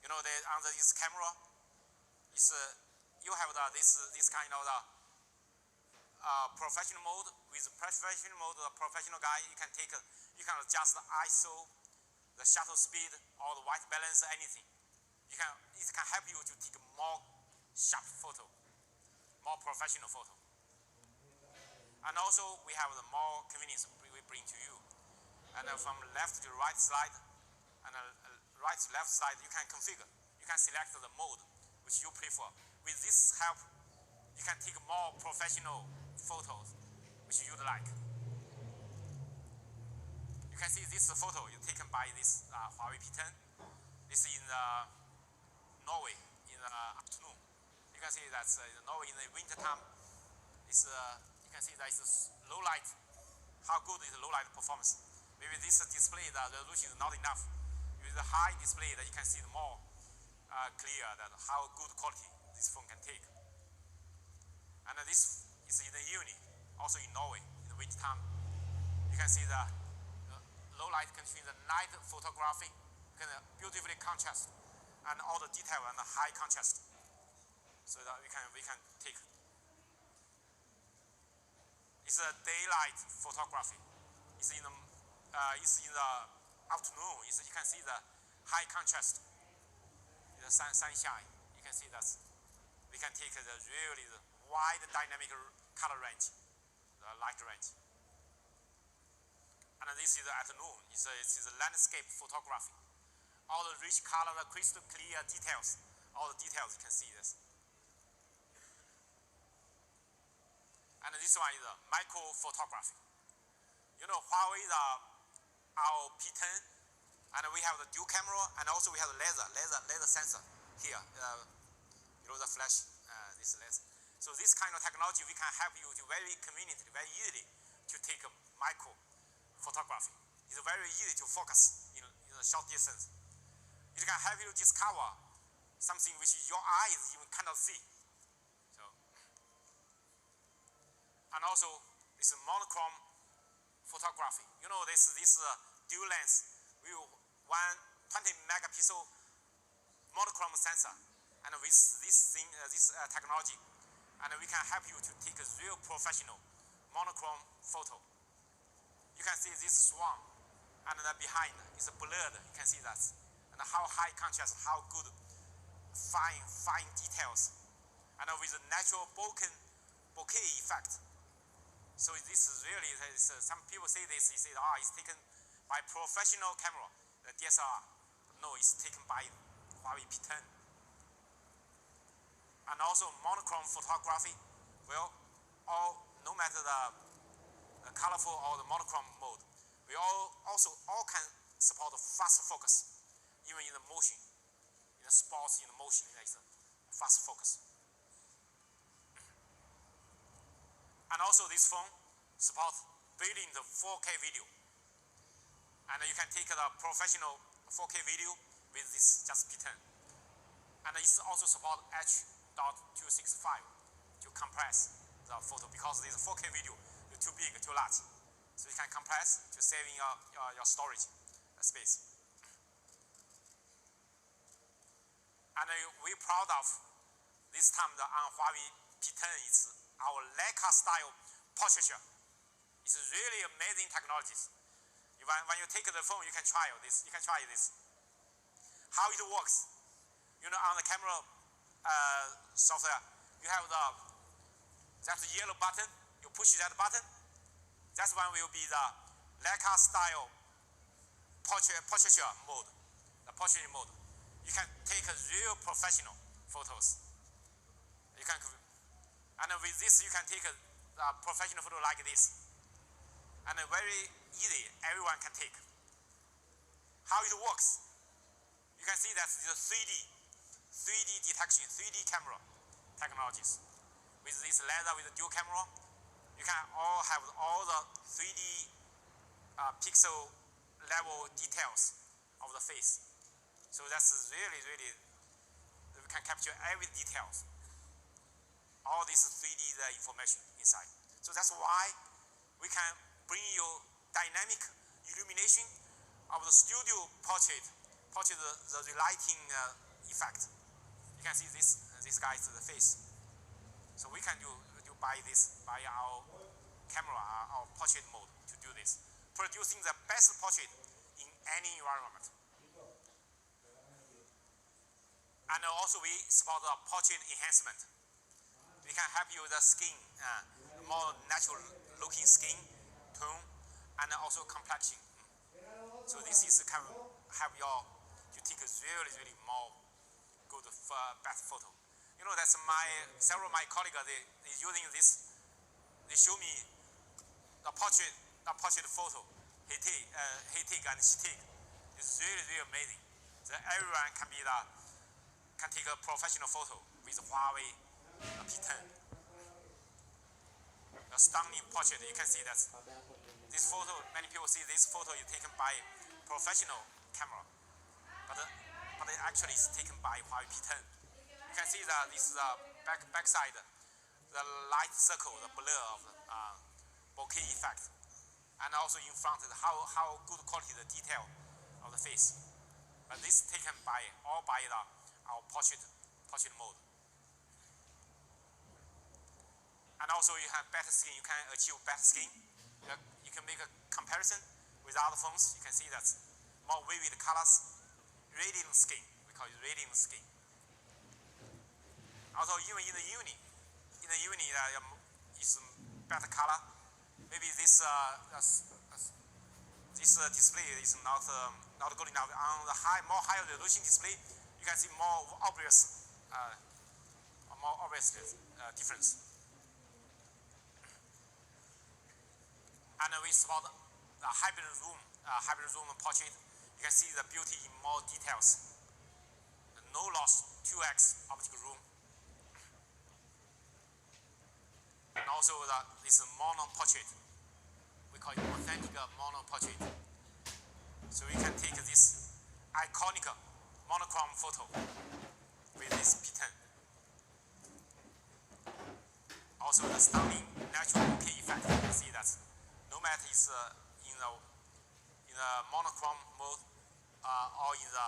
[SPEAKER 12] You know, under this camera, you have this kind of professional mode. With professional mode, the professional guy, you can adjust the ISO, the shutter speed, or the white balance, anything. It can help you to take more sharp photo, more professional photo. And also, we have the more convenience we bring to you. And from left to right side, and right to left side, you can configure. You can select the mode which you prefer. With this help, you can take more professional photos which you'd like. You can see this photo is taken by this Huawei P10. This is in Norway in the afternoon. You can see that in Norway in the winter time, you can see that it's low light. How good is the low light performance? Maybe this display, the resolution is not enough. With the high display, that you can see more clear that how good quality this phone can take. And this is in the evening, also in Norway in the winter time. You can see the low light condition, the night photography can beautifully contrast, and all the detail and the high contrast, so that we can take. It's a daylight photography. It's in the afternoon. You can see the high contrast, the sunshine. You can see that we can take the really wide dynamic color range, the light range. And this is at noon. It's a landscape photography. All the rich color, the crystal clear details, all the details you can see this. And this one is a micro photography. You know, Huawei is our P10, and we have the dual camera, and also we have the laser sensor here. You know, the flash, this laser. So this kind of technology, we can help you to very conveniently, very easily to take a micro photography. It's very easy to focus in a short distance. It can help you discover something which your eyes even cannot see. So, and also this monochrome photography. You know, this dual lens with 120 megapixel monochrome sensor, and with this technology, and we can help you to take a real professional monochrome photo. You can see this swan, and then behind is blurred. You can see that, and how high contrast, how good, fine details, and with the natural bokeh effect. So this is really, some people say this, they say, it's taken by professional camera, the DSLR. No, it's taken by Huawei P10. And also monochrome photography, well, no matter the colorful or the monochrome mode, we all can support fast focus, even in the motion, in the sports, in the motion, like fast focus. And also this phone supports building the 4K video. And you can take the professional 4K video with this just P10. And it also supports H.265 to compress the photo, because this 4K video is too big, too large. So you can compress to saving your storage space. And we're proud of this time on Huawei P10 is our Leica style portraiture. It's really amazing technologies. When you take the phone, you can try this. You can try this. How it works? You know, on the camera software, you have that yellow button. You push that button. That one will be the Leica style portraiture mode. The portrait mode. You can take real professional photos. You can, and with this, you can take a professional photo like this. And very easy, everyone can take. How it works? You can see that the 3D 3D detection, 3D camera technologies. With this laser with the dual camera, you can all have all the 3D pixel level details of the face. So that's really, really, we can capture every details. All this 3D information inside. So that's why we can bring you dynamic illumination of the studio portrait, the relighting effect. You can see this guy's the face. So we can do by our camera, our portrait mode to do this, producing the best portrait in any environment. And also we support the portrait enhancement. We can help you with the skin, more natural looking skin tone, and also complexion. So this is kind of help you to take a really, really more good, best photo. You know, that's several of my colleagues, they using this, they show me the portrait photo he take and she take. It's really, really amazing. So everyone can take a professional photo with Huawei P10. A stunning portrait, you can see that. This photo, many people see this photo is taken by professional camera, but it actually is taken by Huawei P10. You can see that this is the back side, the light circle, the blur of the bokeh effect, and also in front how good quality the detail of the face. But this is taken all by our portrait mode. And also you have better skin. You can achieve better skin. You can make a comparison with other phones. You can see that more vivid colors, radiant skin. We call it radiant skin. Also, even in the evening, is better color. Maybe this display is not good enough. On the more higher resolution display, you can see more obvious difference. And we support the hybrid zoom portrait. You can see the beauty in more details. No loss 2x optical zoom. And also this mono portrait. We call it authentic mono portrait. So we can take this iconic monochrome photo with this P10. Also the stunning natural bokeh effect. You can see that no matter it's in the monochrome mode or in the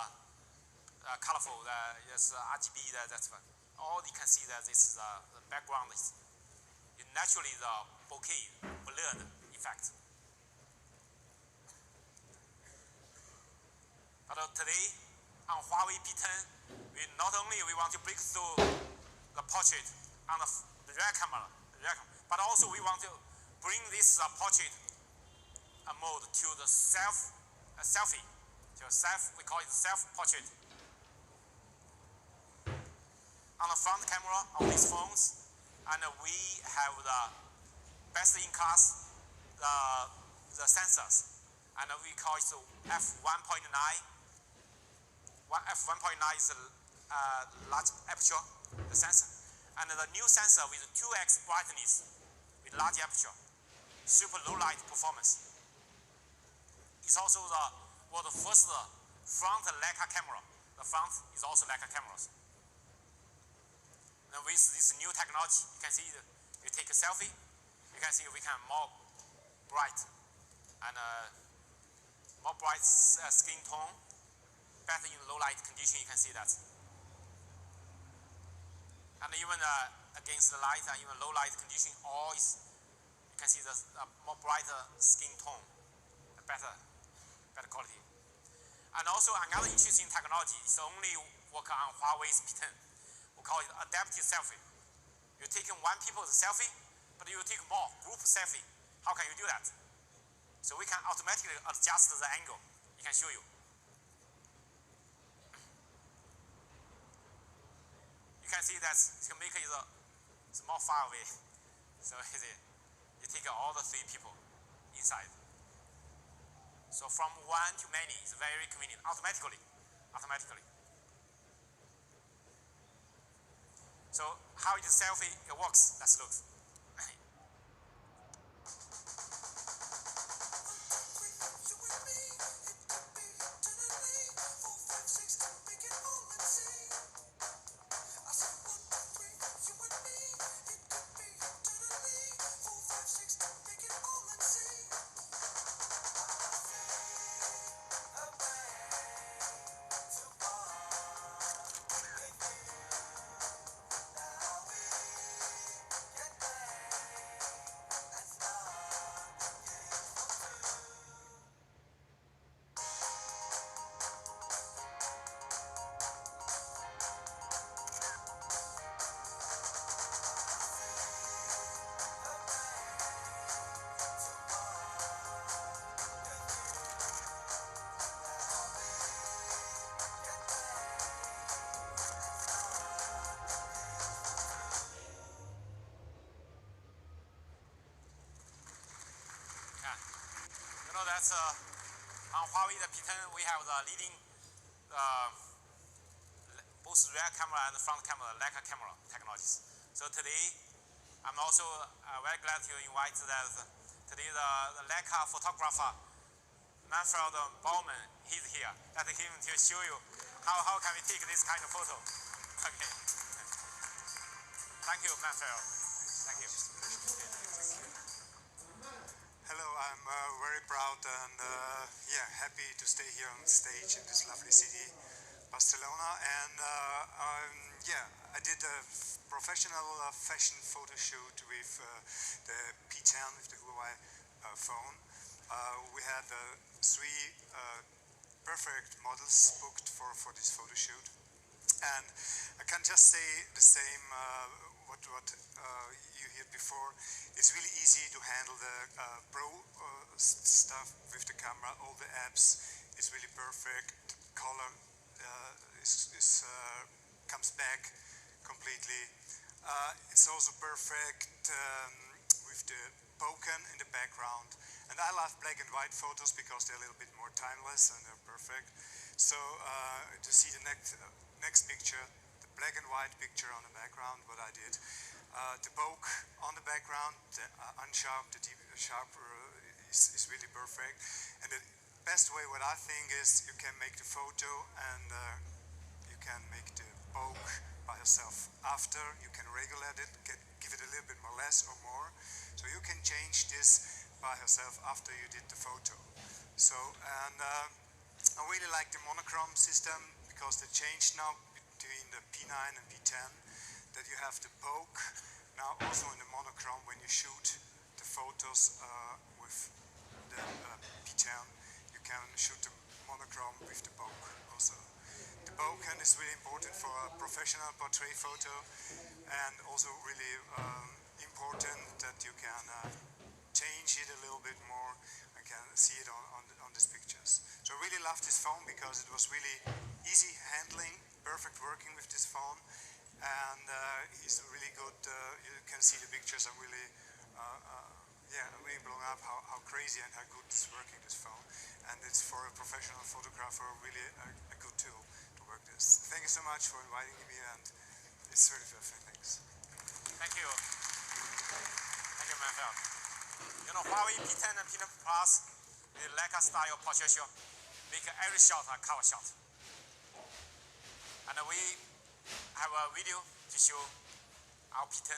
[SPEAKER 12] colorful, RGB, that's one. All you can see that this is the background is naturally the bokeh blurred effect. But today on Huawei P10, not only we want to break through the portrait on the rear camera, but also we want to bring this portrait mode to the selfie. We call it self-portrait. On the front camera of these phones, and we have the best-in-class the sensors, and we call it f1.9. F1.9 is a large aperture, the sensor, and the new sensor with 2x brightness with large aperture, super low light performance. It's also the first front Leica camera. The front is also Leica cameras. And with this new technology, you can see you take a selfie, you can see we can more bright and more bright skin tone, better in low light condition. You can see that. And even against the light and even low light condition, you can see the more brighter skin tone, better quality. And also another interesting technology is only work on Huawei's P10. We call it adaptive selfie. You're taking one people's selfie, but you take more group selfie. How can you do that? So we can automatically adjust the angle. You can show you. You can see that you can make it more far away. So you take all the three people inside. So from one to many is very convenient, automatically. So how it selfie it works, let's look. You know, that's on Huawei the P10 we have the leading both rear camera and front camera Leica camera technologies. So today I'm also very glad to invite that today the Leica photographer Manfred Baumann, he's here. Let him to show you how can we take this kind of photo. Okay. Thank you, Manfred. Thank you.
[SPEAKER 1] Hello, I'm very proud and happy to stay here on stage in this lovely city, Barcelona. And I did a professional fashion photo shoot with the P10, with the Huawei phone. We had 3 perfect models booked for this photo shoot. And I can just say the same what you heard before. It's really easy to handle the pro stuff with the camera. All the apps is really perfect. Color comes back completely. It's also perfect with the bokeh in the background. And I love black and white photos because they're a little bit more timeless and they're perfect. So to see the next picture, the black and white picture on the background, what I did. The bokeh on the background, the unsharp, the deep sharp is really perfect. And the best way, what I think, is you can make the photo and you can make the bokeh by yourself after. You can regulate it, give it a little bit more less or more. So you can change this by yourself after you did the photo. So, and I really like the monochrome system because they changed now between the P9 and P10 that you have the bokeh now also in the monochrome when you shoot the photos with the P10. You can shoot the monochrome with the bokeh also. The bokeh is really important for a professional portrait photo and also really important that you can change it a little bit more. I can see it on these pictures. So I really love this phone because it was really easy handling, perfect working with this phone, and it's really good. You can see the pictures. I'm really, really blown up how crazy and how good it's working, this phone. And it's for a professional photographer really a good tool to work this. Thank you so much for inviting me, and it's really perfect. Thanks.
[SPEAKER 12] Thank you. Thank you, Manfred. You know, Huawei P10 and P10 Plus, the Leica style portraiture, make every shot a cover shot. And we have a video to show our P10.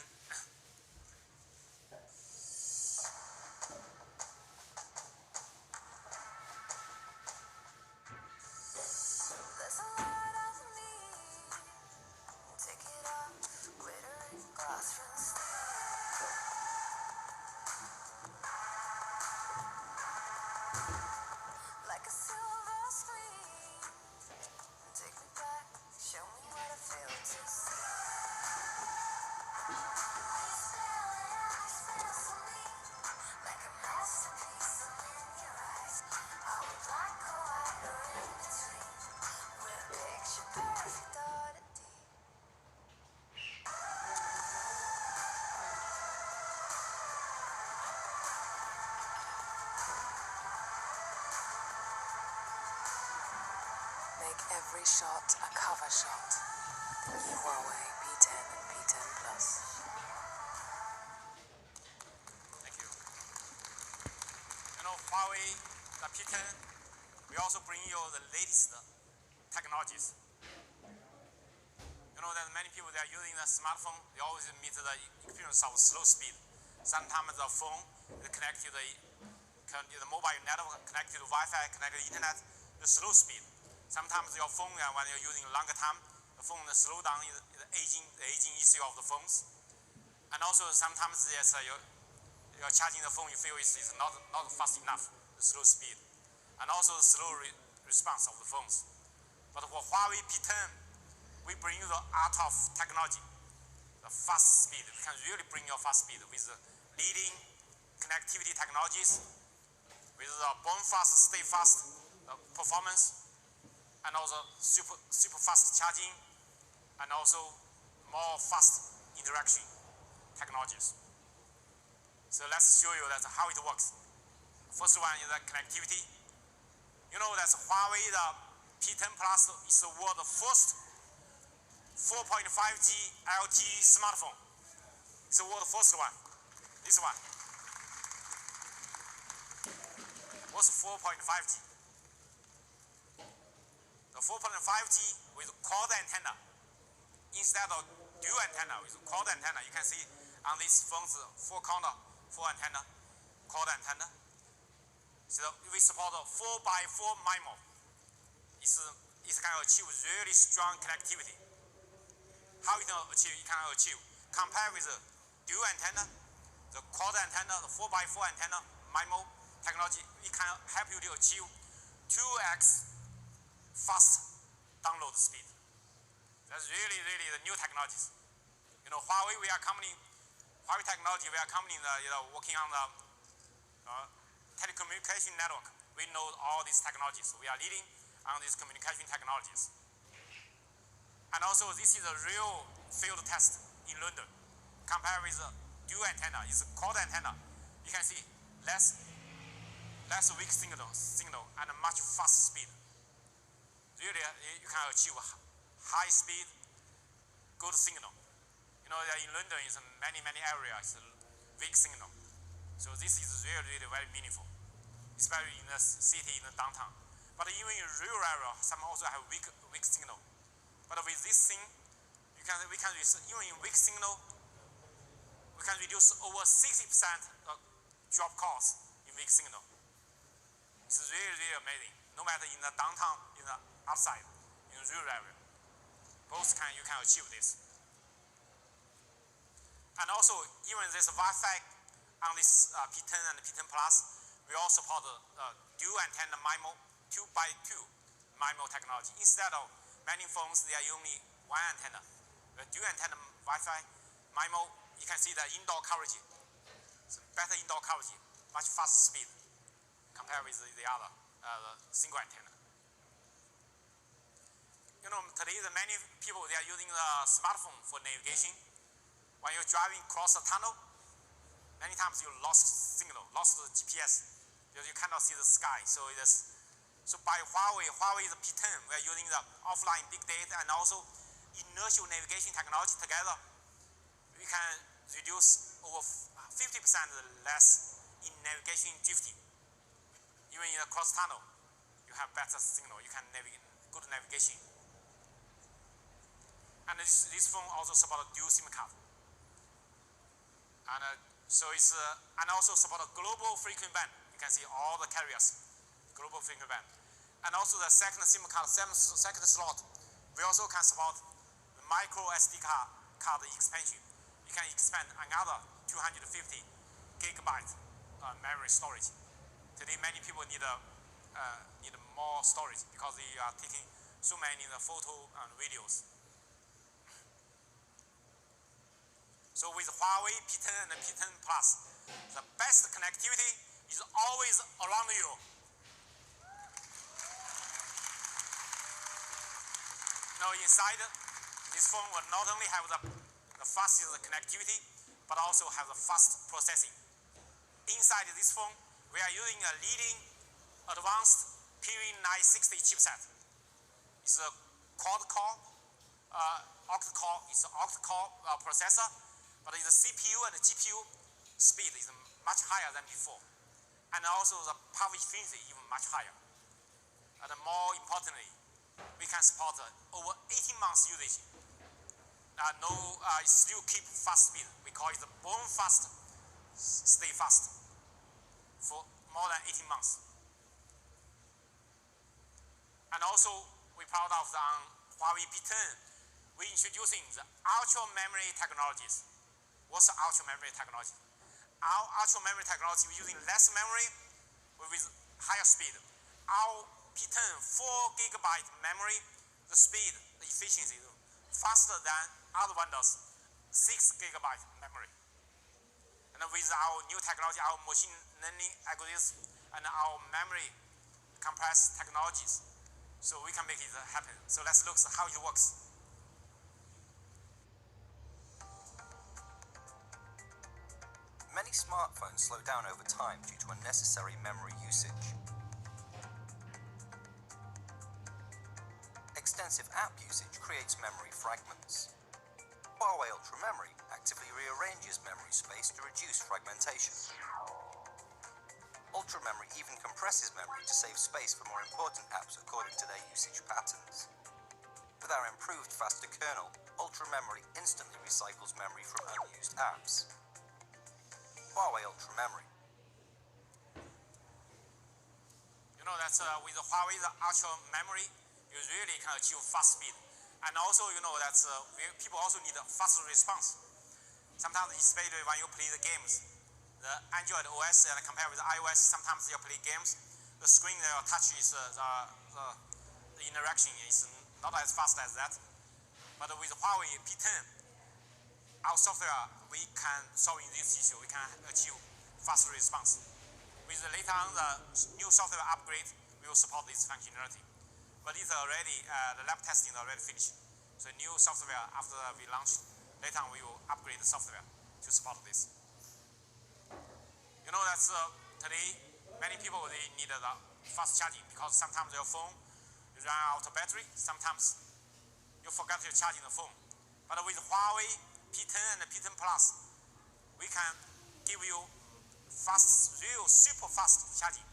[SPEAKER 2] Make every shot a cover shot. The new Huawei P10. P10 and P10 Plus.
[SPEAKER 12] Thank you. Huawei, the P10, we also bring you the latest technologies. That many people they are using the smartphone, they always meet the experience of slow speed. Sometimes the phone is connected to the mobile network, connected to Wi-Fi, connected to internet, the slow speed. Sometimes your phone, when you're using longer time, the phone slow down the aging issue of the phones. And also sometimes yes, you're charging the phone, you feel it's not fast enough, the slow speed. And also the slow response of the phones. But for Huawei P10, we bring you the art of technology, the fast speed. We can really bring you fast speed with the leading connectivity technologies, with the born fast, stay fast performance, and also super fast charging, and also more fast interaction technologies. So let's show you that's how it works. First one is the connectivity. That's Huawei, the P10 Plus is the world's first 4.5G LTE smartphone. It's the world's first one. This one was 4.5G. The 4.5G with quad antenna instead of dual antenna with quad antenna. You can see on these phones 4 antenna, quad antenna. So we support 4x4 MIMO. It can achieve really strong connectivity. How it can achieve? Compare with the dual antenna, the quad antenna, the 4x4 antenna, MIMO technology, it can help you to achieve 2x fast download speed. That's really the new technologies. Huawei, Huawei technology, we are company working on the telecommunication network. We know all these technologies. We are leading on these communication technologies. And also, this is a real field test in London. Compared with the dual antenna, it's a quad antenna. You can see less weak signal and a much fast speed. Really, you can achieve high speed, good signal. In London, is many areas weak signal. So this is really very meaningful, especially in the city, in the downtown. But even in rural area, some also have weak signal. But with this thing, we can even in weak signal, we can reduce over 60% of drop calls in weak signal. It's really amazing. No matter in the downtown, in the outside, in the rural area, you can achieve this. And also, even this Wi-Fi on this P10 and P10 Plus, we also support dual antenna MIMO, 2x2 MIMO technology. Instead of many phones, they are only one antenna. The dual antenna Wi-Fi MIMO, you can see the indoor coverage. It's better indoor coverage, much faster speed compared with the other single antenna. Today many people they are using the smartphone for navigation. When you're driving across a tunnel, many times you lost signal, lost the GPS, because you cannot see the sky. So by Huawei the P10, we are using the offline big data and also inertial navigation technology together. We can reduce over 50% less in navigation drifting. Even in a cross tunnel, you have better signal. You can navigate good navigation. And this phone also supports dual SIM card. And and also support a global frequency band. You can see all the carriers, global frequency band. And also the second SIM card, second slot, we also can support the micro SD card expansion. You can expand another 250 gigabyte memory storage. Today, many people need more storage because they are taking so many photo and videos. So with Huawei P10 and P10 Plus, the best connectivity is always around you. Inside this phone will not only have the fastest connectivity, but also have the fast processing. Inside this phone, we are using a leading advanced PV960 chipset. It's a quad-core, octa-core processor, but the CPU and the GPU speed is much higher than before. And also the power efficiency even much higher. And more importantly, we can support over 18 months usage. Still keep fast speed. We call it the born fast, stay fast for more than 18 months. And also, we're proud of the Huawei P10. We're introducing the ultra memory technologies. What's the ultra memory technology? Our ultra memory technology, we're using less memory with higher speed. Our P10 4 gigabyte memory, the speed, the efficiency is faster than other vendors, 6 gigabyte memory. And with our new technology, our machine learning algorithms, and our memory compressed technologies, so we can make it happen. So let's look at how it works.
[SPEAKER 13] Many smartphones slow down over time due to unnecessary memory usage. Extensive app usage creates memory fragments. Huawei Ultra Memory actively rearranges memory space to reduce fragmentation. Ultra Memory even compresses memory to save space for more important apps according to their usage patterns. With our improved faster kernel, Ultra Memory instantly recycles memory from unused apps. Huawei Ultra Memory.
[SPEAKER 12] You know that with the Huawei Ultra Memory, you really can achieve fast speed. And also, you know that people also need a faster response. Sometimes, especially when you play the games, the Android OS and compared with iOS, sometimes you play games, the screen touch is the interaction is not as fast as that. But with Huawei P10, our software, we can solve this issue. We can achieve faster response. With later on the new software upgrade, we will support this functionality. But it's already, the lab testing is already finished. So new software, after we launch, later on we will upgrade the software to support this. You know that today, many people, they need fast charging because sometimes your phone run out of battery, sometimes you forget to charge the phone. But with Huawei P10 and P10 Plus, we can give you fast, real super fast charging.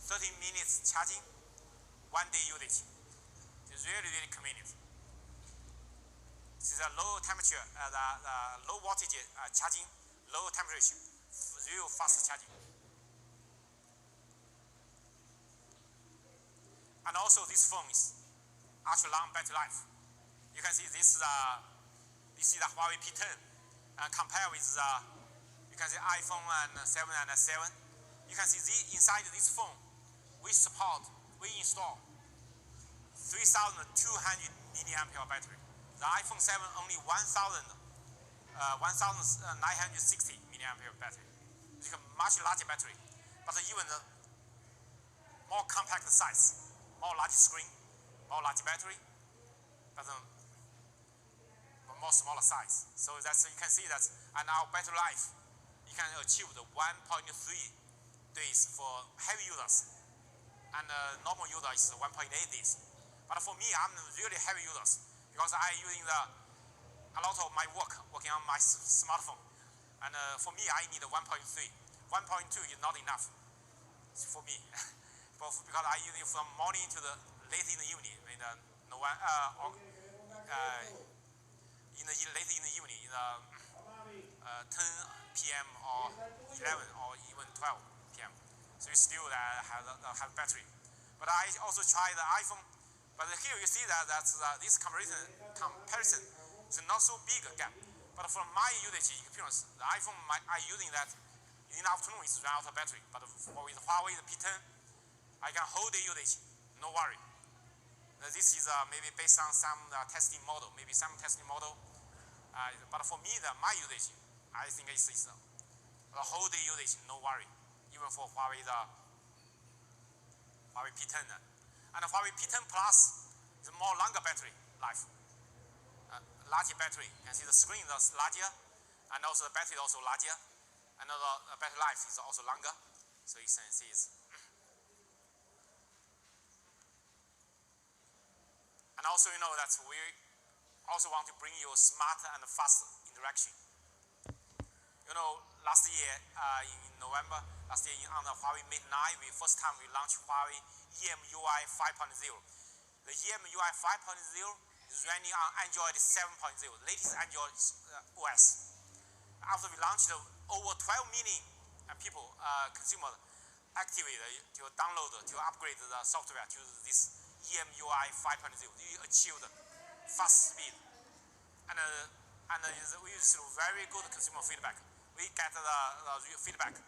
[SPEAKER 12] 30 minutes charging, 1 day usage. It's really, really convenient. This is a low temperature, the low voltage charging, low temperature, real fast charging. And also this phone is ultra long battery life. You can see this is the Huawei P10. Compare with you can see iPhone and 7 and 7. You can see inside this phone, we install 3,200 milliampere battery. The iPhone 7 only 1,960 milliampere battery. It's a much larger battery, but even the more compact size, more large screen, more large battery, but more smaller size. So that's, you can see that, and our battery life, you can achieve the 1.3 days for heavy users, and normal user is 1.8 days. But for me, I'm really heavy users because I using a lot of my work working on my smartphone, and for me, I need 1.3. 1.2 is not enough for me, because I use it from morning to the late in the evening. Late in the evening, 10 p.m. or 11 or even 12 p.m. So you still have battery. But I also try the iPhone. But here you see that this comparison is not so big a gap. But from my usage experience, the iPhone I using that in the afternoon is run out of battery. But with Huawei the P10, I can hold the usage, no worry. This is maybe based on some testing model, but for me, my usage, I think it's the whole day usage, no worry, even for Huawei P10. And the Huawei P10 Plus is more longer battery life, larger battery. You can see the screen is larger, and also the battery is also larger, and the battery life is also longer. So you can see it's. And also, you know that we also want to bring you smart and fast interaction. You know, last year in November, on the Huawei Mate 9, first time we launched Huawei EMUI 5.0. The EMUI 5.0 is running on Android 7.0, latest Android OS. After we launched, over 12 million people, consumers, activated to download, to upgrade the software to this EMUI 5.0. We achieved fast speed. And we receive very good consumer feedback. We get the feedback.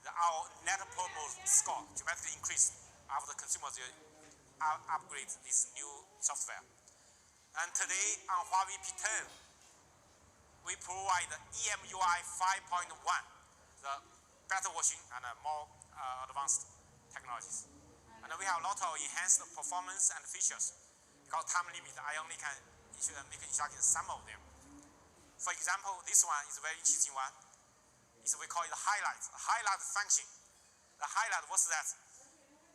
[SPEAKER 12] Our net promoter score dramatically increased after consumers upgrade this new software. And today on Huawei P10, we provide EMUI 5.1, the better version and more advanced technologies. And we have a lot of enhanced performance and features. Because time limit, I only can make instructions some of them. For example, this one is a very interesting one. We call it highlight function. The highlight was that,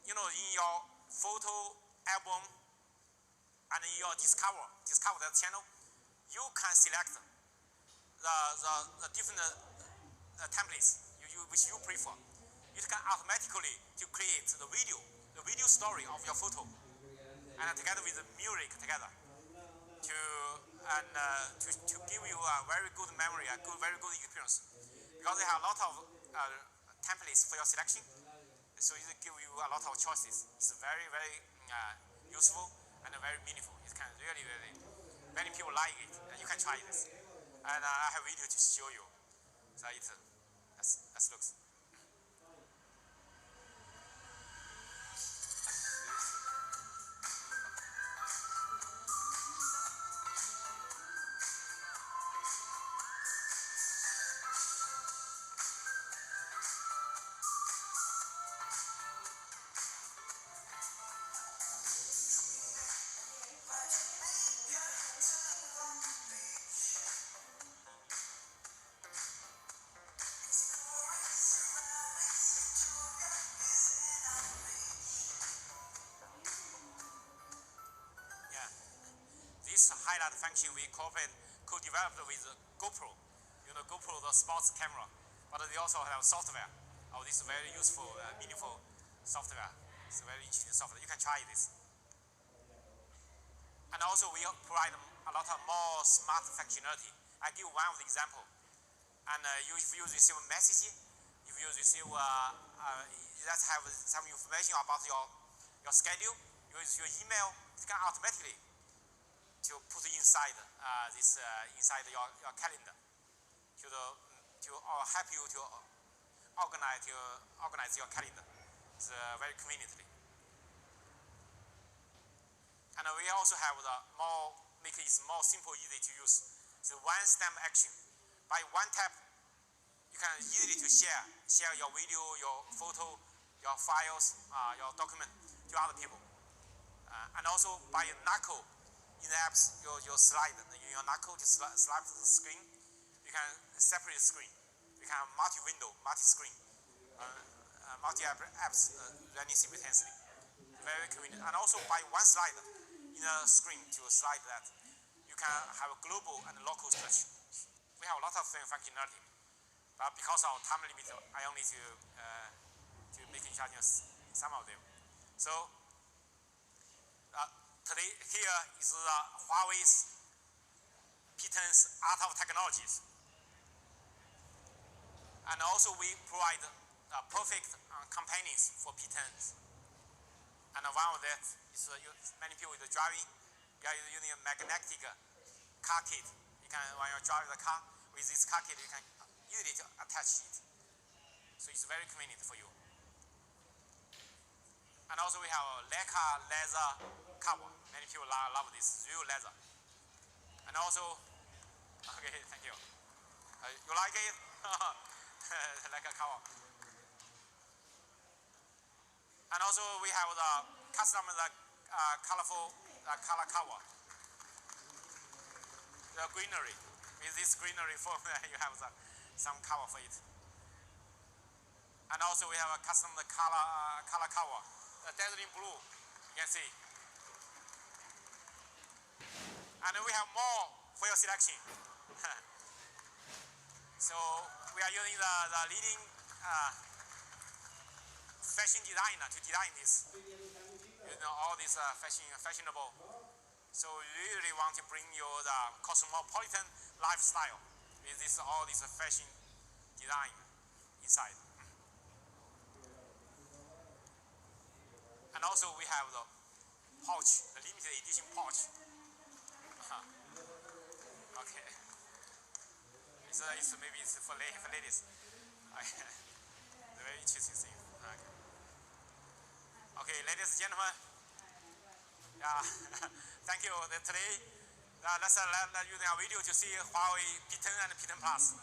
[SPEAKER 12] you know, in your photo album and in your discover that channel, you can select the different templates which you prefer. You can automatically to create the video story of your photo, and together with the music together to give you a very good memory, very good experience. Because they have a lot of templates for your selection, so it give you a lot of choices. It's very, very useful and very meaningful. It can really, many people like it, and you can try this. And I have a video to show you. So let's look. This highlight function we co-developed with GoPro. You know, GoPro, the sports camera, but they also have software. This very useful, meaningful software. It's a very interesting software. You can try this. And also we provide a lot of more smart functionality. I give one of the example. And if you receive a message, if you receive that have some information about your schedule, you use your email, it can automatically to put inside inside your calendar to help you to organize your calendar. It's very conveniently. And we also have make it more simple, easy to use. It's a one-step action. By one tap, you can easily to share your video, your photo, your files, your document to other people. And also by knuckle. In the apps, you slide your knuckle to slide the screen. You can separate the screen. You can have multi-window, multi-screen, multi-apps running simultaneously. Very convenient. And also by one slide in the screen to slide that, you can have a global and local touch. We have a lot of functionality, but because of time limit, I only to make instructions some of them. So. Today, here is Huawei's P10's Art of Technologies. And also we provide perfect companions for P10s. And one of that is many people are driving, you are using a magnetic car kit. You can, when you drive the car, with this car kit, you can easily attach it. So it's very convenient for you. And also we have a Leica laser cover. Many people love this, real leather. And also, okay, thank you. You like it? Like a cover. And also we have the custom colorful color cover. The greenery. With this greenery form, you have some cover for it. And also we have a custom color cover. The dazzling blue, you can see. And we have more for your selection. So we are using the leading fashion designer to design this. You know, all this fashionable. So we really want to bring you the cosmopolitan lifestyle with all this fashion design inside. And also we have the pouch, the limited edition pouch. Okay. Maybe it's for ladies. The very interesting thing. Okay, ladies and gentlemen. Yeah, thank you. Today, let's use our video to see Huawei P10 and P10 Plus.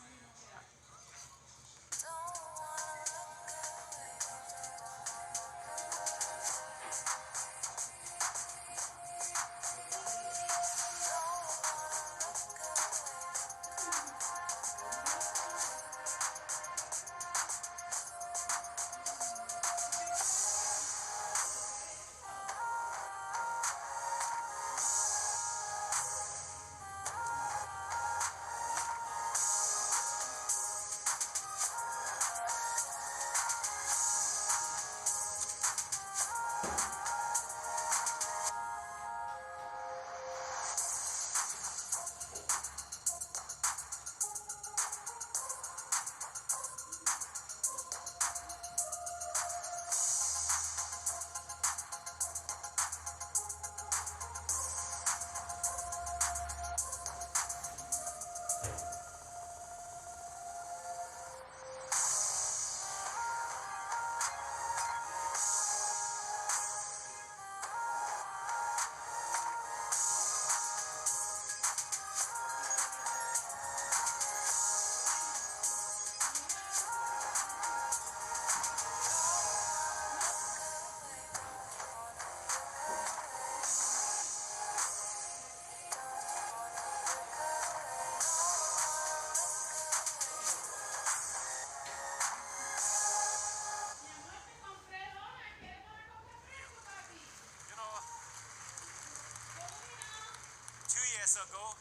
[SPEAKER 12] Ago,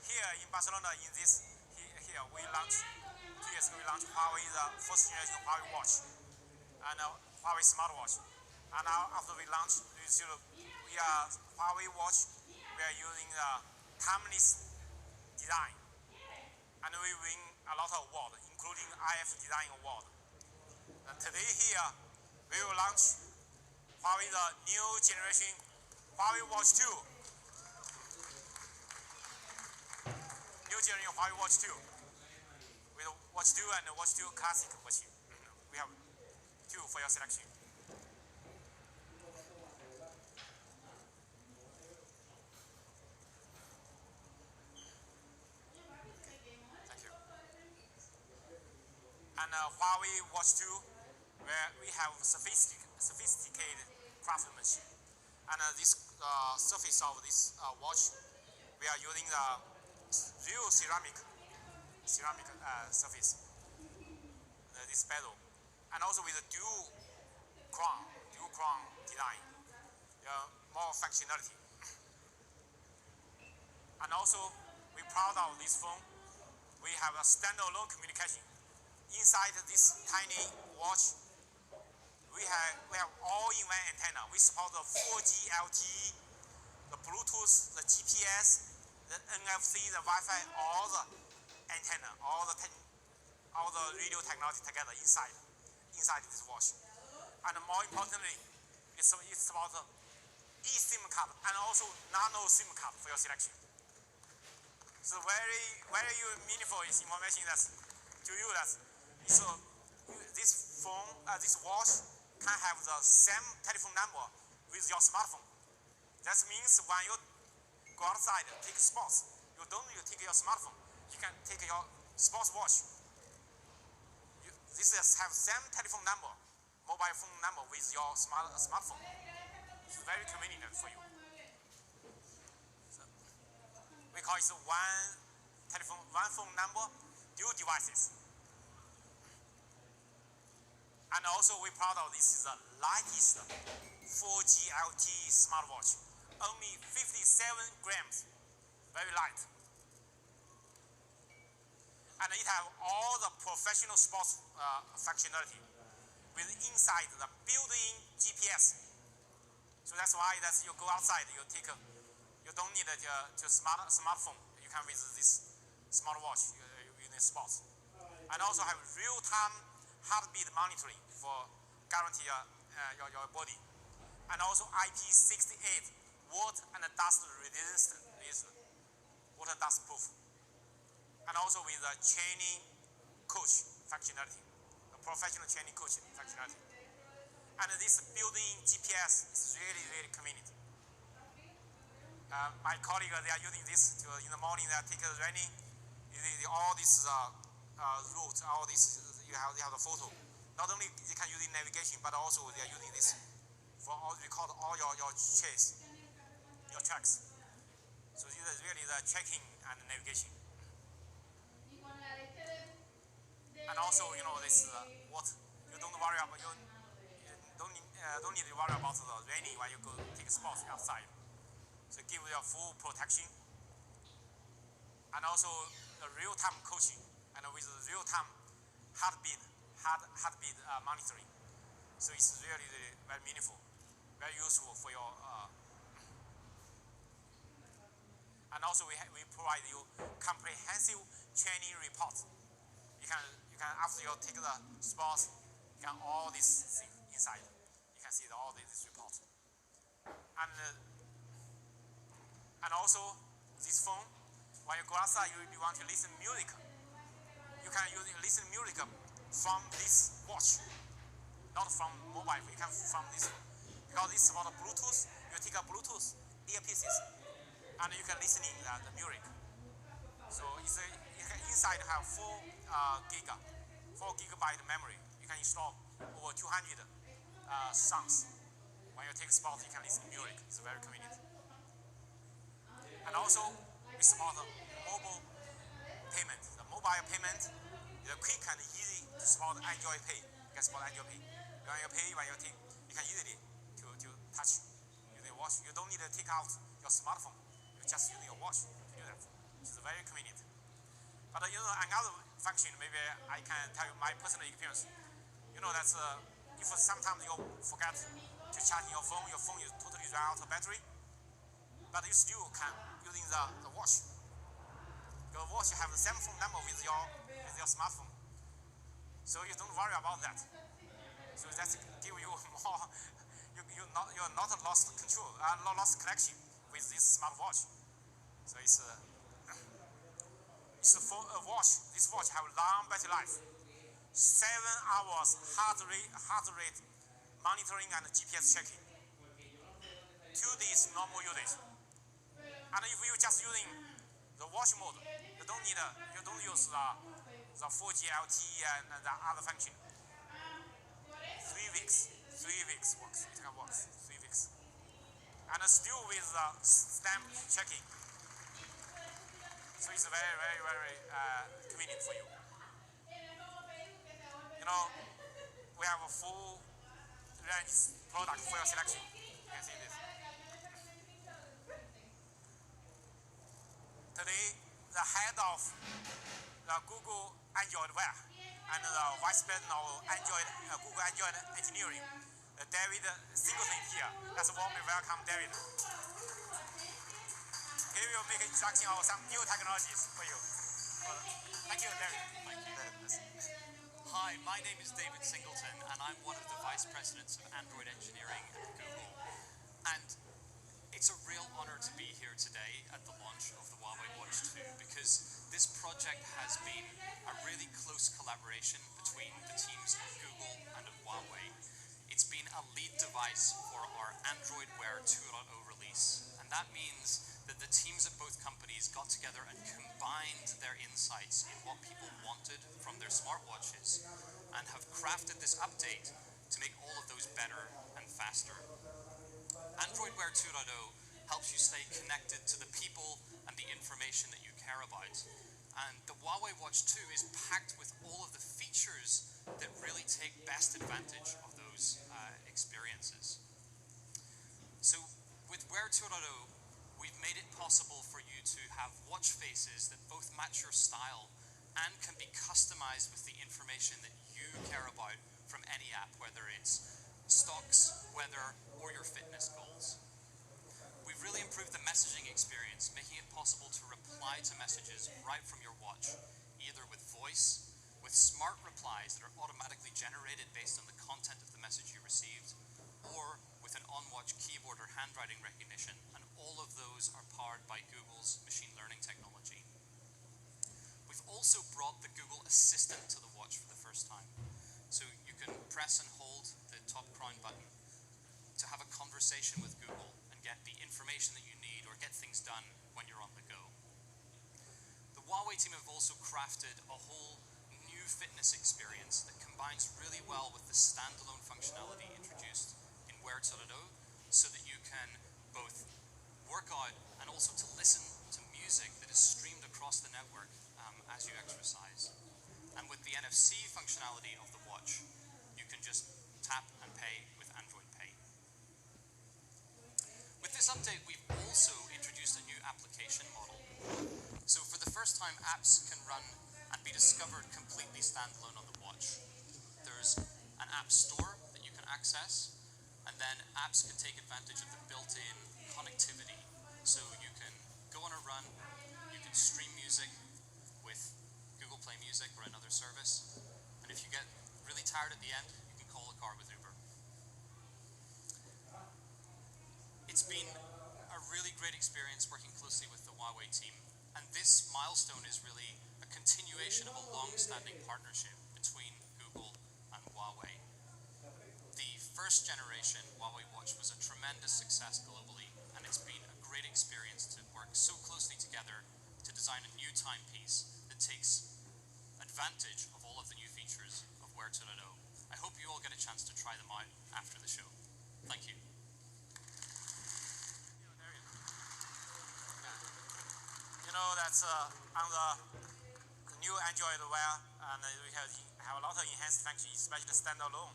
[SPEAKER 12] here in Barcelona, here we launched 2 years ago. We launched Huawei, the first generation Huawei watch and Huawei smartwatch. And now after we launched, Huawei watch. We are using the timeless design, and we win a lot of awards, including IF Design Award. And today here, we will launch Huawei the new generation Huawei Watch 2. New generation Huawei Watch 2 with Watch 2 and Watch 2 Classic watch. We have 2 for your selection. Thank you. And Huawei Watch 2, where we have sophisticated craftsmanship. And this surface of this watch, we are using the real ceramic surface, this bezel, and also with a dual crown design, more functionality. And also, we're proud of this phone. We have a standalone communication inside this tiny watch. We have all-in-one antenna. We support the 4G LTE, the Bluetooth, the GPS, the NFC, the Wi-Fi, all the antenna, all the radio technology together inside this watch. And more importantly, it's about the eSIM card and also nano SIM card for your selection. So very meaningful information to you this phone, this watch can have the same telephone number with your smartphone. That means when you go outside, take sports, you take your smartphone. You can take your sports watch. This have same telephone number, mobile phone number with your smartphone. It's very convenient for you. So we call it one phone number, dual devices. And also we're proud of this is the lightest 4G LTE smartwatch. Only 57 grams very light. And it has all the professional sports functionality with inside the built-in GPS. So that's why you go outside, you don't need a smartphone. You can with this smartwatch using sports. And also have real-time heartbeat monitoring for guarantee your body. And also IP68 water and dust resistant, water dust proof. And also with the training coach functionality, the professional training coach functionality. And this built-in GPS is really, really convenient. My colleagues, they are using this in the morning. They take running. All these routes, all this you have the photo. Not only you can use in navigation, but also they are using this for record all your chase, your tracks. So this is really the tracking and navigation. And also, this what you don't worry about. You don't need to worry about the raining when you go take sports outside. So give you full protection. And also the real-time coaching and with real-time heartbeat monitoring. So it's really, really very meaningful, very useful for your. And also we provide you comprehensive training reports. You can after you take the sports, you can all these things inside. You can see all these reports. And also this phone, when you go outside, you want to listen music. You can listen music from this watch, not from mobile. You can from this, because this is about Bluetooth. You take a Bluetooth earpieces, and you can listen in the music. So inside have 4 gigabyte memory. You can install over 200 songs. When you take sport, you can listen to music. It's very convenient. And also, we support mobile payment. The mobile payment is quick and easy to support Android Pay. You can support Android Pay. When you pay, you can easily to touch using your watch. You don't need to take out your smartphone. You're just using your watch to do that. It's very convenient. But another function, maybe I can tell you my personal experience. That's if sometimes you forget to charge your phone is totally run out of battery. But you still can using the watch. Your watch have the same phone number with your smartphone, so you don't worry about that. So that's give you more. You're not lost control, not lost connection with this smartwatch. So it's for a watch. This watch have long battery life, 7 hours heart rate monitoring and GPS checking, 2 days normal usage. And if you're just using the watch mode, you don't use the 4G LTE and the other function. 3 weeks works. It can work 3 weeks, and still with the stamp checking. So it's very, very, very convenient for you. We have a full range product for your selection. You can see this. Today, the head of the Google Android Wear and the vice president of Google Android Engineering, David Singleton here. Let's warmly welcome David. He will make an introduction of some new technologies for you. Thank you, David.
[SPEAKER 15] Thank you. Hi, my name is David Singleton, and I'm one of the vice presidents of Android Engineering at Google. And it's a real honor to be here today at the launch of the Huawei Watch 2, because this project has been a really close collaboration between the teams at Google and at Huawei. It's been a lead device for our Android Wear 2.0 release, and that means that the teams at both companies got together and combined their insights in what people wanted from their smartwatches and have crafted this update to make all of those better and faster. Android Wear 2.0 helps you stay connected to the people and the information that you care about. And the Huawei Watch 2 is packed with all of the features that really take best advantage of those experiences. So with Wear 2.0, we've made it possible for you you to have watch faces that both match your style and can be customized with the information that you care about from any app, whether it's stocks, weather, or your fitness goals. We've really improved the messaging experience, making it possible to reply to messages right from your watch, either with voice, with smart replies that are automatically generated based on the content of the message you received, or with an on-watch keyboard or handwriting recognition, and all of those are powered by Google's machine learning technology. We've also brought the Google Assistant to the watch for the first time. So you can press and hold the top crown button to have a conversation with Google and get the information that you need or get things done when you're on the go. The Huawei team have also crafted a whole new fitness experience that combines really well with the standalone functionality introduced in Wear Toledo, so that you can both work out and also to listen to music that is streamed across the network as you exercise. And with the NFC functionality of the watch, you can just tap and pay with Android Pay. With this update, we've also introduced a new application model. So for the first time, apps can run and be discovered completely standalone on the watch. There's an app store that you can access, and then apps can take advantage of the built-in connectivity. So you can go on a run, you can stream music with Google Play Music or another service, and if you get really tired at the end, you can call a car with Uber. It's been a really great experience working closely with the Huawei team, and this milestone is really a continuation of a long-standing partnership between Google and Huawei. The first generation Huawei watch was a tremendous success globally, and it's been a great experience to work so closely together to design a new timepiece that takes advantage of all of the new features of Wear Toledo. I hope you all get a chance to try them out after the show. Thank you.
[SPEAKER 12] You know, that's on the new Android Wear, and we have a lot of enhanced functions, especially the standalone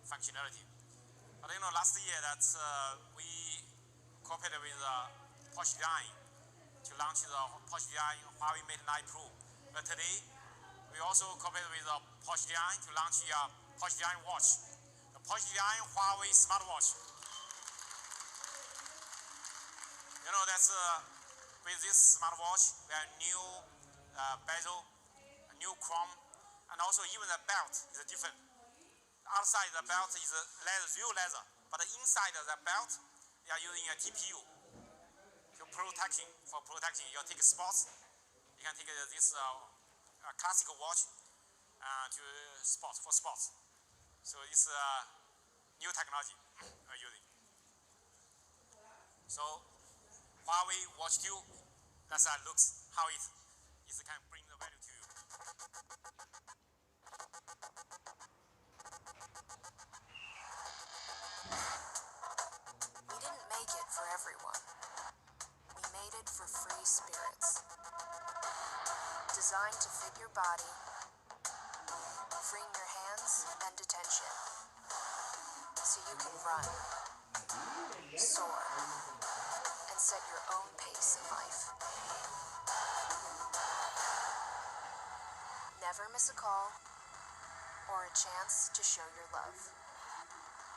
[SPEAKER 12] functionality. But you know, last year that we cooperated with Porsche Design to launch the Porsche Design Huawei Mate 9 Pro. But today, we also cooperated with Porsche Design to launch the Porsche Design watch, the Porsche Design Huawei smartwatch. You know, that's with this smartwatch, we have new bezel, a new chrome, and also even the belt is different. Outside the belt is leather, real leather, but inside the belt, they are using a TPU for protecting. You take sports, you can take this classic watch to sports. So it's new technology using. So Huawei Watch 2, that's how it looks, how it can bring the value to you.
[SPEAKER 16] We didn't make it for everyone. We made it for free spirits. Designed to fit your body, freeing your hands and attention, so you can run, soar, and set your own pace in life. Never miss a call or a chance to show your love.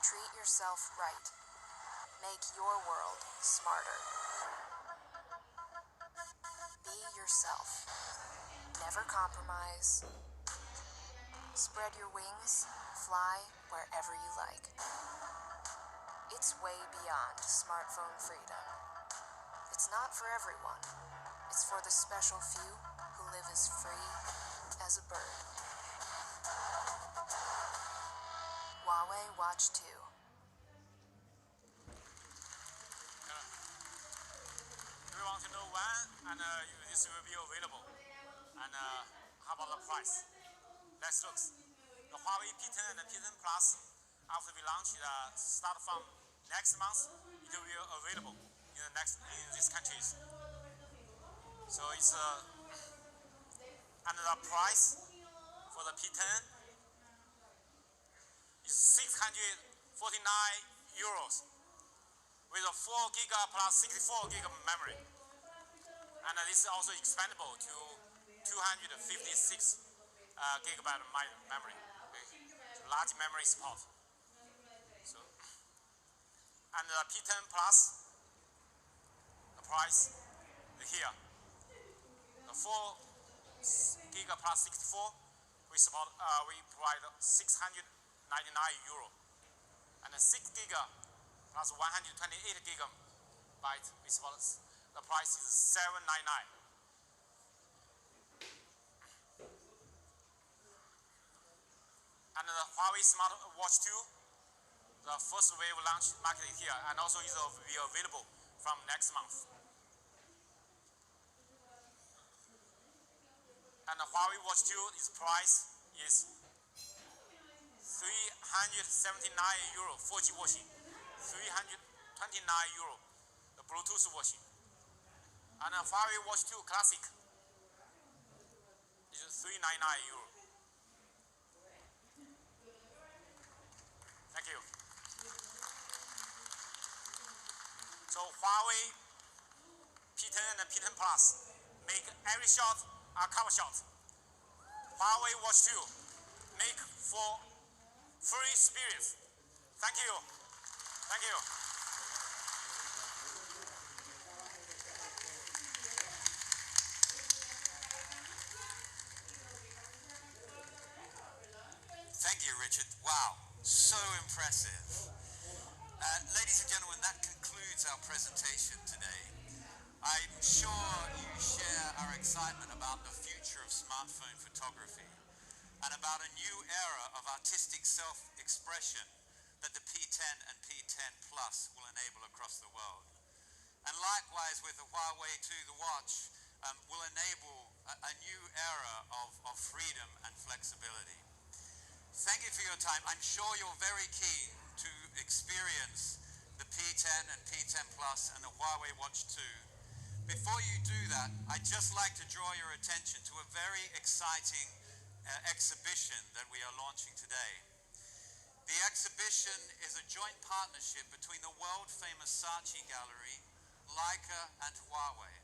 [SPEAKER 16] Treat yourself right. Make your world smarter. Be yourself. Never compromise. Spread your wings, fly wherever you like. It's way beyond smartphone freedom. It's not for everyone. It's for the special few who live as free as a bird. Huawei Watch 2.
[SPEAKER 12] We want to know when and this will be available, and how about the price? Let's look. The Huawei P10 and the P10 Plus, after we launch, start from next month, it will be available in these countries. So it's and the price for the P10 is €649. with a 4 gig plus 64 gig memory. And this is also expandable to 256 gigabyte memory, large memory support. So, and the P10 Plus, the price here, the 4 gig plus 64, we provide 699 euro, and the 6 gig plus 128 gigabyte, the price is 799. And the Huawei Smart Watch 2, the first wave launch market here, and also is will be available from next month. And the Huawei Watch 2, its price is 379 euro 4G watching, 329 euro the Bluetooth watching. And the Huawei Watch 2 Classic is 399 euro. Thank you. So Huawei P10 and P10 Plus make every shot a cover shot. Huawei Watch 2 make for free experience. Thank you. Thank you.
[SPEAKER 9] Thank you, Richard. Wow, so impressive. Ladies and gentlemen, that concludes our presentation today. I'm sure you share our excitement about the future of smartphone photography and about a new era of artistic self-expression that the P10 and P10 Plus will enable across the world. And likewise with the Huawei 2, the watch will enable a new era of freedom and flexibility. Thank you for your time. I'm sure you're very keen to experience the P10 and P10 Plus and the Huawei Watch 2. Before you do that, I'd just like to draw your attention to a very exciting exhibition that we are launching today. The exhibition is a joint partnership between the world-famous Saatchi Gallery, Leica and Huawei.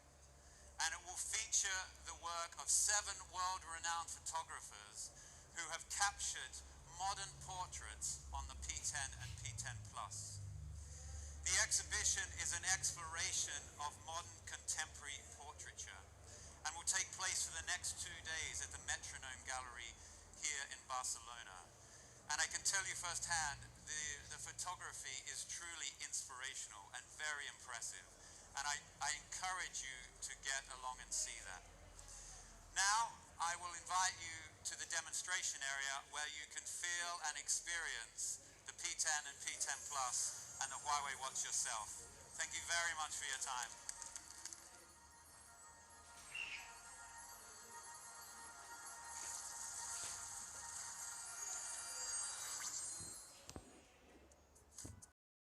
[SPEAKER 9] And it will feature the work of 7 world-renowned photographers who have captured modern portraits on the P10 and P10 Plus. The exhibition is an exploration of modern contemporary portraiture and will take place for the next 2 days at the Metronome Gallery here in Barcelona. And I can tell you firsthand, the photography is truly inspirational and very impressive. And I encourage you to get along and see that. Now, I will invite you to the demonstration area where you can feel and experience the P10 and P10 Plus and the Huawei Watch yourself. Thank you very much for your time.